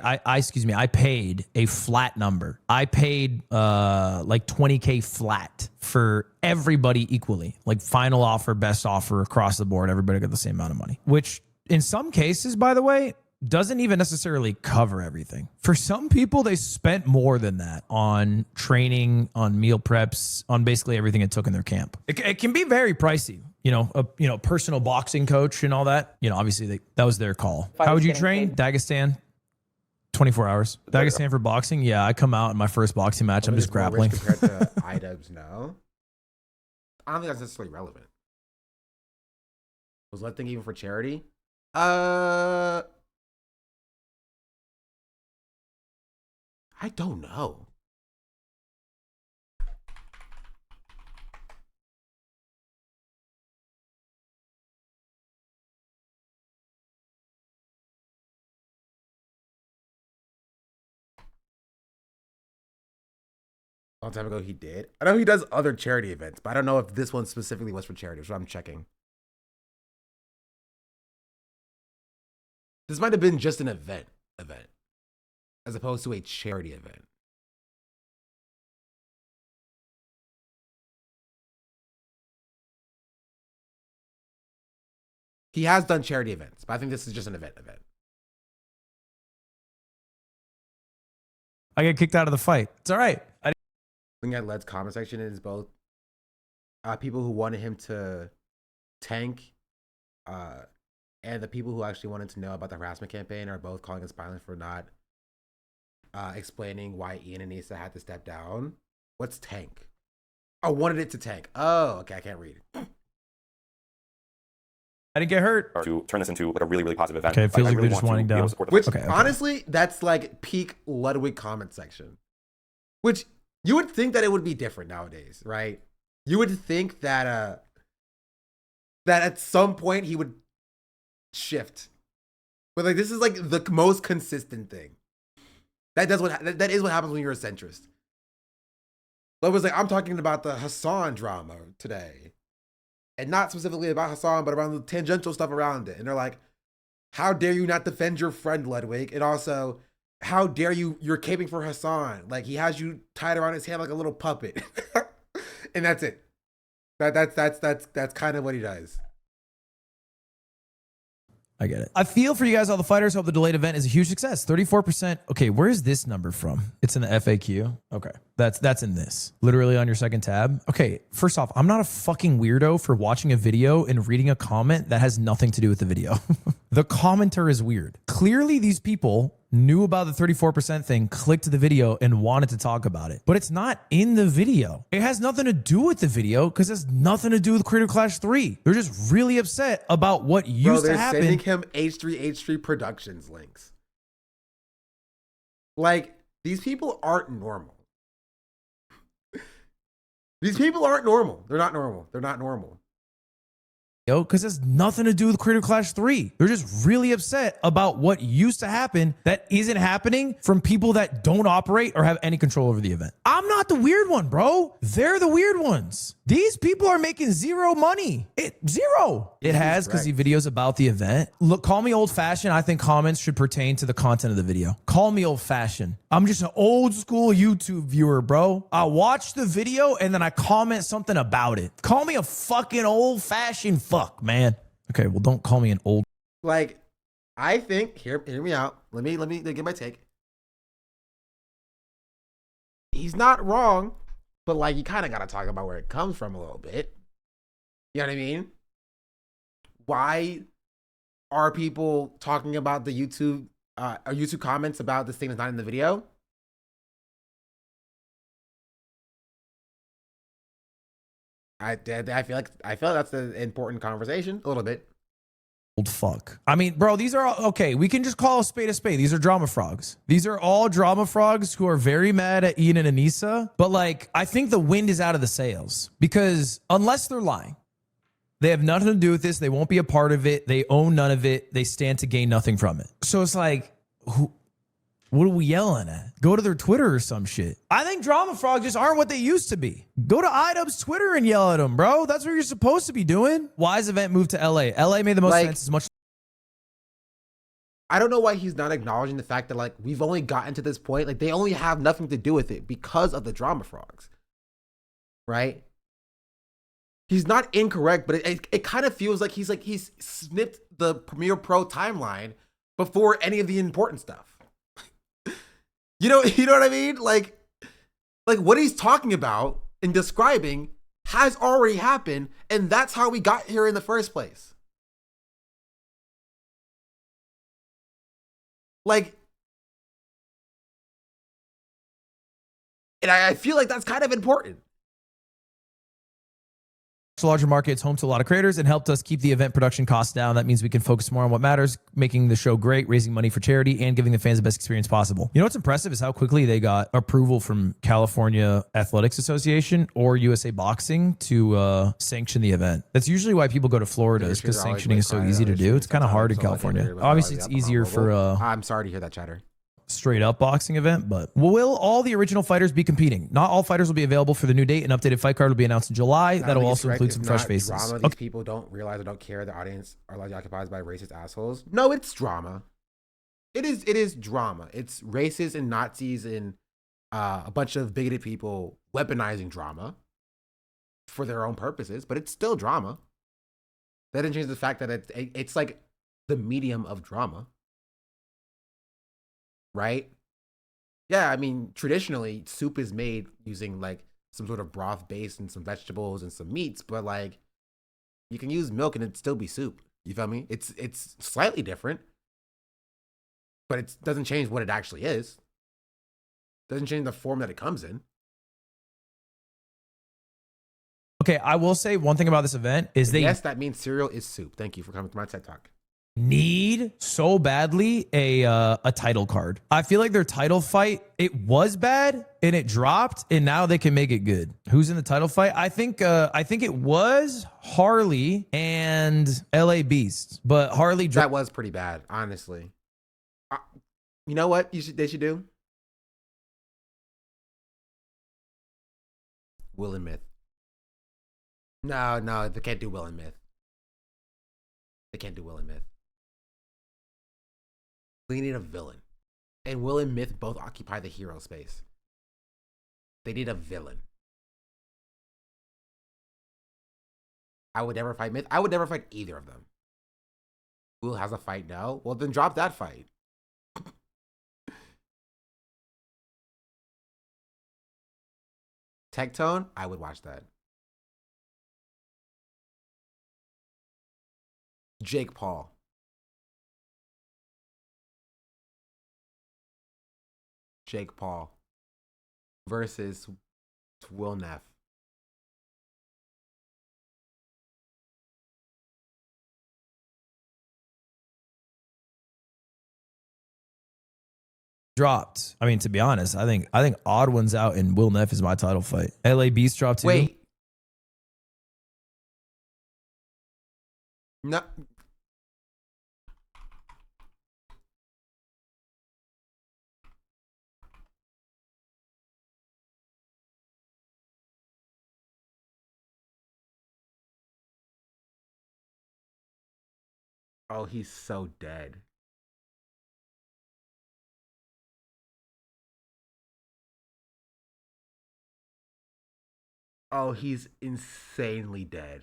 S24: a flat number. I paid like 20K flat for everybody equally. Like final offer, best offer across the board. Everybody got the same amount of money, which in some cases, by the way, doesn't even necessarily cover everything. For some people, they spent more than that on training, on meal preps, on basically everything it took in their camp. It can be very pricey. A personal boxing coach and all that. Obviously that was their call. How would you train? Dagestan, 24 hours. Dagestan for boxing? Yeah, I come out in my first boxing match. I'm just grappling.
S1: Compared to Idubbbz now, I don't think that's necessarily relevant. Was Lud thing even for charity? I don't know. A long time ago he did. I know he does other charity events, but I don't know if this one specifically was for charity, so I'm checking. This might have been just an event, as opposed to a charity event. He has done charity events, but I think this is just an event.
S24: I get kicked out of the fight. It's all right.
S1: Looking at Led's comment section, it is both people who wanted him to tank and the people who actually wanted to know about the harassment campaign are both calling us violent for not explaining why Ian and Nisa had to step down. What's tank? Oh, wanted it to tank. Oh, okay, I can't read.
S24: I didn't get hurt.
S13: To turn this into like a really, really positive event.
S24: Okay, it feels like
S13: really
S24: they're just winding down.
S1: Which, honestly, that's like peak Ludwig comment section. Which, you would think that it would be different nowadays, right? You would think that that at some point he would shift. But like, this is like the most consistent thing. That is what happens when you're a centrist. Lud was like, I'm talking about the Hassan drama today. and not specifically about Hassan, but around the tangential stuff around it. And they're like, how dare you not defend your friend, Ludwig? And also, how dare you're caping for Hassan? Like, he has you tied around his hand like a little puppet. And that's it. That's kind of what he does.
S24: I get it. I feel for you guys, all the fighters. Hope the delayed event is a huge success. 34%. Okay, where is this number from? It's in the FAQ. Okay, that's in this. Literally on your second tab. Okay, first off, I'm not a fucking weirdo for watching a video and reading a comment that has nothing to do with the video. The commenter is weird. Clearly, these people knew about the 34% thing, clicked the video, and wanted to talk about it. But it's not in the video. It has nothing to do with the video because it has nothing to do with Creator Clash 3. They're just really upset about what used to happen.
S1: They're sending him H3 Productions links. Like, these people aren't normal. These people aren't normal. They're not normal. They're not normal.
S24: Yo, because it has nothing to do with Creator Clash 3. They're just really upset about what used to happen that isn't happening from people that don't operate or have any control over the event. I'm not the weird one, bro. They're the weird ones. These people are making zero money. Zero. It has because the video's about the event. Look, call me old fashioned. I think comments should pertain to the content of the video. Call me old fashioned. I'm just an old school YouTube viewer, bro. I watch the video and then I comment something about it. Call me a fucking old fashioned fuck, man. Okay, well, don't call me an old.
S1: Like, I think, hear me out. Let me get my take. He's not wrong, but like, you kind of got to talk about where it comes from a little bit. You know what I mean? Why are people talking about the YouTube comments about this thing that's not in the video? I feel like that's an important conversation a little bit.
S24: Old fuck. I mean, bro, these are all, okay. We can just call a spade a spade. These are drama frogs. These are all drama frogs who are very mad at Ian and Anissa. But like, I think the wind is out of the sails because unless they're lying, they have nothing to do with this. They won't be a part of it. They own none of it. They stand to gain nothing from it. So it's like, what are we yelling at? Go to their Twitter or some shit. I think drama frogs just aren't what they used to be. Go to iDubbbz's Twitter and yell at them, bro. That's what you're supposed to be doing. Why is the event moved to LA? LA made the most sense as much.
S1: I don't know why he's not acknowledging the fact that like we've only gotten to this point. Like they only have nothing to do with it because of the drama frogs. Right? He's not incorrect, but it kind of feels like he's snipped the Premiere Pro timeline before any of the important stuff. You know what I mean? Like what he's talking about and describing has already happened, and that's how we got here in the first place. Like, and I feel like that's kind of important.
S24: Larger market, it's home to a lot of creators and helped us keep the event production costs down. That means we can focus more on what matters, making the show great, raising money for charity, and giving the fans the best experience possible. You know what's impressive is how quickly they got approval from California Athletics Association or USA Boxing to sanction the event. That's usually why people go to Florida, is because sanctioning is so easy to do. It's kind of hard in California. Obviously, it's easier for
S1: I'm sorry to hear that, chatter.
S24: Straight up boxing event, but will all the original fighters be competing? Not all fighters will be available for the new date. An updated fight card will be announced in July. That'll also include some fresh faces.
S1: Drama. These people don't realize or don't care. The audience are largely occupied by racist assholes. No, it's drama. It is drama. It's racists and Nazis and a bunch of bigoted people weaponizing drama for their own purposes, but it's still drama. That doesn't change the fact that it's like the medium of drama. Right? Yeah, I mean, traditionally, soup is made using like some sort of broth base and some vegetables and some meats, but like you can use milk and it'd still be soup. You feel me? It's slightly different, but it doesn't change what it actually is. Doesn't change the form that it comes in.
S24: Okay, I will say one thing about this event is
S1: yes, that means cereal is soup. Thank you for coming to my TED Talk.
S24: Need so badly a title card. I feel like their title fight, it was bad and it dropped and now they can make it good. Who's in the title fight? I think it was Harley and LA Beast, but Harley
S1: that was pretty bad, honestly. You know what they should do? Will and Myth. No, they can't do Will and Myth. They can't do Will and Myth. We need a villain. And Will and Myth both occupy the hero space. They need a villain. I would never fight Myth. I would never fight either of them. Will has a fight now? Well, then drop that fight. Tectone? I would watch that. Jake Paul. Jake Paul versus Will Neff.
S24: Dropped. I mean, to be honest, I think Odd One's out and Will Neff is my title fight. LA Beast dropped too.
S1: Wait. No. Oh, he's so dead. Oh, he's insanely dead.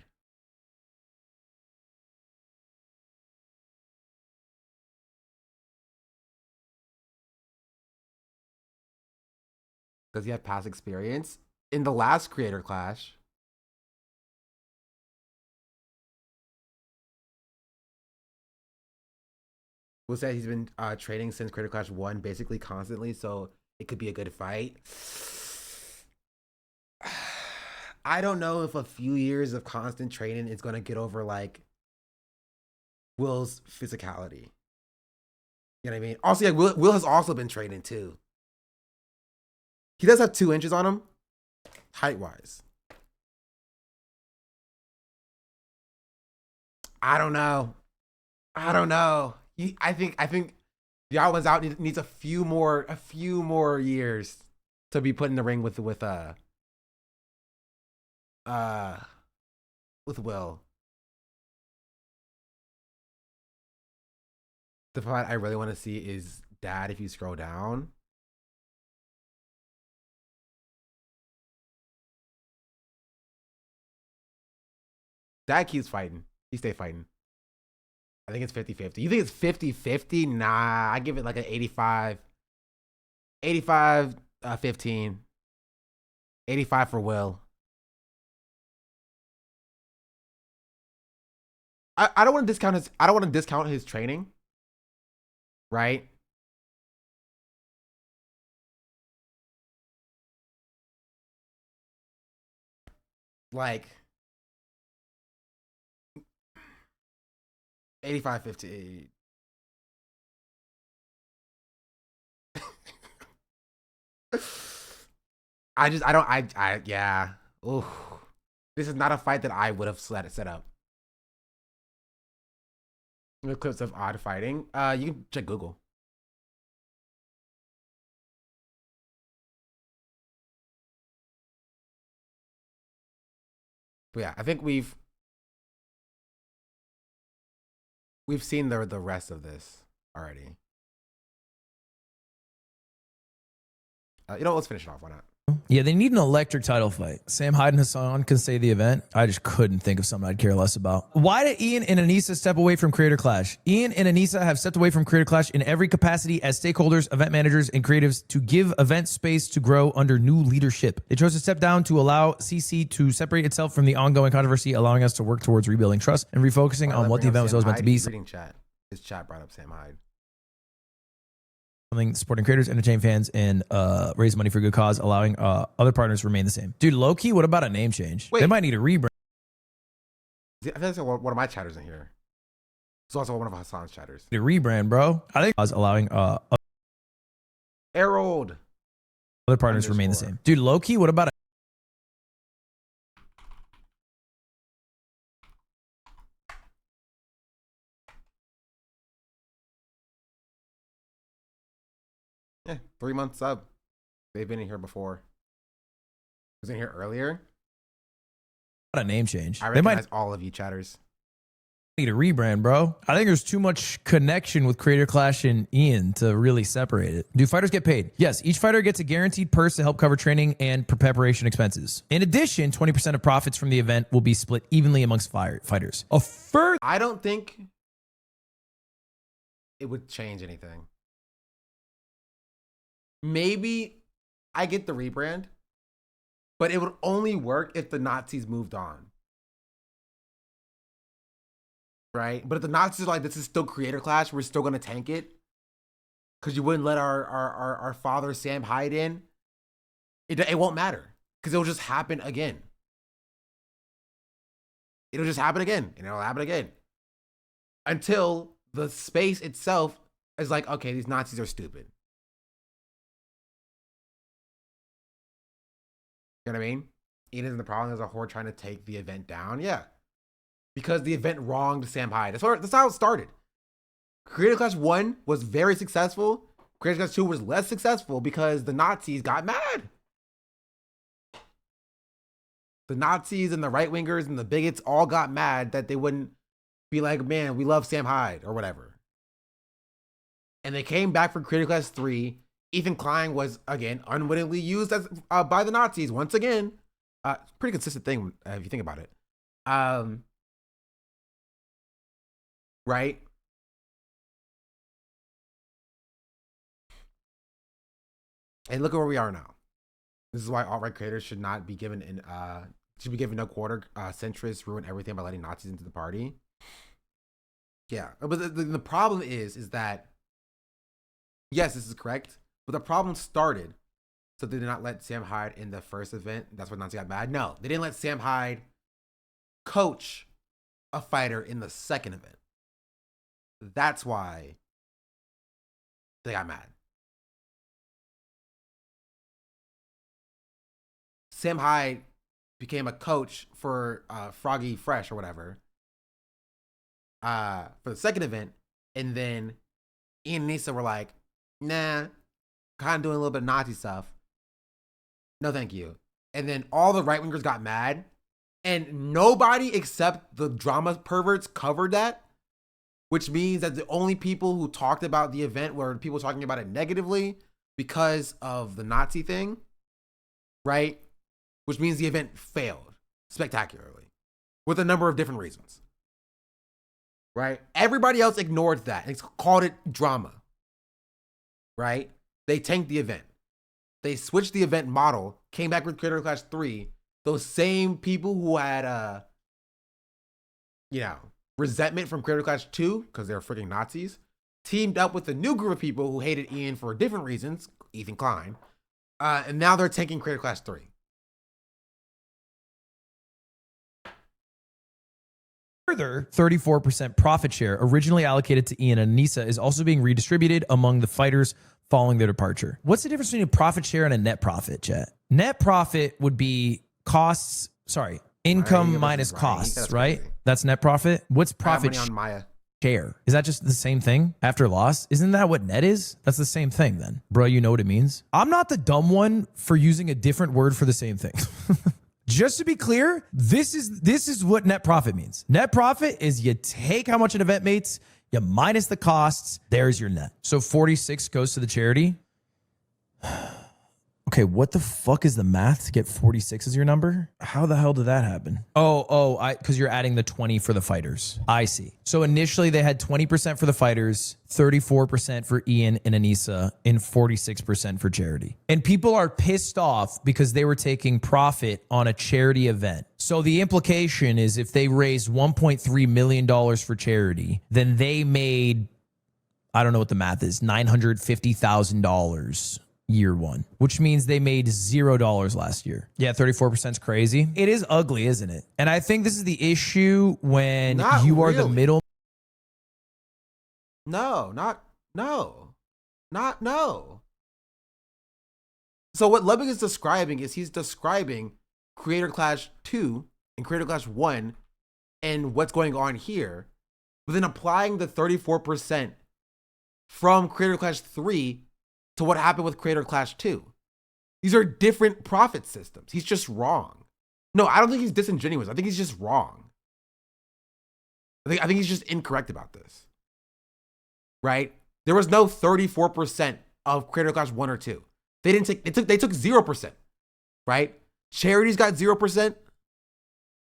S1: Does he have past experience? In the last Creator Clash, Will said he's been training since Creator Clash 1 basically constantly, so it could be a good fight. I don't know if a few years of constant training is going to get over like Will's physicality. You know what I mean? Also, yeah, Will has also been training too. He does have 2 inches on him, height-wise. I don't know. I think the Odd One's out needs a few more years to be put in the ring with Will. The fight I really want to see is Dad. If you scroll down, Dad keeps fighting. He stay fighting. I think it's 50-50. You think it's 50-50? Nah, I give it like an 85. 15. 85 for Will. I don't want to discount his training. Right? Like 85-50. Yeah. Ooh. This is not a fight that I would have set up. The clips of Odd fighting. You can check Google. But yeah, I think we've seen the rest of this already. Let's finish it off. Why not?
S24: Yeah, they need an electric title fight. Sam Hyde and Hassan can say the event. I just couldn't think of something I'd care less about. Why did Ian and Anissa step away from Creator Clash? Ian and Anissa have stepped away from Creator Clash in every capacity as stakeholders, event managers, and creatives to give event space to grow under new leadership. They chose to step down to allow CC to separate itself from the ongoing controversy, allowing us to work towards rebuilding trust and refocusing on what the event was always meant to be.
S1: Reading chat. His chat brought up Sam Hyde.
S24: Something supporting creators, entertain fans, and raise money for a good cause, allowing other partners to remain the same. Dude, low key, what about a name change? They might need a rebrand.
S1: I think that's one of my chatters in here. It's also one of Hassan's chatters.
S24: The rebrand, bro. I think allowing
S1: Harold
S24: other partners remain the same. Dude, low key, what about a
S1: Yeah, 3 months sub. They've been in here before. Was in here earlier.
S24: Not a name change.
S1: I
S24: They
S1: recognize
S24: might
S1: all of you chatters.
S24: need a rebrand, bro. I think there's too much connection with Creator Clash and Ian to really separate it. Do fighters get paid? Yes, each fighter gets a guaranteed purse to help cover training and preparation expenses. In addition, 20% of profits from the event will be split evenly amongst fighters.
S1: I don't think it would change anything. Maybe I get the rebrand, but it would only work if the Nazis moved on. Right? But if the Nazis are like, this is still Creator Clash, we're still going to tank it because you wouldn't let our father Sam Hyde in, it won't matter because it'll just happen again. It'll just happen again, and it'll happen again until the space itself is like, okay, these Nazis are stupid. You know what I mean? Ian isn't the problem. There's a horde trying to take the event down. Yeah. Because the event wronged Sam Hyde. That's how it started. Creator Clash 1 was very successful. Creator Clash 2 was less successful because the Nazis got mad. The Nazis and the right-wingers and the bigots all got mad that they wouldn't be like, man, we love Sam Hyde or whatever. And they came back for Creator Clash 3. Ethan Klein was, again, unwittingly used as by the Nazis once again. Pretty consistent thing if you think about it. Right? And look at where we are now. This is why alt-right creators should not be given no quarter. Centrists ruin everything by letting Nazis into the party. Yeah, but the problem is that, yes, this is correct, but the problem started, so they did not let Sam Hyde in the first event. That's why Nazis got mad. No, they didn't let Sam Hyde coach a fighter in the second event. That's why they got mad. Sam Hyde became a coach for Froggy Fresh or whatever for the second event, and then Ian and Nisa were like, nah, kind of doing a little bit of Nazi stuff. No, thank you. And then all the right-wingers got mad, and nobody except the drama perverts covered that, which means that the only people who talked about the event were people talking about it negatively because of the Nazi thing, right? Which means the event failed spectacularly with a number of different reasons, right? Everybody else ignored that and called it drama, right? They tanked the event. They switched the event model, came back with Creator Clash 3. Those same people who had, resentment from Creator Clash 2 because they're freaking Nazis, teamed up with a new group of people who hated Ian for different reasons, Ethan Klein, and now they're tanking Creator Clash 3.
S24: Further, 34% profit share originally allocated to Ian and Anissa is also being redistributed among the fighters following their departure. What's the difference between a profit share and a net profit, chat? Net profit would be income minus costs, right? That's net profit. What's profit
S1: on Maya
S24: share? Is that just the same thing after loss? Isn't that what net is? That's the same thing then. Bro, you know what it means? I'm not the dumb one for using a different word for the same thing. Just to be clear, this is what net profit means. Net profit is you take how much an event makes, you minus the costs, there's your net. So 46 goes to the charity. Okay, what the fuck is the math to get 46 as your number? How the hell did that happen? Because you're adding the 20 for the fighters. I see. So initially they had 20% for the fighters, 34% for Ian and Anissa, and 46% for charity. And people are pissed off because they were taking profit on a charity event. So the implication is if they raised $1.3 million for charity, then they made, I don't know what the math is, $950,000 year one, which means they made $0 last year. Yeah, 34% is crazy. It is ugly, isn't it? And I think this is the issue when you are the middle.
S1: No. So what Lubbing is describing is he's describing Creator Clash 2 and Creator Clash 1 and what's going on here, but then applying the 34% from Creator Clash 3 to what happened with Creator Clash 2. These are different profit systems. He's just wrong. No, I don't think he's disingenuous. I think he's just wrong. I think he's just incorrect about this. Right? There was no 34% of Creator Clash 1 or 2. They took 0%. Right? Charities got 0%.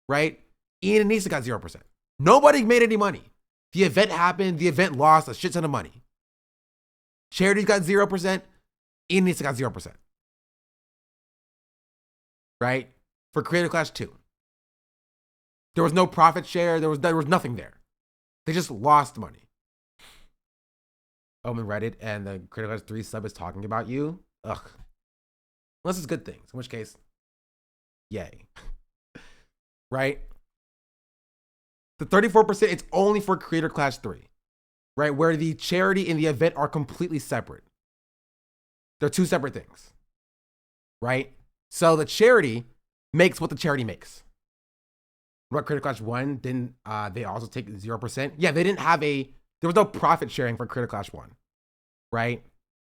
S1: Right? Ian and Nisa got 0%. Nobody made any money. The event happened. The event lost a shit ton of money. Charities got 0%. Ian and Nisa got 0%. Right? For Creator Clash 2. There was no profit share. There was nothing there. They just lost money. I'm in Reddit and the Creator Clash 3 sub is talking about you. Ugh. Unless it's good things, in which case, yay. Right? The 34%, it's only for Creator Clash 3. Right? Where the charity and the event are completely separate. They're two separate things. Right? So the charity makes what the charity makes. What Creator Clash 1, didn't they also take 0%? Yeah, they didn't have there was no profit sharing for Creator Clash 1. Right?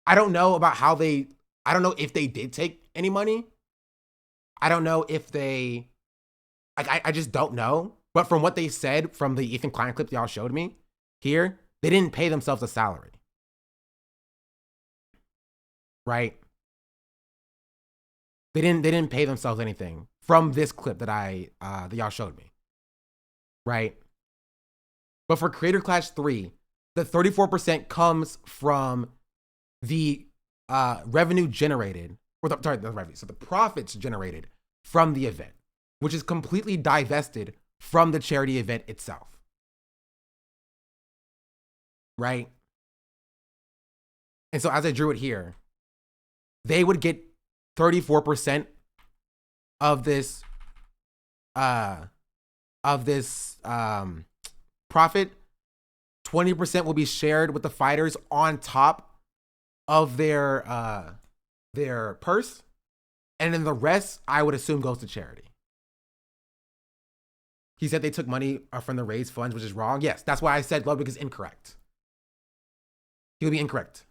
S1: I don't know about I don't know if they did take any money. I don't know if they, I just don't know. But from what they said from the Ethan Klein clip y'all showed me here, they didn't pay themselves a salary. Right? They didn't pay themselves anything from this clip that y'all showed me. Right? But for Creator Clash 3, the 34% comes from the revenue generated, so the profits generated from the event, which is completely divested from the charity event itself. Right? And so as I drew it here, they would get 34% of this profit. 20% will be shared with the fighters on top of their purse, and then the rest I would assume goes to charity. He said they took money from the raised funds, which is wrong. Yes, that's why I said Ludwig is incorrect. He would be incorrect.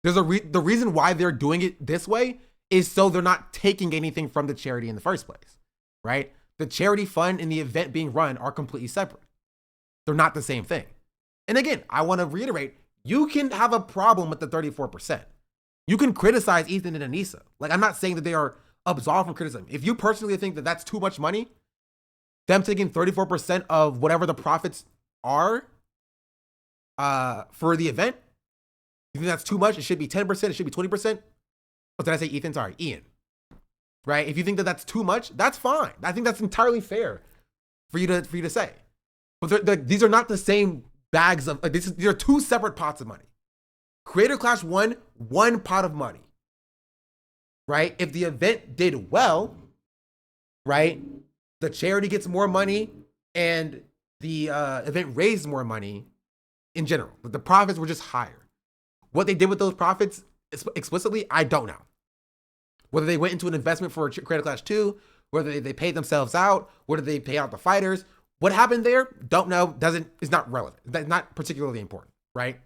S1: There's the reason why they're doing it this way is so they're not taking anything from the charity in the first place, right? The charity fund and the event being run are completely separate. They're not the same thing. And again, I want to reiterate, you can have a problem with the 34%. You can criticize Ethan and Anissa. Like, I'm not saying that they are absolved from criticism. If you personally think that that's too much money, them taking 34% of whatever the profits are for the event, you think that's too much? It should be 10%. It should be 20%. Oh, did I say Ethan? Sorry, Ian. Right? If you think that that's too much, that's fine. I think that's entirely fair for you to say. But these are not the same bags of. These are two separate pots of money. Creator Clash 1, one pot of money. Right? If the event did well, right, the charity gets more money and the event raised more money in general. But the profits were just higher. What they did with those profits explicitly, I don't know. Whether they went into an investment for Creator Clash 2, whether they paid themselves out, whether they pay out the fighters, what happened there, don't know, is not relevant. That's not particularly important, right?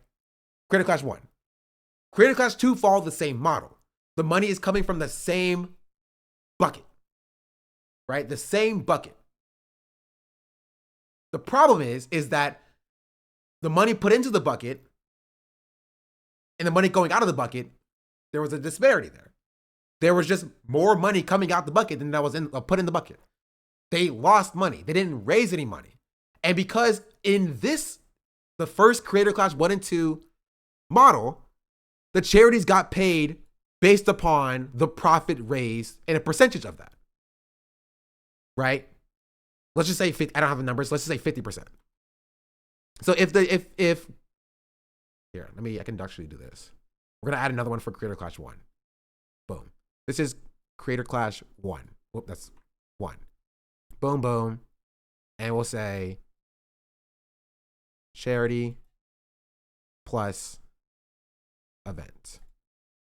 S1: Creator Clash 1. Creator Clash 2 follow the same model. The money is coming from the same bucket, right? The same bucket. The problem is that the money put into the bucket and the money going out of the bucket, there was a disparity there. There was just more money coming out the bucket than that was put in the bucket. They lost money. They didn't raise any money. And because in the first Creator Clash 1 and 2 model, the charities got paid based upon the profit raised and a percentage of that. Right? Let's just say 50, I don't have the numbers. Let's just say 50%. So if here, I can actually do this. We're going to add another one for Creator Clash 1. Boom. This is Creator Clash 1. Whoop, that's 1. Boom, boom. And we'll say charity plus event,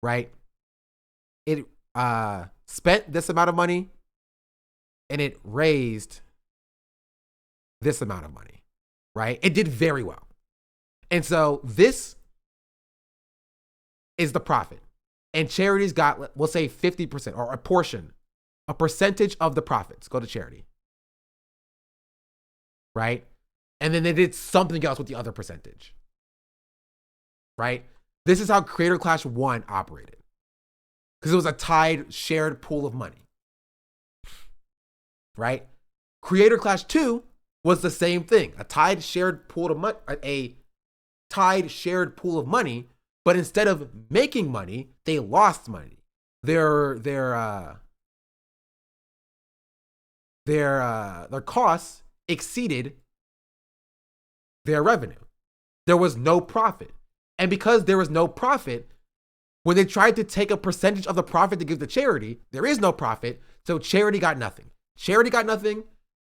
S1: right? It spent this amount of money and it raised this amount of money, right? It did very well. And so this is the profit. And charities got, we'll say 50% or a portion a percentage of the profits go to charity. Right? And then they did something else with the other percentage. Right? This is how Creator Clash 1 operated. Because it was a tied, shared pool of money. Right? Creator Clash 2 was the same thing. A tied, shared pool of money, a tied, shared pool of money, but instead of making money, they lost money. Their costs exceeded their revenue. There was no profit. And because there was no profit, when they tried to take a percentage of the profit to give to charity, there is no profit, so charity got nothing. Charity got nothing,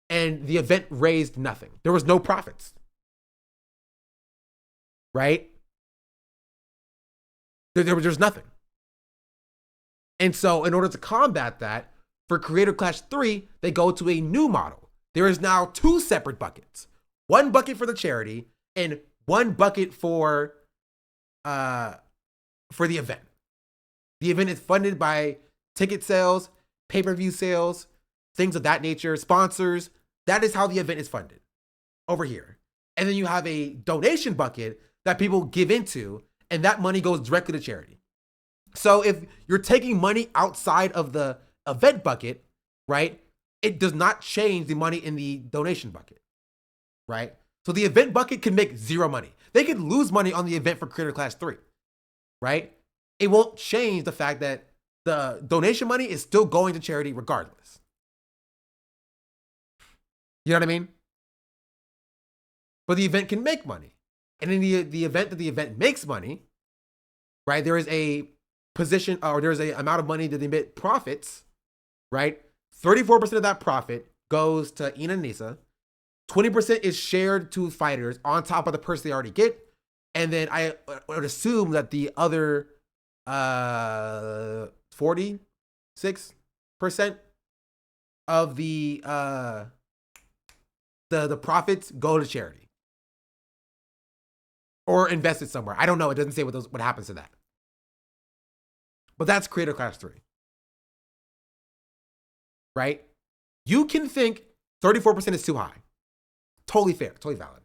S1: and the event raised nothing. There was no profits. Right? There's nothing. And so in order to combat that, for Creator Clash 3, they go to a new model. There is now 2 separate buckets. One bucket for the charity and one bucket for the event. The event is funded by ticket sales, pay-per-view sales, things of that nature, sponsors. That is how the event is funded over here. And then you have a donation bucket that people give into, and that money goes directly to charity. So if you're taking money outside of the event bucket, right, it does not change the money in the donation bucket, right? So the event bucket can make 0 money. They could lose money on the event for Creator Clash 3, right? It won't change the fact that the donation money is still going to charity regardless. You know what I mean? But the event can make money. And in the event that the event makes money, right, there is a position, or there's a amount of money that the event profits, right? 34% of that profit goes to Ian and Nisa. 20% is shared to fighters on top of the person they already get. And then I would assume that the other 46% of the profits go to charity. Or invested somewhere. I don't know. It doesn't say what happens to that. But that's Creator Clash 3. Right? You can think 34% is too high. Totally fair. Totally valid.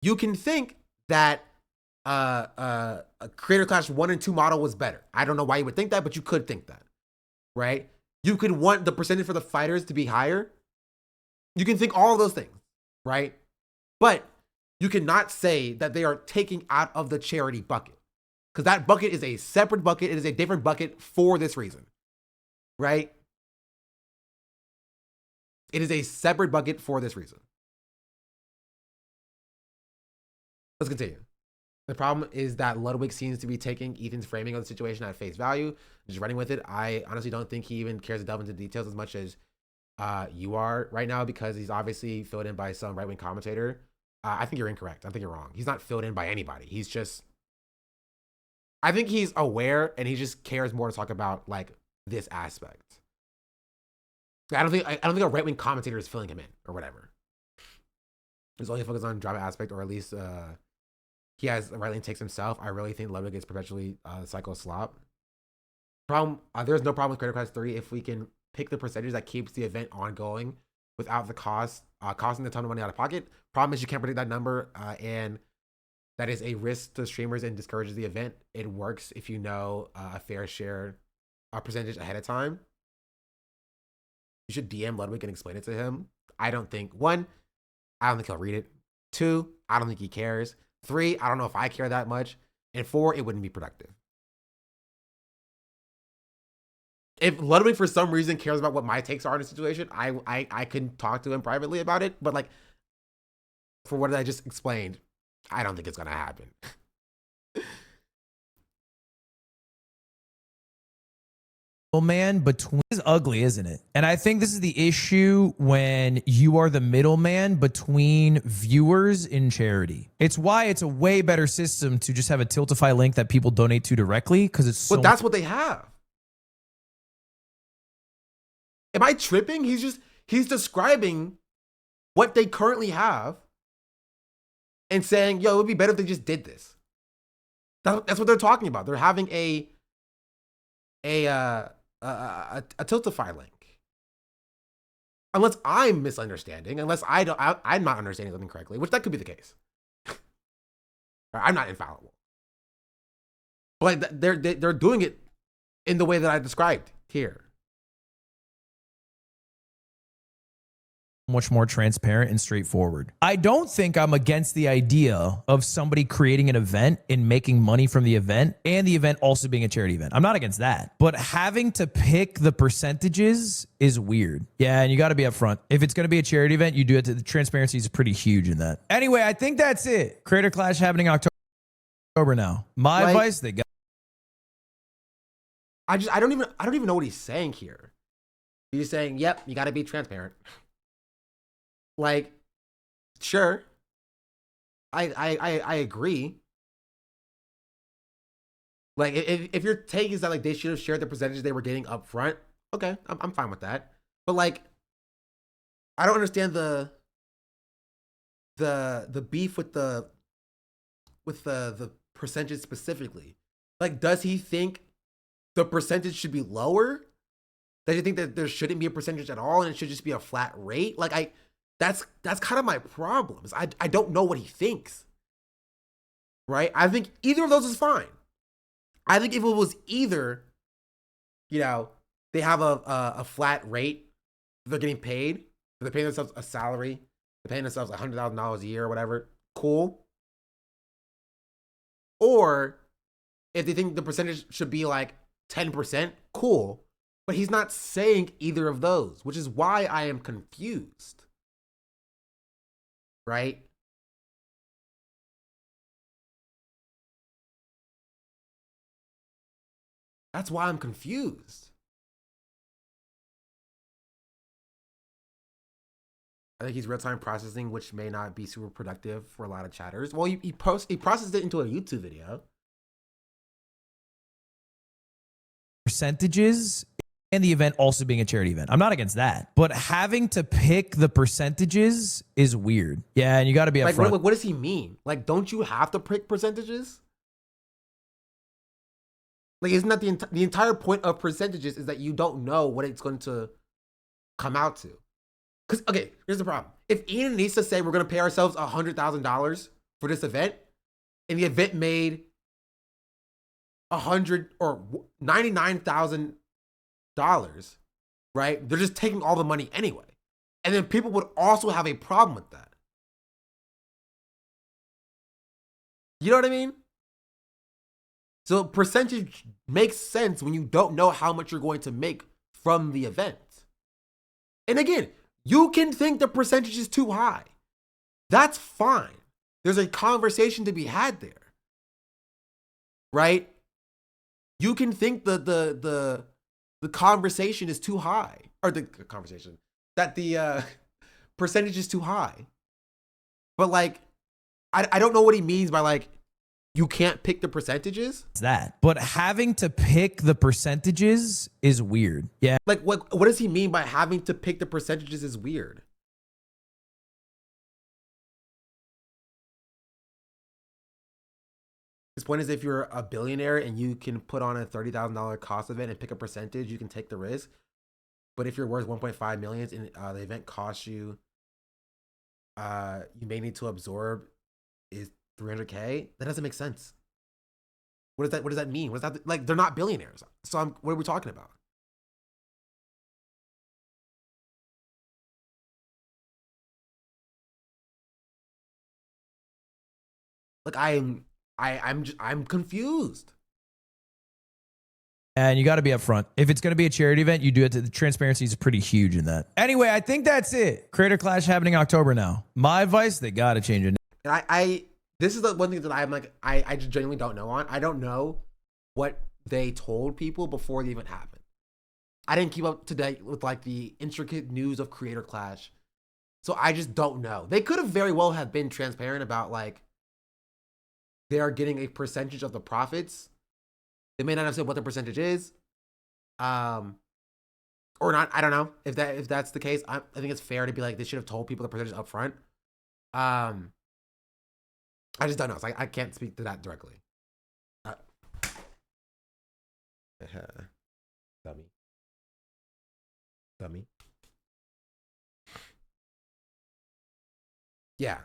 S1: You can think that a Creator Clash 1 and 2 model was better. I don't know why you would think that, but you could think that. Right? You could want the percentage for the fighters to be higher. You can think all of those things. Right? But you cannot say that they are taking out of the charity bucket, because that bucket is a separate bucket. It is a different bucket for this reason, right? It is a separate bucket for this reason. Let's continue. The problem is that Ludwig seems to be taking Ethan's framing of the situation at face value, just running with it. I honestly don't think he even cares to delve into details as much as you are right now, because he's obviously filled in by some right-wing commentator. I think you're incorrect. I think you're wrong. He's not filled in by anybody. He's just, I think he's aware and he just cares more to talk about like this aspect. I don't think a right-wing commentator is filling him in or whatever. He's only focused on drama aspect, or at least he has right-wing takes himself. I really think Ludwig is perpetually psycho slop. There's no problem with Creator Clash 3 if we can pick the percentage that keeps the event ongoing without the cost, costing a ton of money out of pocket. Problem is you can't predict that number, and that is a risk to streamers and discourages the event. It works if you know a fair share percentage ahead of time. You should DM Ludwig and explain it to him. I don't think he'll read it. 2, I don't think he cares. 3, I don't know if I care that much. And 4, it wouldn't be productive. If Ludwig for some reason cares about what my takes are in the situation, I can talk to him privately about it. But like, for what I just explained, I don't think it's gonna happen.
S24: Middleman between is ugly, isn't it? And I think this is the issue when you are the middleman between viewers and charity. It's why it's a way better system to just have a Tiltify link that people donate to directly, because it's so.
S1: But that's what they have. Am I tripping? He's describing what they currently have and saying, yo, it would be better if they just did this. That's what they're talking about. They're having a Tiltify link. Unless I'm misunderstanding, unless I'm not understanding something correctly, which that could be the case. I'm not infallible. But like they're doing it in the way that I described here.
S24: Much more transparent and straightforward. I don't think I'm against the idea of somebody creating an event and making money from the event and the event also being a charity event. I'm not against that. But having to pick the percentages is weird. Yeah, and you got to be upfront. If it's going to be a charity event, you do it. The transparency is pretty huge in that. Anyway, I think that's it. Creator Clash happening October now. My advice, they got.
S1: I don't even know what he's saying here. He's saying, "Yep, you got to be transparent." Like, sure. I agree. Like, if your take is that like they should have shared the percentages they were getting up front, okay, I'm fine with that. But like, I don't understand the beef with the percentage specifically. Like, does he think the percentage should be lower? Does he think that there shouldn't be a percentage at all and it should just be a flat rate? Like, that's kind of my problem. I don't know what he thinks. Right? I think either of those is fine. I think if it was either, you know, they have a flat rate, they're getting paid, they're paying themselves a salary, they're paying themselves $100,000 a year or whatever, cool. Or if they think the percentage should be like 10%, cool. But he's not saying either of those, which is why I am confused. Right? That's why I'm confused. I think he's real-time processing, which may not be super productive for a lot of chatters. Well, he processed it into a YouTube video.
S24: Percentages and the event also being a charity event. I'm not against that. But having to pick the percentages is weird. Yeah, and you got to be upfront.
S1: Like, what does he mean? Like, don't you have to pick percentages? Like, isn't that the entire point of percentages is that you don't know what it's going to come out to? Because, okay, here's the problem. If Ian and Nisa say we're going to pay ourselves $100,000 for this event, and the event made $100 or $99,000, right? They're just taking all the money anyway. And then people would also have a problem with that. You know what I mean? So percentage makes sense when you don't know how much you're going to make from the event. And again, you can think the percentage is too high. That's fine. There's a conversation to be had there. Right? You can think the conversation is too high. Or the conversation. That the percentage is too high. But like, I don't know what he means by like, you can't pick the percentages.
S24: It's that. But having to pick the percentages is weird. Yeah.
S1: Like, what does he mean by having to pick the percentages is weird? His point is if you're a billionaire and you can put on a $30,000 cost event and pick a percentage, you can take the risk. But if you're worth 1.5 million and the event costs you, you may need to absorb is $300K. That doesn't make sense. What does that mean? What does that like? They're not billionaires. So what are we talking about? Like I'm confused.
S24: And you got to be upfront. If it's going to be a charity event, you do it. The transparency is pretty huge in that. Anyway, I think that's it. Creator Clash happening October now. My advice, they got to change it.
S1: And this is the one thing that I'm like, I just genuinely don't know on. I don't know what they told people before the event happened. I didn't keep up to date with like the intricate news of Creator Clash. So I just don't know. They could have very well have been transparent about like, they are getting a percentage of the profits. They may not have said what the percentage is. Or not. I don't know if that's the case. I think it's fair to be like, they should have told people the percentage up front. I just don't know. So I can't speak to that directly. Dummy. Yeah.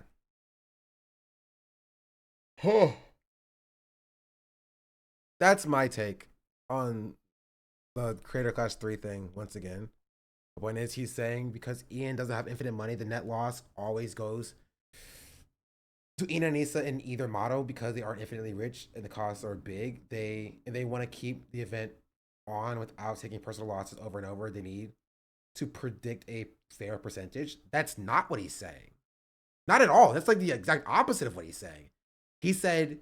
S1: That's my take on the Creator Clash 3 thing once again. The point is, he's saying because Ian doesn't have infinite money, the net loss always goes to Ian and Anissa in either model because they aren't infinitely rich and the costs are big. They want to keep the event on without taking personal losses over and over. They need to predict a fair percentage. That's not what he's saying. Not at all. That's like the exact opposite of what he's saying. He said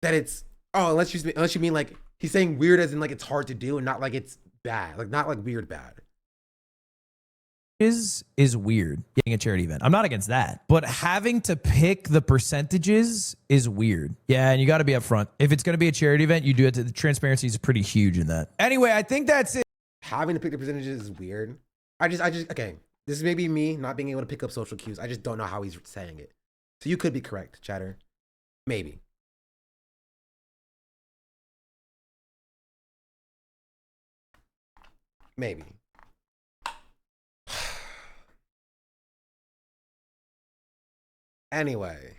S1: that it's unless you mean like he's saying weird as in like it's hard to do and not like it's bad, like not like weird bad.
S24: Is weird getting a charity event. I'm not against that, but having to pick the percentages is weird. Yeah, and you got to be upfront. If it's going to be a charity event, you do it. The transparency is pretty huge in that. Anyway, I think that's it.
S1: Having to pick the percentages is weird. I just okay. This is maybe me not being able to pick up social cues. I just don't know how he's saying it. So you could be correct, Chatter. Maybe. Maybe. Anyway.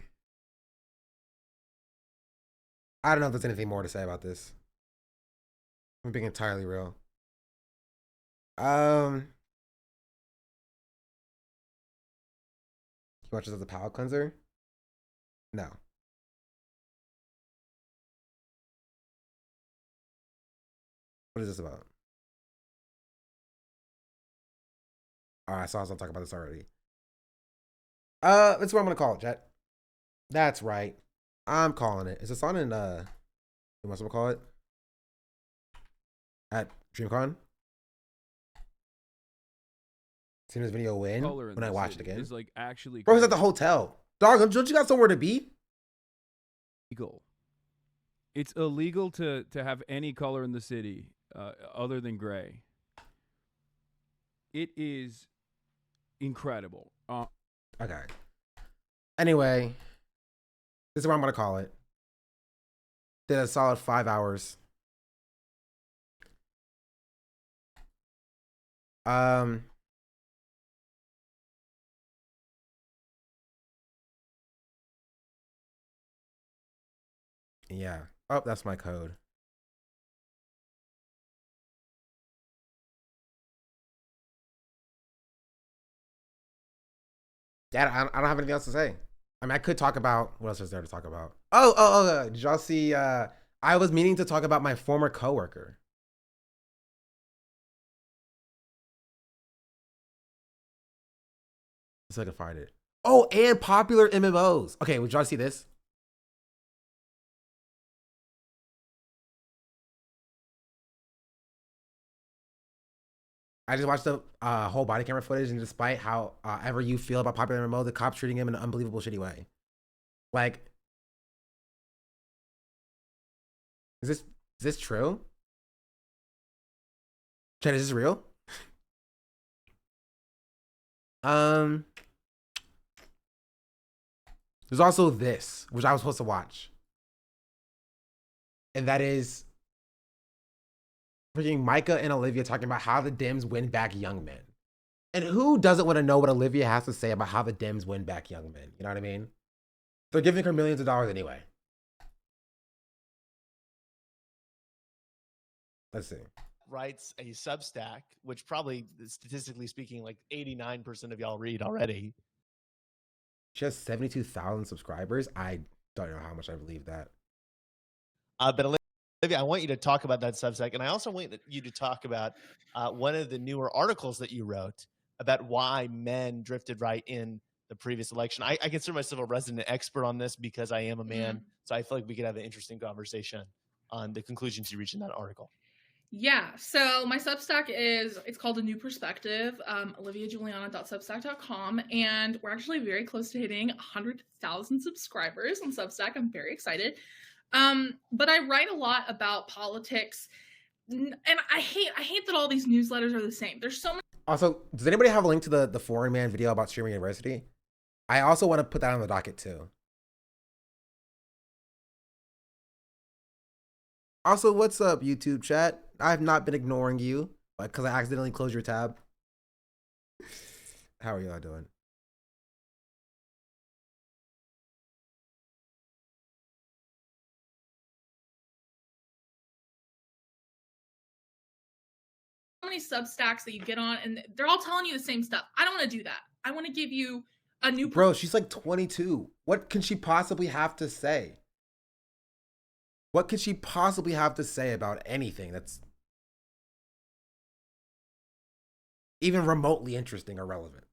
S1: I don't know if there's anything more to say about this. I'm being entirely real. He watches as a palate cleanser? No. What is this about? I saw someone talk about this already. That's what I'm gonna call it, Jet. That's right. I'm calling it. Is this on in what someone call it? At DreamCon? Seen this video when I watch it again.
S5: Is like actually
S1: Bro, he's at the hotel. Dog, don't you got somewhere to be?
S5: illegal. It's illegal to have any color in the city other than gray. It is incredible.
S1: Okay. Anyway, this is what I'm gonna call it. Did a solid 5 hours. Yeah. Oh, that's my code. Dad, I don't have anything else to say. I mean, I could talk about what else is there to talk about. Did y'all see? I was meaning to talk about my former coworker. Let's see if I can find it. Oh, and popular MMOs. Okay, would y'all see this? I just watched the whole body camera footage, and despite how ever you feel about popular MMO, the cops treating him in an unbelievable shitty way. Like, is this true? Chad, is this real? There's also this, which I was supposed to watch, and that is freaking Micah and Olivia talking about how the Dems win back young men. And who doesn't want to know what Olivia has to say about how the Dems win back young men? You know what I mean? They're giving her millions of dollars anyway. Let's see.
S7: Writes a Substack, which probably, statistically speaking, like 89% of y'all read already.
S1: She has 72,000 subscribers. I don't know how much I believe that.
S7: But Olivia, I want you to talk about that Substack, and I also want you to talk about one of the newer articles that you wrote about why men drifted right in the previous election. I consider myself a resident expert on this because I am a man, so I feel like we could have an interesting conversation on the conclusions you reached in that article.
S14: Yeah, so my Substack it's called A New Perspective, oliviajuliana.substack.com, and we're actually very close to hitting 100,000 subscribers on Substack. I'm very excited. But I write a lot about politics, and I hate that all these newsletters are the same. There's so many.
S1: Also, does anybody have a link to the Foreign Man video about streaming university? I also want to put that on the docket too. Also, what's up, YouTube chat? I have not been ignoring you because I accidentally closed your tab. How are y'all doing?
S14: many Substacks that you get on, and they're all telling you the same stuff. I don't want to do that. I want to give you a new.
S1: Bro, she's like 22. What can she possibly have to say? What could she possibly have to say about anything that's even remotely interesting or relevant?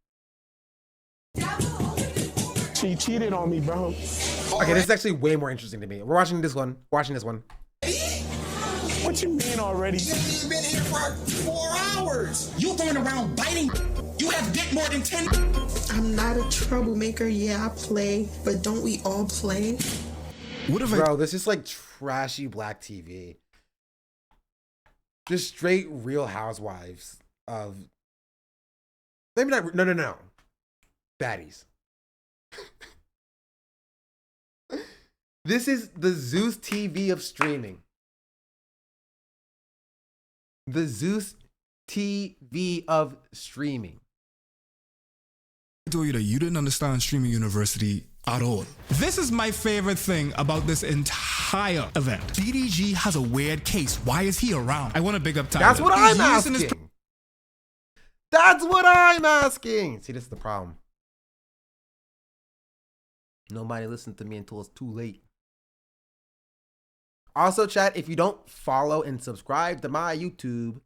S17: She cheated on me, bro.
S1: Okay, this is actually way more interesting to me. We're watching this one. Watching this one.
S17: What you mean already?
S18: You've been here for 4 hours. You going around biting. You have bit more than 10.
S19: I'm not a troublemaker. Yeah, I play, but don't we all play?
S1: What if Bro, this is like trashy black TV. Just straight Real Housewives of maybe not no. Baddies. This is the Zeus TV of streaming. The Zeus TV of streaming.
S21: I told you that you didn't understand streaming university at all. This is my favorite thing about this entire event. DDG has a weird case. Why is he around? I want to big up Tyler.
S1: That's what I'm asking. That's what I'm asking. See, this is the problem. Nobody listened to me until it's too late. Also, chat, if you don't follow and subscribe to my YouTube,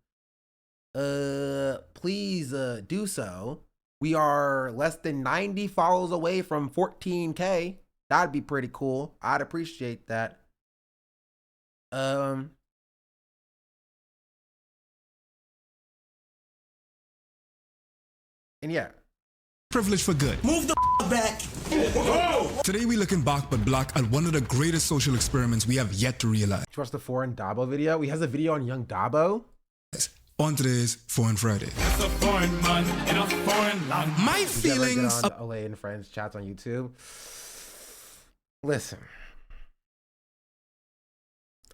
S1: please do so. We are less than 90 follows away from 14K. That'd be pretty cool. I'd appreciate that. And yeah.
S21: Privilege for good.
S18: Move the back.
S21: Today we looking back but black at one of the greatest social experiments we have yet to realize.
S1: Did you watch the Foreign Dabo video? He has a video on Young Dabo.
S21: On today's Foreign Friday.
S18: It's a foreign man in a foreign land.
S21: My feelings.
S1: On Olay and Friends chats on YouTube. Listen.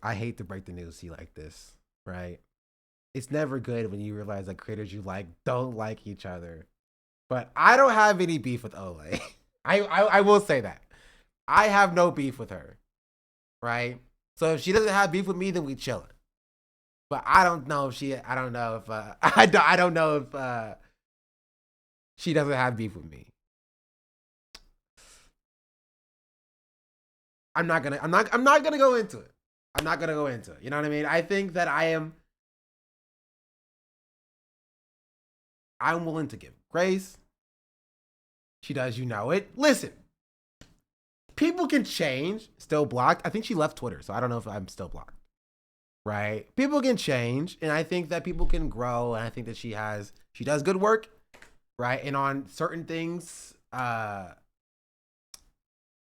S1: I hate to break the news to you like this, right? It's never good when you realize that creators you like don't like each other. But I don't have any beef with Olay. I will say that. I have no beef with her, right? So if she doesn't have beef with me, then we chillin'. But I don't know if she doesn't have beef with me. I'm not gonna go into it. I'm not gonna go into it. You know what I mean? I think that I'm willing to give grace. She does, you know it. Listen, people can change. Still blocked. I think she left Twitter, so I don't know if I'm still blocked. Right? People can change, and I think that people can grow, and I think that she does good work, right? And on certain things,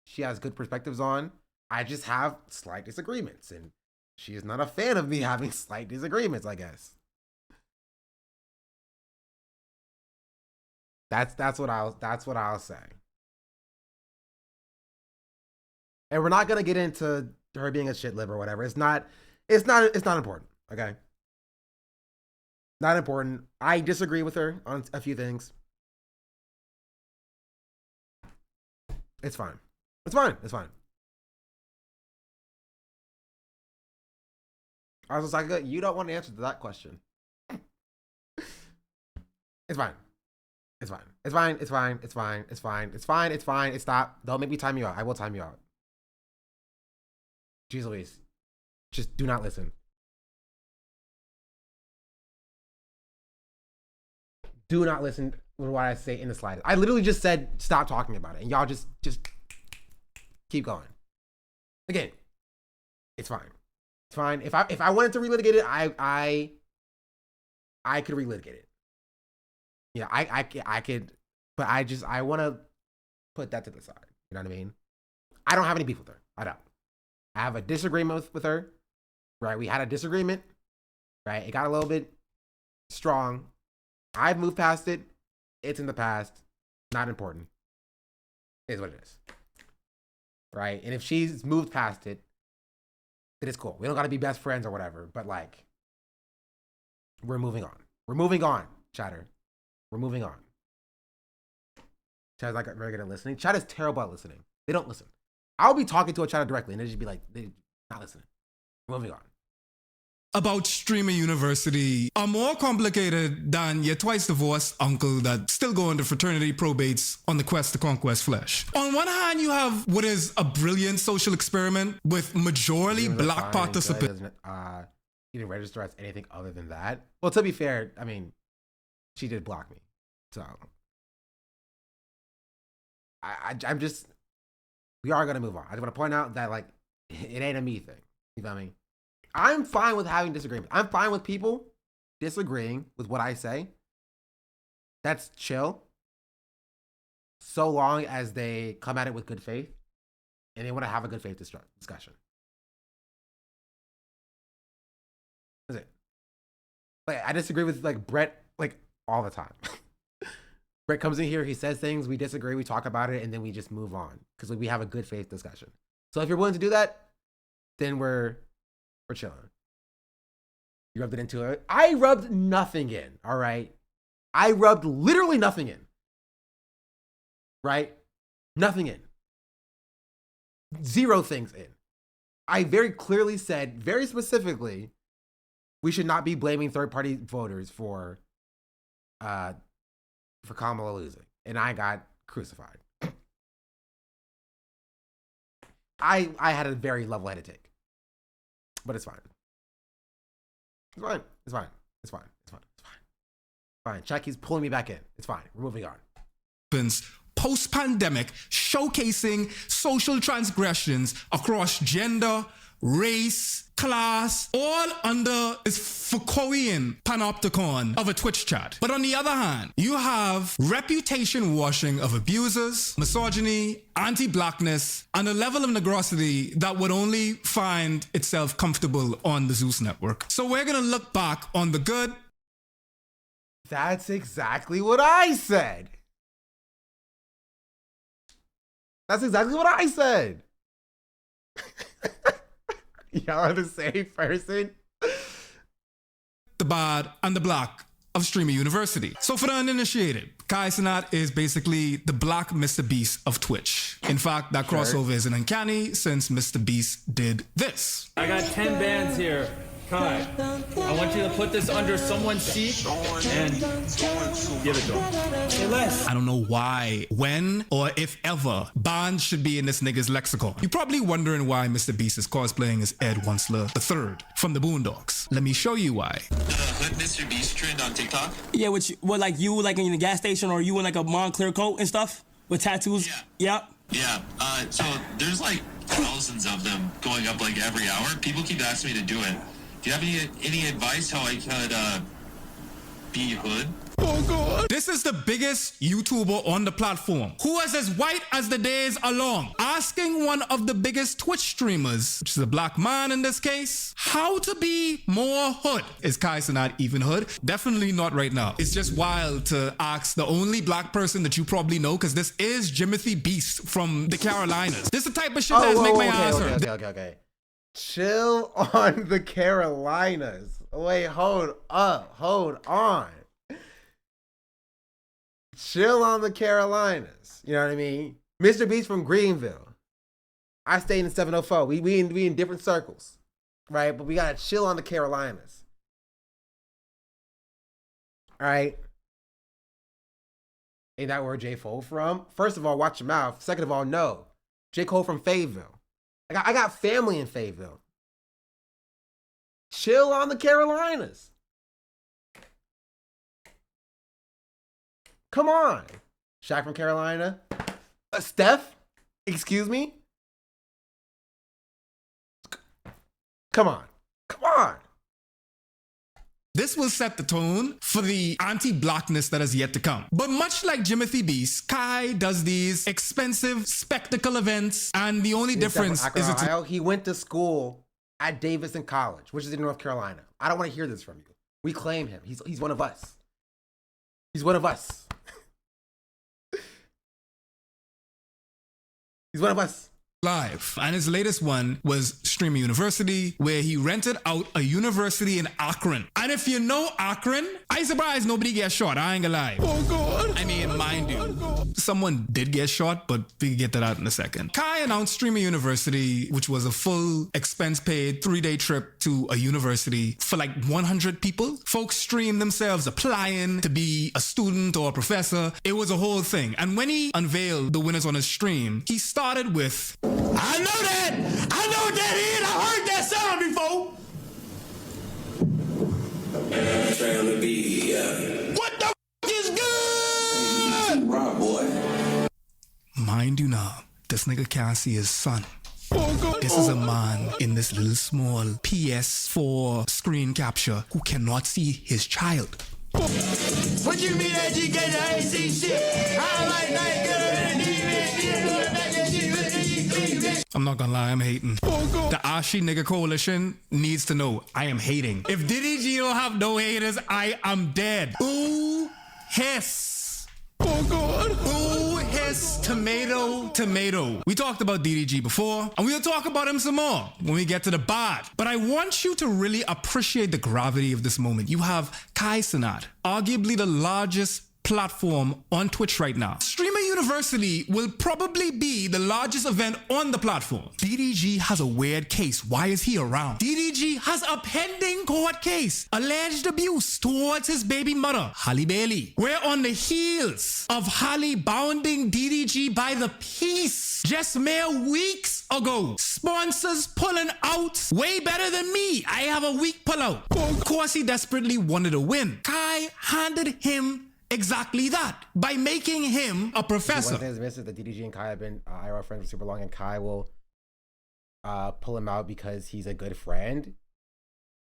S1: she has good perspectives on. I just have slight disagreements, and she is not a fan of me having slight disagreements, I guess. That's what I'll say. And we're not gonna get into her being a shit lib or whatever. It's not important. Okay. Not important. I disagree with her on a few things. It's fine. It's fine. It's fine. Also, Saka, you don't want to answer to that question. It's fine. It's fine. It's fine. It's fine. It's fine. It's fine. It's fine. It's fine. It's stop. Don't make me time you out. I will time you out. Jeez Louise. Just do not listen. Do not listen to what I say in the slightest. I literally just said stop talking about it, and y'all just keep going. Again, it's fine. It's fine. If I wanted to relitigate it, I could relitigate it. Yeah, I could, but I want to put that to the side. You know what I mean? I don't have any beef with her. I don't. I have a disagreement with her. Right? We had a disagreement. Right? It got a little bit strong. I've moved past it. It's in the past. Not important. It is what it is. Right? And if she's moved past it, then it's cool. We don't got to be best friends or whatever. But like, we're moving on. We're moving on, chatter. We're moving on. Chat's not very good at listening. Chat is terrible at listening. They don't listen. I'll be talking to a chatter directly and they just be like, they're not listening. We're moving on.
S21: about Streamer University are more complicated than your twice divorced uncle that still going to fraternity probates on the quest to conquest flesh. On one hand, you have what is a brilliant social experiment with majority black participants.
S1: Even register as anything other than that. Well, to be fair, I mean, she did block me, so I'm just. We are gonna move on. I just want to point out that like it ain't a me thing. You know what I mean? I'm fine with having disagreements. I'm fine with people disagreeing with what I say. That's chill. So long as they come at it with good faith and they want to have a good faith discussion. That's it. Like I disagree with like Brett like all the time. Brett comes in here, he says things, we disagree, we talk about it, and then we just move on because we have a good faith discussion. So if you're willing to do that, then we're chilling. You rubbed it into it. I rubbed nothing in, all right? I rubbed literally nothing in. Right? Nothing in. 0 things in. I very clearly said, very specifically, we should not be blaming third-party voters for Kamala losing. And I got crucified. I had a very level-headed take. But it's fine. It's fine. It's fine. It's fine. It's fine. It's fine. Fine. Chucky's pulling me back in. It's fine. We're moving on.
S21: Post-pandemic, showcasing social transgressions across gender, race, class, all under this Foucaultian panopticon of a Twitch chat. But on the other hand, you have reputation washing of abusers, misogyny, anti-blackness, and a level of negrosity that would only find itself comfortable on the Zeus network. So we're gonna look back on the good.
S1: That's exactly what I said. That's exactly what I said. Y'all are the same person.
S21: The bad and the black of Streamer University. So for the uninitiated, Kai Cenat is basically the black Mr. Beast of Twitch. In fact, that crossover isn't uncanny since Mr. Beast did this.
S9: I got 10 bands here. Kai, I want you to put this under someone's seat and give it to him. Say less.
S21: I don't know why, when, or if ever, bands should be in this nigga's lexicon. You're probably wondering why Mr. Beast is cosplaying as Ed Wunsler III from the Boondocks. Let me show you why.
S10: Hood Mr. Beast trend on TikTok?
S11: Yeah, what like you like in the gas station or you in like a Montclair coat and stuff with tattoos?
S10: Yeah. So there's like thousands of them going up like every hour. People keep asking me to do it. Do you have any advice how I could be hood?
S21: Oh God. This is the biggest YouTuber on the platform who is as white as the days are long, asking one of the biggest Twitch streamers, which is a black man in this case, how to be more hood. Is Kai Cenat even hood? Definitely not right now. It's just wild to ask the only black person that you probably know, because this is Jimothy Beast from the Carolinas. This is the type of shit that make my ass hurt.
S1: Okay. Chill on the Carolinas. Wait, hold on. Chill on the Carolinas. You know what I mean? Mr. Beast from Greenville. I stayed in 704. We in different circles, right? But we gotta chill on the Carolinas. All right? Ain't that where J. Cole from? First of all, watch your mouth. Second of all, no. J. Cole from Fayetteville. I got family in Fayetteville. Chill on the Carolinas. Come on. Shaq from Carolina. Steph? Excuse me? Come on.
S21: This will set the tone for the anti-blackness that is yet to come. But much like Jimothy Beast, Kai does these expensive spectacle events, and the only difference is
S1: Ohio. He went to school at Davidson College, which is in North Carolina. I don't want to hear this from you. We claim him. He's one of us. He's one of us. He's one of us.
S21: Live. And his latest one was Streamer University, where he rented out a university in Akron And if you know Akron, I surprised nobody gets shot. I ain't gonna lie. Oh, God. I mean, mind you, someone did get shot, but we can get to that in a second. Kai announced Streamer University, which was a full expense-paid 3-day trip to a university for like 100 people. Folks streamed themselves applying to be a student or a professor. It was a whole thing. And when he unveiled the winners on his stream, he started with, I know that! I know what that is! I heard that sound before!
S18: Trying to be,
S21: what the is good?
S18: Rob boy.
S21: Mind you now, this nigga can't see his son. This is a man in this little small PS4 screen capture who cannot see his child.
S18: What you mean that you get the AC shit? I like
S21: I'm not gonna lie, I'm hating. The Ashi Nigga Coalition needs to know I am hating. If DDG don't have no haters, I am dead. Ooh, hiss. Oh God. Ooh, hiss, tomato, tomato. We talked about DDG before, and we'll talk about him some more when we get to the bad. But I want you to really appreciate the gravity of this moment. You have Kai Cenat, arguably the largest platform on Twitch right now. Streamer University will probably be the largest event on the platform. DDG has a weird case. Why is he around? DDG has a pending court case. Alleged abuse towards his baby mother, Halle Bailey. We're on the heels of Halle bounding DDG by the piece just mere weeks ago. Sponsors pulling out way better than me. I have a weak pullout. Of course, he desperately wanted to win. Kai handed him exactly that by making him a professor.
S1: One thing is missing that DDG and Kai have been IRL friends for super long, and Kai will pull him out because he's a good friend.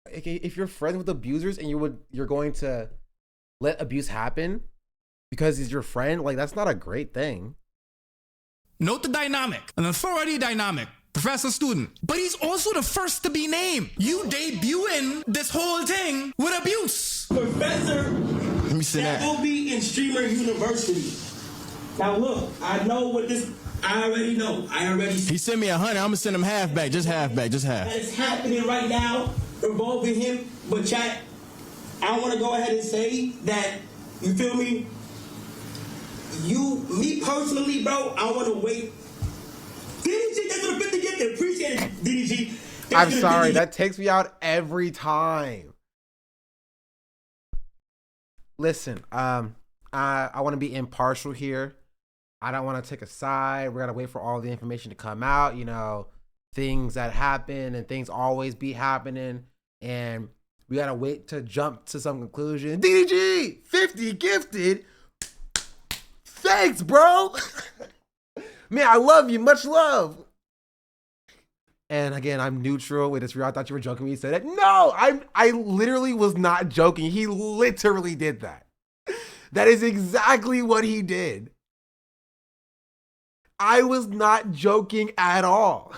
S1: If you're friends with abusers and you're going to let abuse happen because he's your friend, like that's not a great thing.
S21: Note the dynamic, an authority dynamic. Professor student, but he's also the first to be named. You debuting this whole thing with abuse.
S11: Professor,
S21: let me see that.
S11: will be in Streamer University. Now look, I know what this. I already know.
S21: He sent me 100. I'm gonna send him half back, just half back, just half.
S11: That is happening right now, involving him. But chat, I want to go ahead and say that you feel me. Me personally, bro, I want to wait. DDG, that's what a 50 gift. Appreciate it, DDG.
S1: I'm sorry, that takes me out every time. Listen, I want to be impartial here. I don't want to take a side. We gotta wait for all the information to come out. You know, things that happen and things always be happening, and we gotta wait to jump to some conclusion. DDG 50 gifted. Thanks, bro. Man, I love you. Much love. And again, I'm neutral with this. I thought you were joking when you said it. No, I literally was not joking. He literally did that. That is exactly what he did. I was not joking at all.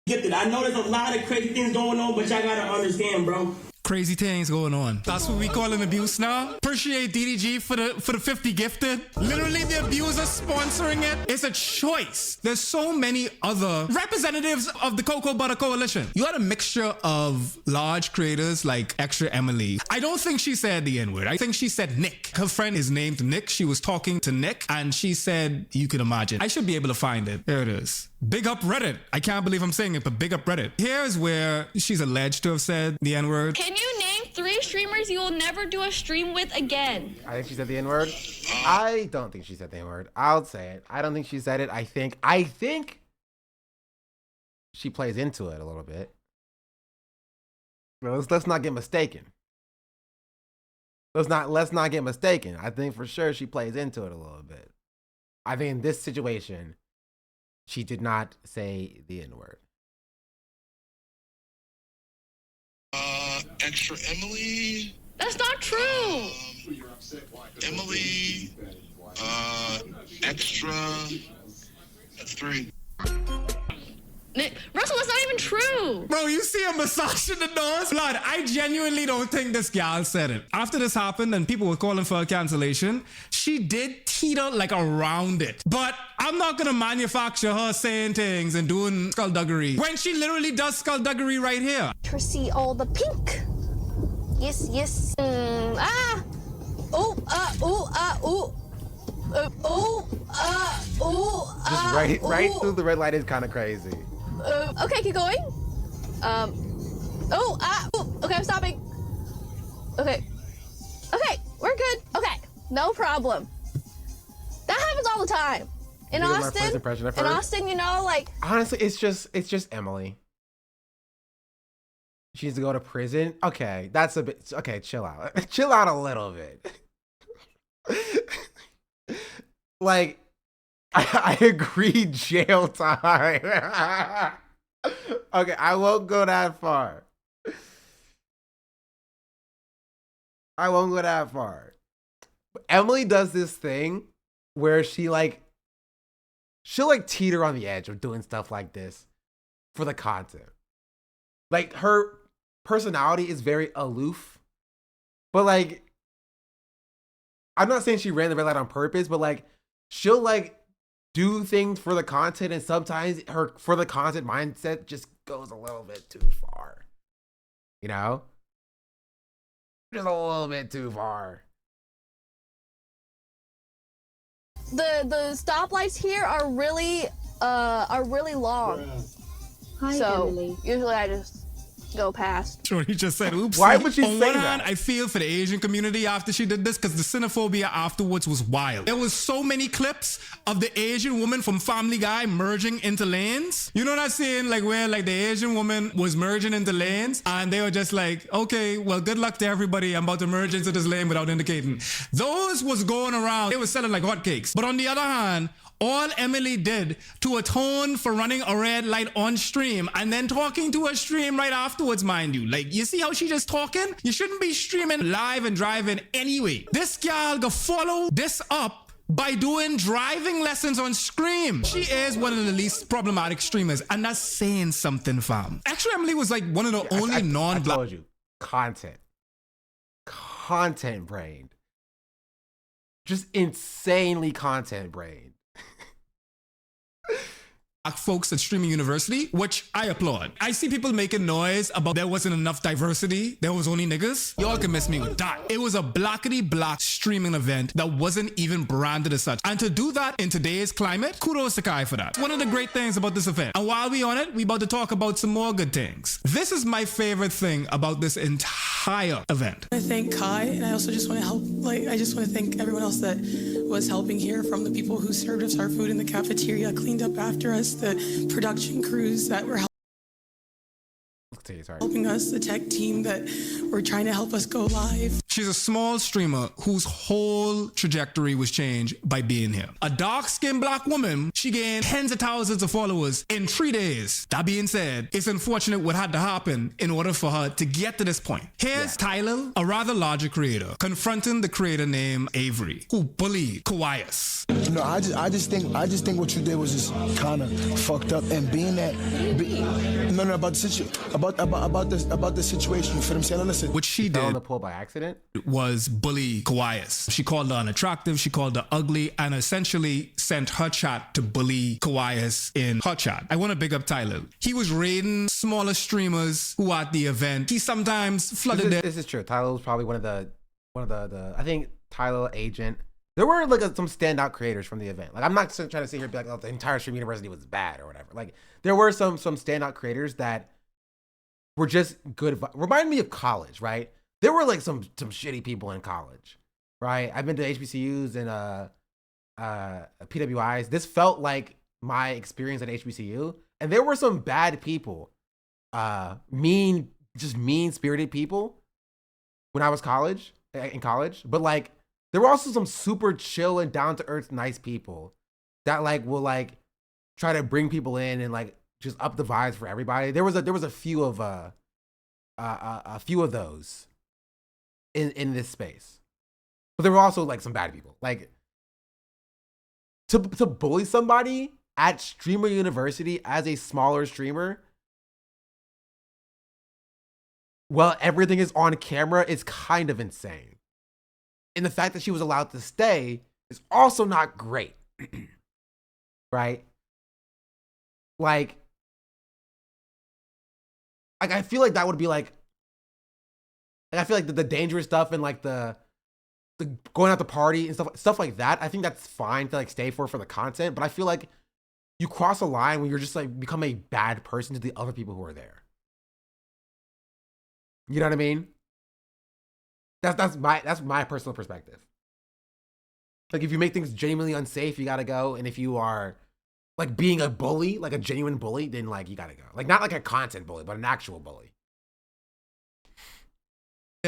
S11: I know there's a lot of crazy things going on, but y'all gotta understand, bro.
S21: Crazy things going on. That's what we call an abuse now. Appreciate DDG for the 50 gifted. Literally the abuser sponsoring it. It's a choice. There's so many other representatives of the Cocoa Butter Coalition. You had a mixture of large creators like Extra Emily. I don't think she said the N-word. I think she said Nick. Her friend is named Nick. She was talking to Nick and she said, you could imagine. I should be able to find it. There it is. Big up Reddit. I can't believe I'm saying it, but big up Reddit. Here's where she's alleged to have said the N-word.
S2: Can you name 3 streamers you will never do a stream with again?
S1: I think she said the N-word. I don't think she said the N-word. I'll say it. I don't think she said it. I think she plays into it a little bit. Well, let's not get mistaken. Let's not get mistaken. I think for sure she plays into it a little bit. I think in this situation, she did not say the N-word.
S10: Extra Emily.
S2: That's not true.
S10: Emily. Extra. That's 3.
S2: Russell, that's not even true.
S21: Bro, you see a massage in the nose? Blood, I genuinely don't think this gal said it. After this happened and people were calling for a cancellation, she did teeter like around it. But I'm not gonna manufacture her saying things and doing skullduggery when she literally does skullduggery right here.
S8: To see all the pink. Yes, yes.
S1: Just right through the red light is kind of crazy.
S8: Okay, keep going. Okay, I'm stopping. Okay, we're good. Okay, no problem. That happens all the time. In
S1: You get my first
S8: Austin,
S1: impression of
S8: in
S1: her?
S8: Austin, you know, like
S1: Honestly, it's just Emily. She needs to go to prison. Okay, that's a bit. Okay, chill out. Chill out a little bit. Like, I agree, jail time. Okay, I won't go that far. I won't go that far. Emily does this thing where she'll teeter on the edge of doing stuff like this for the content. Like, her personality is very aloof, but like, I'm not saying she ran the red light on purpose, but like, she'll like do things for the content, and sometimes her for the content mindset just goes a little bit too far. You know? Just a little bit too far.
S8: the stoplights here are really long.
S20: Hi,
S8: so
S20: Emily.
S8: usually I just go past.
S21: Sure, he just said, oops.
S1: Why would you
S21: On
S1: say
S21: one
S1: that?
S21: hand, I feel for the Asian community after she did this because the xenophobia afterwards was wild. There was so many clips of the Asian woman from Family Guy merging into lanes. You know what I'm saying? Like where like the Asian woman was merging into lanes and they were just like, okay, well, good luck to everybody. I'm about to merge into this lane without indicating. Those was going around. They were selling like hotcakes. But on the other hand, all Emily did to atone for running a red light on stream and then talking to her stream right afterwards, mind you. Like, you see how she just talking? You shouldn't be streaming live and driving anyway. This gal go follow this up by doing driving lessons on Scream. She is one of the least problematic streamers, and that's saying something, fam. Actually, Emily was like one of the only non-black.
S1: I told you, content brained, just insanely content brained.
S21: Folks at Streaming University, which I applaud. I see people making noise about there wasn't enough diversity, there was only niggas. Y'all can miss me with that. It was a blackety black streaming event that wasn't even branded as such. And to do that in today's climate, kudos to Kai for that. One of the great things about this event. And while we on it, we about to talk about some more good things. This is my favorite thing about this entire event.
S22: I thank Kai, and I also just want to help, I just want to thank everyone else that was helping here, from the people who served us our food in the cafeteria, cleaned up after us, the production crews that were helping us, the tech team that were trying to help us go live.
S21: She's a small streamer whose whole trajectory was changed by being here. A dark-skinned black woman, she gained tens of thousands of followers in 3 days. That being said, it's unfortunate what had to happen in order for her to get to this point. Here's Tyler, a rather larger creator, confronting the creator named Avery, who bullied Kawhias.
S17: No, I just think what you did was just kind of fucked up, and being that, no, about the situation. You feel what I'm saying? No, listen.
S21: What she
S1: Fell
S21: did
S1: in the pool by accident
S21: was bully Kawhias. She called her unattractive, she called her ugly, and essentially sent her chat to bully Kawhias in her chat. I want to big up Tyler. He was raiding smaller streamers who at the event. He sometimes flooded them.
S1: This is true. Tyler was probably one of the I think Tyler, Agent. There were like some standout creators from the event. Like, I'm not trying to sit here and be like, oh, the entire Stream University was bad or whatever. Like, there were some standout creators that were just good. Remind me of college, right? There were like some shitty people in college, right? I've been to HBCUs and PWIs. This felt like my experience at HBCU, and there were some bad people, mean-spirited people when I was in college. But like, there were also some super chill and down-to-earth nice people that like will like try to bring people in and like just up the vibes for everybody. There was a few of those in this space, but there were also like some bad people. Like, to bully somebody at Streamer University as a smaller streamer well, everything is on camera is kind of insane. And the fact that she was allowed to stay is also not great. Right? Like, I feel like that would be like I feel like the dangerous stuff and like the going out to party and stuff like that, I think that's fine to like stay for the content, but I feel like you cross a line when you're just like become a bad person to the other people who are there. You know what I mean? That's my personal perspective. Like, if you make things genuinely unsafe, you gotta go, and if you are like being a bully, like a genuine bully, then like you gotta go. Like, not like a content bully, but an actual bully.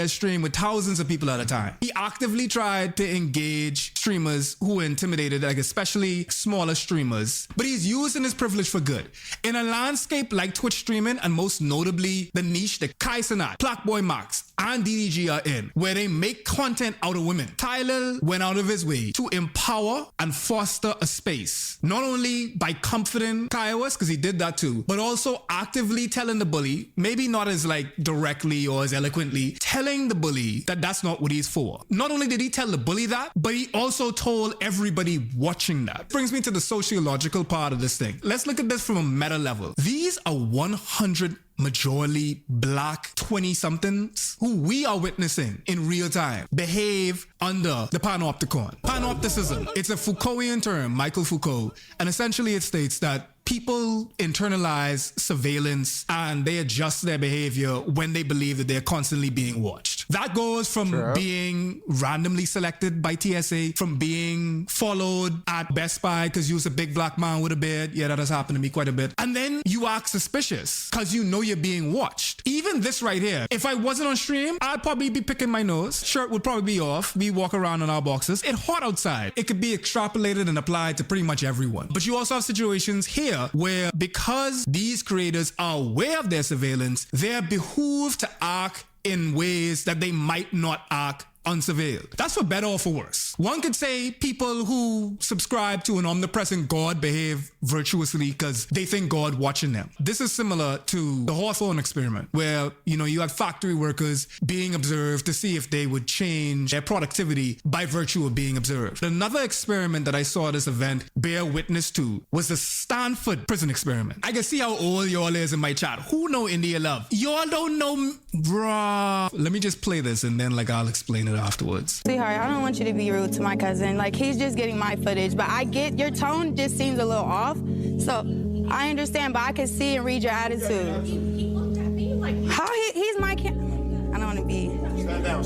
S21: Stream with thousands of people at a time. He actively tried to engage streamers who were intimidated, like especially smaller streamers, but he's using his privilege for good. In a landscape like Twitch streaming, and most notably the niche that Kai Cenat, Blackboy Max, and DDG are in, where they make content out of women, Tyler went out of his way to empower and foster a space, not only by comforting Kaiwas, because he did that too, but also actively telling the bully, maybe not as like directly or as eloquently, telling the bully that that's not what he's for. Not only did he tell the bully that, but he also told everybody watching that. Brings me to the sociological part of this thing. Let's look at this from a meta level. These are 100 majorly black 20-somethings who we are witnessing in real time behave under the panopticon. Panopticism, it's a Foucaultian term, Michael Foucault, and essentially it states that people internalize surveillance and they adjust their behavior when they believe that they're constantly being watched. That goes from being randomly selected by TSA, from being followed at Best Buy because you're a big black man with a beard. Yeah, that has happened to me quite a bit. And then you act suspicious because you know you're being watched. Even this right here, if I wasn't on stream, I'd probably be picking my nose. Shirt would probably be off. We walk around in our boxes. It's hot outside. It could be extrapolated and applied to pretty much everyone. But you also have situations here where, because these creators are aware of their surveillance, they're behooved to act in ways that they might not act unsurveilled. That's for better or for worse. One could say people who subscribe to an omnipresent God behave virtuously because they think God watching them. This is similar to the Hawthorne experiment, where, you know, you had factory workers being observed to see if they would change their productivity by virtue of being observed. Another experiment that I saw at this event bear witness to was the Stanford prison experiment. I can see how old y'all is in my chat. Who know India Love? Y'all don't know, bruh. Let me just play this and then like I'll explain it afterwards.
S6: Sweetheart, I don't want you to be rude to my cousin. Like, he's just getting my footage, but I get your tone just seems a little off. So I understand, but I can see and read your attitude. He looked at me like, how he's my I don't want to be. Stand down.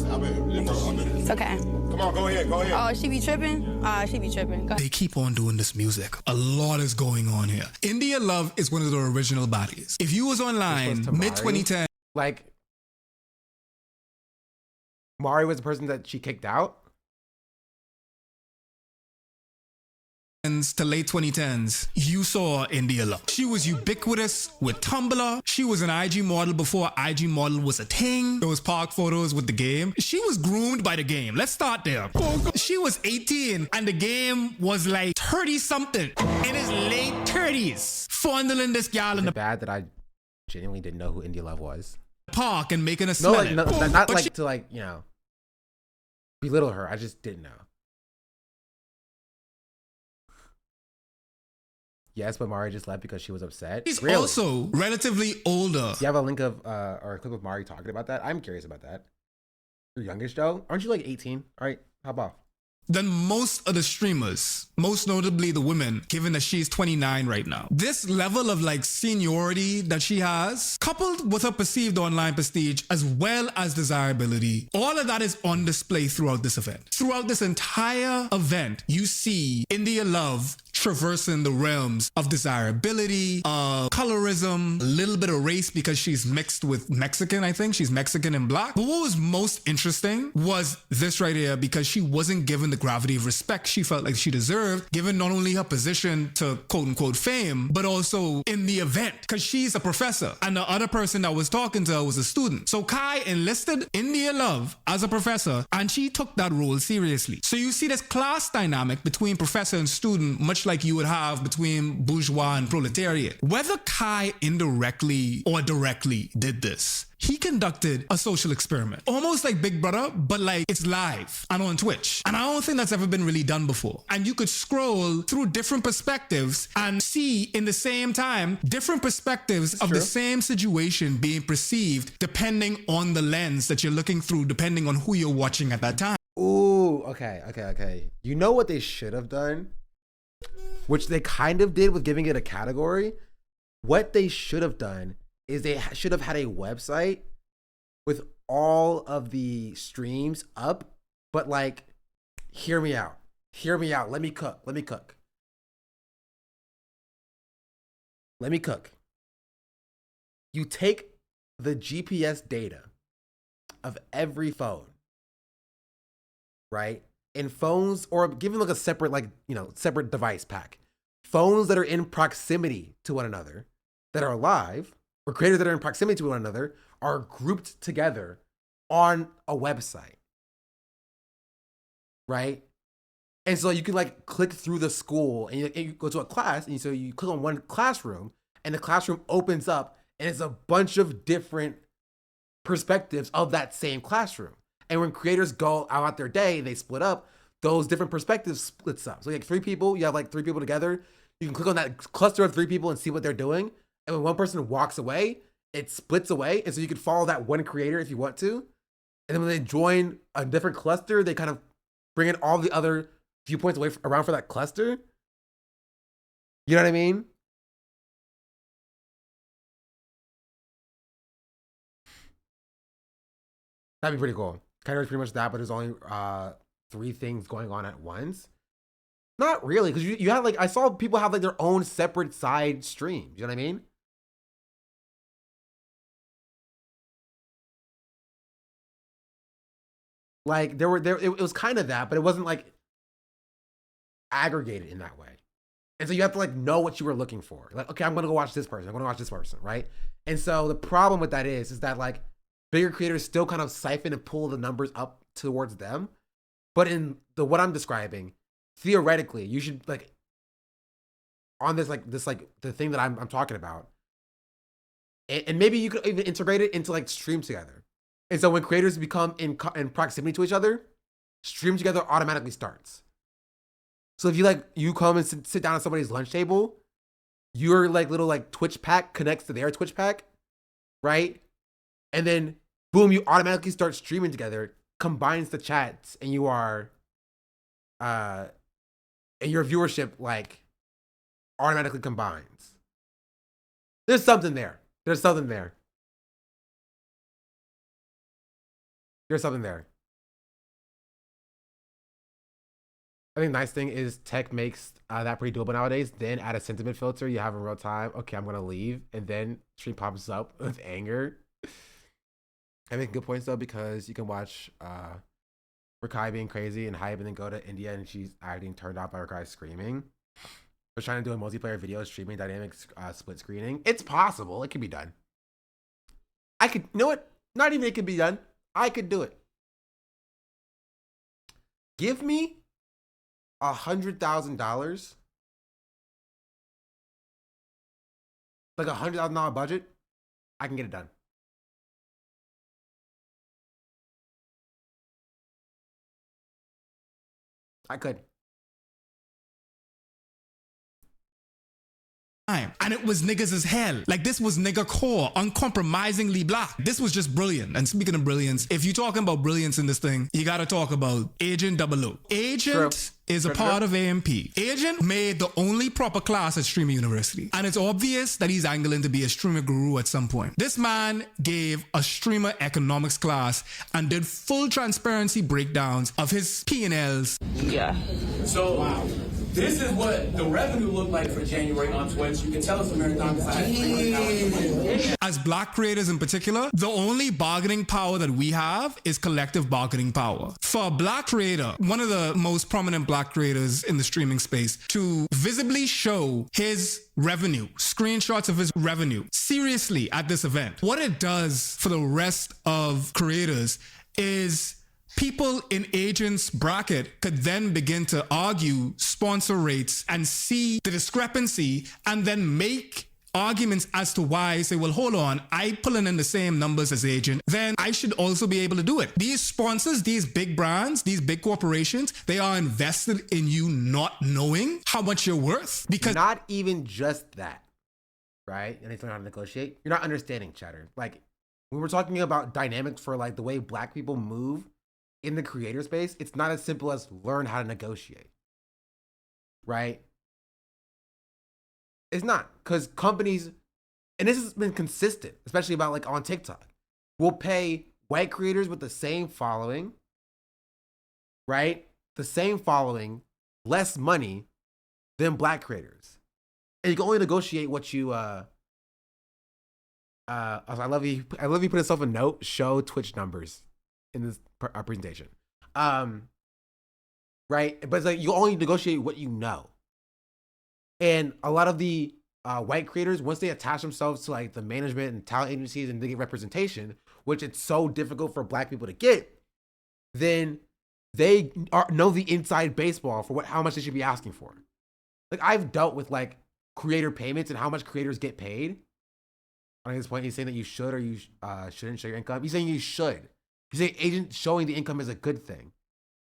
S6: It's okay. Come on, go ahead. Oh, she be tripping? She be tripping.
S21: They keep on doing this music. A lot is going on here. India Love is one of the original baddies. If you was online mid-2010,
S1: like, Mari was the person that she kicked out?
S21: To late 2010s, you saw India Love. She was ubiquitous with Tumblr. She was an IG model before IG model was a thing. Those park photos with the game. She was groomed by the game. Let's start there. She was 18 and the game was like 30-something. In his late 30s. Fondling this gal in the
S1: bad that I genuinely didn't know who India Love was.
S21: Park and making us smell it.
S1: Not like to like, you know, belittle her. I just didn't know. Yes, but Mari just left because she was upset.
S21: She's also relatively older.
S1: Do you have a link of or a clip of Mari talking about that? I'm curious about that. You're youngish though. Aren't you like 18? All right, hop off.
S21: Than most of the streamers, most notably the women, given that she's 29 right now. This level of like seniority that she has, coupled with her perceived online prestige as well as desirability, all of that is on display throughout this event. Throughout this entire event, you see India Love traversing the realms of desirability, colorism, a little bit of race because she's mixed with Mexican, I think. She's Mexican and black. But what was most interesting was this right here, because she wasn't given the gravity of respect she felt like she deserved, given not only her position to quote-unquote fame, but also in the event, because she's a professor and the other person that was talking to her was a student. So Kai enlisted India Love as a professor and she took that role seriously. So you see this class dynamic between professor and student, much like you would have between bourgeois and proletariat. Whether Kai indirectly or directly did this, he conducted a social experiment, almost like Big Brother, but like it's live and on Twitch. And I don't think that's ever been really done before. And you could scroll through different perspectives and see in the same time different perspectives of the same situation being perceived depending on the lens that you're looking through, depending on who you're watching at that time.
S1: Ooh, okay. You know what they should have done? Which they kind of did with giving it a category. What they should have done is they should have had a website with all of the streams up, but like, hear me out. Let me cook. You take the GPS data of every phone, right? In phones, or given like a separate, like, you know, separate device pack. Phones that are in proximity to one another, that are live, or creators that are in proximity to one another, are grouped together on a website, right? And so you can like click through the school and you go to a class, and so you click on one classroom, and the classroom opens up, and it's a bunch of different perspectives of that same classroom. And when creators go out their day, they split up, those different perspectives splits up. So you have 3 people, you have like 3 people together. You can click on that cluster of 3 people and see what they're doing. And when one person walks away, it splits away. And so you can follow that one creator if you want to. And then when they join a different cluster, they kind of bring in all the other viewpoints around for that cluster. You know what I mean? That'd be pretty cool. Kind of pretty much that, but there's only 3 things going on at once. Not really, because you have like, I saw people have like their own separate side streams. You know what I mean? Like it was kind of that, but it wasn't like aggregated in that way. And so you have to like know what you were looking for. Like, okay, I'm gonna go watch this person. I'm gonna watch this person, right? And so the problem with that is that like bigger creators still kind of siphon and pull the numbers up towards them. But in what I'm describing, theoretically, you should like on this the thing that I'm talking about, and maybe you could even integrate it into like stream together. And so when creators become in proximity to each other, stream together automatically starts. So if you come and sit down at somebody's lunch table, your like little like Twitch pack connects to their Twitch pack, right? And then boom, you automatically start streaming together, combines the chats, and you are and your viewership like automatically combines. There's something there. There's something there. I think the nice thing is tech makes that pretty doable nowadays. Then add a sentiment filter. You have in real time. Okay, I'm gonna leave, and then stream pops up with anger. I make good points though, because you can watch Rakai being crazy and hype, and then go to India and she's acting turned off by Rakai screaming. We're trying to do a multiplayer video streaming dynamic split screening. It's possible. It can be done. I could, you know what? Not even it could be done. I could do it. Give me $100,000, like $100,000 budget. I can get it done. I could.
S21: And it was niggas as hell. Like, this was nigga core, uncompromisingly black. This was just brilliant. And speaking of brilliance, if you're talking about brilliance in this thing, you gotta talk about Agent 00. Agent is a part of AMP. Agent made the only proper class at Streamer University. And it's obvious that he's angling to be a streamer guru at some point. This man gave a streamer economics class and did full transparency breakdowns of his P&Ls.
S11: Yeah. So, wow. This is what the revenue looked like for January on Twitch. You can tell it's a marathon because I have
S21: As black creators in particular, the only bargaining power that we have is collective bargaining power. For a black creator, one of the most prominent black creators in the streaming space, to visibly show his revenue, screenshots of his revenue, seriously at this event, what it does for the rest of creators is People in agents' bracket could then begin to argue sponsor rates and see the discrepancy and then make arguments as to why. Say, well, hold on, I pulling in the same numbers as agent, then I should also be able to do it. These sponsors, these big brands, these big corporations, they are invested in you not knowing how much you're worth. Because
S1: not even just that, right? And they don't know how to negotiate. You're not understanding, Cheddar. Like, when we're talking about dynamics for like the way Black people move in the creator space, it's not as simple as learn how to negotiate, right? It's not, because companies, and this has been consistent, especially about like on TikTok, will pay white creators with the same following, right? The same following, less money than Black creators. And you can only negotiate what you, I love you put yourself a note, show Twitch numbers in this presentation. Right? But it's like you only negotiate what you know. And a lot of the white creators, once they attach themselves to like the management and talent agencies and they get representation, which it's so difficult for Black people to get, then they know the inside baseball for how much they should be asking for. Like, I've dealt with like creator payments and how much creators get paid. At this point, he's saying that you should or you shouldn't show your income. He's saying you should. He's saying agent showing the income is a good thing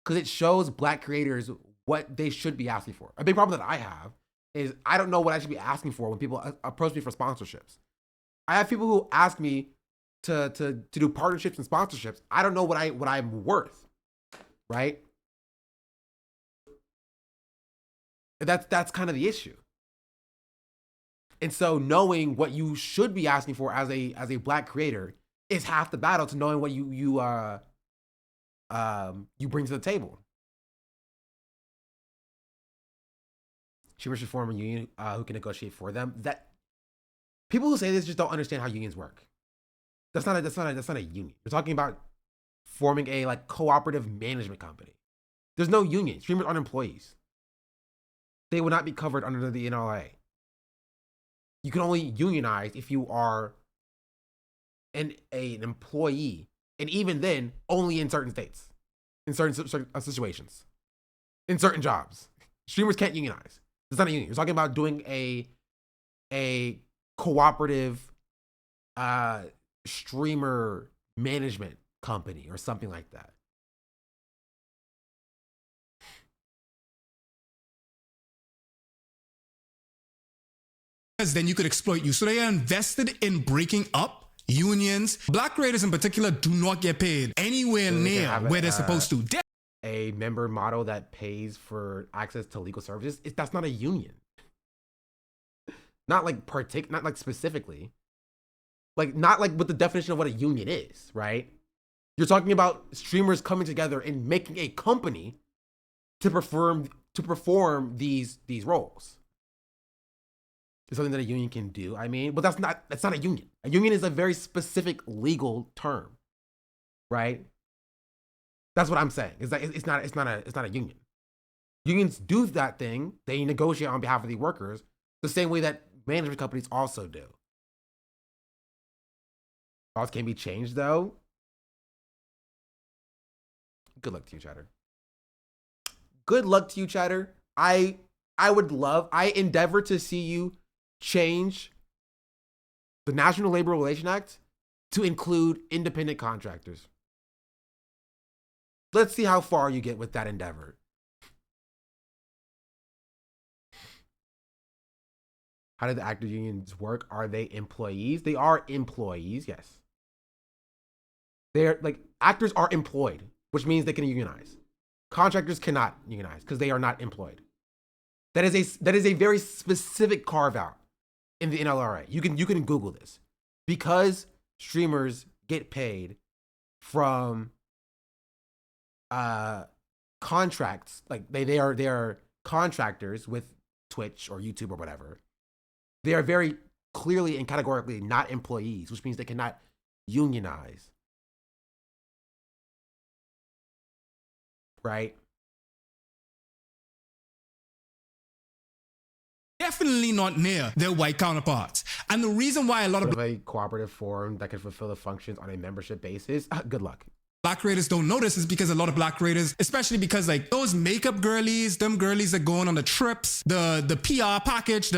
S1: because it shows Black creators what they should be asking for. A big problem that I have is I don't know what I should be asking for when people approach me for sponsorships. I have people who ask me to do partnerships and sponsorships. I don't know what I'm worth, right? That's kind of the issue. And so knowing what you should be asking for as a Black creator is half the battle to knowing what you bring to the table. Streamers should form a union who can negotiate for them. That people who say this just don't understand how unions work. That's not a union. We're talking about forming a like cooperative management company. There's no union. Streamers aren't employees. They will not be covered under the NLA. You can only unionize if you are an employee, and even then, only in certain states, in certain situations, in certain jobs. Streamers can't unionize. It's not a union. You're talking about doing a cooperative streamer management company or something like that.
S21: Then you could exploit you. So they are invested in breaking up unions. Black creators in particular do not get paid anywhere near where they're supposed to.
S1: A member model that pays for access to legal services, that's not a union. Not like specifically. Like, not like with the definition of what a union is, right? You're talking about streamers coming together and making a company to perform these roles. It's something that a union can do. I mean, but that's not a union. A union is a very specific legal term, right? That's what I'm saying. Is that it's not a union. Unions do that thing. They negotiate on behalf of the workers the same way that management companies also do. Laws can be changed though. Good luck to you, Chatter. Good luck to you, Chatter. I endeavor to see you change the National Labor Relations Act to include independent contractors. Let's see how far you get with that endeavor. How do the actor unions work? Are they employees? They are employees, yes. They're like, actors are employed, which means they can unionize. Contractors cannot unionize because they are not employed. That is a very specific carve out in the NLRA. You can Google this. Because streamers get paid from contracts, like they are contractors with Twitch or YouTube or whatever. They are very clearly and categorically not employees, which means they cannot unionize. Right?
S21: Definitely not near their white counterparts. And the reason why a lot of
S1: a cooperative forum that can fulfill the functions on a membership basis, good luck.
S21: black creators don't notice is because a lot of black creators, especially because like those makeup girlies, them girlies that going on the trips, the PR package,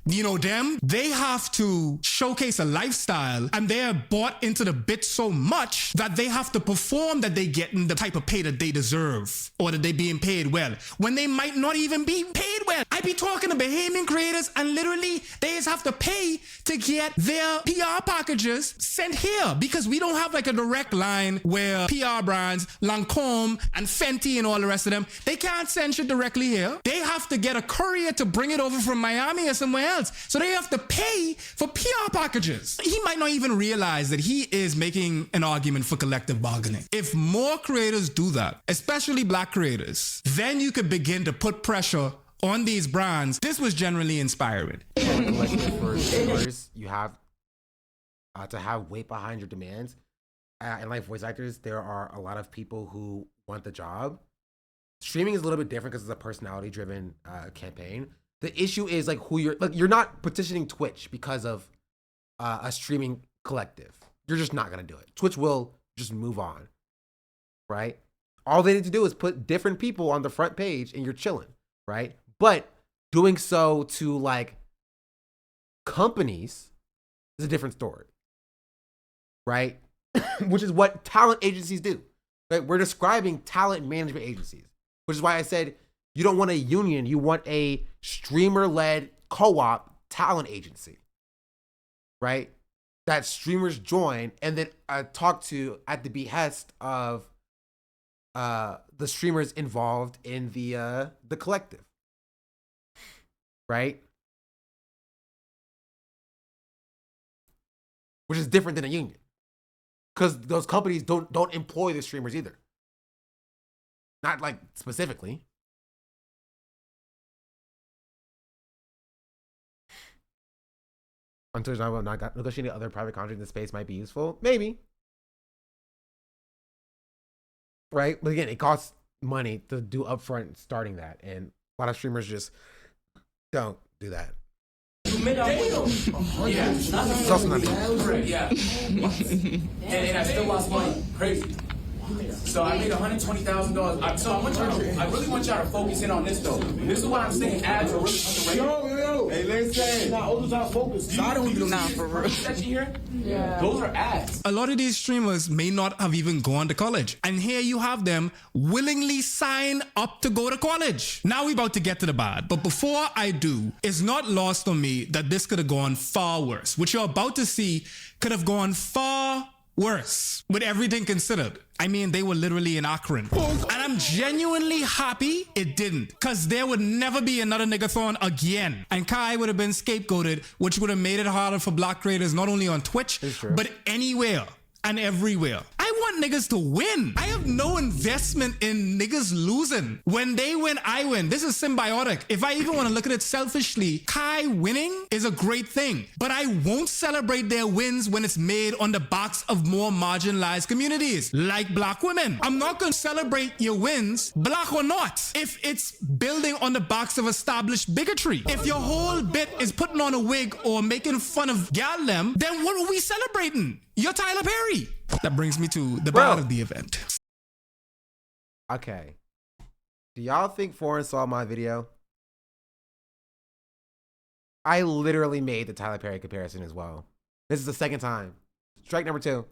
S21: you know them, they have to showcase a lifestyle and they're bought into the bit so much that they have to perform that they getting the type of pay that they deserve or that they being paid well when they might not even be paid well. I be talking to Bahamian creators and literally they just have to pay to get their PR packages sent here because we don't have like a direct line where PR brands, Lancome and Fenty and all the rest of them, they can't send shit directly here. They have to get a courier to bring it over from Miami or somewhere else. So they have to pay for PR packages. He might not even realize that he is making an argument for collective bargaining. If more creators do that, especially black creators, then you could begin to put pressure on these brands. This was generally inspiring.
S1: Collective for streamers, you have to have weight behind your demands. And like voice actors, there are a lot of people who want the job. Streaming is a little bit different because it's a personality-driven campaign. The issue is like who you're not petitioning Twitch because of a streaming collective. You're just not gonna do it. Twitch will just move on, right? All they need to do is put different people on the front page and you're chilling, right? But doing so to like companies is a different story, right? Which is what talent agencies do, right? We're describing talent management agencies, which is why I said you don't want a union, you want a streamer-led co-op talent agency, right? That streamers join and then talk to at the behest of the streamers involved in the collective, right? Which is different than a union, because those companies don't employ the streamers either. Not like specifically. Until not negotiating other private contracts in the space might be useful. Maybe. Right? But again, it costs money to do upfront starting that. And a lot of streamers just don't do that.
S11: Yeah.
S1: It's also not easy.
S11: Yeah. And I still lost money. Crazy. So I made $120,000. So I really want y'all to focus in on this though. This is why I'm saying ads are really underrated. Yo. Hey, listen. Not all the time focused. I don't do that for real. Section here. Yeah. Those are ads.
S21: A lot of these streamers may not have even gone to college. And here you have them willingly sign up to go to college. Now we're about to get to the bad. But before I do, it's not lost on me that this could have gone far worse. What you're about to see could have gone far worse with everything considered. I mean, they were literally in Akron. And I'm genuinely happy it didn't, because there would never be another niggathon again. And Kai would have been scapegoated, which would have made it harder for black creators, not only on Twitch, but anywhere and everywhere. I want niggas to win. I have no investment in niggas losing. When they win, I win. This is symbiotic. If I even want to look at it selfishly, Kai winning is a great thing, but I won't celebrate their wins when it's made on the backs of more marginalized communities, like black women. I'm not going to celebrate your wins, black or not, if it's building on the backs of established bigotry. If your whole bit is putting on a wig or making fun of gal them, then what are we celebrating? You're Tyler Perry. That brings me to the bad of the event.
S1: Okay. Do y'all think Foreign saw my video? I literally made the Tyler Perry comparison as well. This is the second time. Strike number 2.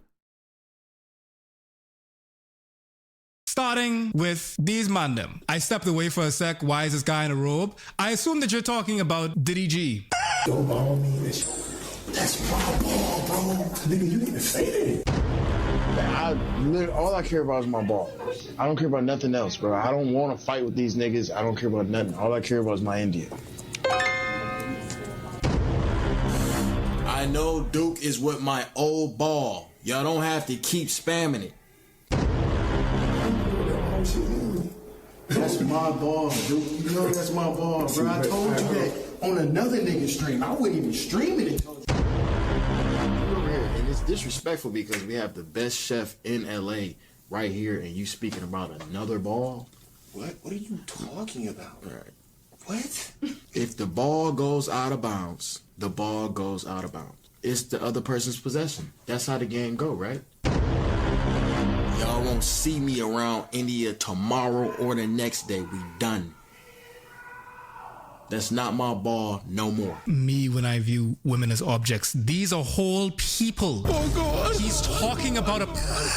S21: Starting with these mandem. I stepped away for a sec. Why is this guy in a robe? I assume that you're talking about Diddy G.
S17: Don't ball me. That's my ball, bro. Nigga, you need to say that. All I care about is my ball. I don't care about nothing else, bro. I don't want to fight with these niggas. I don't care about nothing. All I care about is my India.
S18: I know Duke is with my old ball. Y'all don't have to keep spamming it.
S17: That's my ball, Duke. You know that's my ball, bro. I told you that on another nigga stream. I wouldn't even stream it until
S3: and it's disrespectful because we have the best chef in LA right here and you speaking about another ball.
S17: What are you talking about?
S3: Right.
S17: What?
S3: If the ball goes out of bounds, the ball goes out of bounds. It's the other person's possession. That's how the game go, right?
S18: Y'all won't see me around India tomorrow or the next day. We done. That's not my ball no more.
S21: Me, when I view women as objects, these are whole people. Oh God. He's talking about a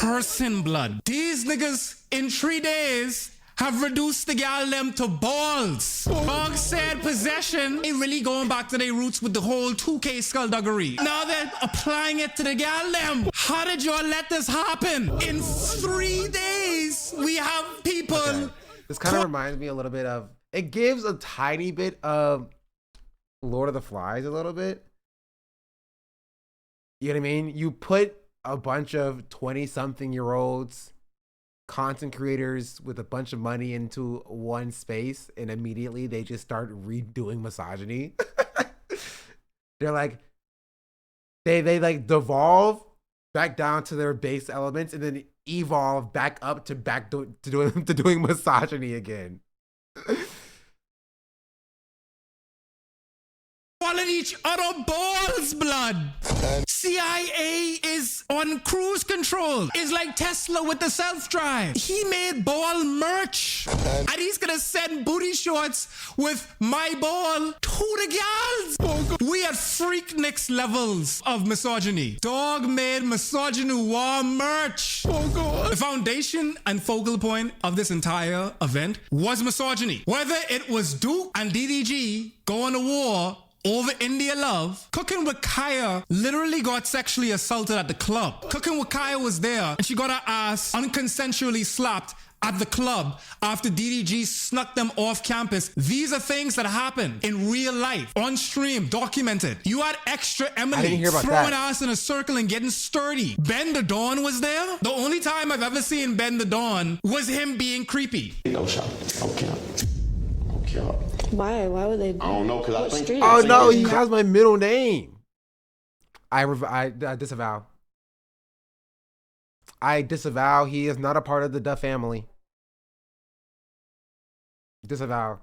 S21: person, blood. These niggas in 3 days have reduced the gal them to balls. Dog said possession ain't really going back to their roots with the whole 2K skullduggery. Now they're applying it to the gal them. How did y'all let this happen? In 3 days, we have people.
S1: Okay. This kind of reminds me a little bit of, it gives a tiny bit of Lord of the Flies a little bit. You know what I mean? You put a bunch of 20-something-year-olds, content creators with a bunch of money into one space, and immediately they just start redoing misogyny. They're like, they like devolve back down to their base elements and then evolve back up to doing misogyny again.
S21: Calling each other balls, blood. CIA is on cruise control. It's like Tesla with the self-drive. He made ball merch. And he's gonna send booty shorts with my ball to the gals. Oh, we at freakniks levels of misogyny. Dog made misogynoir merch. Oh God. The foundation and focal point of this entire event was misogyny. Whether it was Duke and DDG going to war over India love, Cooking with Kaya literally got sexually assaulted at the club. Cooking with Kaya was there and she got her ass unconsensually slapped at the club after DDG snuck them off campus. These are things that happen in real life, on stream, documented. You had extra Emily throwing ass in a circle and getting sturdy. Ben the Dawn was there. The only time I've ever seen Ben the Dawn was him being creepy.
S12: No shot. Okay.
S8: Why? Why would they?
S12: I don't know, because I think.
S1: Oh no, he has my middle name. I disavow. I disavow. He is not a part of the Duff family. Disavow.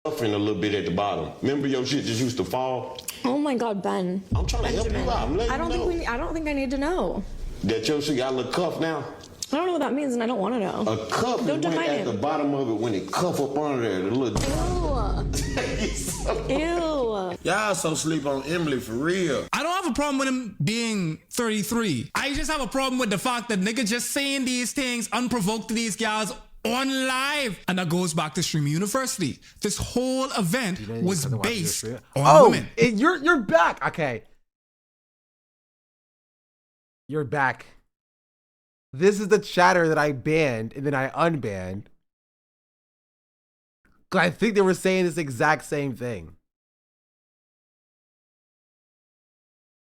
S12: Suffering a little bit at the bottom. Remember your shit just used to fall?
S8: Oh my God, Ben.
S12: I'm trying to help you out. I'm letting you know.
S8: I don't think I need to know.
S12: That your shit got a little cuff now?
S8: I don't know what that means, and I don't want to know.
S12: A cuff
S8: Don't
S12: went
S8: define
S12: at
S8: it.
S12: the bottom of it when it cuff up under there. The little.
S8: Ew.
S18: Y'all so sleep on Emily for real.
S21: I don't have a problem with him being 33. I just have a problem with the fact that nigga just saying these things unprovoked to these gals on live. And that goes back to Stream University. This whole event was based on women.
S1: You're back. Okay. You're back. This is the chatter that I banned and then I unbanned. I think they were saying this exact same thing.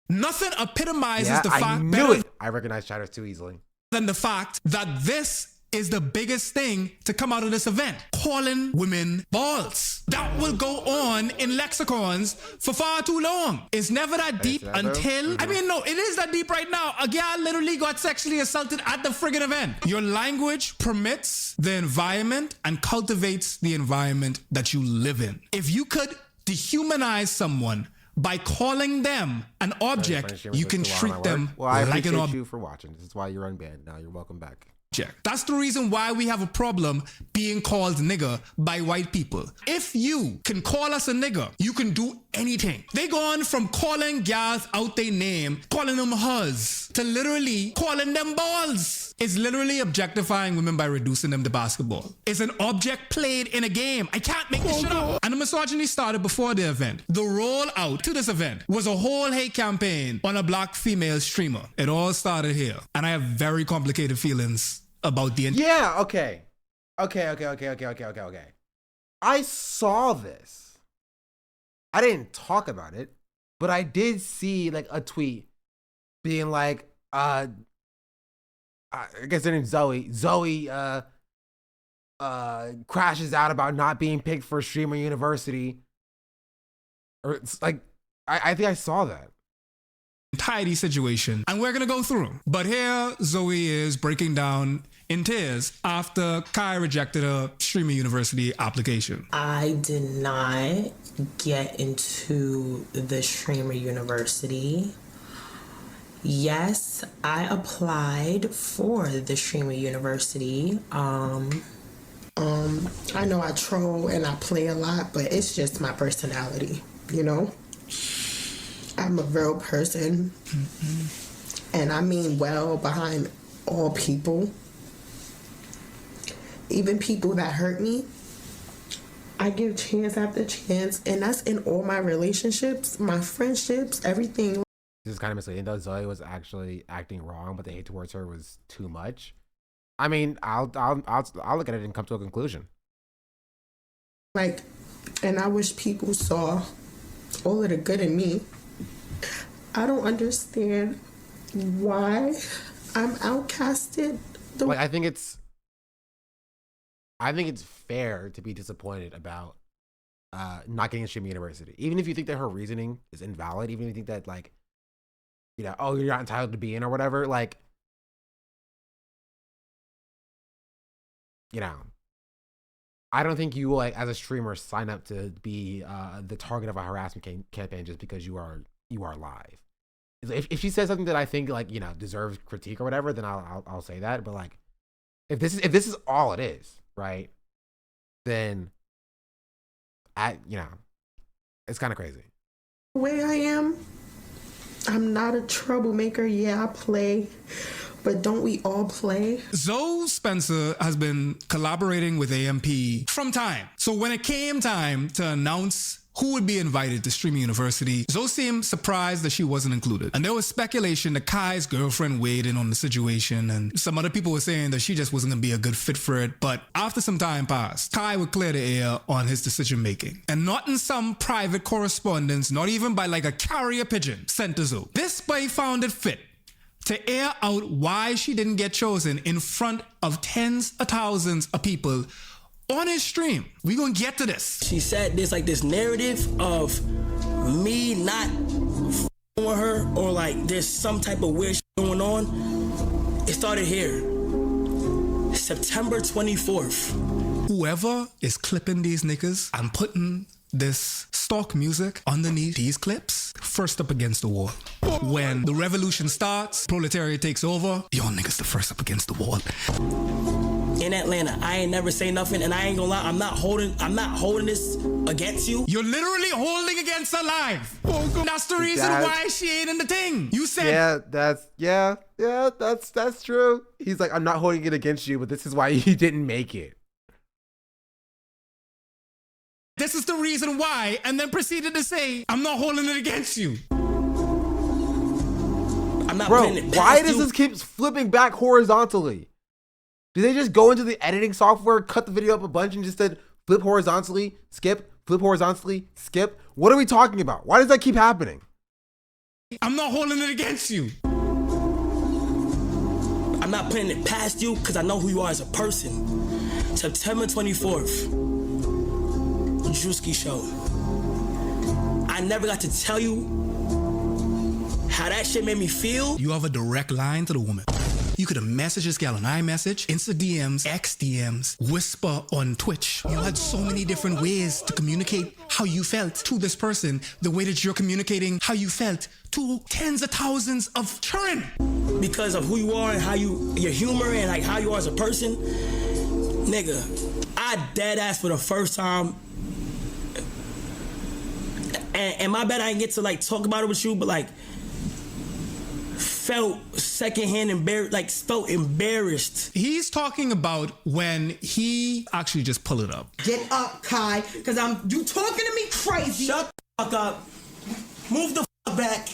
S21: Nothing epitomizes the
S1: I
S21: fact
S1: knew it. I recognize chatters too easily.
S21: Than the fact that this is the biggest thing to come out of this event. Calling women balls. That will go on in lexicons for far too long. It's never that deep until... I mean, no, it is that deep right now. A gal literally got sexually assaulted at the friggin' event. Your language permits the environment and cultivates the environment that you live in. If you could dehumanize someone by calling them an object, you can treat them
S1: I
S21: like an
S1: appreciate
S21: object.
S1: you for watching. This is why you're unbanned. Now you're welcome back.
S21: That's the reason why we have a problem being called nigger by white people. If you can call us a nigger, you can do anything. They gone from calling gals out their name, calling them huz, to literally calling them balls. It's literally objectifying women by reducing them to basketball. It's an object played in a game. I can't make this shit up. And the misogyny started before the event. The rollout to this event was a whole hate campaign on a black female streamer. It all started here. And I have very complicated feelings about the...
S1: Okay. I saw this. I didn't talk about it, but I did see like a tweet being like, I guess her name's Zoe. Zoe crashes out about not being picked for Streamer University. Or it's like, I think I saw that.
S21: Tidy situation, and we're gonna go through. But here Zoe is breaking down in tears after Kai rejected her Streamer University application.
S16: I did not get into the Streamer University Yes, I applied for the Streamer University.
S19: I know I troll and I play a lot, but it's just my personality, you know? I'm a real person, and I mean well behind all people. Even people that hurt me, I give chance after chance, and that's in all my relationships, my friendships, everything.
S1: This is kind of misleading though. Zoe was actually acting wrong, but the hate towards her was too much. I mean, I'll look at it and come to a conclusion.
S19: Like, and I wish people saw all of the good in me. I don't understand why I'm outcasted.
S1: Like, I think it's fair to be disappointed about not getting a streaming university, even if you think that her reasoning is invalid, even if you think that, like, you know, oh, you're not entitled to be in or whatever. Like, you know, I don't think you will, like, as a streamer, sign up to be the target of a harassment campaign just because you are live. If she says something that I think, like, you know, deserves critique or whatever, then I'll say that. But, like, if this is all it is, right, then you know, it's kind of crazy.
S19: The way I am, I'm not a troublemaker. Yeah, I play, but don't we all play?
S21: Zoe Spencer has been collaborating with AMP from time. So when it came time to announce who would be invited to Streaming University, Zoe seemed surprised that she wasn't included. And there was speculation that Kai's girlfriend weighed in on the situation, and some other people were saying that she just wasn't gonna be a good fit for it. But after some time passed, Kai would clear the air on his decision making. And not in some private correspondence, not even by like a carrier pigeon sent to Zoe. This boy found it fit to air out why she didn't get chosen in front of tens of thousands of people on his stream. We gonna get to this.
S4: She said there's like this narrative of me not with her, or like there's some type of weird shit going on. It started here, September 24th.
S21: Whoever is clipping these niggas and putting this stock music underneath these clips, first up against the wall. When the revolution starts, proletariat takes over, y'all niggas the first up against the wall.
S4: In Atlanta, I ain't never say nothing, and I ain't gonna lie, I'm not holding this against you.
S21: You're literally holding against her life. That's the reason why she ain't in the thing. You said
S1: that's true. He's like, I'm not holding it against you, but this is why you didn't make it.
S21: This is the reason why, and then proceeded to say, I'm not holding it against you.
S4: I'm not
S1: Bro,
S4: putting it past
S1: why does
S4: you.
S1: this keep flipping back horizontally? Do they just go into the editing software, cut the video up a bunch, and just said flip horizontally, skip, flip horizontally, skip? What are we talking about? Why does that keep happening?
S21: I'm not holding it against you.
S4: I'm not putting it past you because I know who you are as a person. September 24th, Drewski show. I never got to tell you how that shit made me feel.
S21: You have a direct line to the woman. You could have messaged this gal on iMessage, Insta DMs, X DMs, Whisper on Twitch. You had so many different ways to communicate how you felt to this person, the way that you're communicating how you felt to tens of thousands of children.
S4: Because of who you are and how your humor and like how you are as a person, nigga, I dead ass for the first time. And my bad I didn't get to like talk about it with you, but like felt secondhand embarrassed, like felt embarrassed.
S21: He's talking about when he actually just pull it up.
S19: Get up, Kai, because you talking to me crazy.
S4: Shut the fuck up. Move the fuck back.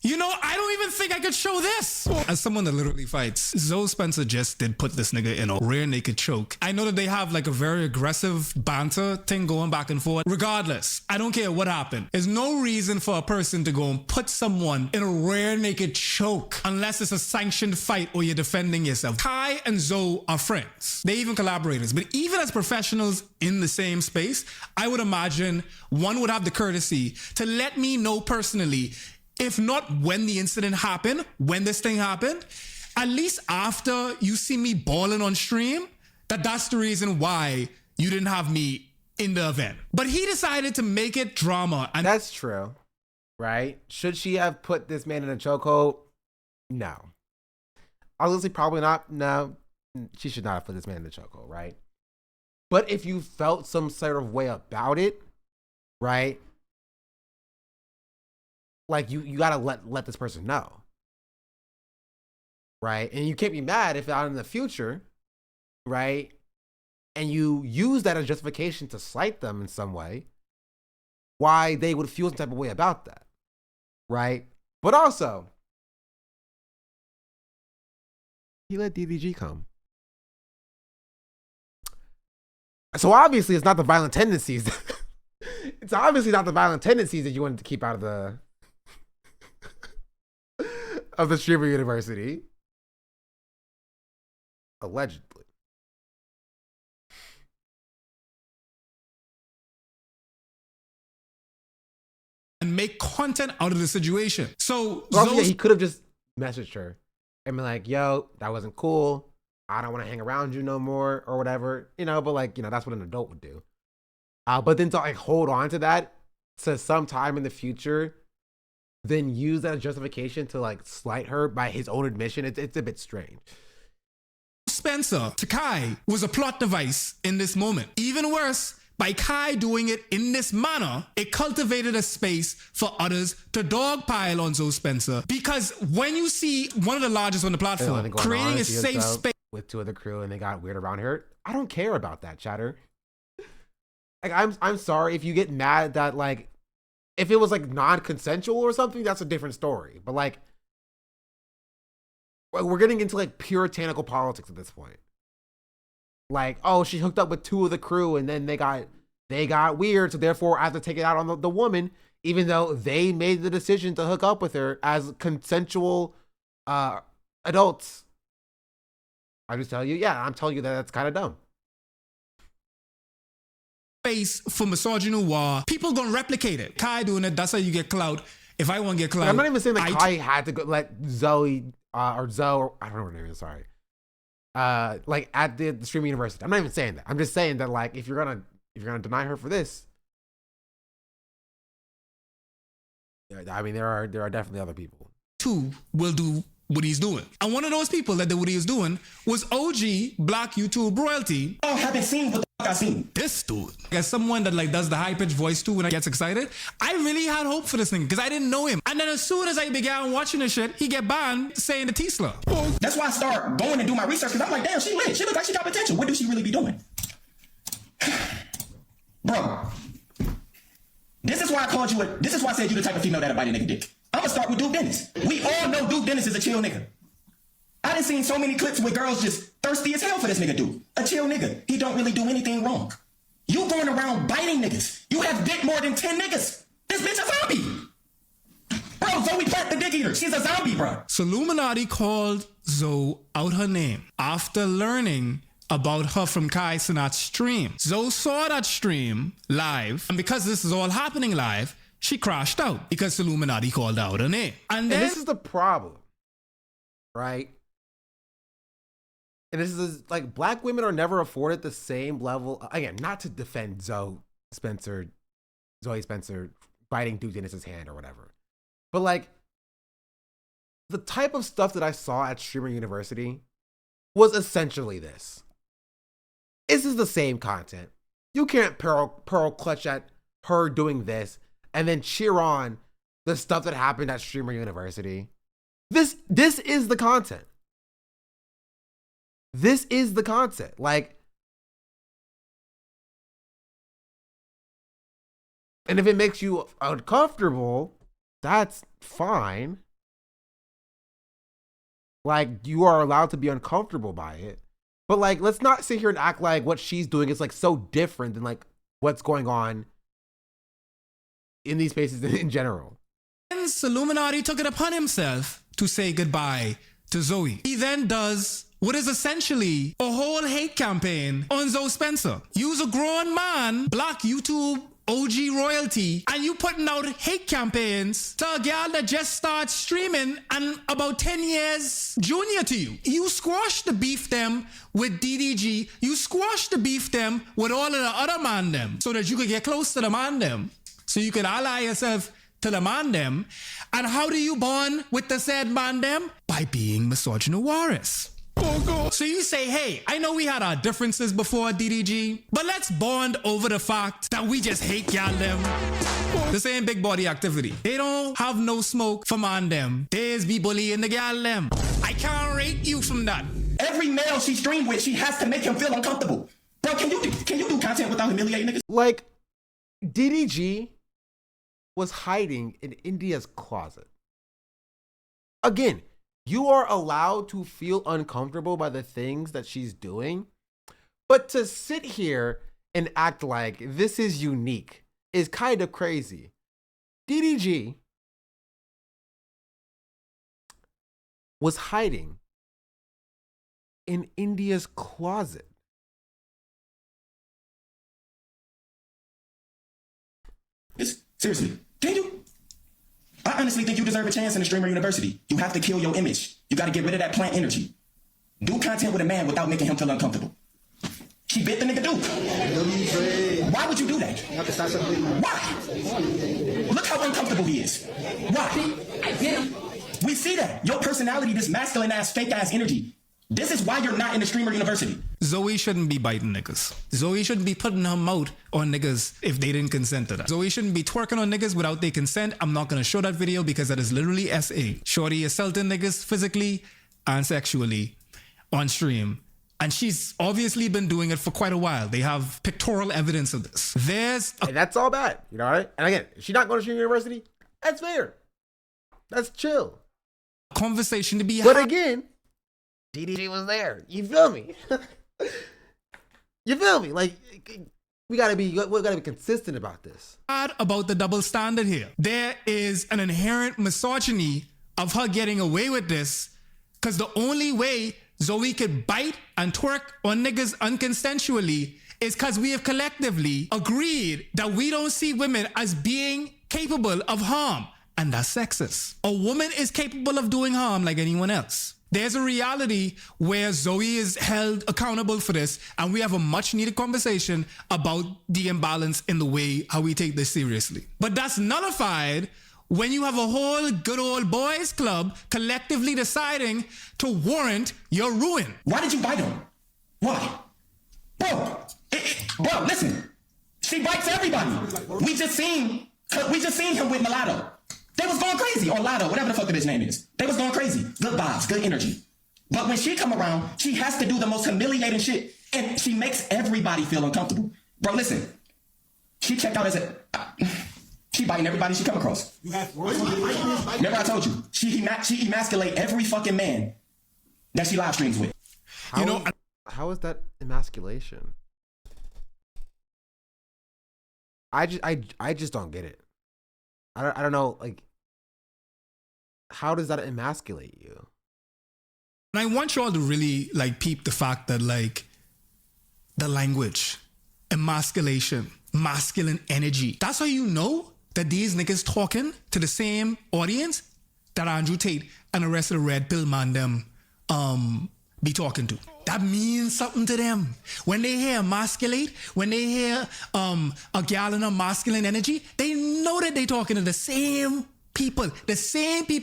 S21: You know, I don't even think I could show this. As someone that literally fights, Zoe Spencer just did put this nigga in a rear naked choke. I know that they have like a very aggressive banter thing going back and forth. Regardless, I don't care what happened. There's no reason for a person to go and put someone in a rear naked choke unless it's a sanctioned fight or you're defending yourself. Kai and Zoe are friends. They even collaborators. But even as professionals in the same space, I would imagine one would have the courtesy to let me know personally, if not when the incident happened, when this thing happened, at least after you see me balling on stream, that's the reason why you didn't have me in the event. But he decided to make it drama. And
S1: that's true. right? Should she have put this man in a chokehold? No. Honestly, probably not. No, she should not have put this man in a chokehold, right? But if you felt some sort of way about it, right? Like you gotta let this person know, right? And you can't be mad if out in the future, right? And you use that as justification to slight them in some way, why they would feel some type of way about that, right? But also, he let DDG come. So obviously it's not the violent tendencies. It's obviously not the violent tendencies that you wanted to keep out of the streamer university. Allegedly.
S21: And make content out of the situation. So
S1: also, he could have just messaged her and been like, yo, that wasn't cool. I don't want to hang around you no more or whatever, but like, that's what an adult would do. But then to like hold on to that to sometime in the future, then use that as justification to like slight her by his own admission, it's a bit strange.
S21: Spencer to Kai was a plot device in this moment. Even worse, by Kai doing it in this manner, it cultivated a space for others to dogpile on Zoe Spencer. Because when you see one of the largest on the platform creating a safe space
S1: with two of the crew and they got weird around her, I don't care about that, chatter. Like I'm sorry if you get mad that like if it was like non-consensual or something, that's a different story. But like we're getting into like puritanical politics at this point. Like, oh, she hooked up with two of the crew and then they got weird, so therefore I have to take it out on the woman, even though they made the decision to hook up with her as consensual adults. I just tell you, I'm telling you that that's kind of dumb.
S21: Space for misogynoir. People gonna replicate it. Kai doing it, that's how you get clout. If I want to get clout,
S1: I'm not even saying that Kai had to go let Zoe or Zoe, I don't know her name is, sorry. Like at the streaming university. I'm not even saying that. I'm just saying that like if you're gonna deny her for this, I mean there are definitely other people.
S21: Two will do what he's doing. And one of those people that did what he was doing was OG Black YouTube royalty.
S11: Oh, haven't seen what the fuck I seen.
S21: This dude. As someone that like does the high-pitched voice too when I gets excited, I really had hope for this thing because I didn't know him. And then as soon as I began watching this shit, he get banned saying the T-slur.
S11: That's why I start going and do my research because I'm like, damn, she lit. She looks like she got potential. What do she really be doing? Bro, this is why I called you this is why I said you the type of female that'll bite a nigga dick. I'm gonna start with Duke Dennis. We all know Duke Dennis is a chill nigga. I done seen so many clips with girls just thirsty as hell for this nigga dude. A chill nigga. He don't really do anything wrong. You going around biting niggas. You have bit more than 10 niggas. This bitch a zombie. Bro, Zoe Platt the dick eater. She's a zombie, bro.
S21: So Illuminati called Zoe out her name after learning about her from Kai Cenat's stream. Zoe saw that stream live, and because this is all happening live, she crashed out because Illuminati called out her name. And
S1: this is the problem, right? And this is like black women are never afforded the same level. Again, not to defend Zoe Spencer biting Duke Dennis's hand or whatever, but like the type of stuff that I saw at Streamer University was essentially this. This is the same content. You can't pearl clutch at her doing this and then cheer on the stuff that happened at Streamer University. This is the content. This is the content. Like, and if it makes you uncomfortable, that's fine. Like, you are allowed to be uncomfortable by it. But like, let's not sit here and act like what she's doing is like so different than like what's going on in these spaces in general.
S21: Hence, Illuminati took it upon himself to say goodbye to Zoe. He then does what is essentially a whole hate campaign on Zoe Spencer. You's a grown man, Black YouTube OG royalty, and you putting out hate campaigns to a girl that just started streaming and about 10 years junior to you. You squash the beef them with DDG. You squash the beef them with all of the other man them so that you could get close to the man them. So you could ally yourself to the man them. And how do you bond with the said man them? By being misogynoirous. So you say, hey, I know we had our differences before DDG, but let's bond over the fact that we just hate y'all them. The same big body activity. They don't have no smoke for man them. There's be bullying the gal them. I can't rate you from that.
S13: Every male she streamed with, she has to make him feel uncomfortable. Bro, can you do content without humiliating niggas?
S1: Like, DDG was hiding in India's closet. Again, you are allowed to feel uncomfortable by the things that she's doing, but to sit here and act like this is unique is kind of crazy. DDG was hiding in India's closet.
S13: Seriously, can you? I honestly think you deserve a chance in the streamer university. You have to kill your image. You got to get rid of that plant energy. Do content with a man without making him feel uncomfortable. She bit the nigga dude. Why would you do that? Why? Look how uncomfortable he is. Why? We see that. Your personality, this masculine ass, fake ass energy. This is why you're not in the streamer university.
S21: Zoe shouldn't be biting niggas. Zoe shouldn't be putting her mouth on niggas if they didn't consent to that. Zoe shouldn't be twerking on niggas without their consent. I'm not gonna show that video because that is literally SA. Shorty assaulting niggas physically and sexually on stream. And she's obviously been doing it for quite a while. They have pictorial evidence of this.
S1: And that's all bad, you know, right? And again, if she's not going to streamer university, that's fair. That's chill.
S21: Conversation to be had.
S1: But again, DDG was there. You feel me? You feel me? Like, we gotta be consistent about this.
S21: About the double standard here. There is an inherent misogyny of her getting away with this because the only way Zoe could bite and twerk on niggas unconsensually is because we have collectively agreed that we don't see women as being capable of harm. And that's sexist. A woman is capable of doing harm like anyone else. There's a reality where Zoe is held accountable for this, and we have a much needed conversation about the imbalance in the way how we take this seriously. But that's nullified when you have a whole good old boys club collectively deciding to warrant your ruin.
S13: Why did you bite him? Why? Bro, listen. She bites everybody. We just seen him with Mulatto. They was going crazy, or Lotto, whatever the fuck his name is. They was going crazy. Good vibes, good energy. But when she come around, she has to do the most humiliating shit, and she makes everybody feel uncomfortable. Bro, listen. She checked out she biting everybody she come across. Remember I told you, she emasculate every fucking man that she live streams with.
S1: How is that emasculation? I just don't get it. I don't know, like, how does that emasculate you?
S21: And I want y'all to really, like, peep the fact that, like, the language, emasculation, masculine energy, that's how you know that these niggas talking to the same audience that Andrew Tate and the rest of the red pill man them be talking to. That means something to them. When they hear emasculate, when they hear a gal in a masculine energy, they know that they talking to the same people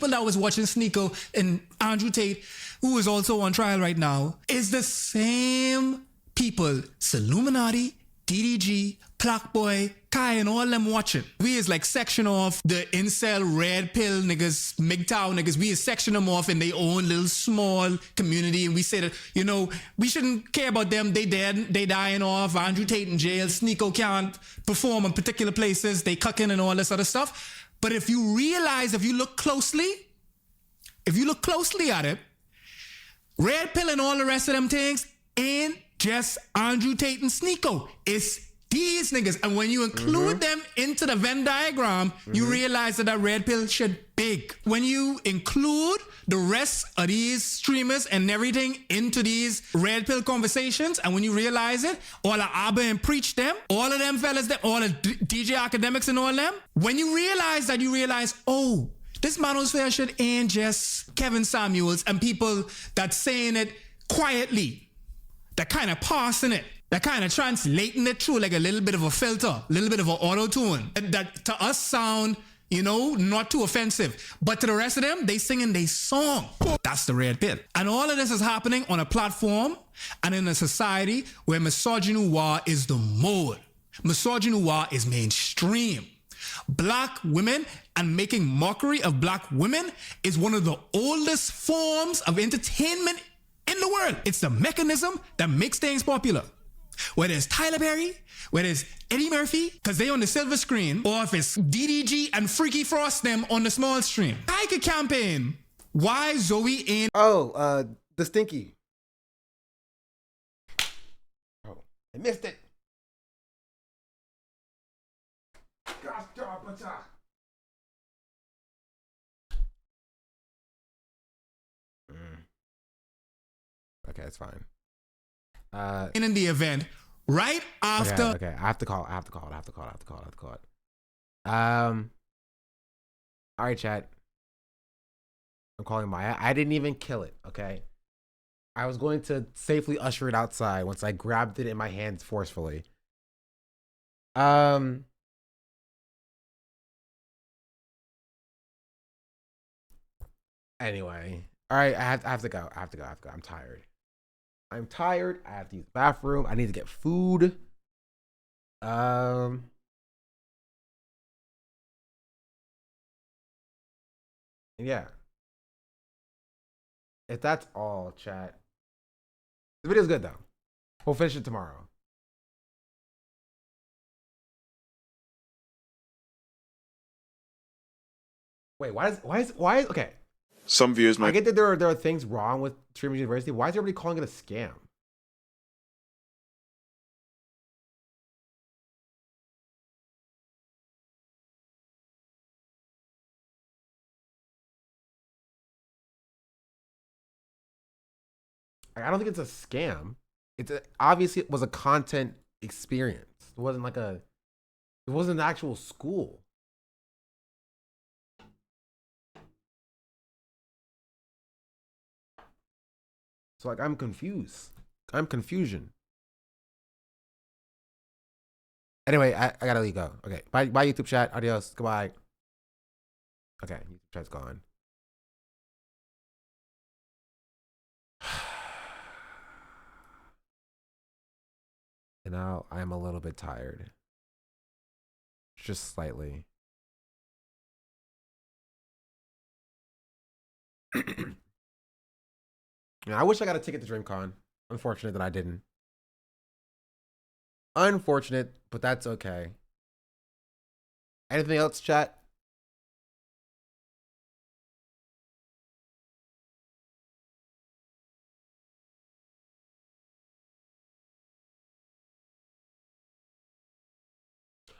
S21: that was watching Sneeko and Andrew Tate, who is also on trial right now, is the same people. Illuminati, DDG, Plaque Boy, Kai, and all them watching. We is like section off the incel red pill niggas, MGTOW niggas. We is section them off in their own little small community, and we say that, you know, we shouldn't care about them. They dead, they dying off. Andrew Tate in jail. Sneeko can't perform in particular places. They cucking and all this other stuff. But if you look closely at it, red pill and all the rest of them things ain't just Andrew Tate and Sneeko. It's these niggas. And when you include them into the Venn diagram, you realize that red pill shit big. When you include the rest of these streamers and everything into these red pill conversations, and when you realize it, all the Abba and Preach them, all of them fellas, all the DJ Academics and all them, when you realize that, you realize, oh, this manosphere shit ain't just Kevin Samuels and people that saying it quietly, that kind of parsing it, that kind of translating it through like a little bit of a filter, a little bit of an auto-tune, that to us sound You know, not too offensive. But to the rest of them, they singing their song. That's the red pill. And all of this is happening on a platform and in a society where misogynoir is the mode. Misogynoir is mainstream. Black women and making mockery of black women is one of the oldest forms of entertainment in the world. It's the mechanism that makes things popular. Whether it's Tyler Perry, whether it's Eddie Murphy, because they on the silver screen, or if it's DDG and Freaky Frost them on the small screen. I could campaign. Why Zoe ain't...
S1: Oh, the Stinky. Oh, I missed it. Okay, it's fine.
S21: In the event, right after...
S1: Okay, I have to call it. All right, chat. I'm calling Maya. I didn't even kill it, okay? I was going to safely usher it outside once I grabbed it in my hands forcefully. Anyway. All right, I have to go. I'm tired. I have to use the bathroom. I need to get food. Yeah. If that's all, chat. The video's good though. We'll finish it tomorrow. Wait, why is okay.
S15: Some viewers might...
S1: I get that there are things wrong with Streamers University. Why is everybody calling it a scam? I don't think it's a scam. Obviously it was a content experience. It wasn't an actual school. So like I'm confused. I'm confusion. Anyway, I gotta let you go. Okay. Bye YouTube chat. Adios. Goodbye. Okay, YouTube chat's gone. And now I'm a little bit tired. Just slightly. Yeah, I wish I got a ticket to DreamCon. Unfortunate that I didn't. Unfortunate, but that's okay. Anything else, chat?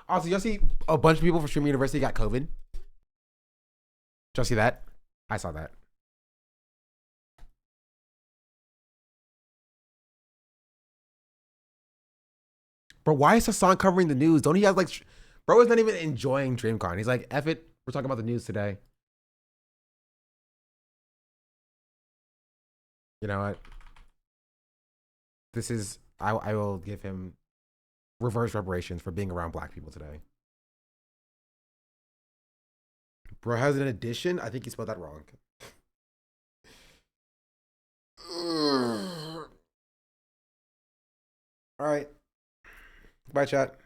S1: Also, y'all see a bunch of people from Stream University got COVID? Did y'all see that? I saw that. Bro, why is Hassan covering the news? Don't he have like... Bro is not even enjoying DreamCon. He's like, F it. We're talking about the news today. You know what? This is... I will give him reverse reparations for being around black people today. Bro has an addition? I think he spelled that wrong. All right. Bye, chat.